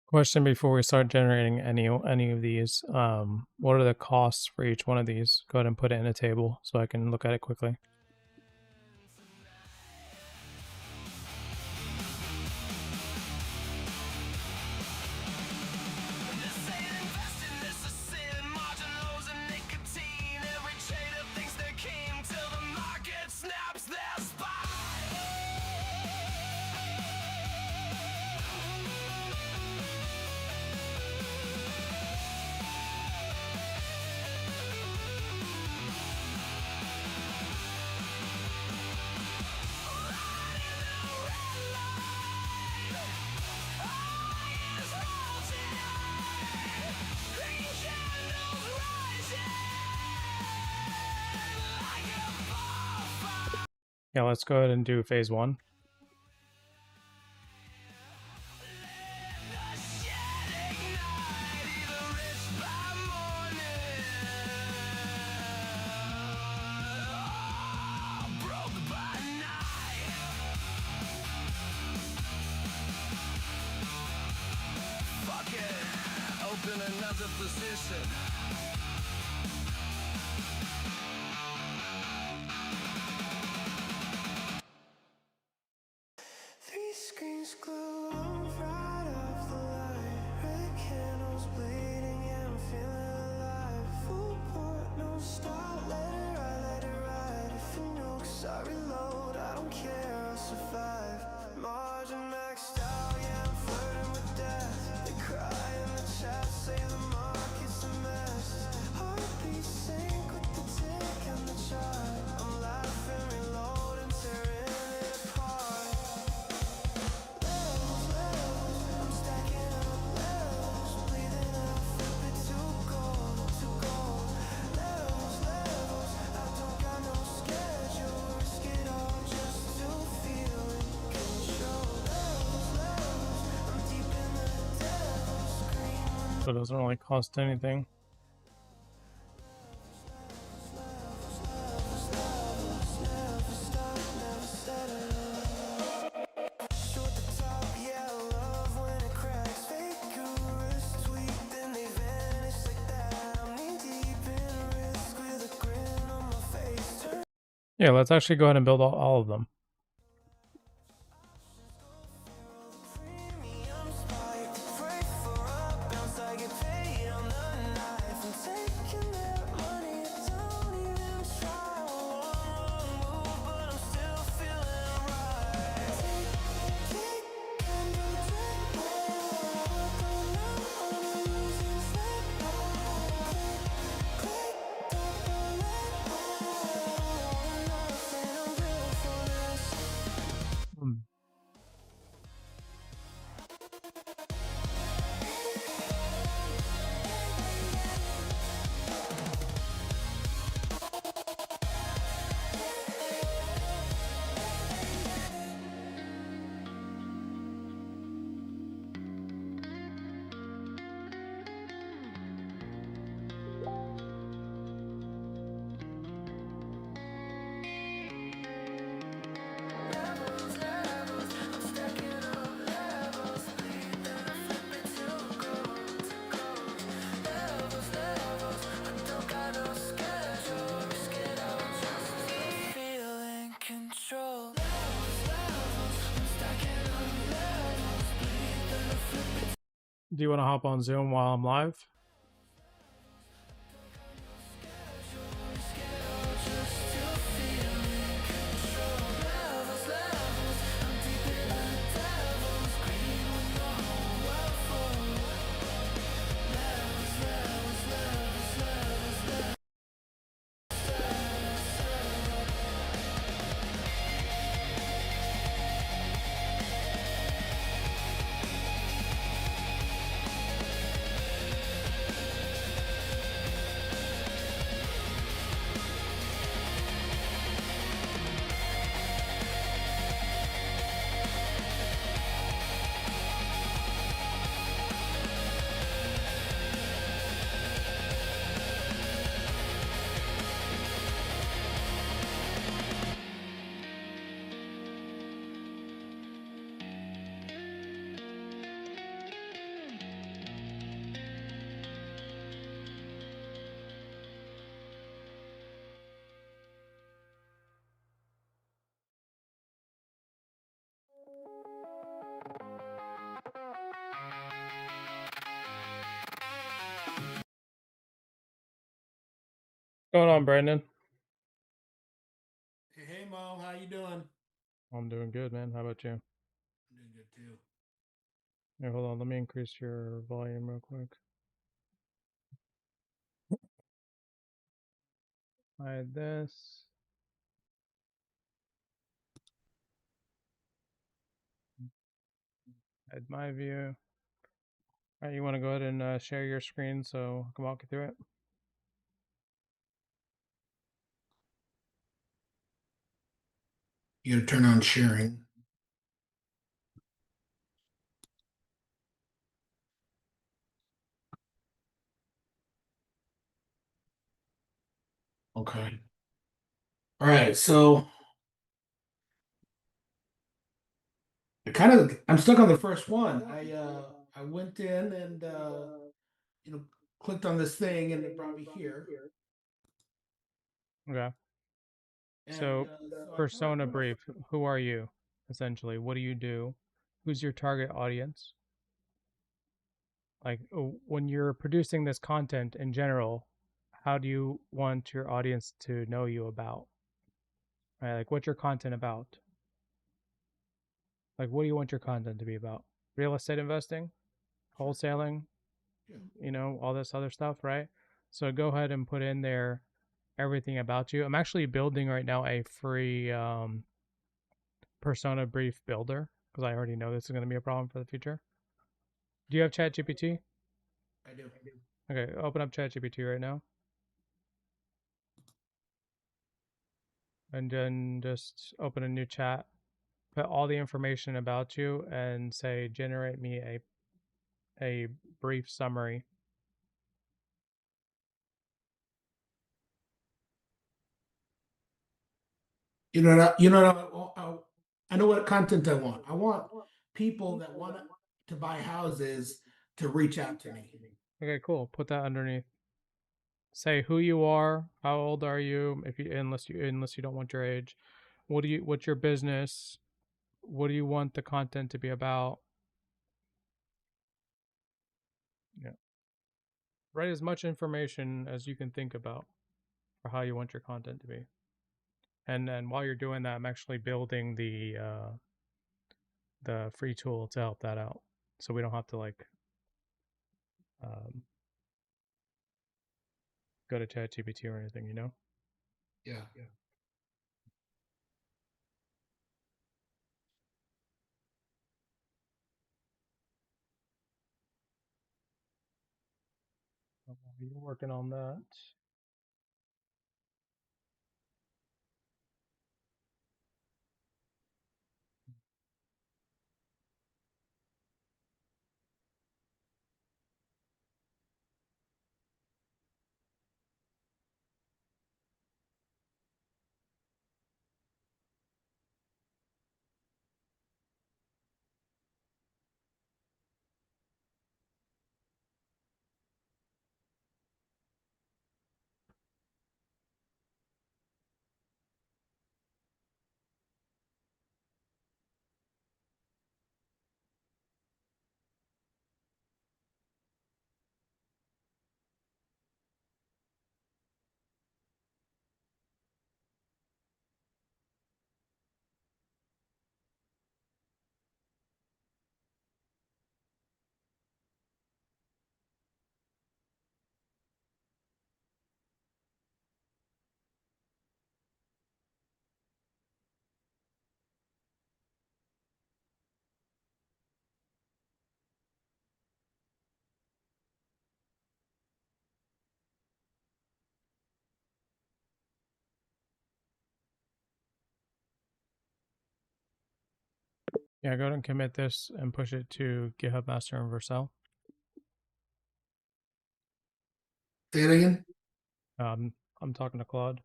Question before we start generating any of these. What are the costs for each one of these? Go ahead and put it in a table so I can look at it quickly. This ain't investing, this is sin. Margin lows and nicotine. Every trader thinks they're king till the market snaps their spine. Yeah, let's go ahead and do phase 1. Open another position. Three screens glue right off the line. Red candles bleeding, yeah, I'm feeling alive. Full port, no stop, let it ride. If it nukes, I reload, I don't care, I'll survive. Margin maxed out, yeah, I'm flirting with death. They cry in the chat, say the market's a mess. Heartbeat sync with the tick and the chart. I'm laughing, reloading, tearing it apart. Levels, I'm stacking up levels. Bleeding out, flip it to gold. Levels, I don't got no schedule. Risk it all just to feel in control. Levels, I'm deep in the devil's scream. So it doesn't really cost anything. Short the top, yeah, I love when it cracks. Fake gurus tweet Yeah, let's actually go ahead and build all of them. Hmm. Feeling control. Do you want to hop on Zoom while I'm live? What's going on, Brandon? Hey Mo, how you doing? I'm doing good, man. How about you? I'm doing good too. Here, hold on. Let me increase your volume real quick. Hide this. Hide my view. All right, you want to go ahead and share your screen so I can walk you through it? You gotta turn on sharing. Okay. All right, so I'm stuck on the first one. I went in and you know clicked on this thing and it brought me here. Okay. And So, persona brief. Who are you, essentially? What do you do? Who's your target audience? Like, when you're producing this content in general, how do you want your audience to know you about? Right? Like, what's your content about? Like, what do you want your content to be about? Real estate investing, wholesaling, yeah. all this other stuff, right? So go ahead and put in there everything about you. I'm actually building right now a free persona brief builder because I already know this is going to be a problem for the future. Do you have ChatGPT? I do. Okay, open up ChatGPT right now. And then just open a new chat. Put all the information about you and say, generate me a brief summary. I know what content I want. I want people that want to buy houses to reach out to me. Okay, cool. Put that underneath. say who you are, how old are you, if you unless you don't want your age. What's your business? What do you want the content to be about? Yeah. Write as much information as you can think about for how you want your content to be. And then while you're doing that, I'm actually building the free tool to help that out, so we don't have to like um, go to ChatGPT or anything, you know. Yeah. You're working on that. Yeah, go ahead and commit this and push it to GitHub Master and Vercel. Say it again. I'm talking to Claude.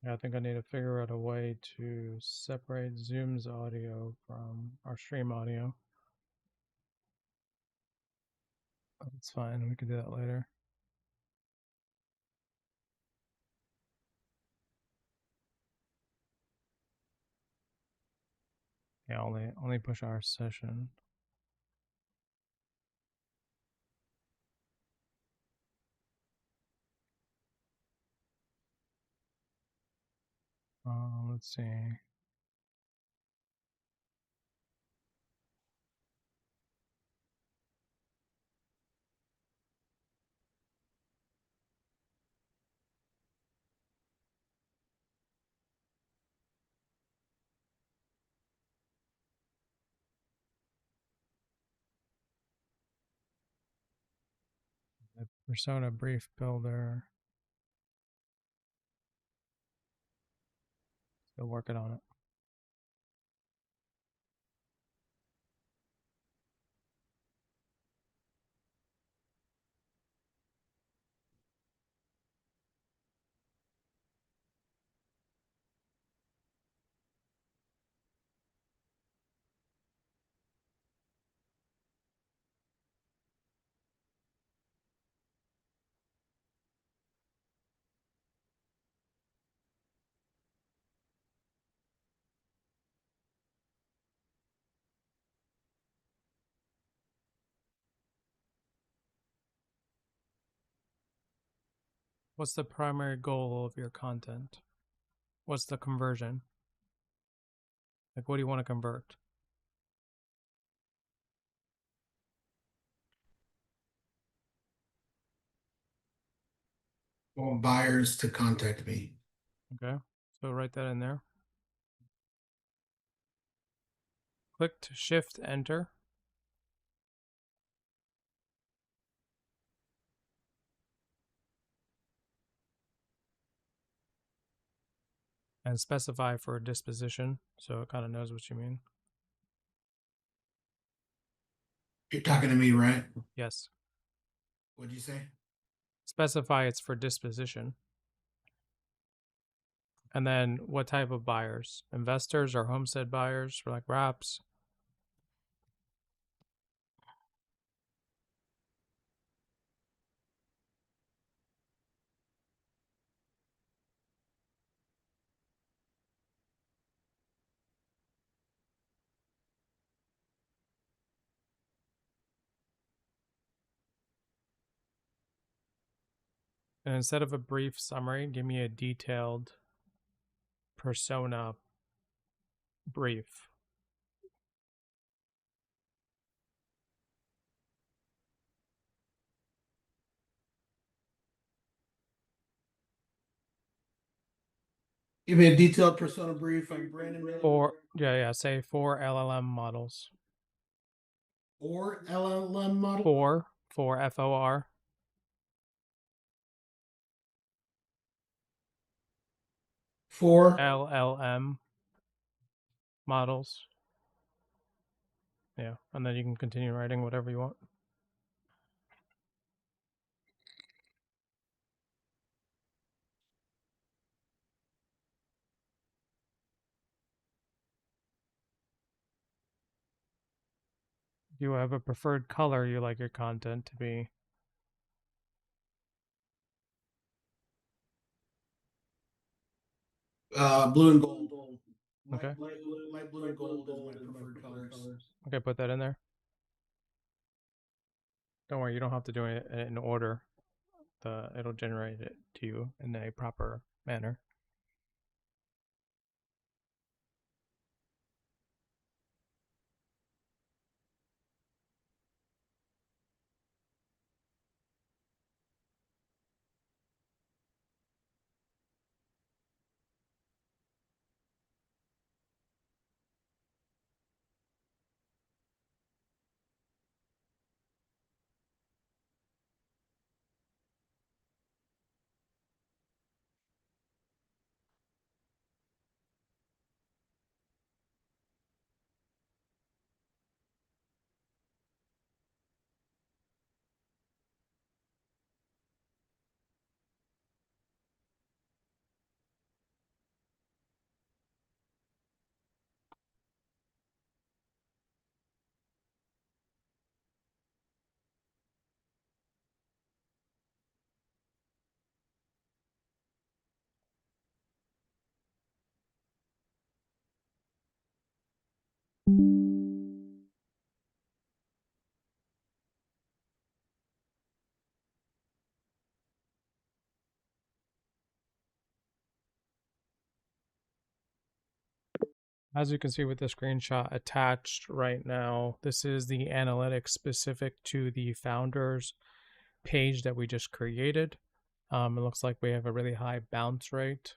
Yeah, I think I need to figure out a way to separate Zoom's audio from our stream audio. That's fine. We can do that later. Yeah, only push our session. Let's see. The persona brief builder. Still working on it. What's the primary goal of your content? What's the conversion? Like, what do you want to convert? I want buyers to contact me. Okay, so write that in there. Click to Shift Enter. and specify for disposition, so it kind of knows what you mean. You're talking to me, right? Yes. What'd you say? Specify it's for disposition. And then what type of buyers? Investors or homestead buyers for like wraps? And instead of a brief summary, give me a detailed persona brief. Give me a detailed persona brief. I'm Brandon Miller. Say 4 LLM models. Or LLM model. 4 FOR. For LLM models. Yeah, and then you can continue writing whatever you want. Do you have a preferred color you like your content to be? Blue and gold. Okay. Light blue and gold is my preferred colors. Okay, put that in there. Don't worry, you don't have to do it in order. It'll generate it to you in a proper manner. As you can see with the screenshot attached right now, this is the analytics specific to the founders page that we just created. It looks like we have a really high bounce rate.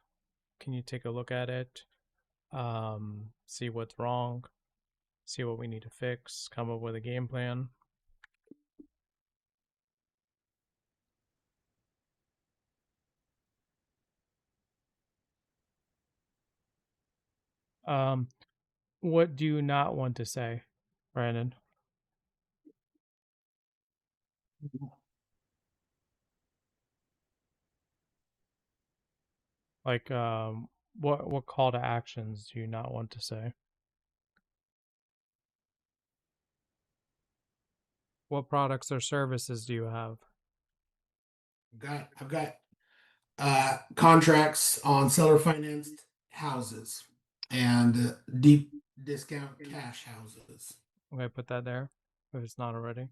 Can you take a look at it? See what's wrong, see what we need to fix, come up with a game plan. What do you not want to say, Brandon? Like, what call to actions do you not want to say? What products or services do you have? I've got contracts on seller financed houses and deep discount cash houses. Okay, put that there if it's not already.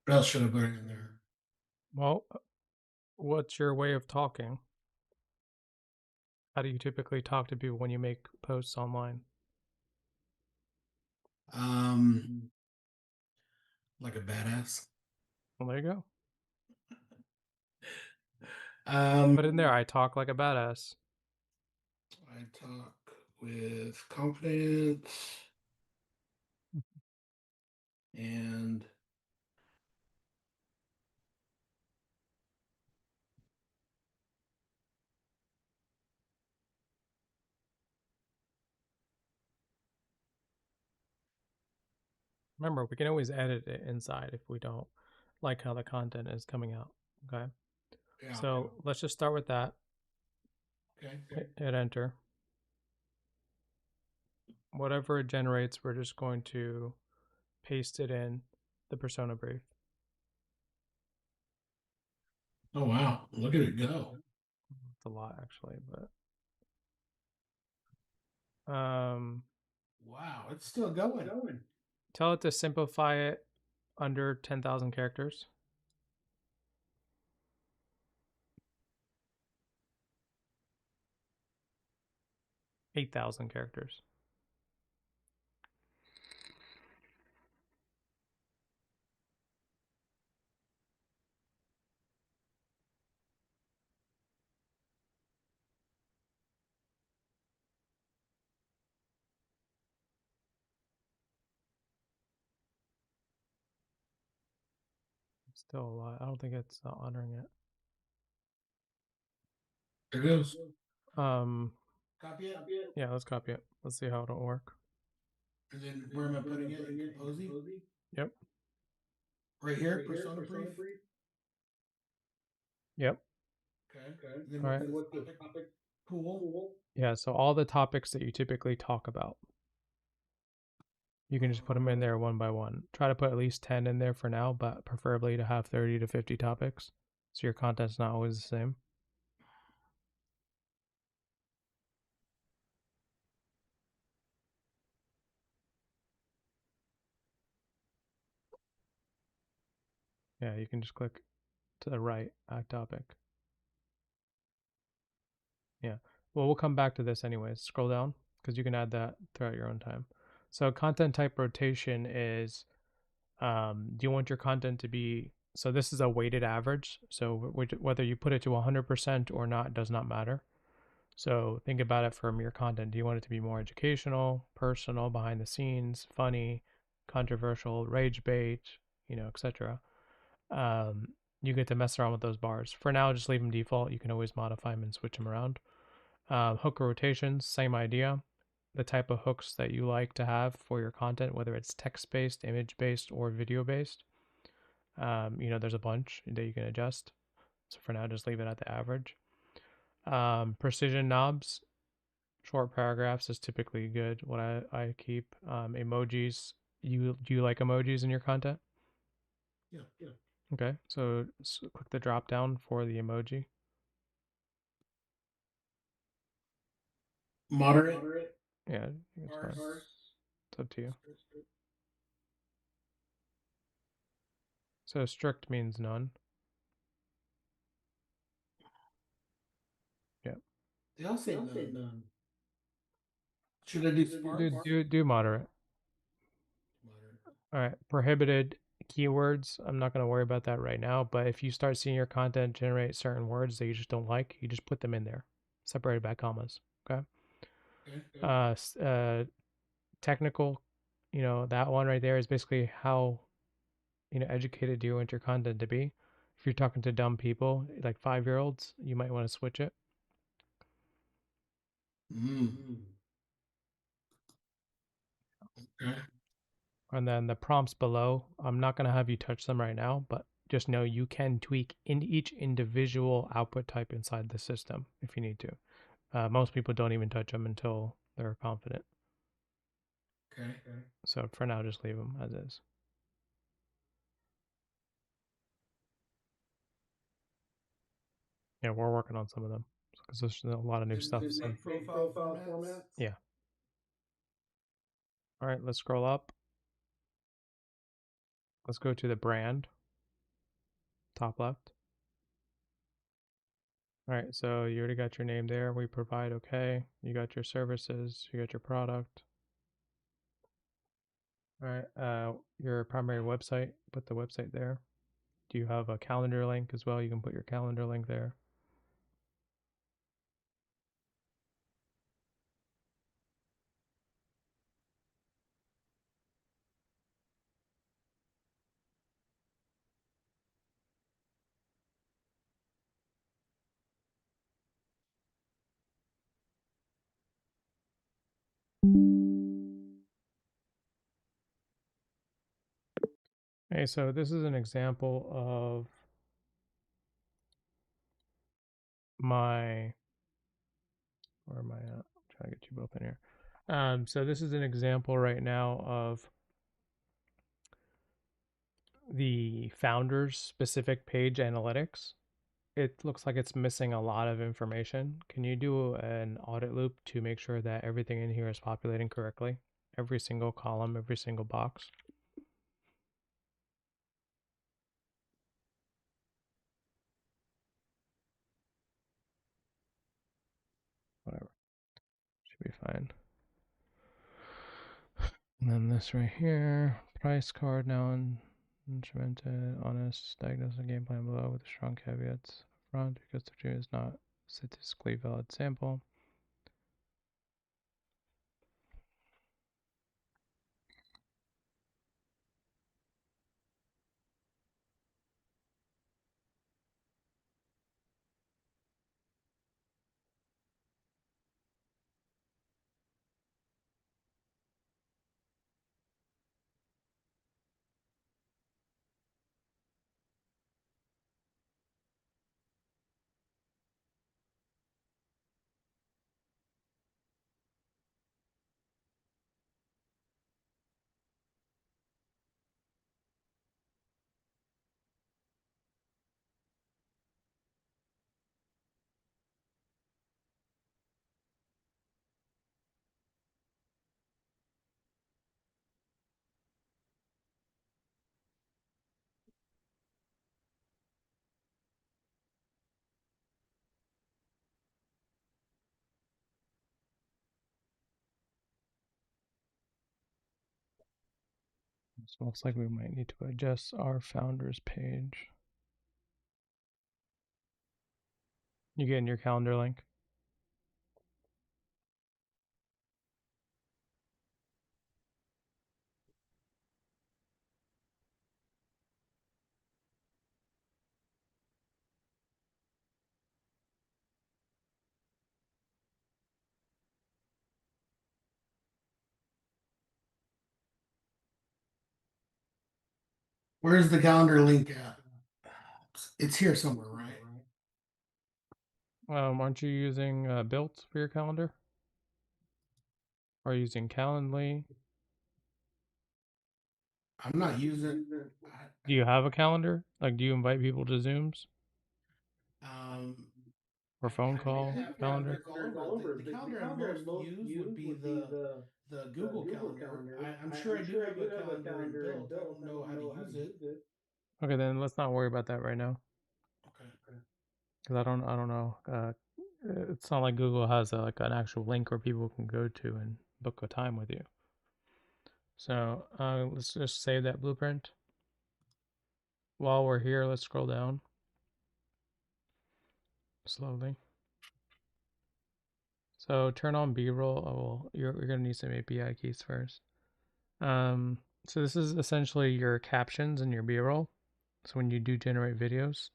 What else should I put in there? Well, What's your way of talking? How do you typically talk to people when you make posts online? Like a badass. Well, there you go. Um, Put in there, I talk like a badass. I talk with confidence and Remember, we can always edit it inside if we don't like how the content is coming out. Okay. yeah. So let's just start with that. Okay. Hit enter. Whatever it generates, we're just going to paste it in the persona brief. Oh wow, look at it go. It's a lot actually, but Wow, it's still going. tell it to simplify it under 10,000 characters. 8,000 characters. Still a lot. I don't think it's honoring it. There it goes. Copy it. Yeah, let's copy it. Let's see how it'll work. And then where am I putting it? In Kompozy? Yep. Right here, persona brief. Yep. Okay. And then All right. what's the topic pool? Yeah, so all the topics that you typically talk about, you can just put them in there one by one. Try to put at least 10 in there for now, but preferably to have 30 to 50 topics. So your content's not always the same. Yeah, you can just click to the right, add topic. Yeah. Well, we'll come back to this anyways. Scroll down because you can add that throughout your own time. So content type rotation is, do you want your content to be, so this is a weighted average. So whether you put it to 100% or not does not matter. So think about it from your content. Do you want it to be more educational, personal, behind the scenes, funny, controversial, rage bait, etc. You get to mess around with those bars. For now, just leave them default. You can always modify them and switch them around. Hook rotations, same idea. The type of hooks that you like to have for your content, whether it's text-based, image-based, or video-based. There's a bunch that you can adjust. So for now, just leave it at the average. Precision knobs, short paragraphs is typically good. What I keep. Emojis. Do you like emojis in your content? Yeah. Okay, so click the drop down for the emoji. Moderate. Yeah, it's fine. It's up to you. So strict means none. Yeah. They all say none. Should I do sparse? Do moderate. Moderate. All right. Prohibited keywords. I'm not going to worry about that right now, but if you start seeing your content generate certain words that you just don't like, you just put them in there, separated by commas. Okay. Technical, that one right there is basically how, educated do you want your content to be. If you're talking to dumb people, like 5-year-olds, you might want to switch it. Okay. And then the prompts below, I'm not going to have you touch them right now, but just know you can tweak in each individual output type inside the system if you need to. Most people don't even touch them until they're confident. Okay. So for now, just leave them as is. Yeah, we're working on some of them because there's a lot of new stuff. Make profile formats. Yeah. All right, let's scroll up. Let's go to the brand, top left. All right, so you already got your name there. We provide okay. You got your services. You got your product. All right, your primary website. Put the website there. Do you have a calendar link as well? You can put your calendar link there. Okay, so this is an example of my, where am I at? I'm trying to get you both in here. So this is an example right now of the founder's specific page analytics. It looks like it's missing a lot of information. Can you do an audit loop to make sure that everything in here is populating correctly? Every single column, every single box. Whatever. Should be fine. And then this right here, price card now instrumented, honest, diagnostic game plan below with strong caveats front because the tree is not statistically valid sample. So it looks like we might need to adjust our founders page. You getting your calendar link? Where's the calendar link at? It's here somewhere, right? Aren't you using Built for your calendar? Or using Calendly? I'm not using. Do you have a calendar? Like, do you invite people to Zooms Um, or phone I mean, I call have calendar? calendars all over. The calendar I most use would be the Google Calendar. I'm sure I do have a calendar in built. I don't know how to use it. Okay, then let's not worry about that right now. Okay. Because I don't know. It's not like Google has like an actual link where people can go to and book a time with you. So let's just save that blueprint. While we're here, let's scroll down slowly. So turn on B-roll. Oh, well, you're gonna need some API keys first. So this is essentially your captions and your B-roll. So when you do generate videos,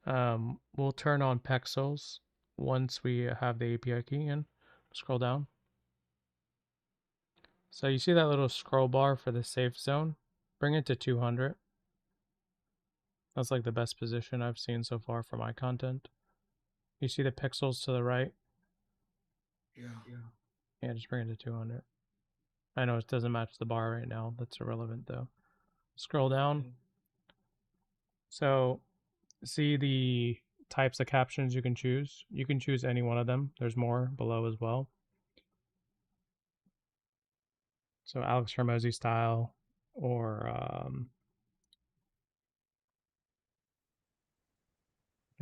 we'll turn on pixels once we have the API key in. Scroll down. So you see that little scroll bar for the safe zone? Bring it to 200. That's like the best position I've seen so far for my content. You see the pixels to the right? Yeah. Yeah, just bring it to 200. I know it doesn't match the bar right now. That's irrelevant though. Scroll down. So see the types of captions you can choose. You can choose any one of them. There's more below as well. So Alex Hormozy style or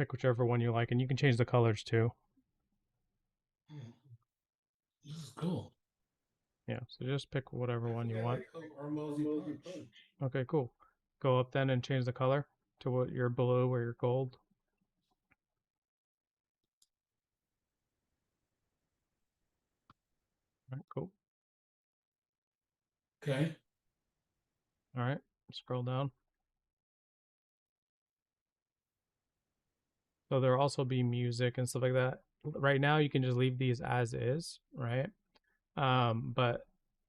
Pick whichever one you like, and you can change the colors too. This is cool. Yeah, so just pick whatever one you want. Kompozy Punch. Okay, cool. Go up then and change the color to what your blue or your gold. All right, cool. Okay. All right, scroll down. So there'll also be music and stuff like that. Right now, you can just leave these as is, right? But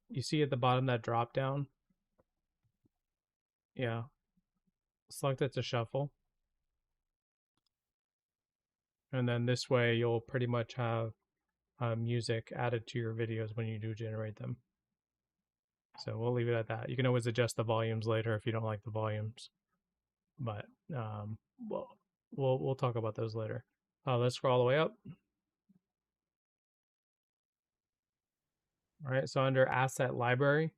you see at the bottom that drop down? Yeah. Select it to shuffle. And then this way, you'll pretty much have music added to your videos when you do generate them. So we'll leave it at that. You can always adjust the volumes later if you don't like the volumes. But well, we'll talk about those later. Let's scroll all the way up. All right, so under Asset Library.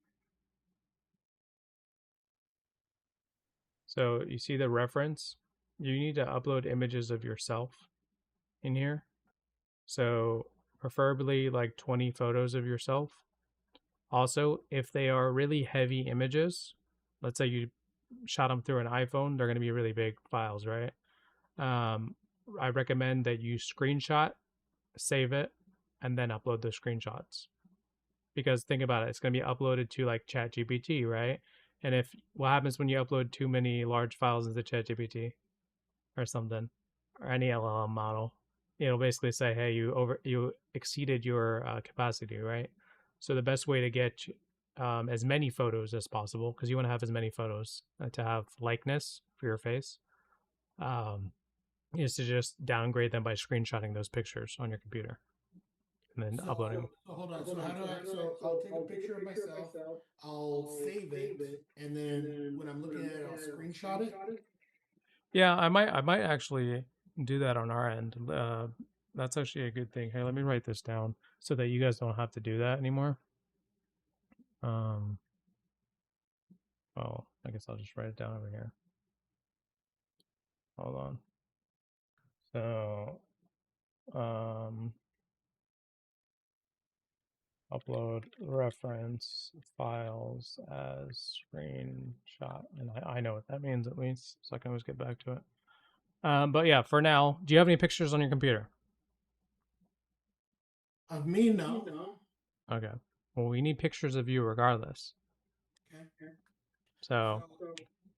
So you see the reference. You need to upload images of yourself in here. So preferably like 20 photos of yourself. Also, if they are really heavy images, let's say you shot them through an iPhone, they're going to be really big files, right? I recommend that you screenshot, save it, and then upload those screenshots. Because think about it, it's going to be uploaded to like ChatGPT, right? And if what happens when you upload too many large files into ChatGPT or something, or any LLM model, it'll basically say, "Hey, you exceeded your capacity," right? So the best way to get as many photos as possible, because you want to have as many photos to have likeness for your face, is to just downgrade them by screenshotting those pictures on your computer and then uploading. So hold on. So how do I? So I'll take a picture of myself. I'll save it, and then when I'm looking at it, I'll screenshot it. Yeah, I might actually do that on our end. That's actually a good thing. Hey, let me write this down so that you guys don't have to do that anymore. Oh, I guess I'll just write it down over here. Hold on. So, upload reference files as screenshot, and I know what that means at least, so I can always get back to it. But yeah, for now, do you have any pictures on your computer? Of me, no. Okay. Well, we need pictures of you regardless. Okay. So,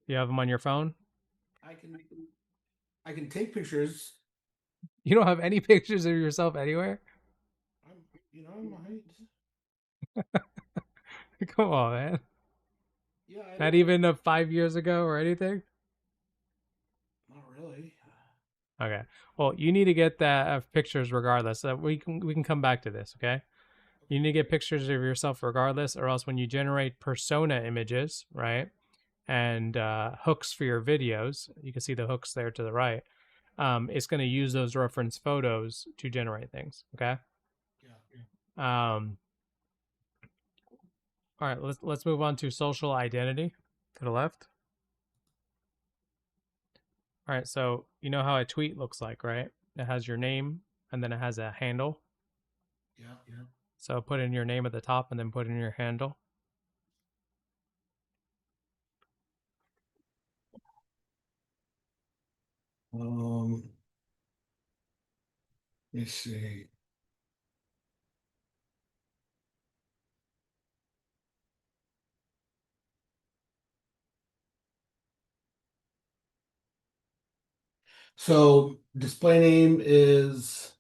you have them on your phone? I can take pictures. You don't have any pictures of yourself anywhere? I'm my height. Come on, man. Yeah. Not even 5 years ago or anything? Not really. Okay. Well, you need to get that pictures regardless. We can come back to this, okay? You need to get pictures of yourself regardless, or else when you generate persona images, right, and hooks for your videos, you can see the hooks there to the right. It's going to use those reference photos to generate things. Okay. Yeah. All right. Let's move on to social identity to the left. All right. So you know how a tweet looks like, right? It has your name and then it has a handle. Yeah. So put in your name at the top and then put in your handle. Let's see. So display name is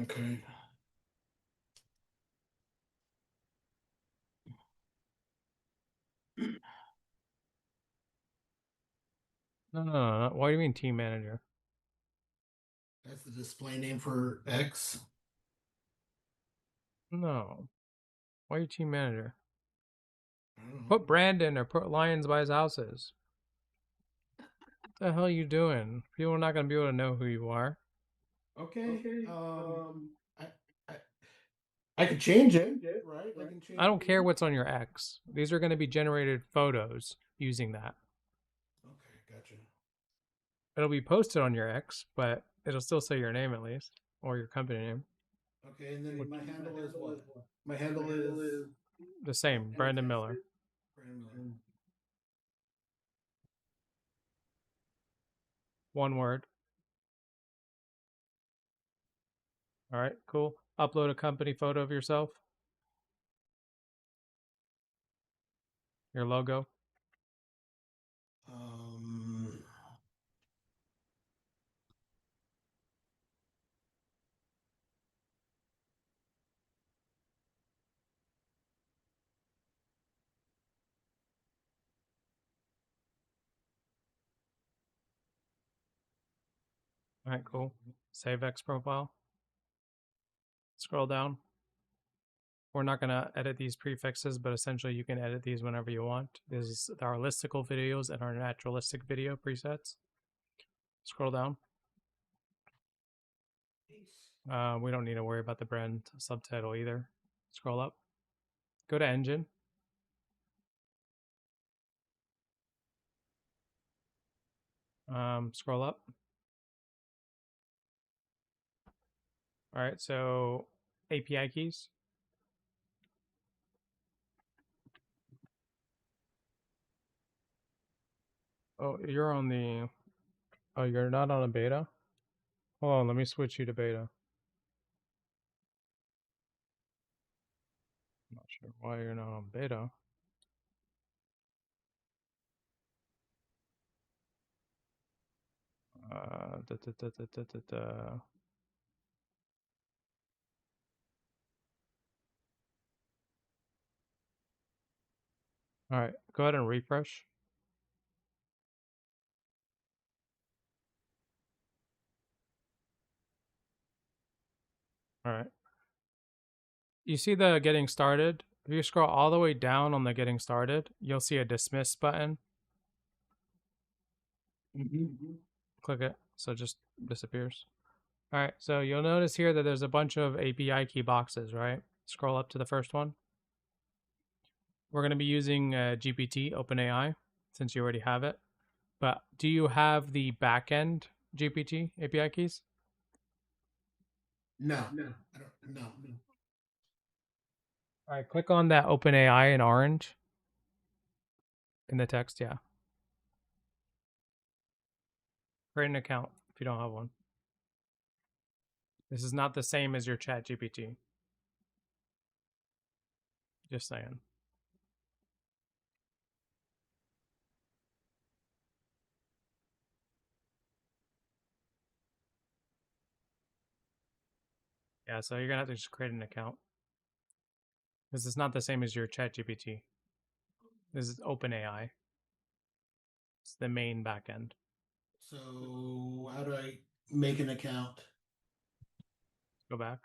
okay. No. What do you mean team manager? That's the display name for X. No. Why are you team manager? I don't know. Put Brandon or put Lions by his houses. What the hell are you doing? People are not going to be able to know who you are. Okay. I could change it, right? I can change. I don't care what's on your X. These are going to be generated photos using that. Okay, gotcha. It'll be posted on your X, but it'll still say your name at least, or your company name. Okay, and then my handle is what? My handle is The same, Brandon Miller. Brandon Miller. One word. All right, cool. Upload a company photo of yourself. Your logo. All right, cool. Save X profile. Scroll down. We're not going to edit these prefixes, but essentially you can edit these whenever you want. This is our listicle videos and our naturalistic video presets. Scroll down. We don't need to worry about the brand subtitle either. Scroll up. Go to engine. Scroll up. All right, so API keys. Oh, you're on the... Oh, you're not on a beta? Hold on, let me switch you to beta. I'm not sure why you're not on beta. All right, go ahead and refresh. All right. You see the getting started? If you scroll all the way down on the getting started, you'll see a dismiss button. Click it, so it just disappears. All right, so you'll notice here that there's a bunch of API key boxes, right? Scroll up to the first one. We're going to be using GPT, OpenAI, since you already have it. But do you have the backend GPT API keys? No, I don't. No. All right, click on that OpenAI in orange in the text, yeah. Create an account if you don't have one. This is not the same as your chat GPT. Just saying. Yeah, so you're gonna have to just create an account. This is not the same as your chat GPT. This is OpenAI. It's the main backend. So how do I make an account? Go back.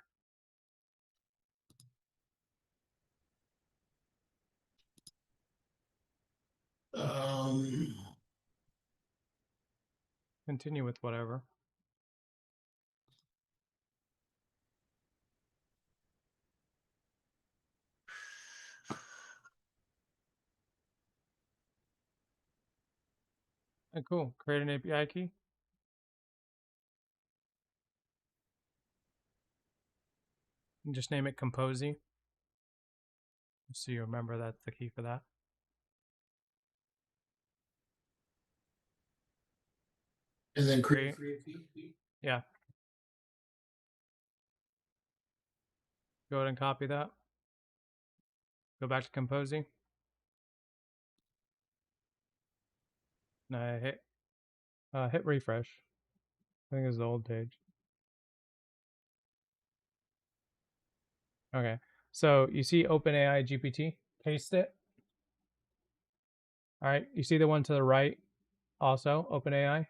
Continue with whatever. Okay, cool. Create an API key. And just name it Kompozy. So you remember that's the key for that. And then Create. Yeah. Go ahead and copy that. Go back to Kompozy. No, hit refresh. I think it's the old page. Okay. So you see OpenAI GPT? Paste it. All right. You see the one to the right also, OpenAI?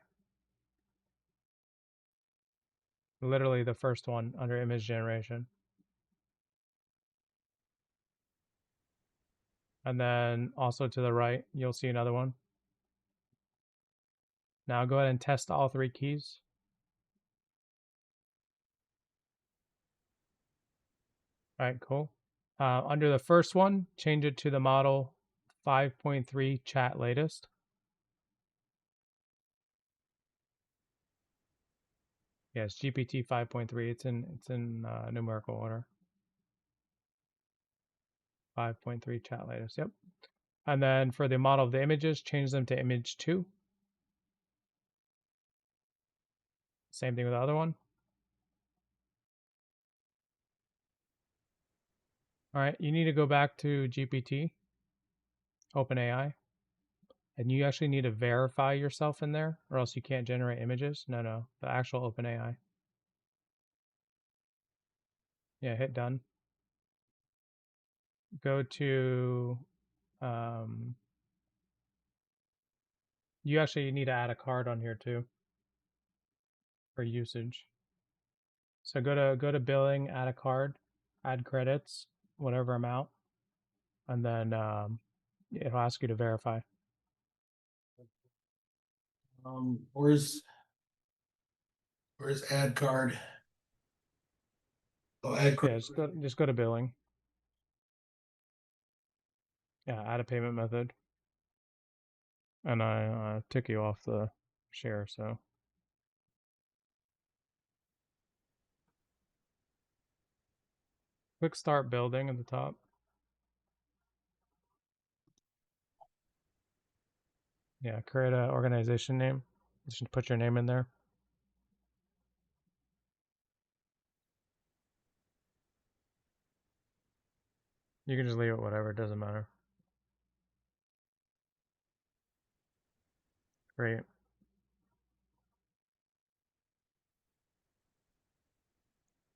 Literally the first one under image generation. And then also to the right, you'll see another one. Now go ahead and test all three keys. All right, cool. Under the first one, change it to the model 5.3 chat latest. Yes, GPT 5.3. It's in numerical order. 5.3 chat latest. Yep. And then for the model of the images, change them to image 2. Same thing with the other one. All right, you need to go back to GPT, OpenAI, and you actually need to verify yourself in there, or else you can't generate images. No, the actual OpenAI. Yeah, hit done. Go to, you actually need to add a card on here too for usage. So go to billing, add a card, add credits, whatever amount, and then it'll ask you to verify. Where's add card? Oh, add card. Yeah, just go to billing. Yeah, add a payment method. And I took you off the share, so click start building at the top. Yeah, create an organization name. Just put your name in there. You can just leave it whatever, it doesn't matter. Great.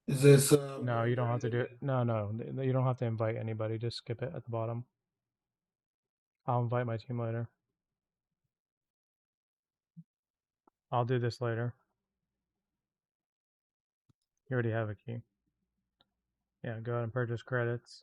Is this No, you don't have to do it. No, you don't have to invite anybody. Just skip it at the bottom. I'll invite my team later. I'll do this later. You already have a key. Yeah, go ahead and purchase credits.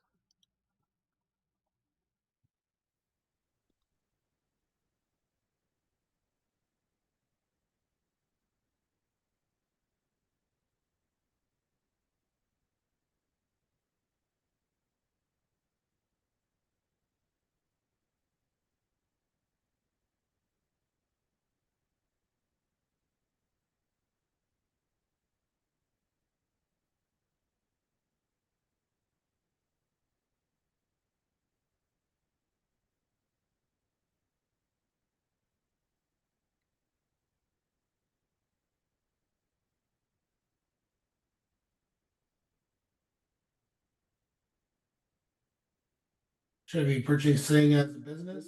should I be purchasing as a business?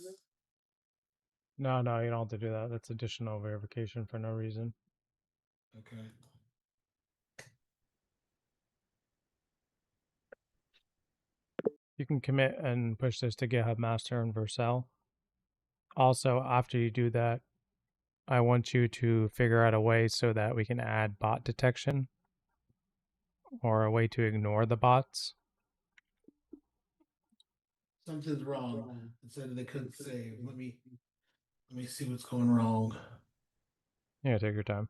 No, you don't have to do that. That's additional verification for no reason. Okay. You can commit and push this to GitHub Master and Vercel. Also, after you do that, I want you to figure out a way so that we can add bot detection or a way to ignore the bots. Something's wrong. It said they couldn't save. Let me see what's going wrong. Yeah, take your time.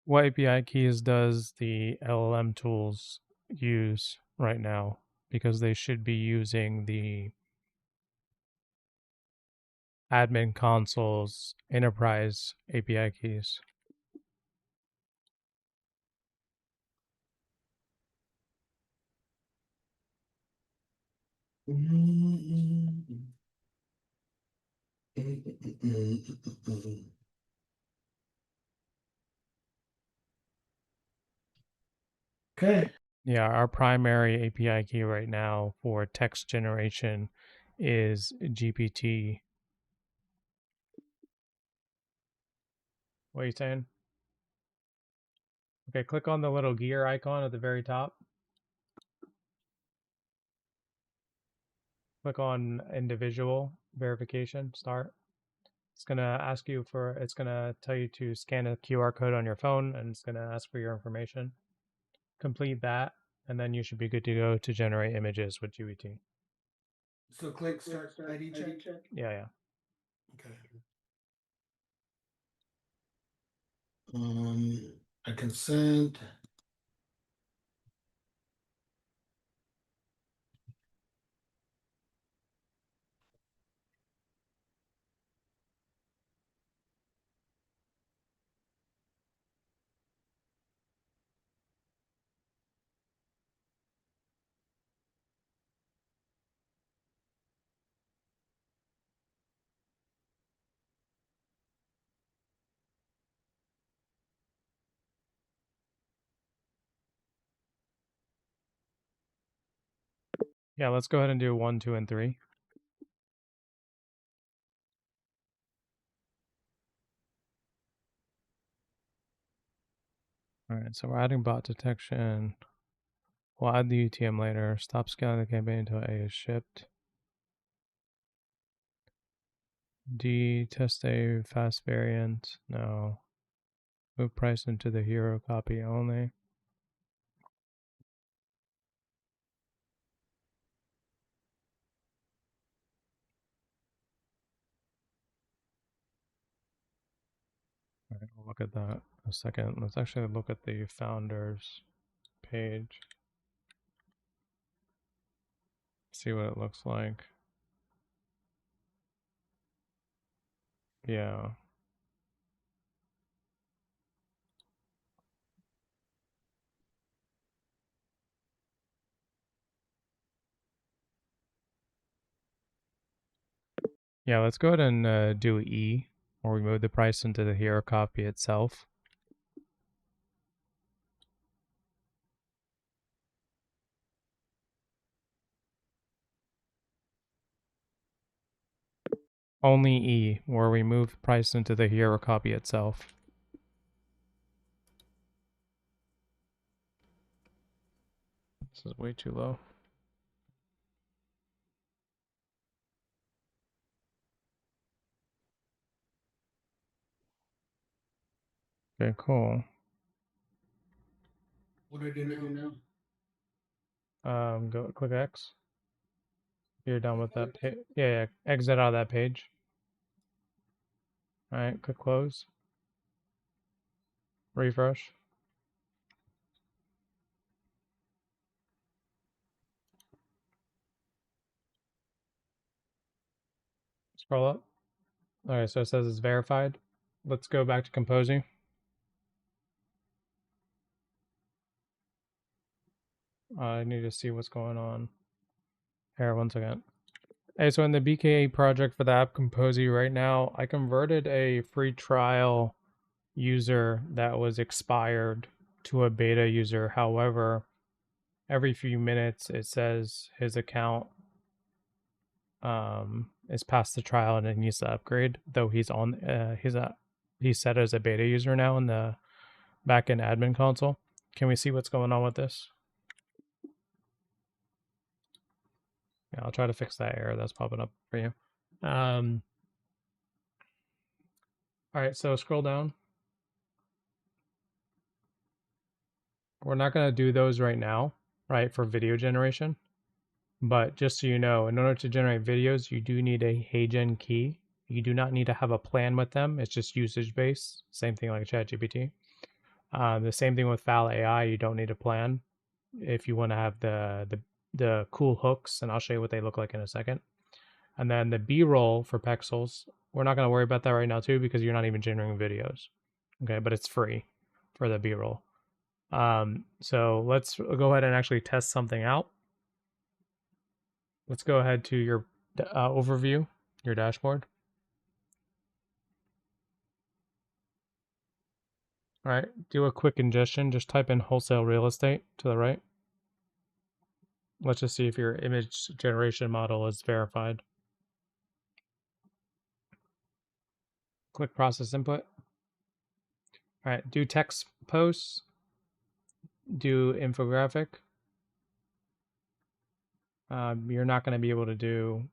What API keys does the LLM tools use right now? Because they should be using the admin console's enterprise API keys. Okay. Yeah, our primary API key right now for text generation is GPT. What are you saying? Okay, click on the little gear icon at the very top. Click on individual verification, start. It's going to ask you for, it's going to tell you to scan a QR code on your phone, and it's going to ask for your information. Complete that, and then you should be good to go to generate images with GPT. So click start ID check. Yeah. Okay. A consent. Yeah, let's go ahead and do 1, 2, and 3. All right, so we're adding bot detection. We'll add the UTM later. Stop scaling the campaign until A is shipped. D, test a fast variant. No. Move price into the hero copy only. All right, we'll look at that in a second. Let's actually look at the founders page. See what it looks like. Yeah. Yeah, let's go ahead and do E, where we move the price into the hero copy itself. Only E, where we move price into the hero copy itself. This is way too low. Okay, cool. What do I do now? Go click X. You're done with that page. Yeah, exit out of that page. All right, click close. Refresh. Scroll up. All right, so it says it's verified. Let's go back to Kompozy. I need to see what's going on. Here, one second. Hey, so in the BKA project for the app Kompozy right now, I converted a free trial user that was expired to a beta user. However, every few minutes it says his account is past the trial and it needs to upgrade, though he's set as a beta user now in the backend admin console. Can we see what's going on with this? Yeah, I'll try to fix that error that's popping up for you. All right, so scroll down. We're not going to do those right now, right, for video generation. But just so you know, in order to generate videos, you do need a HeyGen key. You do not need to have a plan with them. It's just usage based. Same thing like ChatGPT. The same thing with Fal AI. You don't need a plan if you want to have the cool hooks, and I'll show you what they look like in a second. And then the B-roll for Pexels, we're not going to worry about that right now too because you're not even generating videos. Okay, but it's free for the B-roll. So let's go ahead and actually test something out. Let's go ahead to your overview, your dashboard. All right, do a quick ingestion. Just type in wholesale real estate to the right. Let's just see if your image generation model is verified. Click process input. All right, do text posts, do infographic. You're not going to be able to do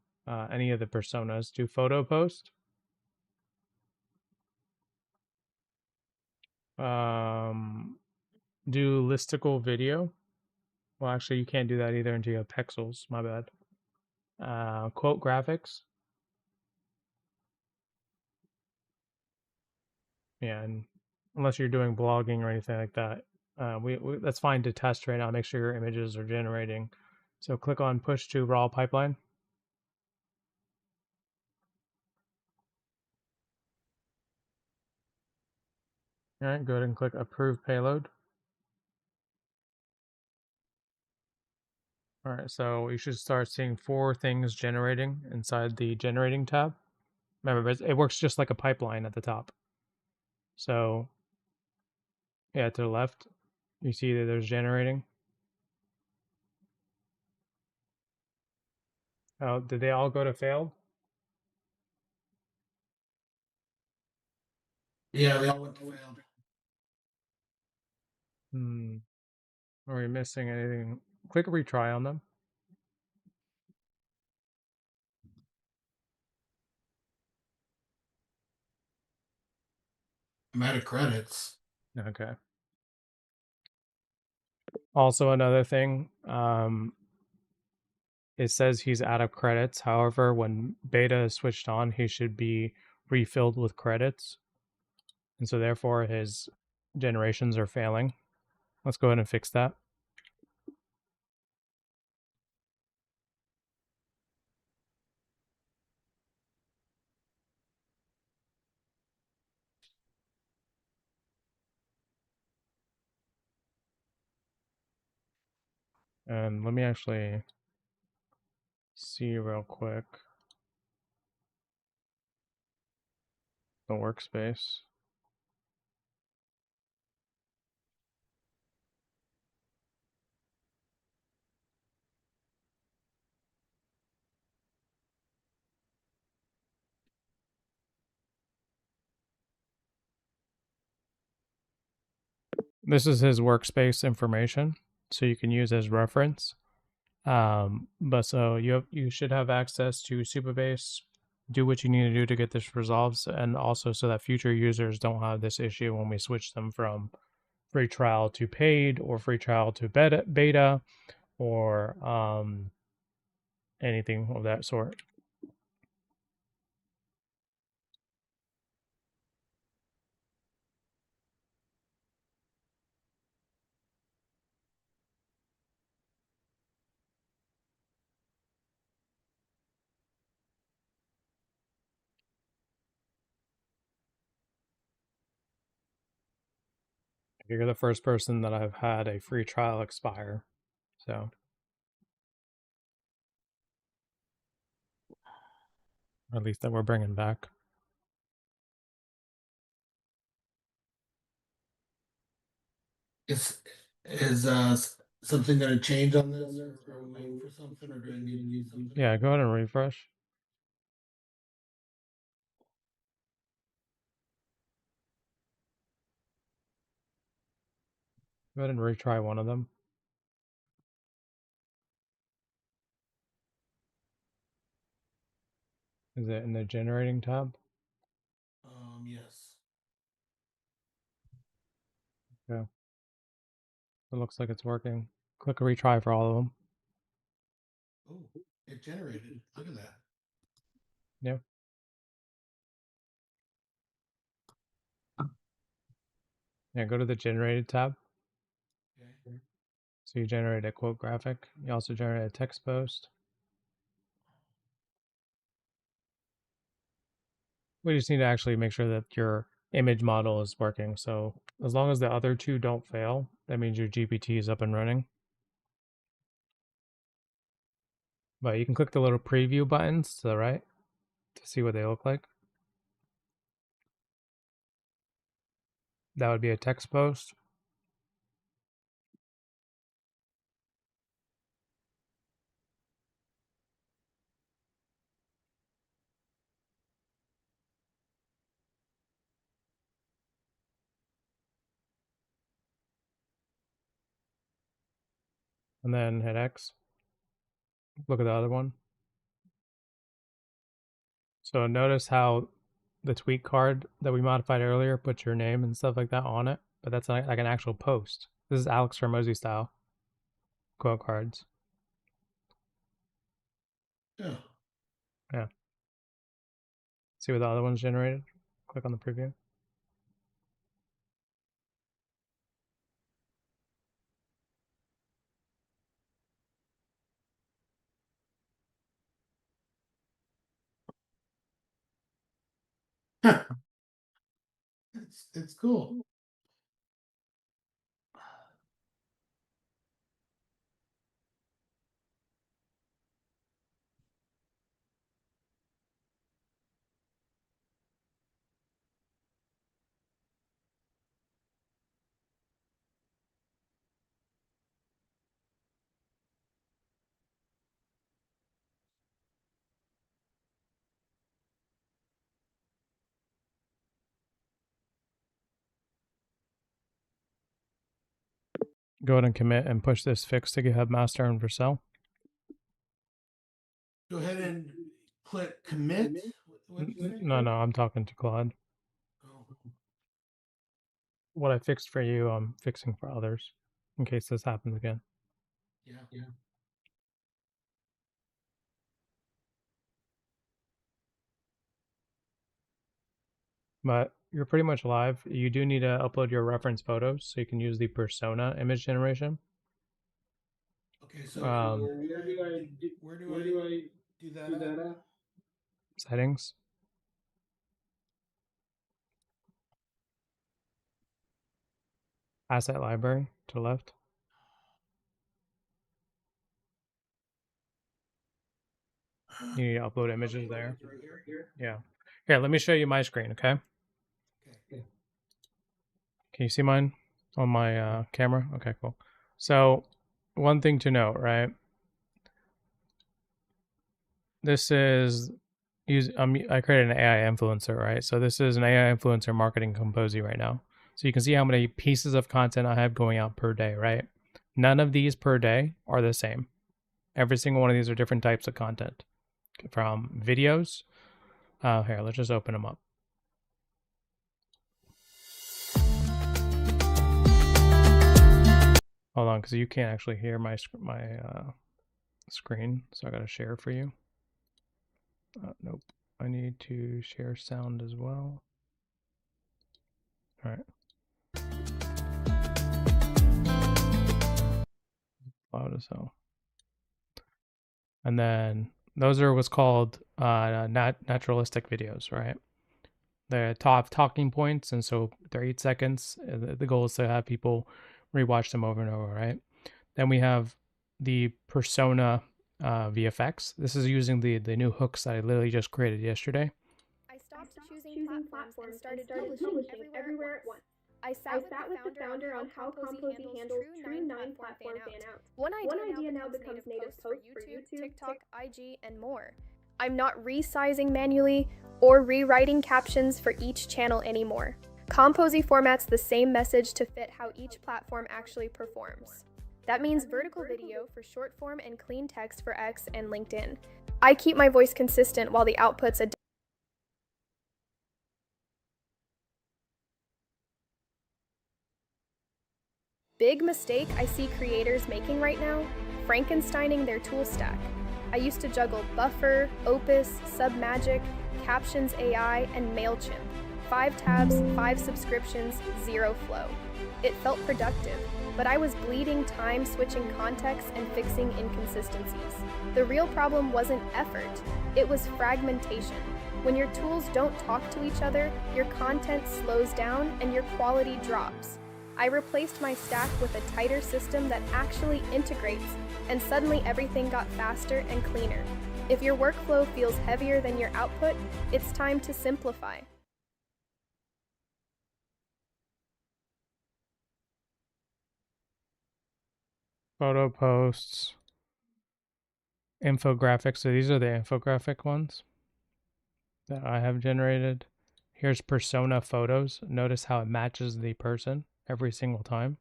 any of the personas. Do photo post. Do listicle video. Well, actually, you can't do that either until you have pixels. My bad. Quote graphics. Yeah, and unless you're doing blogging or anything like that. We that's fine to test right now. Make sure your images are generating. So click on push to raw pipeline. All right, go ahead and click approve payload. All right, so you should start seeing 4 things generating inside the generating tab. Remember, it works just like a pipeline at the top. So yeah, to the left, you see that there's generating. Oh, did they all go to failed? Yeah, they all went to failed. Are we missing anything? Click retry on them. I'm out of credits. Okay. Also, another thing, it says he's out of credits. However, when beta is switched on, he should be refilled with credits. And so therefore his generations are failing. Let's go ahead and fix that. And let me actually see real quick the workspace. This is his workspace information, so you can use as reference. But so you should have access to Supabase. Do what you need to do to get this resolved, and also so that future users don't have this issue when we switch them from free trial to paid or free trial to beta or anything of that sort. You're the first person that I've had a free trial expire, so at least that we're bringing back. Is something going to change on this, or are we waiting for something, or do I need to do something? Yeah, go ahead and refresh. Go ahead and retry one of them. Is it in the generating tab? Yes. Yeah. It looks like it's working. Click a retry for all of them. Oh, it generated. Look at that. Yeah. Yeah, go to the generated tab. Okay. So you generate a quote graphic. You also generate a text post. We just need to actually make sure that your image model is working. So as long as the other 2 don't fail, that means your GPT is up and running. But you can click the little preview buttons to the right to see what they look like. That would be a text post. And then hit X. Look at the other one. So notice how the tweet card that we modified earlier puts your name and stuff like that on it, but that's like an actual post. This is Alex Hormozy style quote cards. Yeah. Yeah. See what the other one's generated? Click on the preview. It's cool. Go ahead and commit and push this fix to GitHub master and Vercel. Go ahead and click commit. What did you say? No, I'm talking to Claude. Oh. What I fixed for you, I'm fixing for others in case this happens again. Yeah. But you're pretty much live. You do need to upload your reference photos so you can use the persona image generation. Okay, so where do I do that at? Settings. Asset library to the left. You need to upload images there. Right here? Yeah. Here, let me show you my screen, okay? Okay. Can you see mine on my camera? Okay, cool. So, one thing to note, right? This is I created an AI influencer, right? So this is an AI influencer marketing Kompozy right now. So you can see how many pieces of content I have going out per day, right? None of these per day are the same. Every single one of these are different types of content, from videos. Here, let's just open them up. Hold on, because you can't actually hear my screen, so I got to share for you. Nope. I need to share sound as well. All right. Loud as hell. And then those are what's called naturalistic videos, right? The top talking points, and so they're 8 seconds. The goal is to have people rewatch them over and over, right? Then we have the persona VFX. This is using the new hooks that I literally just created yesterday. I stopped choosing platforms and started publishing everywhere at once. I sat with the founder on how Kompozy handles true 9-platform fan-outs. One idea now becomes native posts for YouTube, TikTok, IG, and more. I'm not resizing manually or rewriting captions for each channel anymore. Kompozy formats the same message to fit how each platform actually performs. That means vertical video for short form and clean text for X and LinkedIn. I keep my voice consistent while the outputs adapt. Big mistake I see creators making right now: Frankensteining their tool stack. I used to juggle Buffer, Opus, Submagic, Captions AI, and MailChimp. 5 tabs, 5 subscriptions, 0 flow. It felt productive, but I was bleeding time switching contexts and fixing inconsistencies. The real problem wasn't effort, it was fragmentation. When your tools don't talk to each other, your content slows down and your quality drops. I replaced my stack with a tighter system that actually integrates, and suddenly everything got faster and cleaner. If your workflow feels heavier than your output, it's time to simplify. Photo posts, infographics. So these are the infographic ones that I have generated. Here's persona photos. Notice how it matches the person every single time.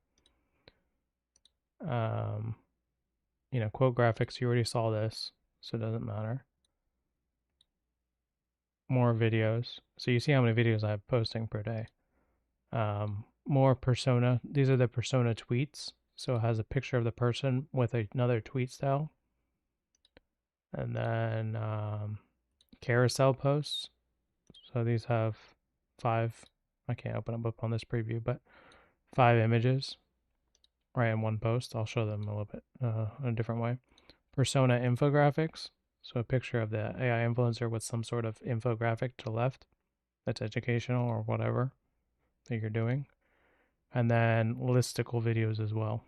Quote graphics, you already saw this, so it doesn't matter. More videos. So you see how many videos I have posting per day. More persona. These are the persona tweets. So it has a picture of the person with another tweet style. And then carousel posts. So these have 5, I can't open them up on this preview, but 5 images right in one post. I'll show them a little bit in a different way. Persona infographics. So a picture of the AI influencer with some sort of infographic to the left. that's educational or whatever that you're doing. And then listicle videos as well.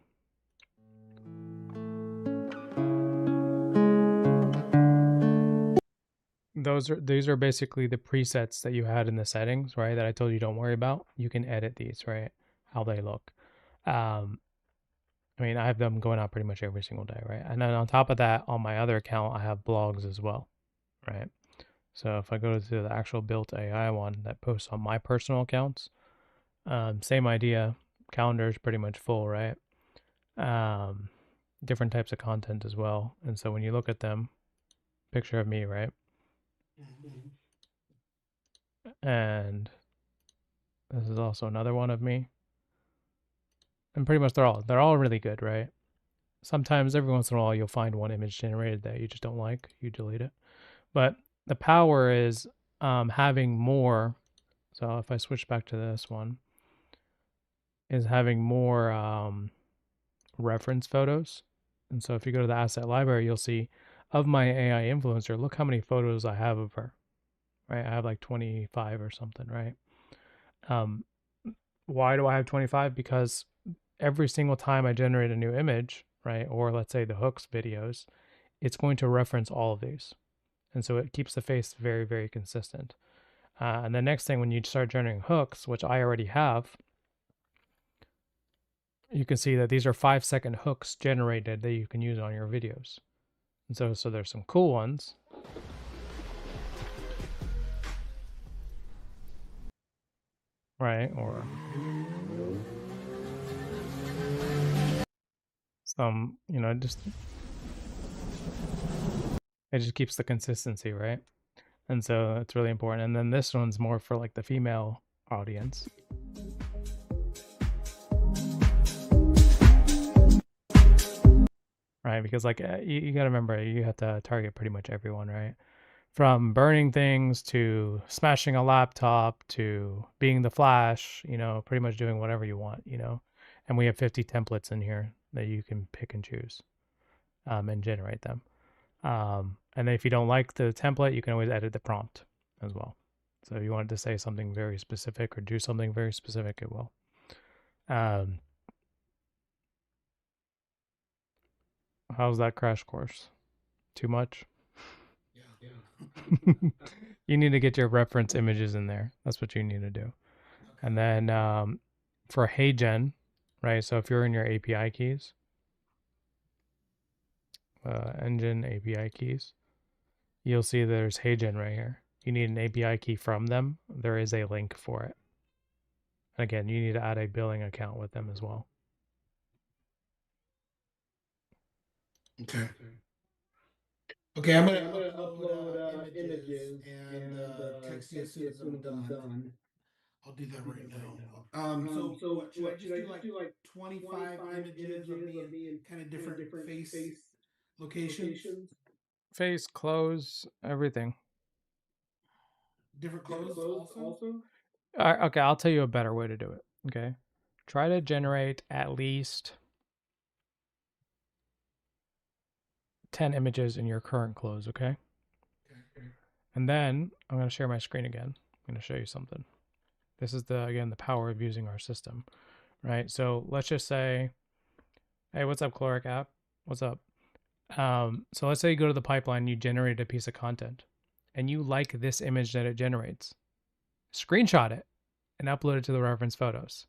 These are basically the presets that you had in the settings, right? That I told you don't worry about. You can edit these, right? How they look. I mean, I have them going out pretty much every single day, right? And then on top of that, on my other account, I have blogs as well, right? So if I go to the actual built AI one that posts on my personal accounts, same idea. Calendar is pretty much full, right? Different types of content as well. And so when you look at them, picture of me, right? And this is also another one of me. And pretty much they're all really good, right? Sometimes every once in a while you'll find one image generated that you just don't like, you delete it. But the power is having more. So if I switch back to this one, is having more reference photos. And so if you go to the asset library, you'll see of my AI influencer, look how many photos I have of her, right? I have like 25 or something, right? Why do I have 25? Because every single time I generate a new image, right? Or let's say the hooks videos, it's going to reference all of these. And so it keeps the face very, very consistent. And the next thing, when you start generating hooks, which I already have, you can see that these are 5-second hooks generated that you can use on your videos. And so there's some cool ones. Right, or some, it just keeps the consistency, right? And so it's really important. And then this one's more for like the female audience. Right, because like you got to remember, you have to target pretty much everyone, right? From burning things to smashing a laptop to being the Flash, pretty much doing whatever you want, And we have 50 templates in here that you can pick and choose and generate them. And if you don't like the template, you can always edit the prompt as well. So if you wanted to say something very specific or do something very specific, it will. How's that crash course? Too much? Yeah. You need to get your reference images in there. That's what you need to do. Okay. And then for HeyGen, right? So if you're in your API keys, engine API keys, you'll see there's HeyGen right here. You need an API key from them. There is a link for it. And again, you need to add a billing account with them as well. Okay. Okay, I'm gonna upload images and text you as soon as I'm done. I'll do that right now. So what should I just do? Like 25 images of me in kind of different face locations, Face, clothes, everything. different clothes also. Okay, I'll tell you a better way to do it. Okay, try to generate at least 10 images in your current clothes. Okay. And then I'm going to share my screen again. I'm going to show you something. This is the power of using our system, right? So let's just say, hey, what's up, Chloric app? What's up? So let's say you go to the pipeline, you generate a piece of content, and you like this image that it generates. Screenshot it and upload it to the reference photos.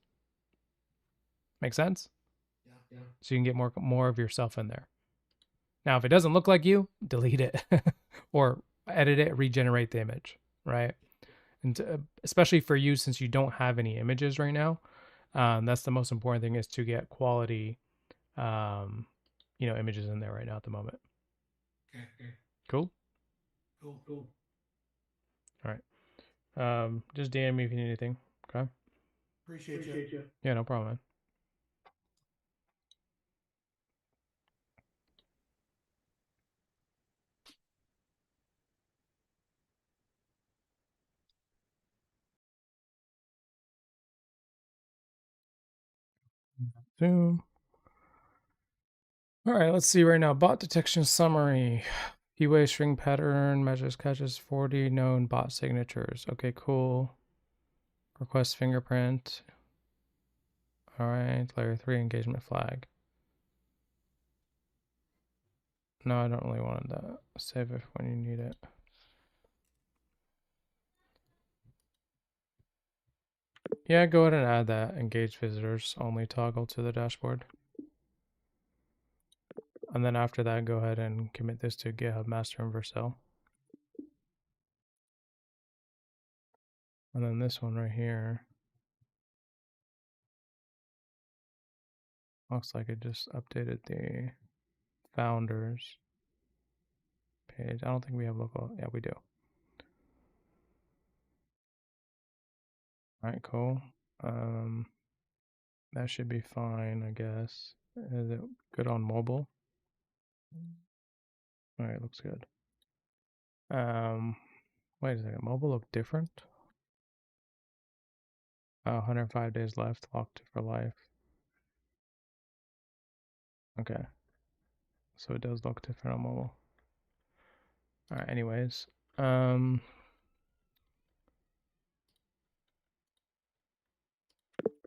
Make sense? Yeah. So you can get more of yourself in there. Now, if it doesn't look like you, delete it or edit it, regenerate the image, right? And especially for you, since you don't have any images right now, that's the most important thing, is to get quality, images in there right now at the moment. Okay. Cool. Cool. All right. Just DM me if you need anything. Okay. Appreciate you. Yeah, no problem, man. Zoom. All right, let's see right now. Bot detection summary. Keyway string pattern measures catches 40 known bot signatures. Okay, cool. Request fingerprint. All right, layer 3 engagement flag. No, I don't really want that. Save it when you need it. Yeah, go ahead and add that engage visitors only toggle to the dashboard. And then after that, go ahead and commit this to GitHub master and Vercel. And then this one right here. Looks like it just updated the founders page. I don't think we have local. Yeah, we do. All right, cool. That should be fine, I guess. Is it good on mobile? All right, looks good. Wait a second. Mobile look different? 105 days left, locked for life. Okay. So it does look different on mobile. All right, anyways.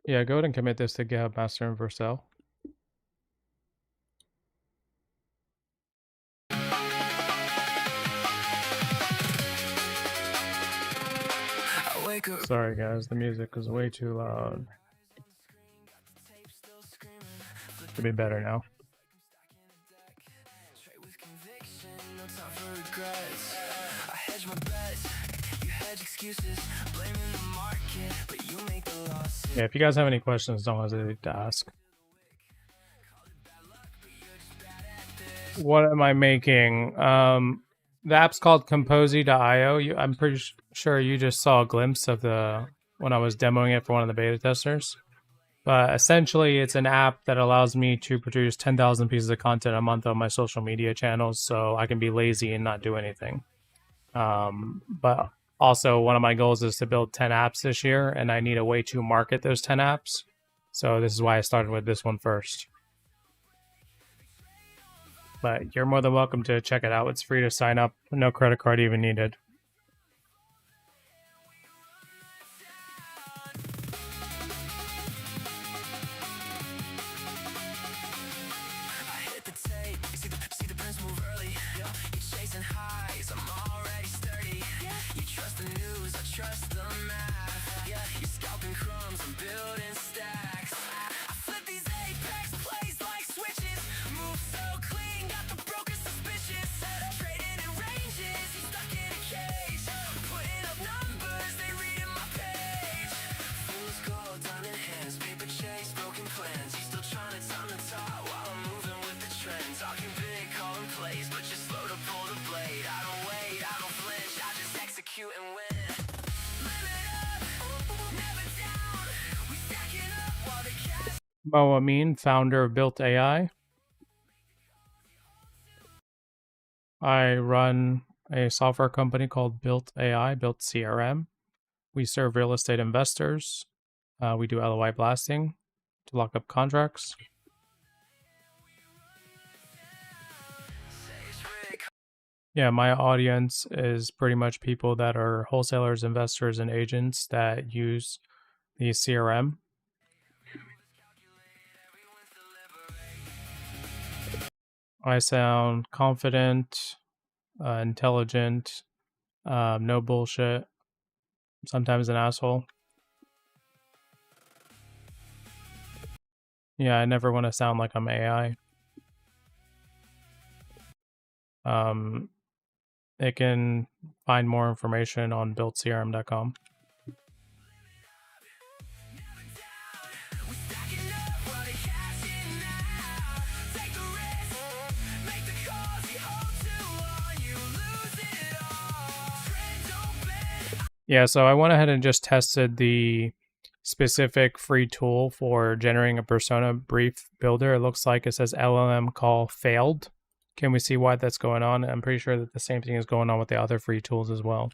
Yeah, go ahead and commit this to GitHub master and Vercel. Sorry guys, the music is way too loud. Should be better now. Yeah, if you guys have any questions, don't hesitate to ask. What am I making? The app's called Kompozy.io. I'm pretty sure you just saw a glimpse of when I was demoing it for one of the beta testers. But essentially, it's an app that allows me to produce 10,000 pieces of content a month on my social media channels, so I can be lazy and not do anything. But also, one of my goals is to build 10 apps this year, and I need a way to market those 10 apps. So this is why I started with this one first. But you're more than welcome to check it out. It's free to sign up. No credit card even needed. Mo Amin, founder of Built AI. I run a software company called Built AI, Built CRM. We serve real estate investors. We do LOI blasting to lock up contracts. Yeah, my audience is pretty much people that are wholesalers, investors, and agents that use the CRM. I sound confident, intelligent, no bullshit, sometimes an asshole. Yeah, I never want to sound like I'm AI. It can find more information on builtcrm.com. Yeah, so I went ahead and just tested the specific free tool for generating a persona brief builder. It looks like it says LLM call failed. Can we see why that's going on? I'm pretty sure that the same thing is going on with the other free tools as well.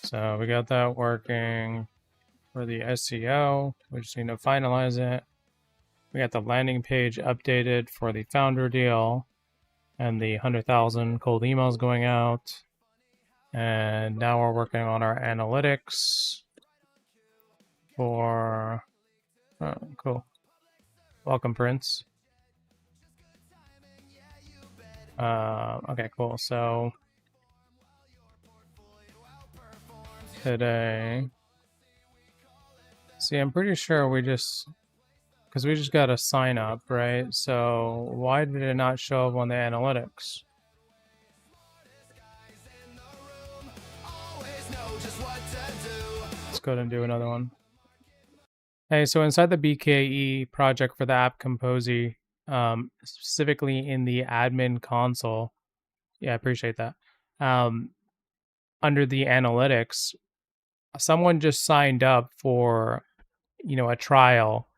So we got that working for the SEO. We just need to finalize it. We got the landing page updated for the founder deal and the 100,000 cold emails going out. And now we're working on our analytics for... Oh, cool. Welcome, Prince. Okay, cool. So today, see, I'm pretty sure because we just got to sign up, right? So why did it not show up on the analytics? Let's go ahead and do another one. Hey, so inside the BKE project for the app Kompozy, specifically in the admin console, yeah, I appreciate that. Under the analytics, someone just signed up for, a trial,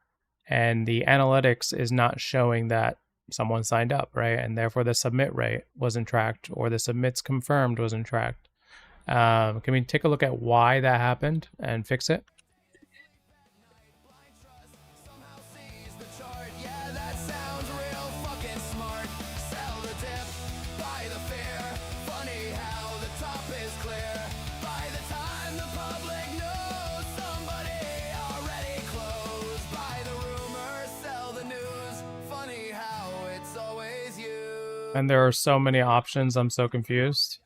and the analytics is not showing that someone signed up, right? And therefore the submit rate wasn't tracked, or the submits confirmed wasn't tracked. Can we take a look at why that happened and fix it? And there are so many options, I'm so confused.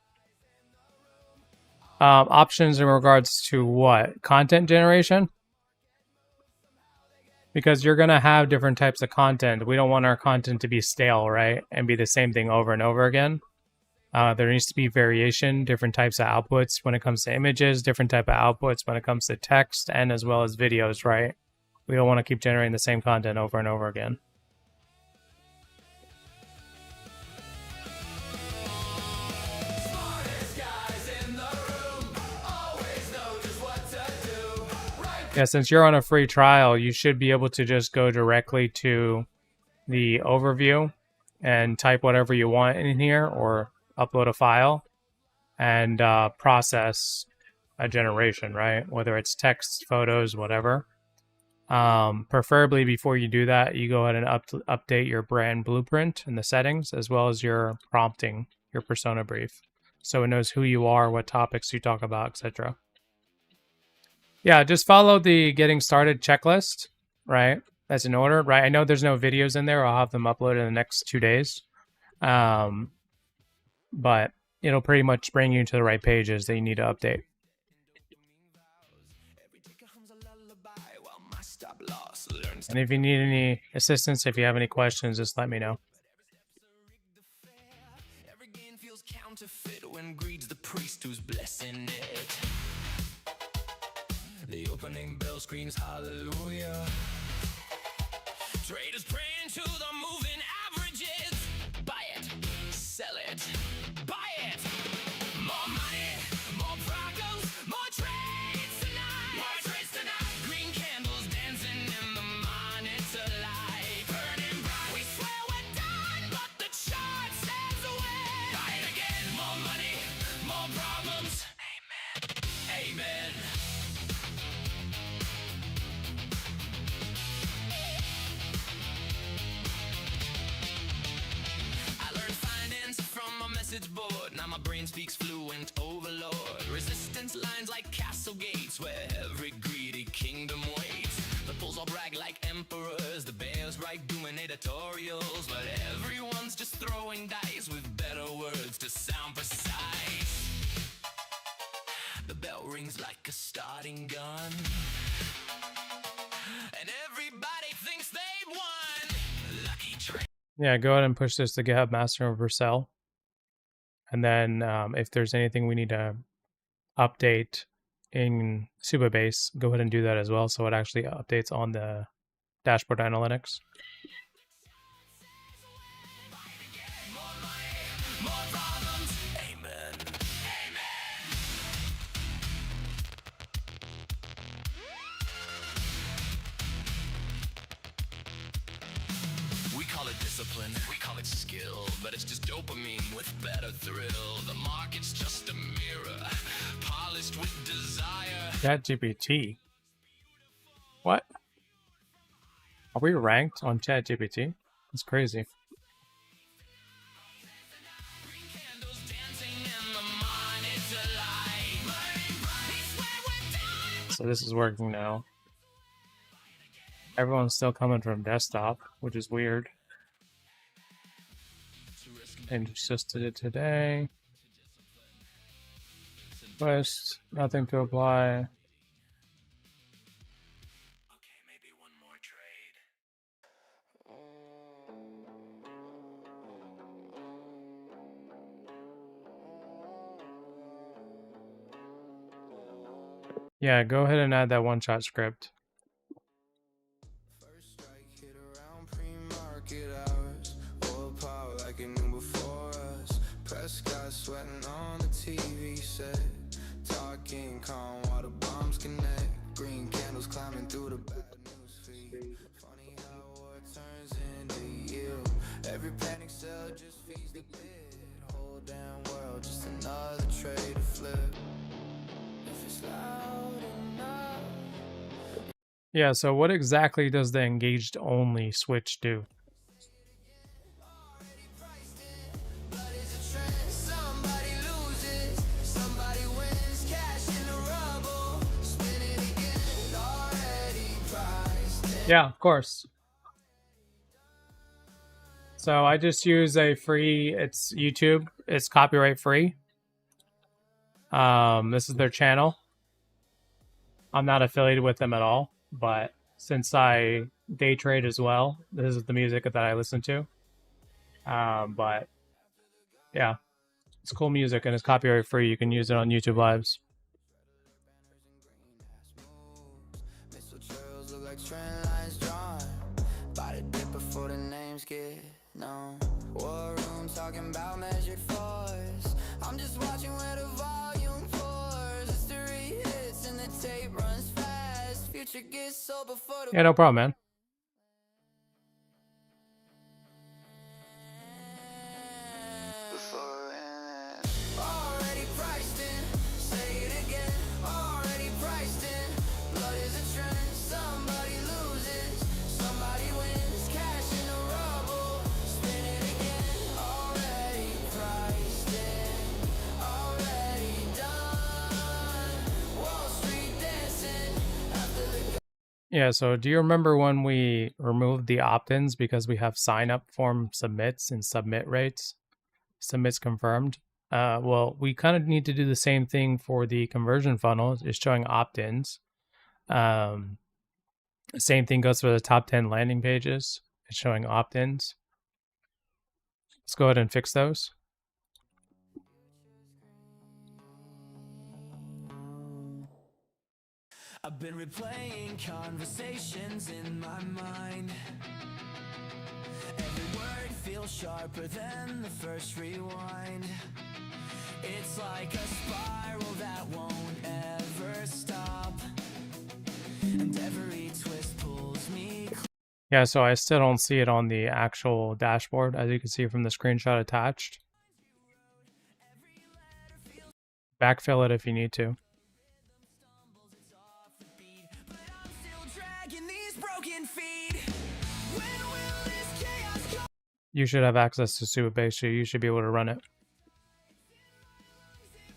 Options in regards to what? Content generation? Because you're going to have different types of content. We don't want our content to be stale, right? And be the same thing over and over again. There needs to be variation, different types of outputs when it comes to images, different type of outputs when it comes to text, and as well as videos, right? We don't want to keep generating the same content over and over again. Yeah, since you're on a free trial, you should be able to just go directly to the overview and type whatever you want in here, or upload a file and process a generation, right? Whether it's text, photos, whatever. Preferably before you do that, you go ahead and update your brand blueprint in the settings, as well as your prompting, your persona brief, so it knows who you are, what topics you talk about, etc. Yeah, just follow the getting started checklist, right? That's in order, right? I know there's no videos in there. I'll have them uploaded in the next 2 days. But it'll pretty much bring you to the right pages that you need to update. And if you need any assistance, if you have any questions, just let me know. Every gain feels counterfeit when greed's the priest who's blessing it. The opening bell screams hallelujah. Traders praying to the moving averages. Buy it, sell it, buy it. More money, more problems, more trades tonight. More trades tonight. Green candles dancing in the monitor light. Burning bright. We swear we're done, but the chart says away. Buy it again. More money, more problems. Amen. Amen. Board. Now my brain speaks fluent overlord. Resistance lines like castle gates where every greedy kingdom waits. The bulls all brag like emperors, the bears write doing editorials, but everyone's just throwing dice with better words to sound precise. The bell rings like a starting gun, and everybody thinks they've won. Lucky trick. Yeah, go ahead and push this to GitHub Master over Cell. And then if there's anything we need to update in Supabase, go ahead and do that as well, so it actually updates on the dashboard analytics. We call it discipline. discipline. We call it skill, but it's just dopamine with better thrill. The market's just a mirror, polished with desire. ChatGPT. What? Are we ranked on ChatGPT? That's crazy. Candles dancing in the mind, it's alive. It's where we're done. So this is working now. Everyone's still coming from desktop, which is weird. And just did it today. Quest, nothing to apply. Okay, maybe one more trade. Yeah, go ahead and add that one-shot script. First strike hit around pre-market hours. Oil power like it knew before us. Press got sweating on the TV set. Talking calm while the bombs connect. Green candles climbing through the bad news feed. Funny how war turns into yield. Every panic sell just feeds the bid. Whole damn world just another trade to flip. If it's loud enough. Yeah, so what exactly does the engaged only switch do? Already priced in, but it's a trend. Somebody loses, somebody wins. Cash in the rubble, spin it again. Already priced in. Yeah, of course. So I just use a free, it's YouTube, it's copyright free. This is their channel. I'm not affiliated with them at all, but since I day trade as well, this is the music that I listen to. But yeah, it's cool music and it's copyright free. You can use it on YouTube Lives. Missile trails look like trend lines drawn by the dip before the names get known. War room talking about measured force. I'm just watching where the volume pours. History hits and the tape runs fast. Future gets sold before the Yeah, no problem, man. already priced in. Say it again. Already priced in. Blood is a trend. Somebody loses, somebody wins. Cash in the rubble, spin it again. Already priced in. Already done. Wall Street dancing after the. Yeah, so do you remember when we removed the opt-ins because we have sign-up form submits and submit rates? Submits confirmed. Well, we kind of need to do the same thing for the conversion funnel. It's showing opt-ins. Same thing goes for the top 10 landing pages. It's showing opt-ins. Let's go ahead and fix those. I've been replaying conversations in my mind. Every word feels sharper than the first rewind. It's like a spiral that won't ever stop. And every twist pulls me close. Yeah, so I still don't see it on the actual dashboard, as you can see from the screenshot attached. Backfill it if you need to. But I'm still dragging these broken feet. When will this chaos come? You should have access to Supabase, so you should be able to run it. It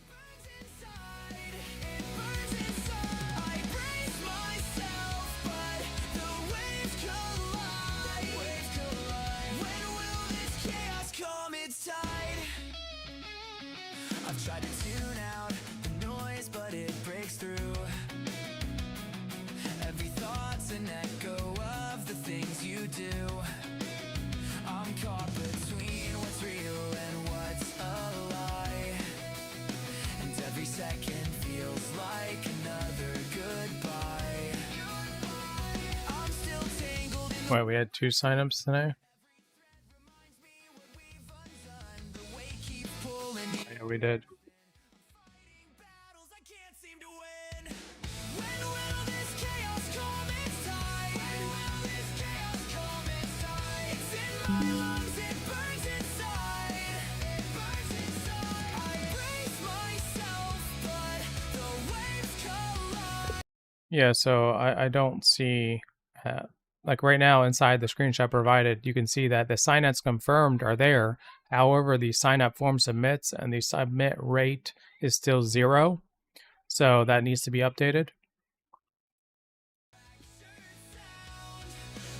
burns inside. It burns inside. I brace myself, but the waves collide. When will this chaos come? It's tide. I've tried to tune out the noise, but it breaks through. Every thought's an echo of the things you do. I'm caught between what's real and what's a lie. And every second feels like another goodbye. I'm still tangled in Wait, we had 2 signups today? reminds me what we've undone. The weight keeps pulling me. Yeah, we did. Battles I can't seem to win. When will this chaos come? It's time. When will this chaos come? It's time. It's in my lungs. Yeah, so I don't see, like right now inside the screenshot provided, you can see that the signups confirmed are there. However, the sign up form submits and the submit rate is still 0. So that needs to be updated.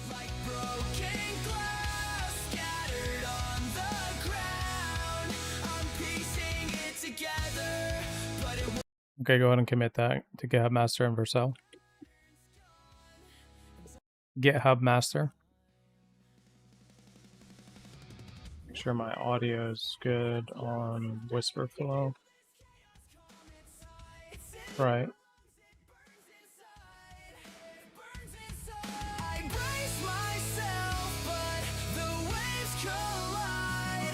Like broken glass scattered on the ground. I'm piecing it together, but it Okay, go ahead and commit that to GitHub Master and Vercel. GitHub Master. Make sure my audio is good on Whisper Flow. Right. I brace myself, but the waves collide.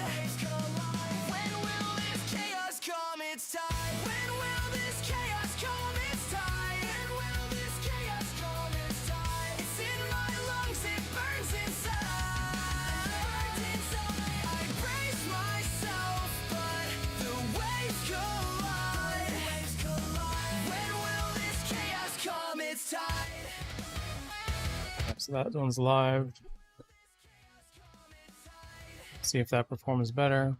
When will this chaos come? It's time. When will this chaos come? It's time. When will this chaos come? It's time. It's in my lungs, it burns inside. I brace myself, but the waves collide. When will this chaos come? It's time. So that one's live. See if that performs better.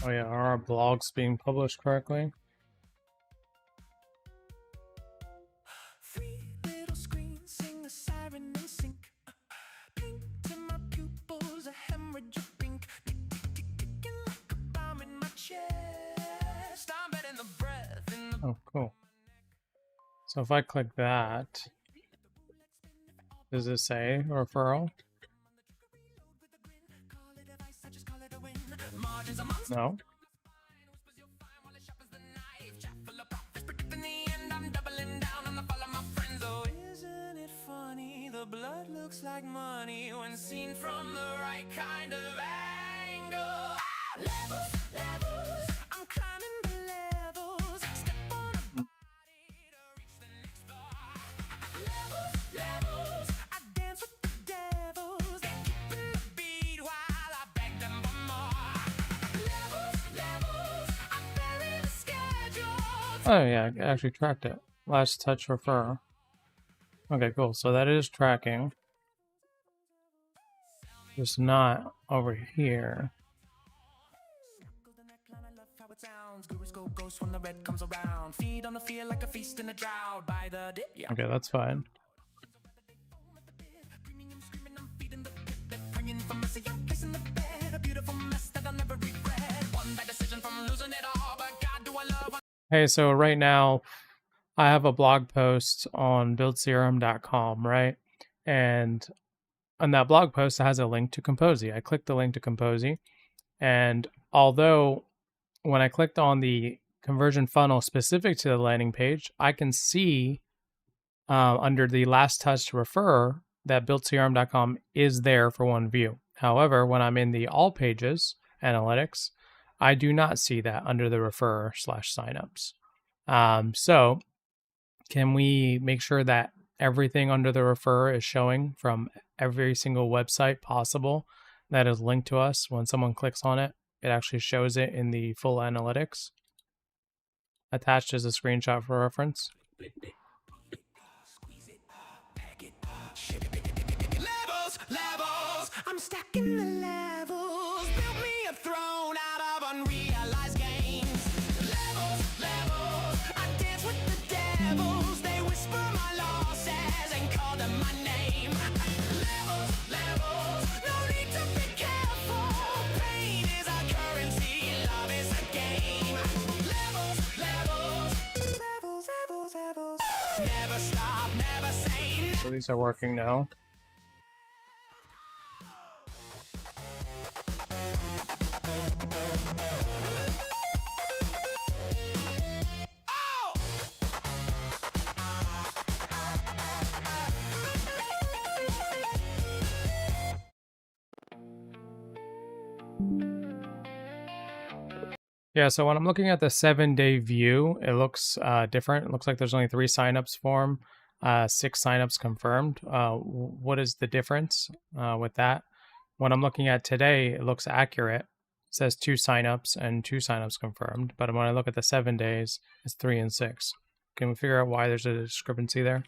Oh yeah, are our blogs being published correctly? Three little screens sing a siren in sync. Pink to my pupils, a hemorrhage of pink. Ticking like a bomb in my chest. I'm betting the breath in the Oh, cool. So if I click that, does it say referral? margins a monster. No. Whispers you'll find while it sharpens the knife. Chat full of profits, predicting the end. I'm doubling down on the fall of my friends. Oh, isn't it funny? The blood looks like money when seen from the right kind of angle. Levels, levels. I'm climbing the levels. Step on a body to reach the next floor. Levels, levels. I dance with the devils. They keeping the beat while I beg them for more. Levels, levels. I bury the schedule. Oh yeah, I actually tracked it. Last touch refer. Okay, cool. So that is tracking. Just not over here. Golden neckline, I love how it sounds. Gurus go ghost when the red comes around. Feed on the fear like a feast in a drought. By the dip, yeah. Okay, that's fine. Premium screaming, I'm feeding the pit. They're praying for mercy, I'm placing the bed. A beautiful mess that I'll never regret. One bad decision from losing it all, but God, do I love. Hey, so right now I have a blog post on buildcrm.com, right? And on that blog post, it has a link to Kompozy. I clicked the link to Kompozy, and although when I clicked on the conversion funnel specific to the landing page, I can see under the last touch to refer that buildcrm.com is there for one view. However, when I'm in the all pages analytics, I do not see that under the refer / signups. So can we make sure that everything under the refer is showing from every single website possible that is linked to us? When someone clicks on it, it actually shows it in the full analytics. Attached is a screenshot for reference. Levels, levels. I'm stacking the levels. Built me a throne out of unrealized gains. Levels, levels. I dance with the devils. They whisper my losses and call them my name. Levels, levels. No need to be careful. Pain is our currency. Love is a game. Levels, levels. Levels, levels, levels. Never stop, never say never. So these are working now. Oh! Yeah, so when I'm looking at the 7-day view, it looks different. It looks like there's only 3 signups for him, 6 signups confirmed. What is the difference with that? When I'm looking at today, it looks accurate. It says 2 signups and 2 signups confirmed. But when I look at the 7 days, it's 3 and 6. Can we figure out why there's a discrepancy there?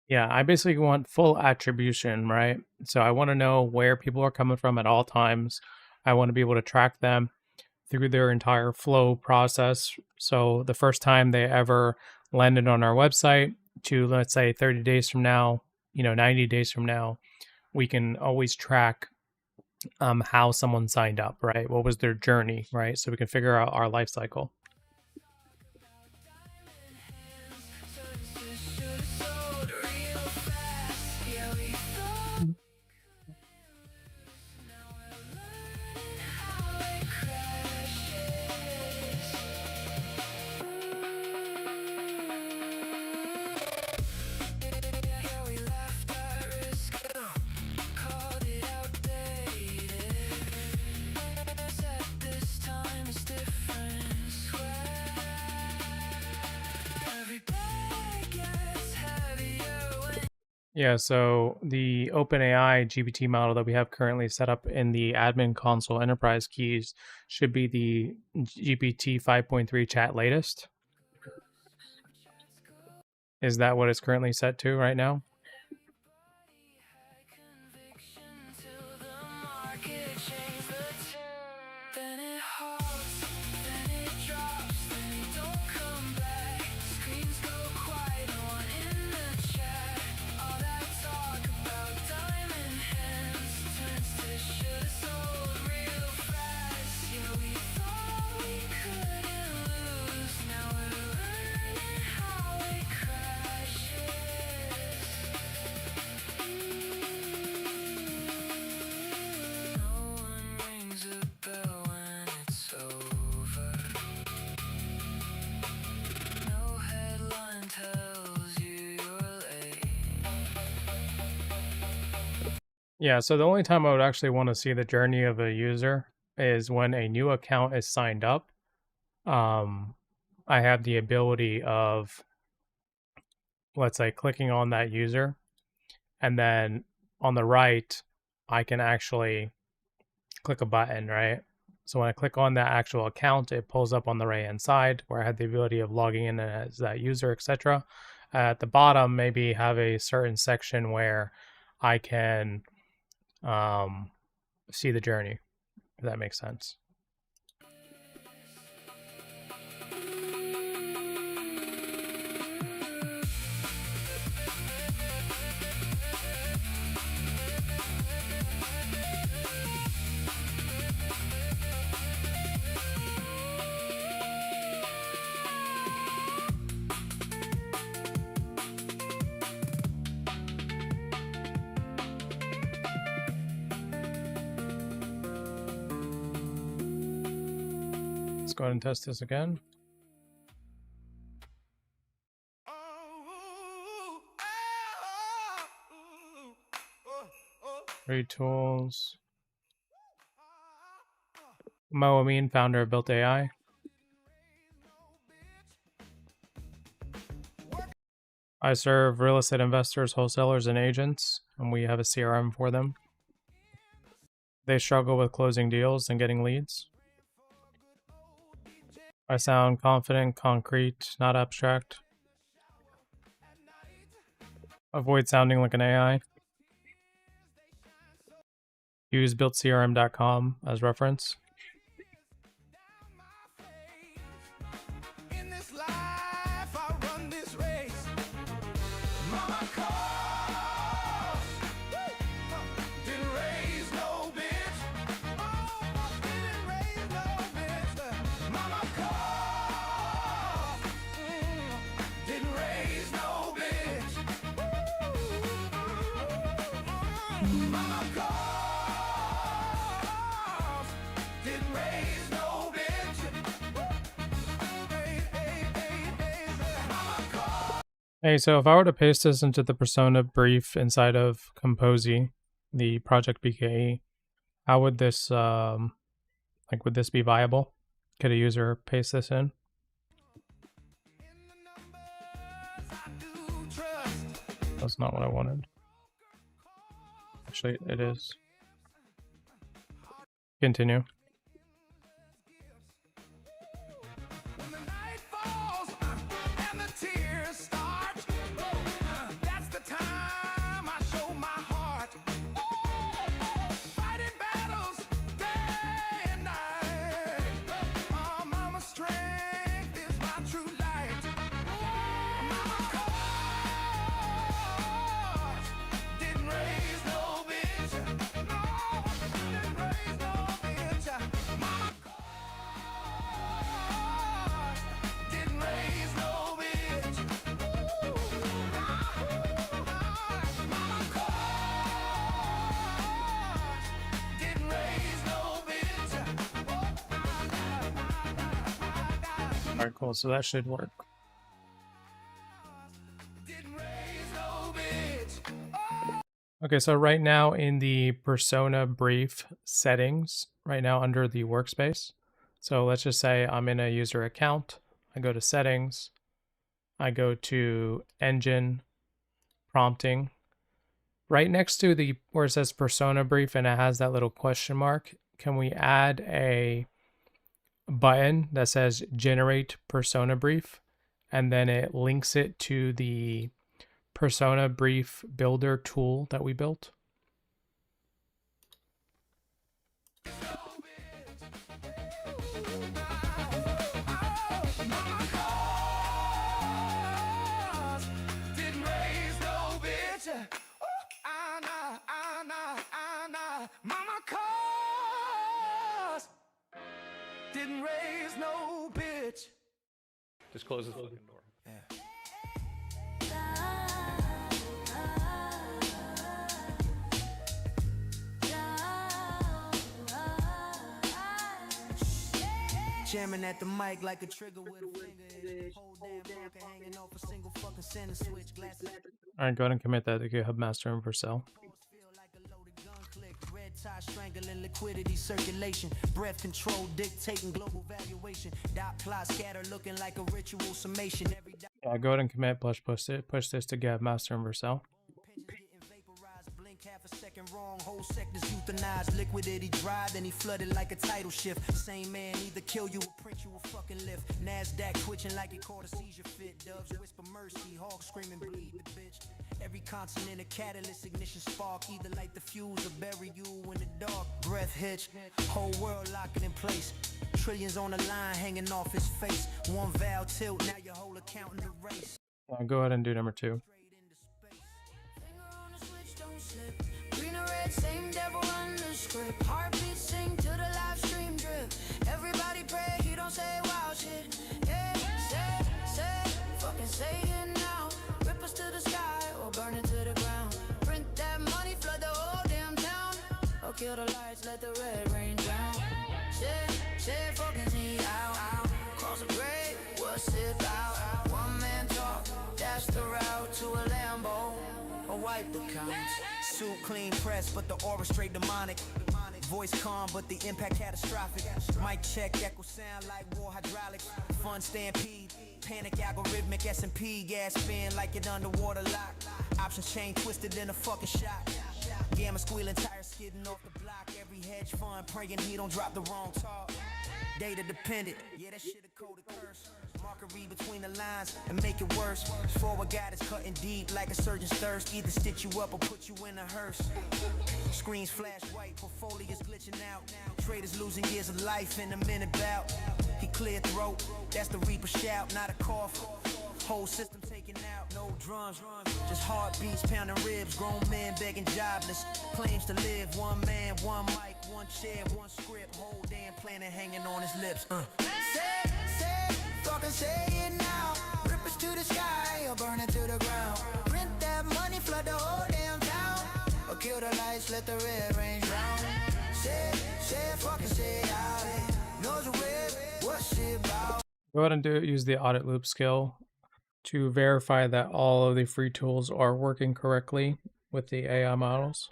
Yeah, I basically want full attribution, right? So I want to know where people are coming from at all times. I want to be able to track them through their entire flow process. So the first time they ever landed on our website to, let's say, 30 days from now, 90 days from now, we can always track how someone signed up, right? What was their journey, right? So we can figure out our life cycle. Yeah, so the OpenAI GPT model that we have currently set up in the admin console enterprise keys should be the GPT 5.3 chat latest. Is that what it's currently set to right now? Yeah, so the only time I would actually want to see the journey of a user is when a new account is signed up. I have the ability of, let's say, clicking on that user, and then on the right, I can actually click a button, right? So when I click on that actual account, it pulls up on the right-hand side where I have the ability of logging in as that user, etc. At the bottom, maybe have a certain section where I can see the journey, if that makes sense. Let's go ahead and test this again. Read tools. Mo Amin, founder of Built AI. I serve real estate investors, wholesalers, and agents, and we have a CRM for them. They struggle with closing deals and getting leads. I sound confident, concrete, not abstract. Avoid sounding like an AI. Use builtcrm.com as reference. In this life, I run this race. Mama didn't raise no bitch. Didn't raise no bitch. Mama didn't raise no bitch. Mama Hey, so if I were to paste this into the persona brief inside of Kompozy, the project BKE, how would this, like, would this be viable? Could a user paste this in? That's not what I wanted. Actually, it is. Continue. When the night falls and the tears start, that's the time I show my heart. Fighting battles day and night. Oh, mama's strength is my true light. Mama cause didn't raise no bitch. No, didn't raise no bitch. Mama didn't raise no bitch. Mama didn't raise no bitch. Alright, cool. So that should work. Didn't raise no bitch. Okay, so right now in the persona brief settings, right now under the workspace. So let's just say I'm in a user account. I go to settings. I go to engine prompting. Right next to the where it says persona brief and it has that little question mark, can we add a button that says generate persona brief, and then it links it to the persona brief builder tool that we built? Didn't raise no bitch. Mama cause didn't raise no bitch. Just close the fucking door. Jamming at the mic like a trigger with a finger itch. Whole damn marker hanging off a single fucking center switch. Glasses Alright, go ahead and commit that to GitHub Master and Vercel. feel like a loaded gun click. Red tie strangling liquidity circulation. Breath control dictating global valuation. Dot plot scatter looking like a ritual summation. Every dot Yeah, go ahead and commit push this to GitHub Master and Vercel. pitch getting vaporized. Blink half a second wrong. Whole sectors euthanized. Liquidity dry, then he flooded like a tidal shift. Same man either kill you or print you a fucking lift. Nasdaq twitching like it caught a seizure fit. Doves whisper mercy. Hogs screaming bleed the bitch. Every continent a catalyst, ignition spark. Either light the fuse or bury you in the dark. Breath hitch, whole world locking in place. Trillions on the line hanging off his face. One valve tilt, now your whole account in the race. Go ahead and do number 2. Straight into space. Finger on the switch, don't slip. Green or red, same devil run the script. Heartbeat sing to the live stream drip. Everybody pray, he don't say wild shit. Yeah, say, fucking say it now. Rip us to the sky or burn it to the ground. Print that money, flood the whole damn town. Or kill the lights, let the red rain down. Say, fucking see out. Cross the grave, what's it about? One man talk, that's the route to a Lambo. Or wipe the counts. Suit clean press, but the aura straight demonic. Voice calm, but the impact catastrophic. Mic check, echo sound like war hydraulics. Fun stampede, panic algorithmic S&P. Gas spin like it underwater lock. Options chain twisted in a fucking shot. Gamma squealing, tires skidding off the block. Every hedge fund praying he don't drop the wrong talk. Data dependent, yeah, that shit a code of curse. Marker read between the lines and make it worse. Forward guide is cutting deep like a surgeon's thirst. Either stitch you up or put you in a hearse. Screens flash white, portfolios glitching out. Traders losing years of life in a minute bout. He cleared throat, that's the reaper shout, not a cough. Whole system taken out, no drums, just heartbeats pounding ribs. Grown men begging jobless, claims to live. One man, one mic, one chair, one script. Whole damn planet hanging on his lips. Say, fucking say it now. Rip us to the sky or burn it to the ground. Print that money, flood the whole damn town. Or kill the lights, let the red rain drown. Say, fucking say it out. Knows the red, what's it about? Go ahead and use the audit loop skill to verify that all of the free tools are working correctly with the AI models.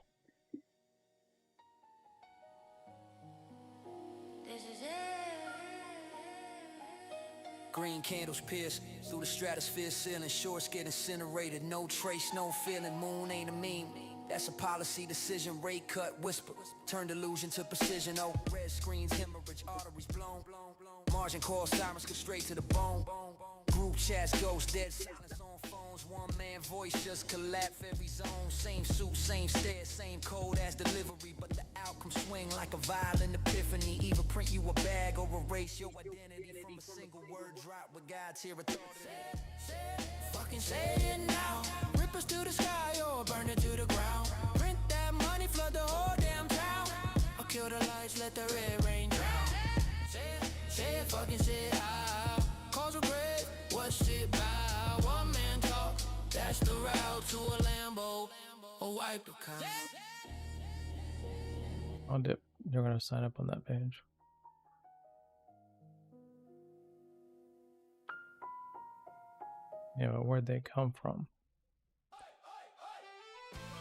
Green candles pierce through the stratosphere ceiling. Shorts get incinerated. No trace, no feeling. Moon ain't a meme. That's a policy decision. Rate cut, whisper. Turn delusion to precision. Oh, red screens, hemorrhage, arteries blown. Margin call sirens go straight to the bone. Group chats, ghost, dead silence on phones. One man voice just collapse every zone. Same suit, same stare, same code as delivery. But the outcome swing like a violent epiphany. Either print you a bag or erase your identity from a single word drop with God's here a thought of it. Fucking say it now. Rip us to the sky or burn it to the ground. Print that money, flood the whole damn town. Or kill the lights, let the red rain drown. Say it, fucking say it out. Cause regret, what's it about? One man talk, that's the route to a Lambo. Or wipe the count. I'll dip. You're gonna sign up on that page. Yeah, but where'd they come from?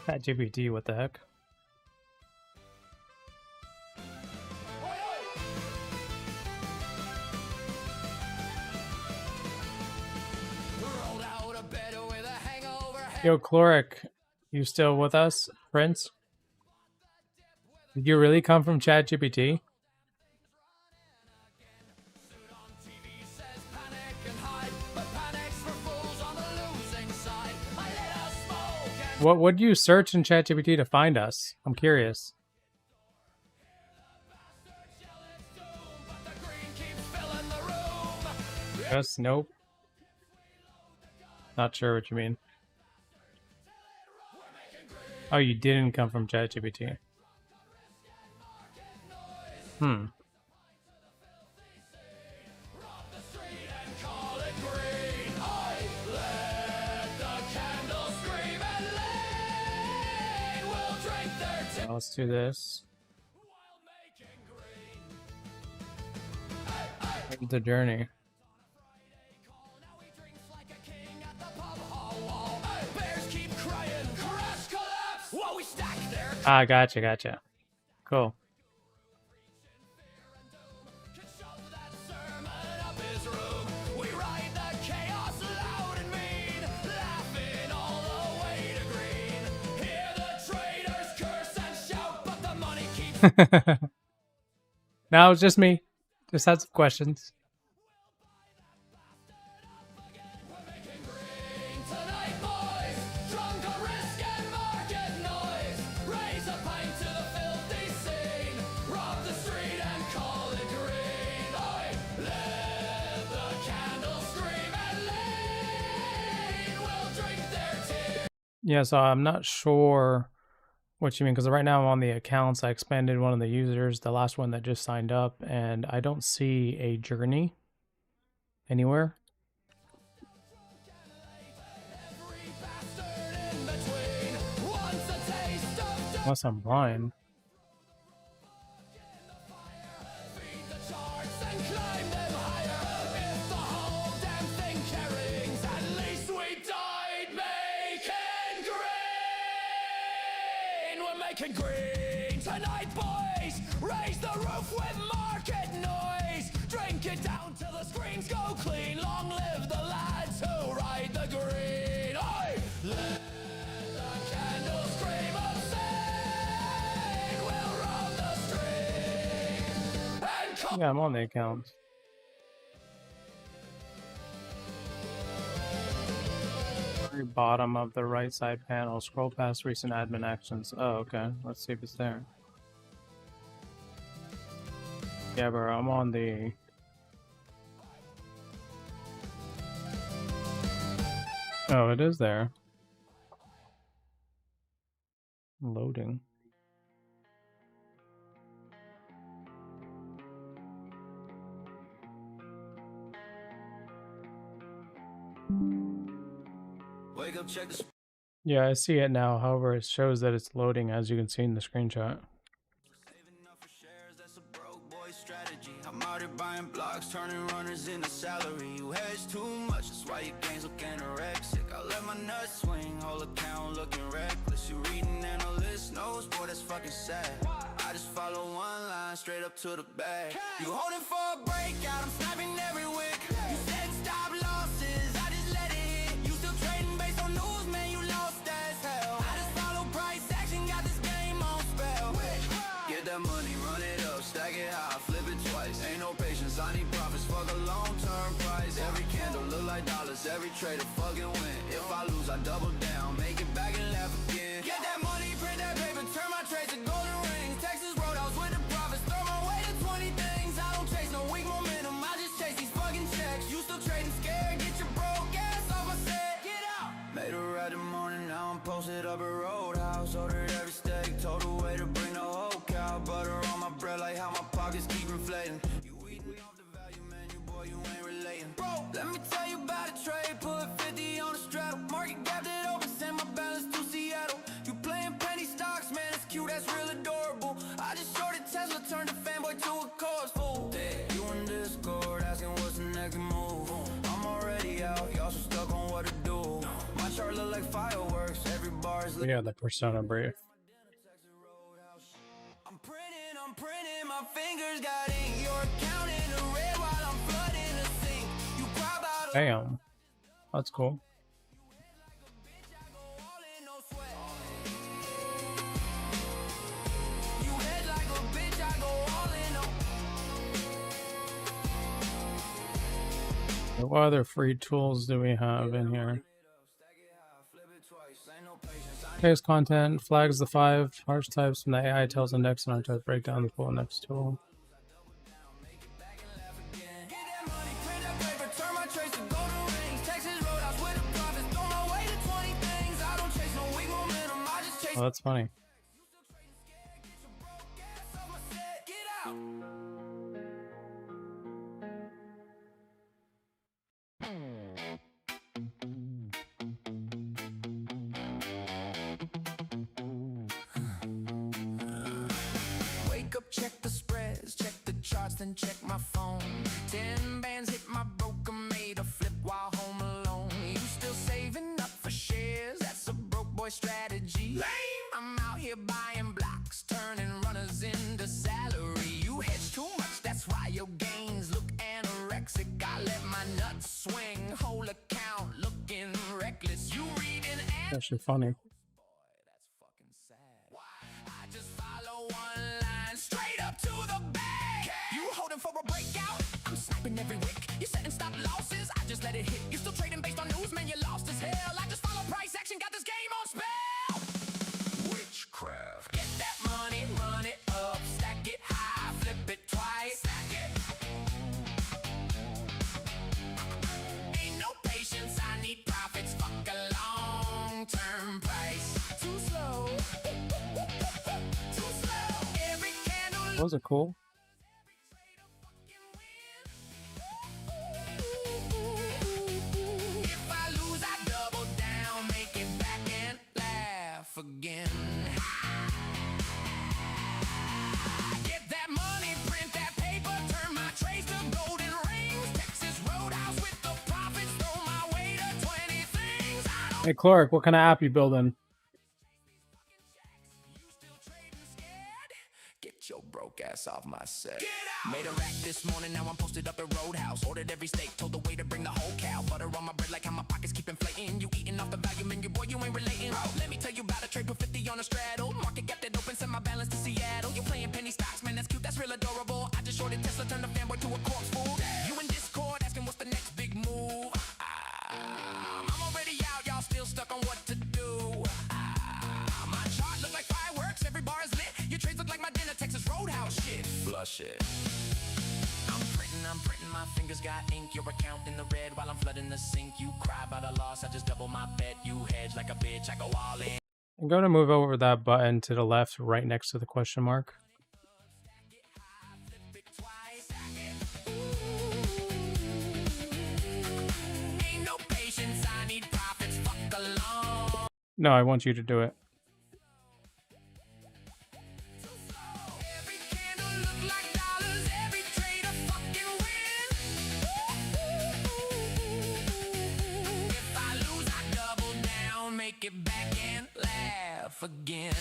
ChatGPT, what the heck? Yo, Chloric, you still with us, Prince? Did you really come from ChatGPT? What would you search in ChatGPT to find us? I'm curious. Yes, nope. Not sure what you mean. Oh, you didn't come from ChatGPT. Let's do this. The journey. Ah, gotcha. Cool. No, it's just me. Just had some questions. Yeah, so I'm not sure what you mean, because right now I'm on the accounts. I expanded one of the users, the last one that just signed up, and I don't see a journey anywhere. Unless I'm blind. Green tonight, boys. Raise the roof with market noise. Drink it down till the screens go clean. Long live the lads who ride the green. Oi! Let the candles scream obscene. We'll rob the street. And Yeah, I'm on the accounts. Very bottom of the right side panel. Scroll past recent admin actions. Oh, okay. Let's see if it's there. Yeah, bro, I'm on the... Oh, it is there. Loading. wake up, check the Yeah, I see it now. However, it shows that it's loading, as you can see in the screenshot. saving up for shares. That's a broke boy strategy. I'm out here buying blocks. stocks, turning runners into salary. You hedge too much, that's why your gains look anorexic. I let my nuts swing, whole account looking reckless. You reading analyst notes, boy, that's fucking sad. I just follow one line straight up to the bag. You holding for a breakout, I'm snapping every wick. You said stop losses, I just let it hit. You still trading based on news, man, you lost as hell. I just follow price action, got this game on spell. Get that money, run it up, stack it high, flip it twice. Ain't no patience, I need profits, fuck a long-term price. Every candle look like dollars, every trader fucking win. If I lose, I double down, make it back and laugh again. Get that money, print that paper, turn my trades to golden rings. Texas Roadhouse with the profits, throw my way to 20 things. I don't chase no weak momentum, I just chase these fucking checks. You still trading scared, get your broke ass off my set. Get out! Made a ride the morning, now I'm posted up at Roadhouse. Ordered every steak, told the way to bring the whole cow. Butter on my bread, like how my pockets keep inflating. You eating off the value menu, boy, you ain't relating. Bro, let me tell you about a trade, put 50 on the straddle. Market gapped it open, send my balance to Seattle. You playing penny stocks, man, it's cute, that's real adorable. I just shorted Tesla, turned a fanboy to a corpse fool. You in Discord, asking what's the next move. I'm already out, y'all so stuck on what to do. My chart look like fireworks, every bar is Yeah, the persona brief. I'm printing, my fingers got ink. Your account in the red while I'm flooding the sink. You cry about Damn, that's cool. you head like a bitch, I go all in. What other free tools do we have in here? Case content flags the 5 parse types from the AI, tells index and types break down the full next tool. Oh, that's funny. Wake up, check the spreads, check the charts, then check my phone. 10 bands hit my broker, made a flip while home alone. You still saving up for shares? That's a broke boy strategy. Lame. I'm out here buying blocks, turning runners into salary. You hedge too much, that's why your gains look anorexic. I let my nuts swing, whole account looking reckless. You reading and Actually funny. that's fucking sad. I just follow one line straight up to the bag. You holding for a breakout? I'm sniping every wick. You setting stop losses? I just let it hit. You still trading based on news, man? You lost as hell. I just follow price action, got this game on spell. Witchcraft. Get that money, run it up, stack it high, flip it twice. Stack it. Ain't no patience, I need profits. Fuck a long-term price. Too slow. Too slow. Every candle. Those are cool. If I lose, I double down, make it back and laugh again. Get that money, print that paper, turn my trades to golden rings. Texas Roadhouse with the profits, throw my way to 20 things. I don't Hey Clark, what kind of app you building? You still trading scared? Get your broke ass off my set. Made a rack this morning, now I'm posted up at Roadhouse. Ordered every steak, told the way to bring the whole cow. Butter on my bread, like how my pockets keep inflating. You eating off the value menu, boy, you ain't relating. Let me tell you about a trade, put 50 on a straddle. Market gapped it open, send my balance to Seattle. You playing penny stocks, man, that's cute, that's real adorable. I just shorted Tesla, turned a fanboy to a corpse fool. You in Discord, asking what's the next big move. I'm already out, y'all still stuck on what to do. My chart look like fireworks, every bar is lit. Your trades look like my dinner, Texas Roadhouse shit. Flush it. I'm printing, my fingers got ink. Your account in the red while I'm flooding the sink. You cry about a loss, I just double my bet. You hedge like a bitch, I go all in. I'm going to move over that button to the left, right next to the question mark. Ain't no patience, I need profits, fuck along. No, I want you to do it. Every candle look like dollars, every trader fucking win. take it back and laugh again.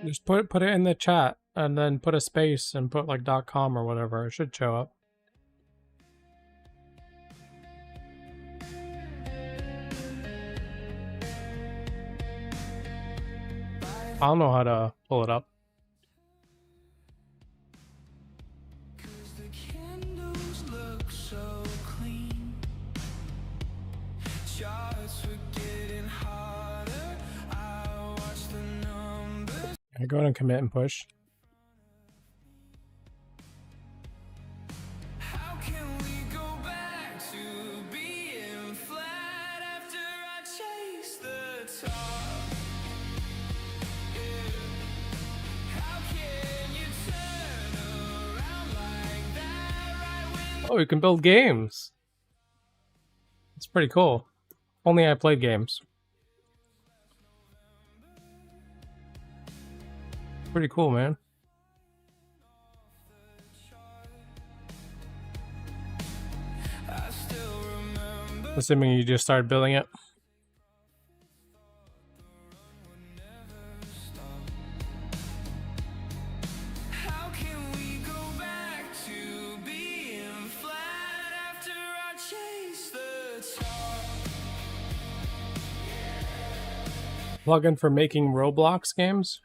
Just put it in the chat and then put a space and put like .com or whatever. It should show up. I don't know how to pull it up. The candles look so clean. Charts were getting harder. I watched the numbers. I go ahead and commit and push. How can we go back to being flat after I chase the top? Oh, you can build games. It's pretty cool. Only I played games. Pretty cool, man. Assuming you just started building it. How can we go back to being flat after I chase the top? Plugin for making Roblox games.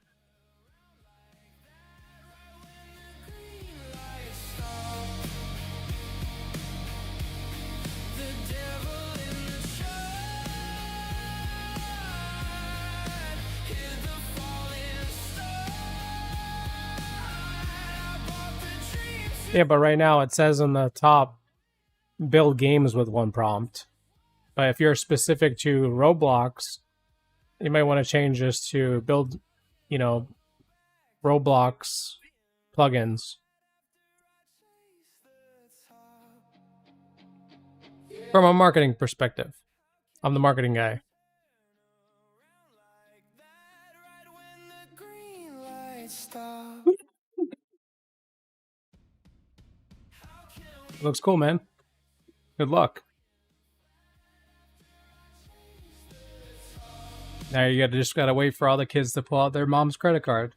Yeah, but right now it says on the top, build games with one prompt. But if you're specific to Roblox, you might want to change this to build, you know, Roblox plugins. From a marketing perspective. I'm the marketing guy. Looks cool, man. Good luck. Now you just gotta wait for all the kids to pull out their mom's credit card.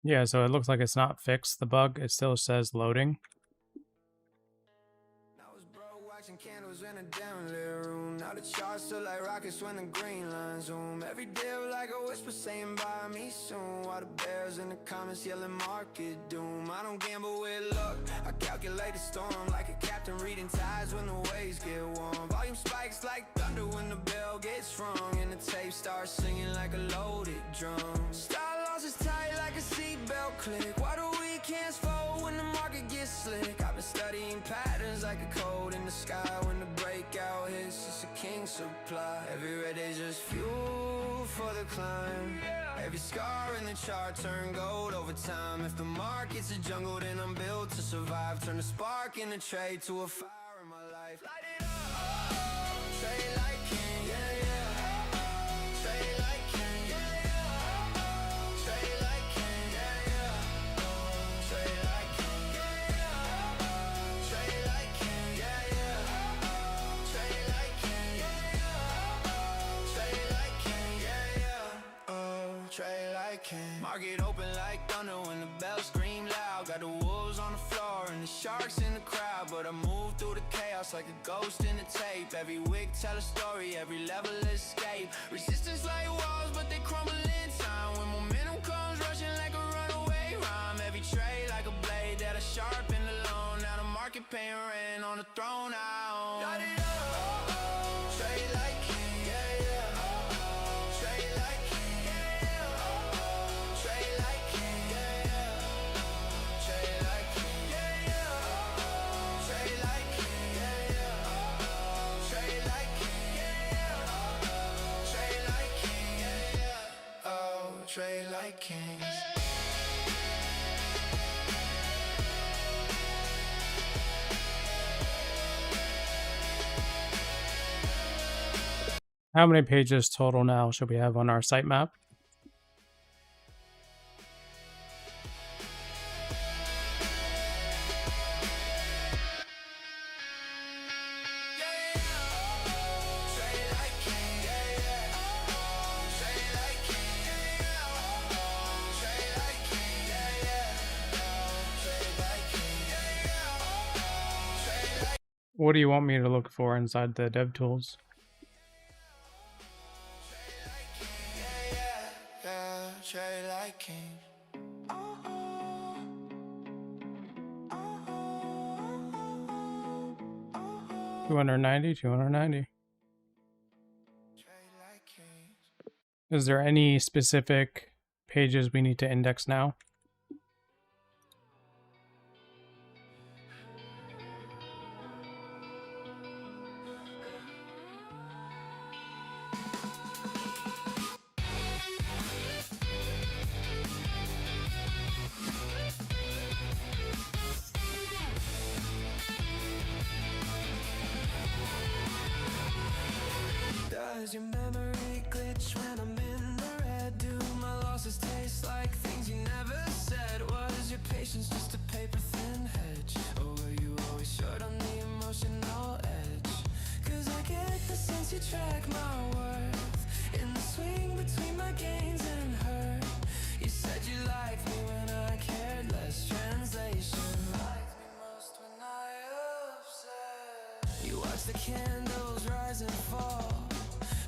Yeah, so it looks like it's not fixed, the bug. It still says loading. I was broke watching candles in a down lit room. Now the charts look like rockets when the green lines zoom. Every day like a whisper saying buy me soon. While the bears in the comments yelling market doom. I don't gamble with luck, I calculate the storm. Like a captain reading tides when the waves get warm. Volume spikes like thunder when the bell gets rung. And the tape starts singing like a loaded drum. Style loss is tight like a seatbelt click. Why do weekends fold when the market gets slick? I've been studying patterns like a code in the sky. When the breakout hits, it's a king supply. Every red day's just fuel for the climb. Every scar in the chart turn gold over time. If the market's a jungle, then I'm built to survive. Turn a spark in the trade to a fire in my life. Light it up, trade like king, yeah, yeah. Trade like king, yeah, yeah. Trade like king, yeah, yeah. Trade like king, yeah, yeah. Trade like king, yeah, yeah. Trade like king, yeah, yeah. Trade like king, yeah, yeah. Trade like king. Market open like thunder when the bells scream loud. Got the wolves on the floor and the sharks in the crowd, but I move through the chaos like a ghost in the tape. Every week tell a story, every level escape. Resistance like walls, but they crumble in time. When momentum comes rushing like a runaway rhyme. Every trade like a blade that I sharpen alone. Now the market paying rent on the throne now. Got it up, trade like king, yeah, yeah. Trade like king, yeah, yeah. Trade like king, yeah, yeah. Trade like king, yeah, yeah. Trade like king, yeah, yeah. Trade like king, yeah, yeah. Trade like king, yeah, yeah. Oh, trade like kings. How many pages total now should we have on our sitemap? What do you want me to look for inside the dev tools? Trade like king. 290, 290. Is there any specific pages we need to index now? Does your memory glitch when I'm in the red? Do my losses taste like things you never said? Was your patience just a paper thin hedge? Or were you always short on the emotional edge? Cause I get the sense you track my worth in the swing between my gains and hurt. You said you liked me when I cared less. Translation, liked me most when I upset. You watch the candles rise and fall,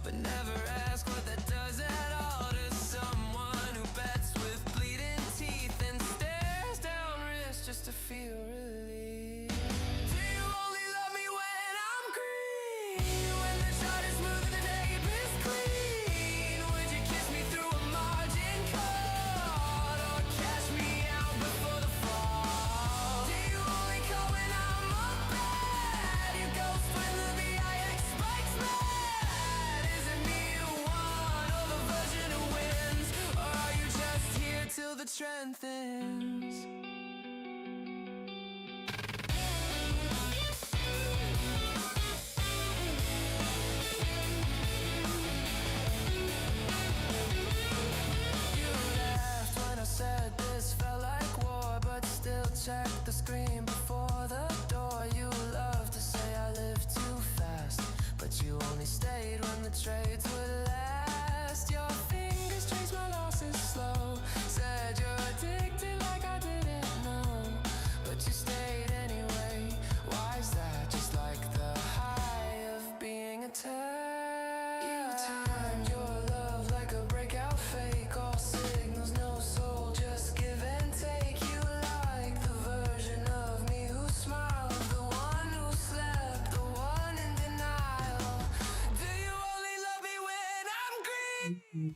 but never ask what that does at all to someone who bets with bleeding teeth and stares down risk just to feel relief. Do you only love me when I'm green? When the shot is smooth and the tape is clean? Would you kiss me through a margin cut or catch me out before the fall? Do you only call when I'm up bad? You ghost when the VIX spikes mad? Is it me you want or the version who wins? Or are you just here till the trend thins? You laughed when I said this felt like war, but still checked the screen before the door. You love to say I live too fast, but you only stayed when the trades would last. Your fingers trace my losses slow. Said you're addicted like I didn't know, but you stayed anyway. Why is that? Just like the high of being attacked. You timed your love like a breakout fake. All signals, no soul, just give and take. You like the version of me who smiled, the one who slept, the one in denial. Do you only love me when I'm green?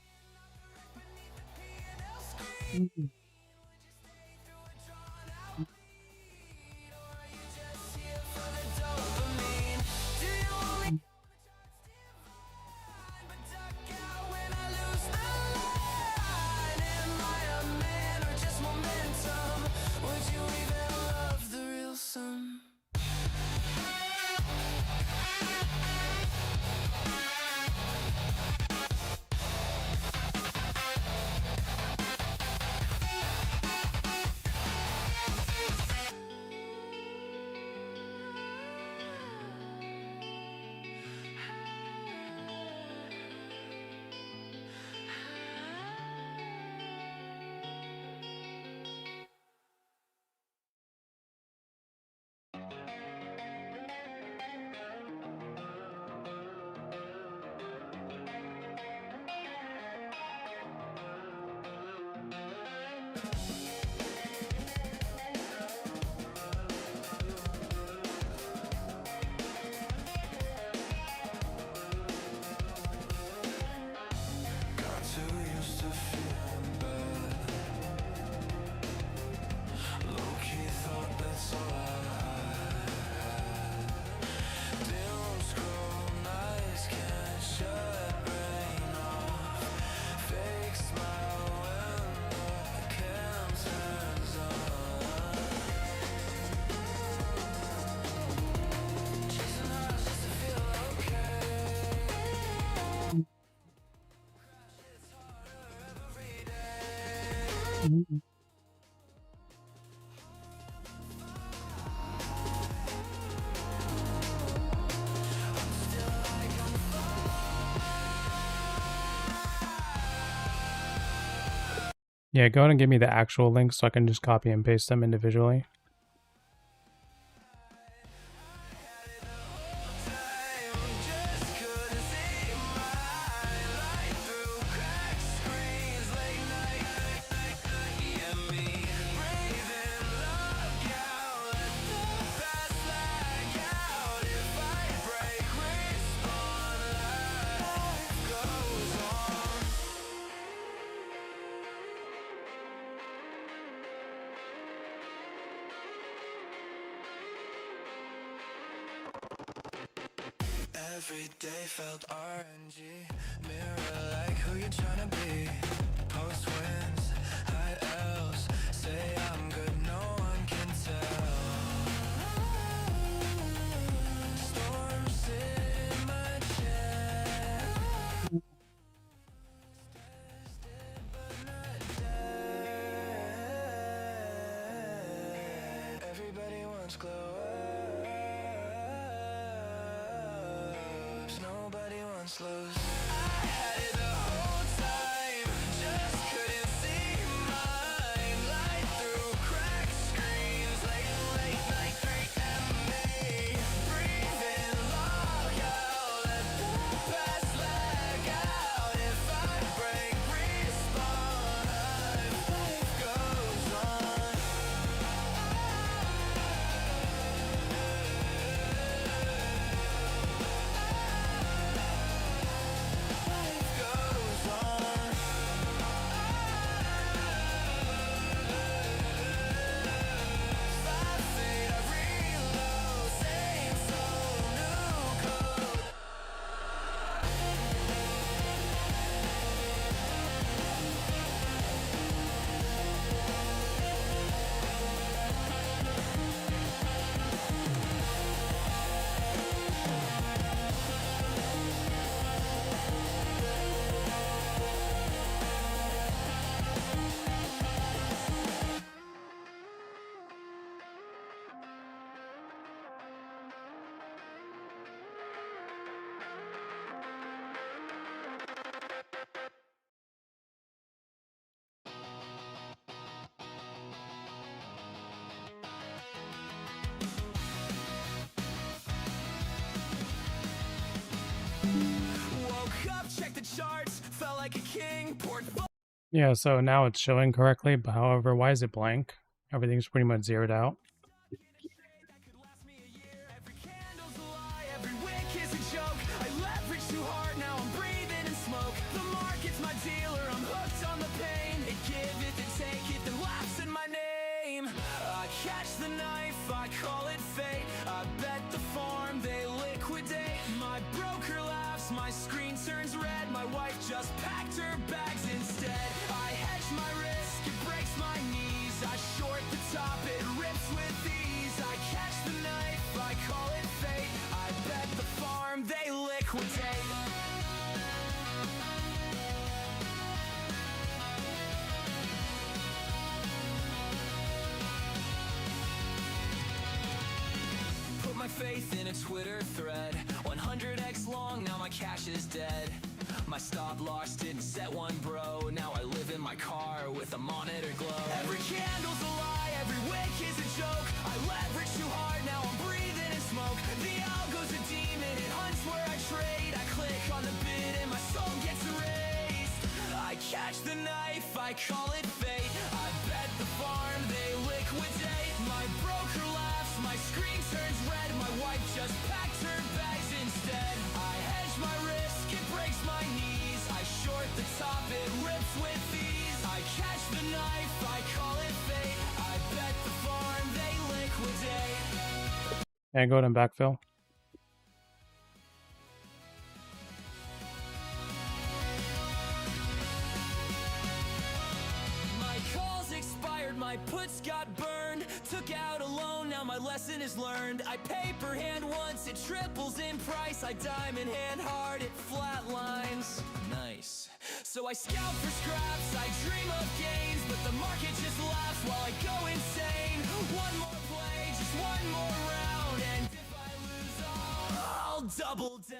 Yeah, go ahead and give me the actual links so I can just copy and paste them individually. Every day felt RNG. Mirror like who you tryna be. Post wins, high L's. Say I'm good, no one can tell. Storms in my chest. Tested but not dead. Everybody wants glow up. Nobody wants lose. I had it the whole time, just couldn't see mine. Light through cracked screens, like late night 3 MA. Breathe in, log out, let the past lag out. If I break, respawn, life goes on. Woke up, checked the charts, felt like a king, Yeah, so now it's showing correctly, but however, why is it blank? Everything's pretty much zeroed out. every candle's a lie, every wick is a joke. I leverage too hard, now I'm breathing in smoke. The market's my dealer, I'm hooked on the pain. They give it, they take it, then laughs in my name. I catch the knife, I call it fate. I bet the farm, they liquidate. My broker laughs, my screen turns red. My wife just packed her bags instead. I hedge my risk, it breaks my knees. I short the top, it rips with ease. I catch the knife, I call it fate. I bet the farm, they liquidate. Put my faith in a Twitter thread, 100x long, now my cash is dead. My stop loss didn't set one, bro. Now I live in my car with a monitor glow. Every candle's a lie, every wick is a joke. I leverage too hard, now I'm breathing in smoke. The algo's a demon, it hunts where I trade. I click on the bid and my soul gets erased. I catch the knife, I call it fate. I bet the farm, they liquidate. My broker laughs, my screen turns red. My wife just packed her bags instead. I hedge my risk, it breaks my knees. I short the top, it rips with ease. I catch the knife, I call it fate. I bet the farm, they liquidate. And go ahead and backfill. My calls expired, my puts got burned. Took out a loan, now my lesson is learned. I paper hand once, it triples in price. I diamond hand hard, it flatlines. Nice. So I scout for scraps, I dream of gains, but the market just laughs while I go insane. One more play, just one more round, and if I lose all, I'll double down.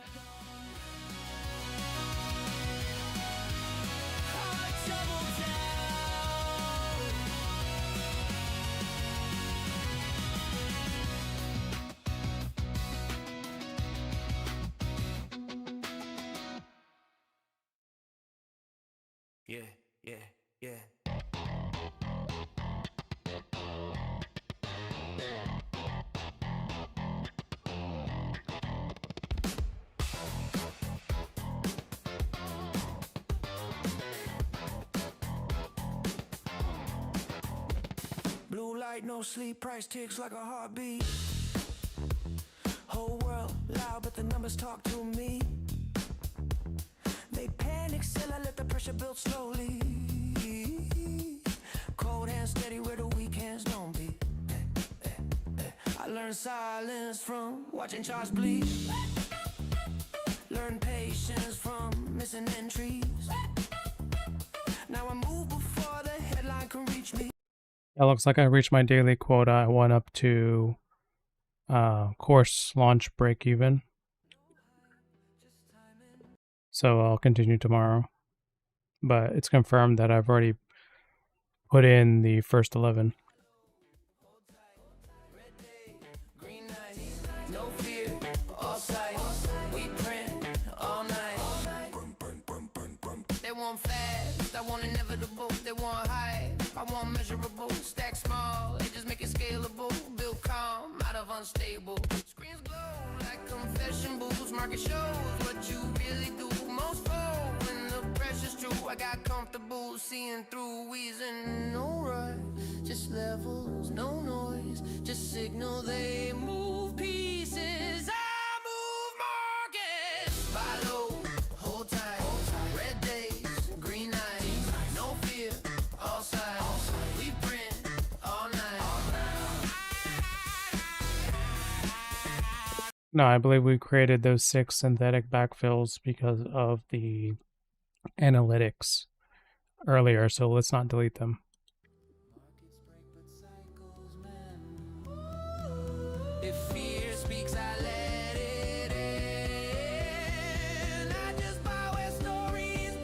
I'll double down. Yeah, yeah, yeah. Blue light, no sleep, price ticks like a heartbeat. Whole world loud, but the numbers talk to me. They panic, still I let the pressure build slowly. Cold hands steady where the weak hands don't be. I learned silence from watching charts bleed. Learn patience from missing entries. Now I move before the headline can reach me. It looks like I reached my daily quota. I went up to course launch break even. So I'll continue tomorrow. But it's confirmed that I've already put in the first 11. Green nights, no fear, all sight. We print all night. They want fast, I want inevitable. They want high, I want measurable. Stack small, they just make it scalable. Build calm, out of unstable. Screens glow like confession booths. Market shows what you really do. Most fold when the pressure's true. I got comfortable seeing through, wheezing. No rush, just levels, no noise. Just signal they move pieces. I move markets. Buy low, hold tight. Red days, green nights. No fear, all sides. We print all night. No, I believe we created those 6 synthetic backfills because of the analytics earlier, so let's not delete them. If fear speaks, I let it in. I just buy where stories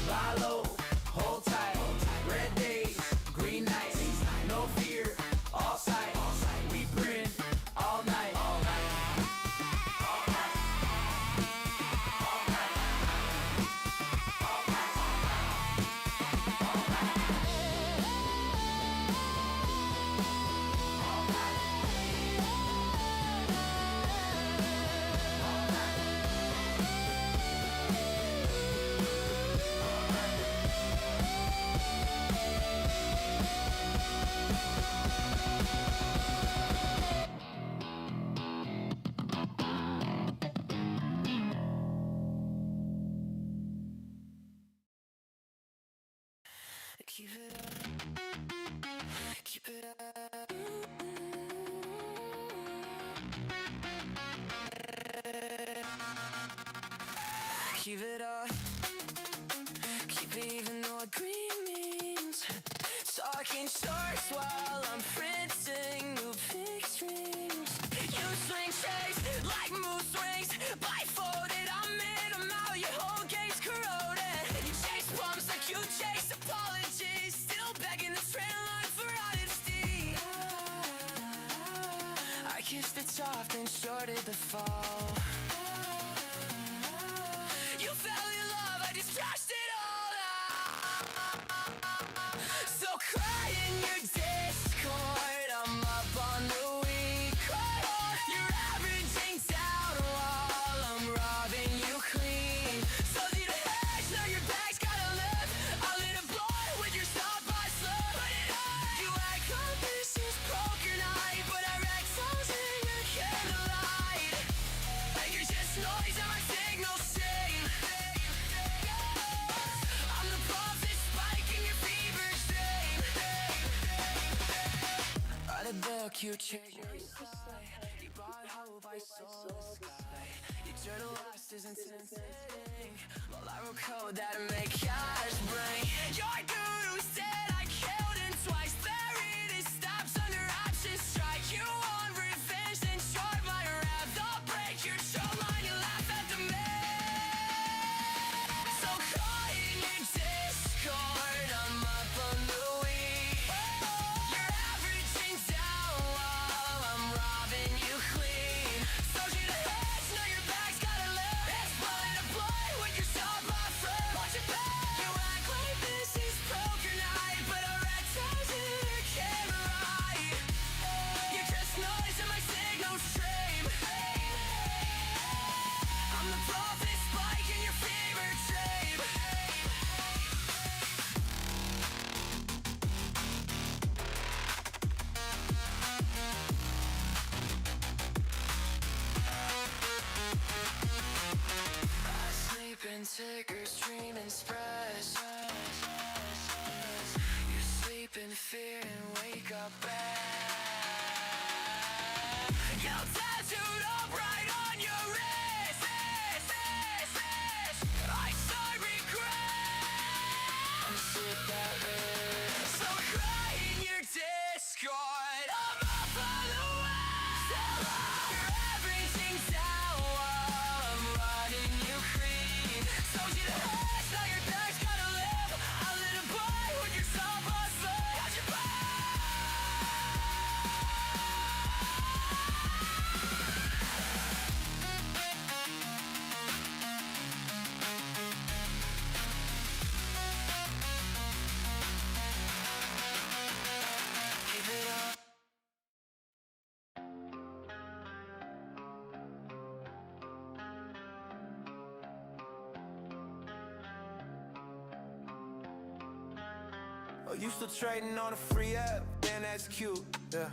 Buy low, hold tight. Red days, green nights. No fear, all sight. We print all night. Keep it up. Keep it up. Keep it up. Keep it even though green means talking shorts while I'm printing new pick strings. You swing shakes like mood swings. Blindfolded, I'm in, I'm out. Your whole game's corroded. You chase bumps like you chase apologies. Still begging the straight line for honesty. I kissed it soft and shorted the fall. You fell in love, I just trashed it all out. So cry in your Discord, I'm up on the week. You're averaging down while I'm robbing you clean. So need a hedge, now your bag's gotta live. I lit a blunt with your stop by slip. Put it on. You act like this is poker night, but I wreck songs in your like you change your side. You brought hope, I saw the sky. Eternal lost isn't tempting. Well, I wrote code that'll make yours bring. Your guru said I killed him twice. Buried his stops under option strike. You want revenge, then short my wrath. I'll break your jawline, you laugh at the man. So caught in your discord, I'm up on the week. You're averaging down while I'm robbing you clean. So you the heads, know your back's gotta live. It's fun to play with yourself, my friend. Watch it back. You act like this is poker night, but I recognize it can't right. You're just noise in my signal stream. I'm the prophet spike in your fever dream. I sleep in tickers, dream and spreads. You sleep in fear and wake up bad. You tattooed up right on your wrist. I saw regret. I'm sick that risk. So cry in your discord. I'm up on the west. You're averaging down while I'm riding you clean. So you the heads, now your back's gotta live. I lit a boy with your soft on slave. Got your back. Keep it up. Oh, you still trading on a free app? Then that's cute. Yeah.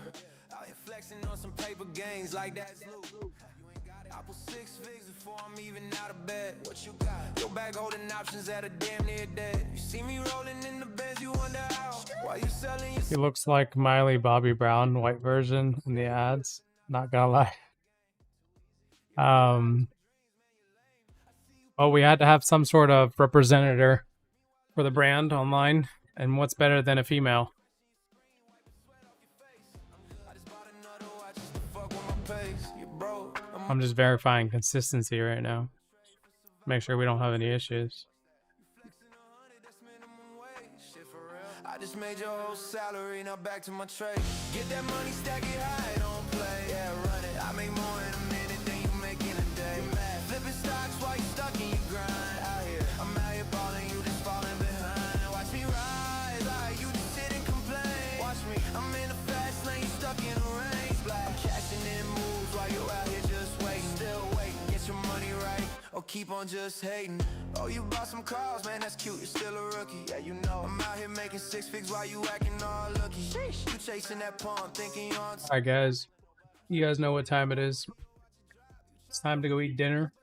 Out here flexing on some paper games like that's loot. You ain't got it. I put 6 figs before I'm even out of bed. What you got? Your bag holding options that are damn near dead. You see me rolling in the Benz, you wonder how. Why you selling your He looks like Miley Bobby Brown, white version in the ads. Not gonna lie. Oh, we had to have some sort of representative for the brand online, and what's better than a female? I'm just verifying consistency right now. Make sure we don't have any issues. I just made your whole salary, now back to my trade. Get that money, stack it high, don't play. Yeah, run it. I make more in a minute than you make in a day. Mad. Flipping stocks while you stuck in your grind. Out here, I'm out here balling, you just falling behind. Watch me rise, like you just sit and complain. Watch me, I'm in a fast lane, you stuck in a range. Black, I'm cashing in moves while you out here just waiting. Still waiting, get your money right, or keep on just hating. Oh, you bought some cars, man, that's cute, you're still a rookie. Yeah, you know, I'm out here making 6 figs while you acting all lucky. You chasing that pawn, thinking you're on. Alright guys, you guys know what time it is. It's time to go eat dinner.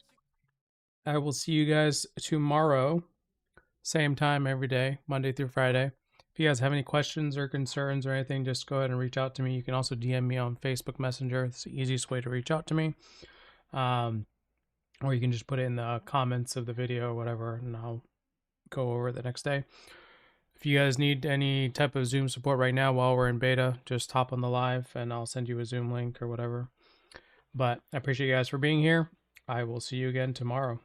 I will see you guys tomorrow. Same time every day, Monday through Friday. If you guys have any questions or concerns or anything, just go ahead and reach out to me. You can also DM me on Facebook Messenger. It's the easiest way to reach out to me. Or you can just put it in the comments of the video or whatever, and I'll go over it the next day. If you guys need any type of Zoom support right now while we're in beta, just hop on the live and I'll send you a Zoom link or whatever. But I appreciate you guys for being here. I will see you again tomorrow.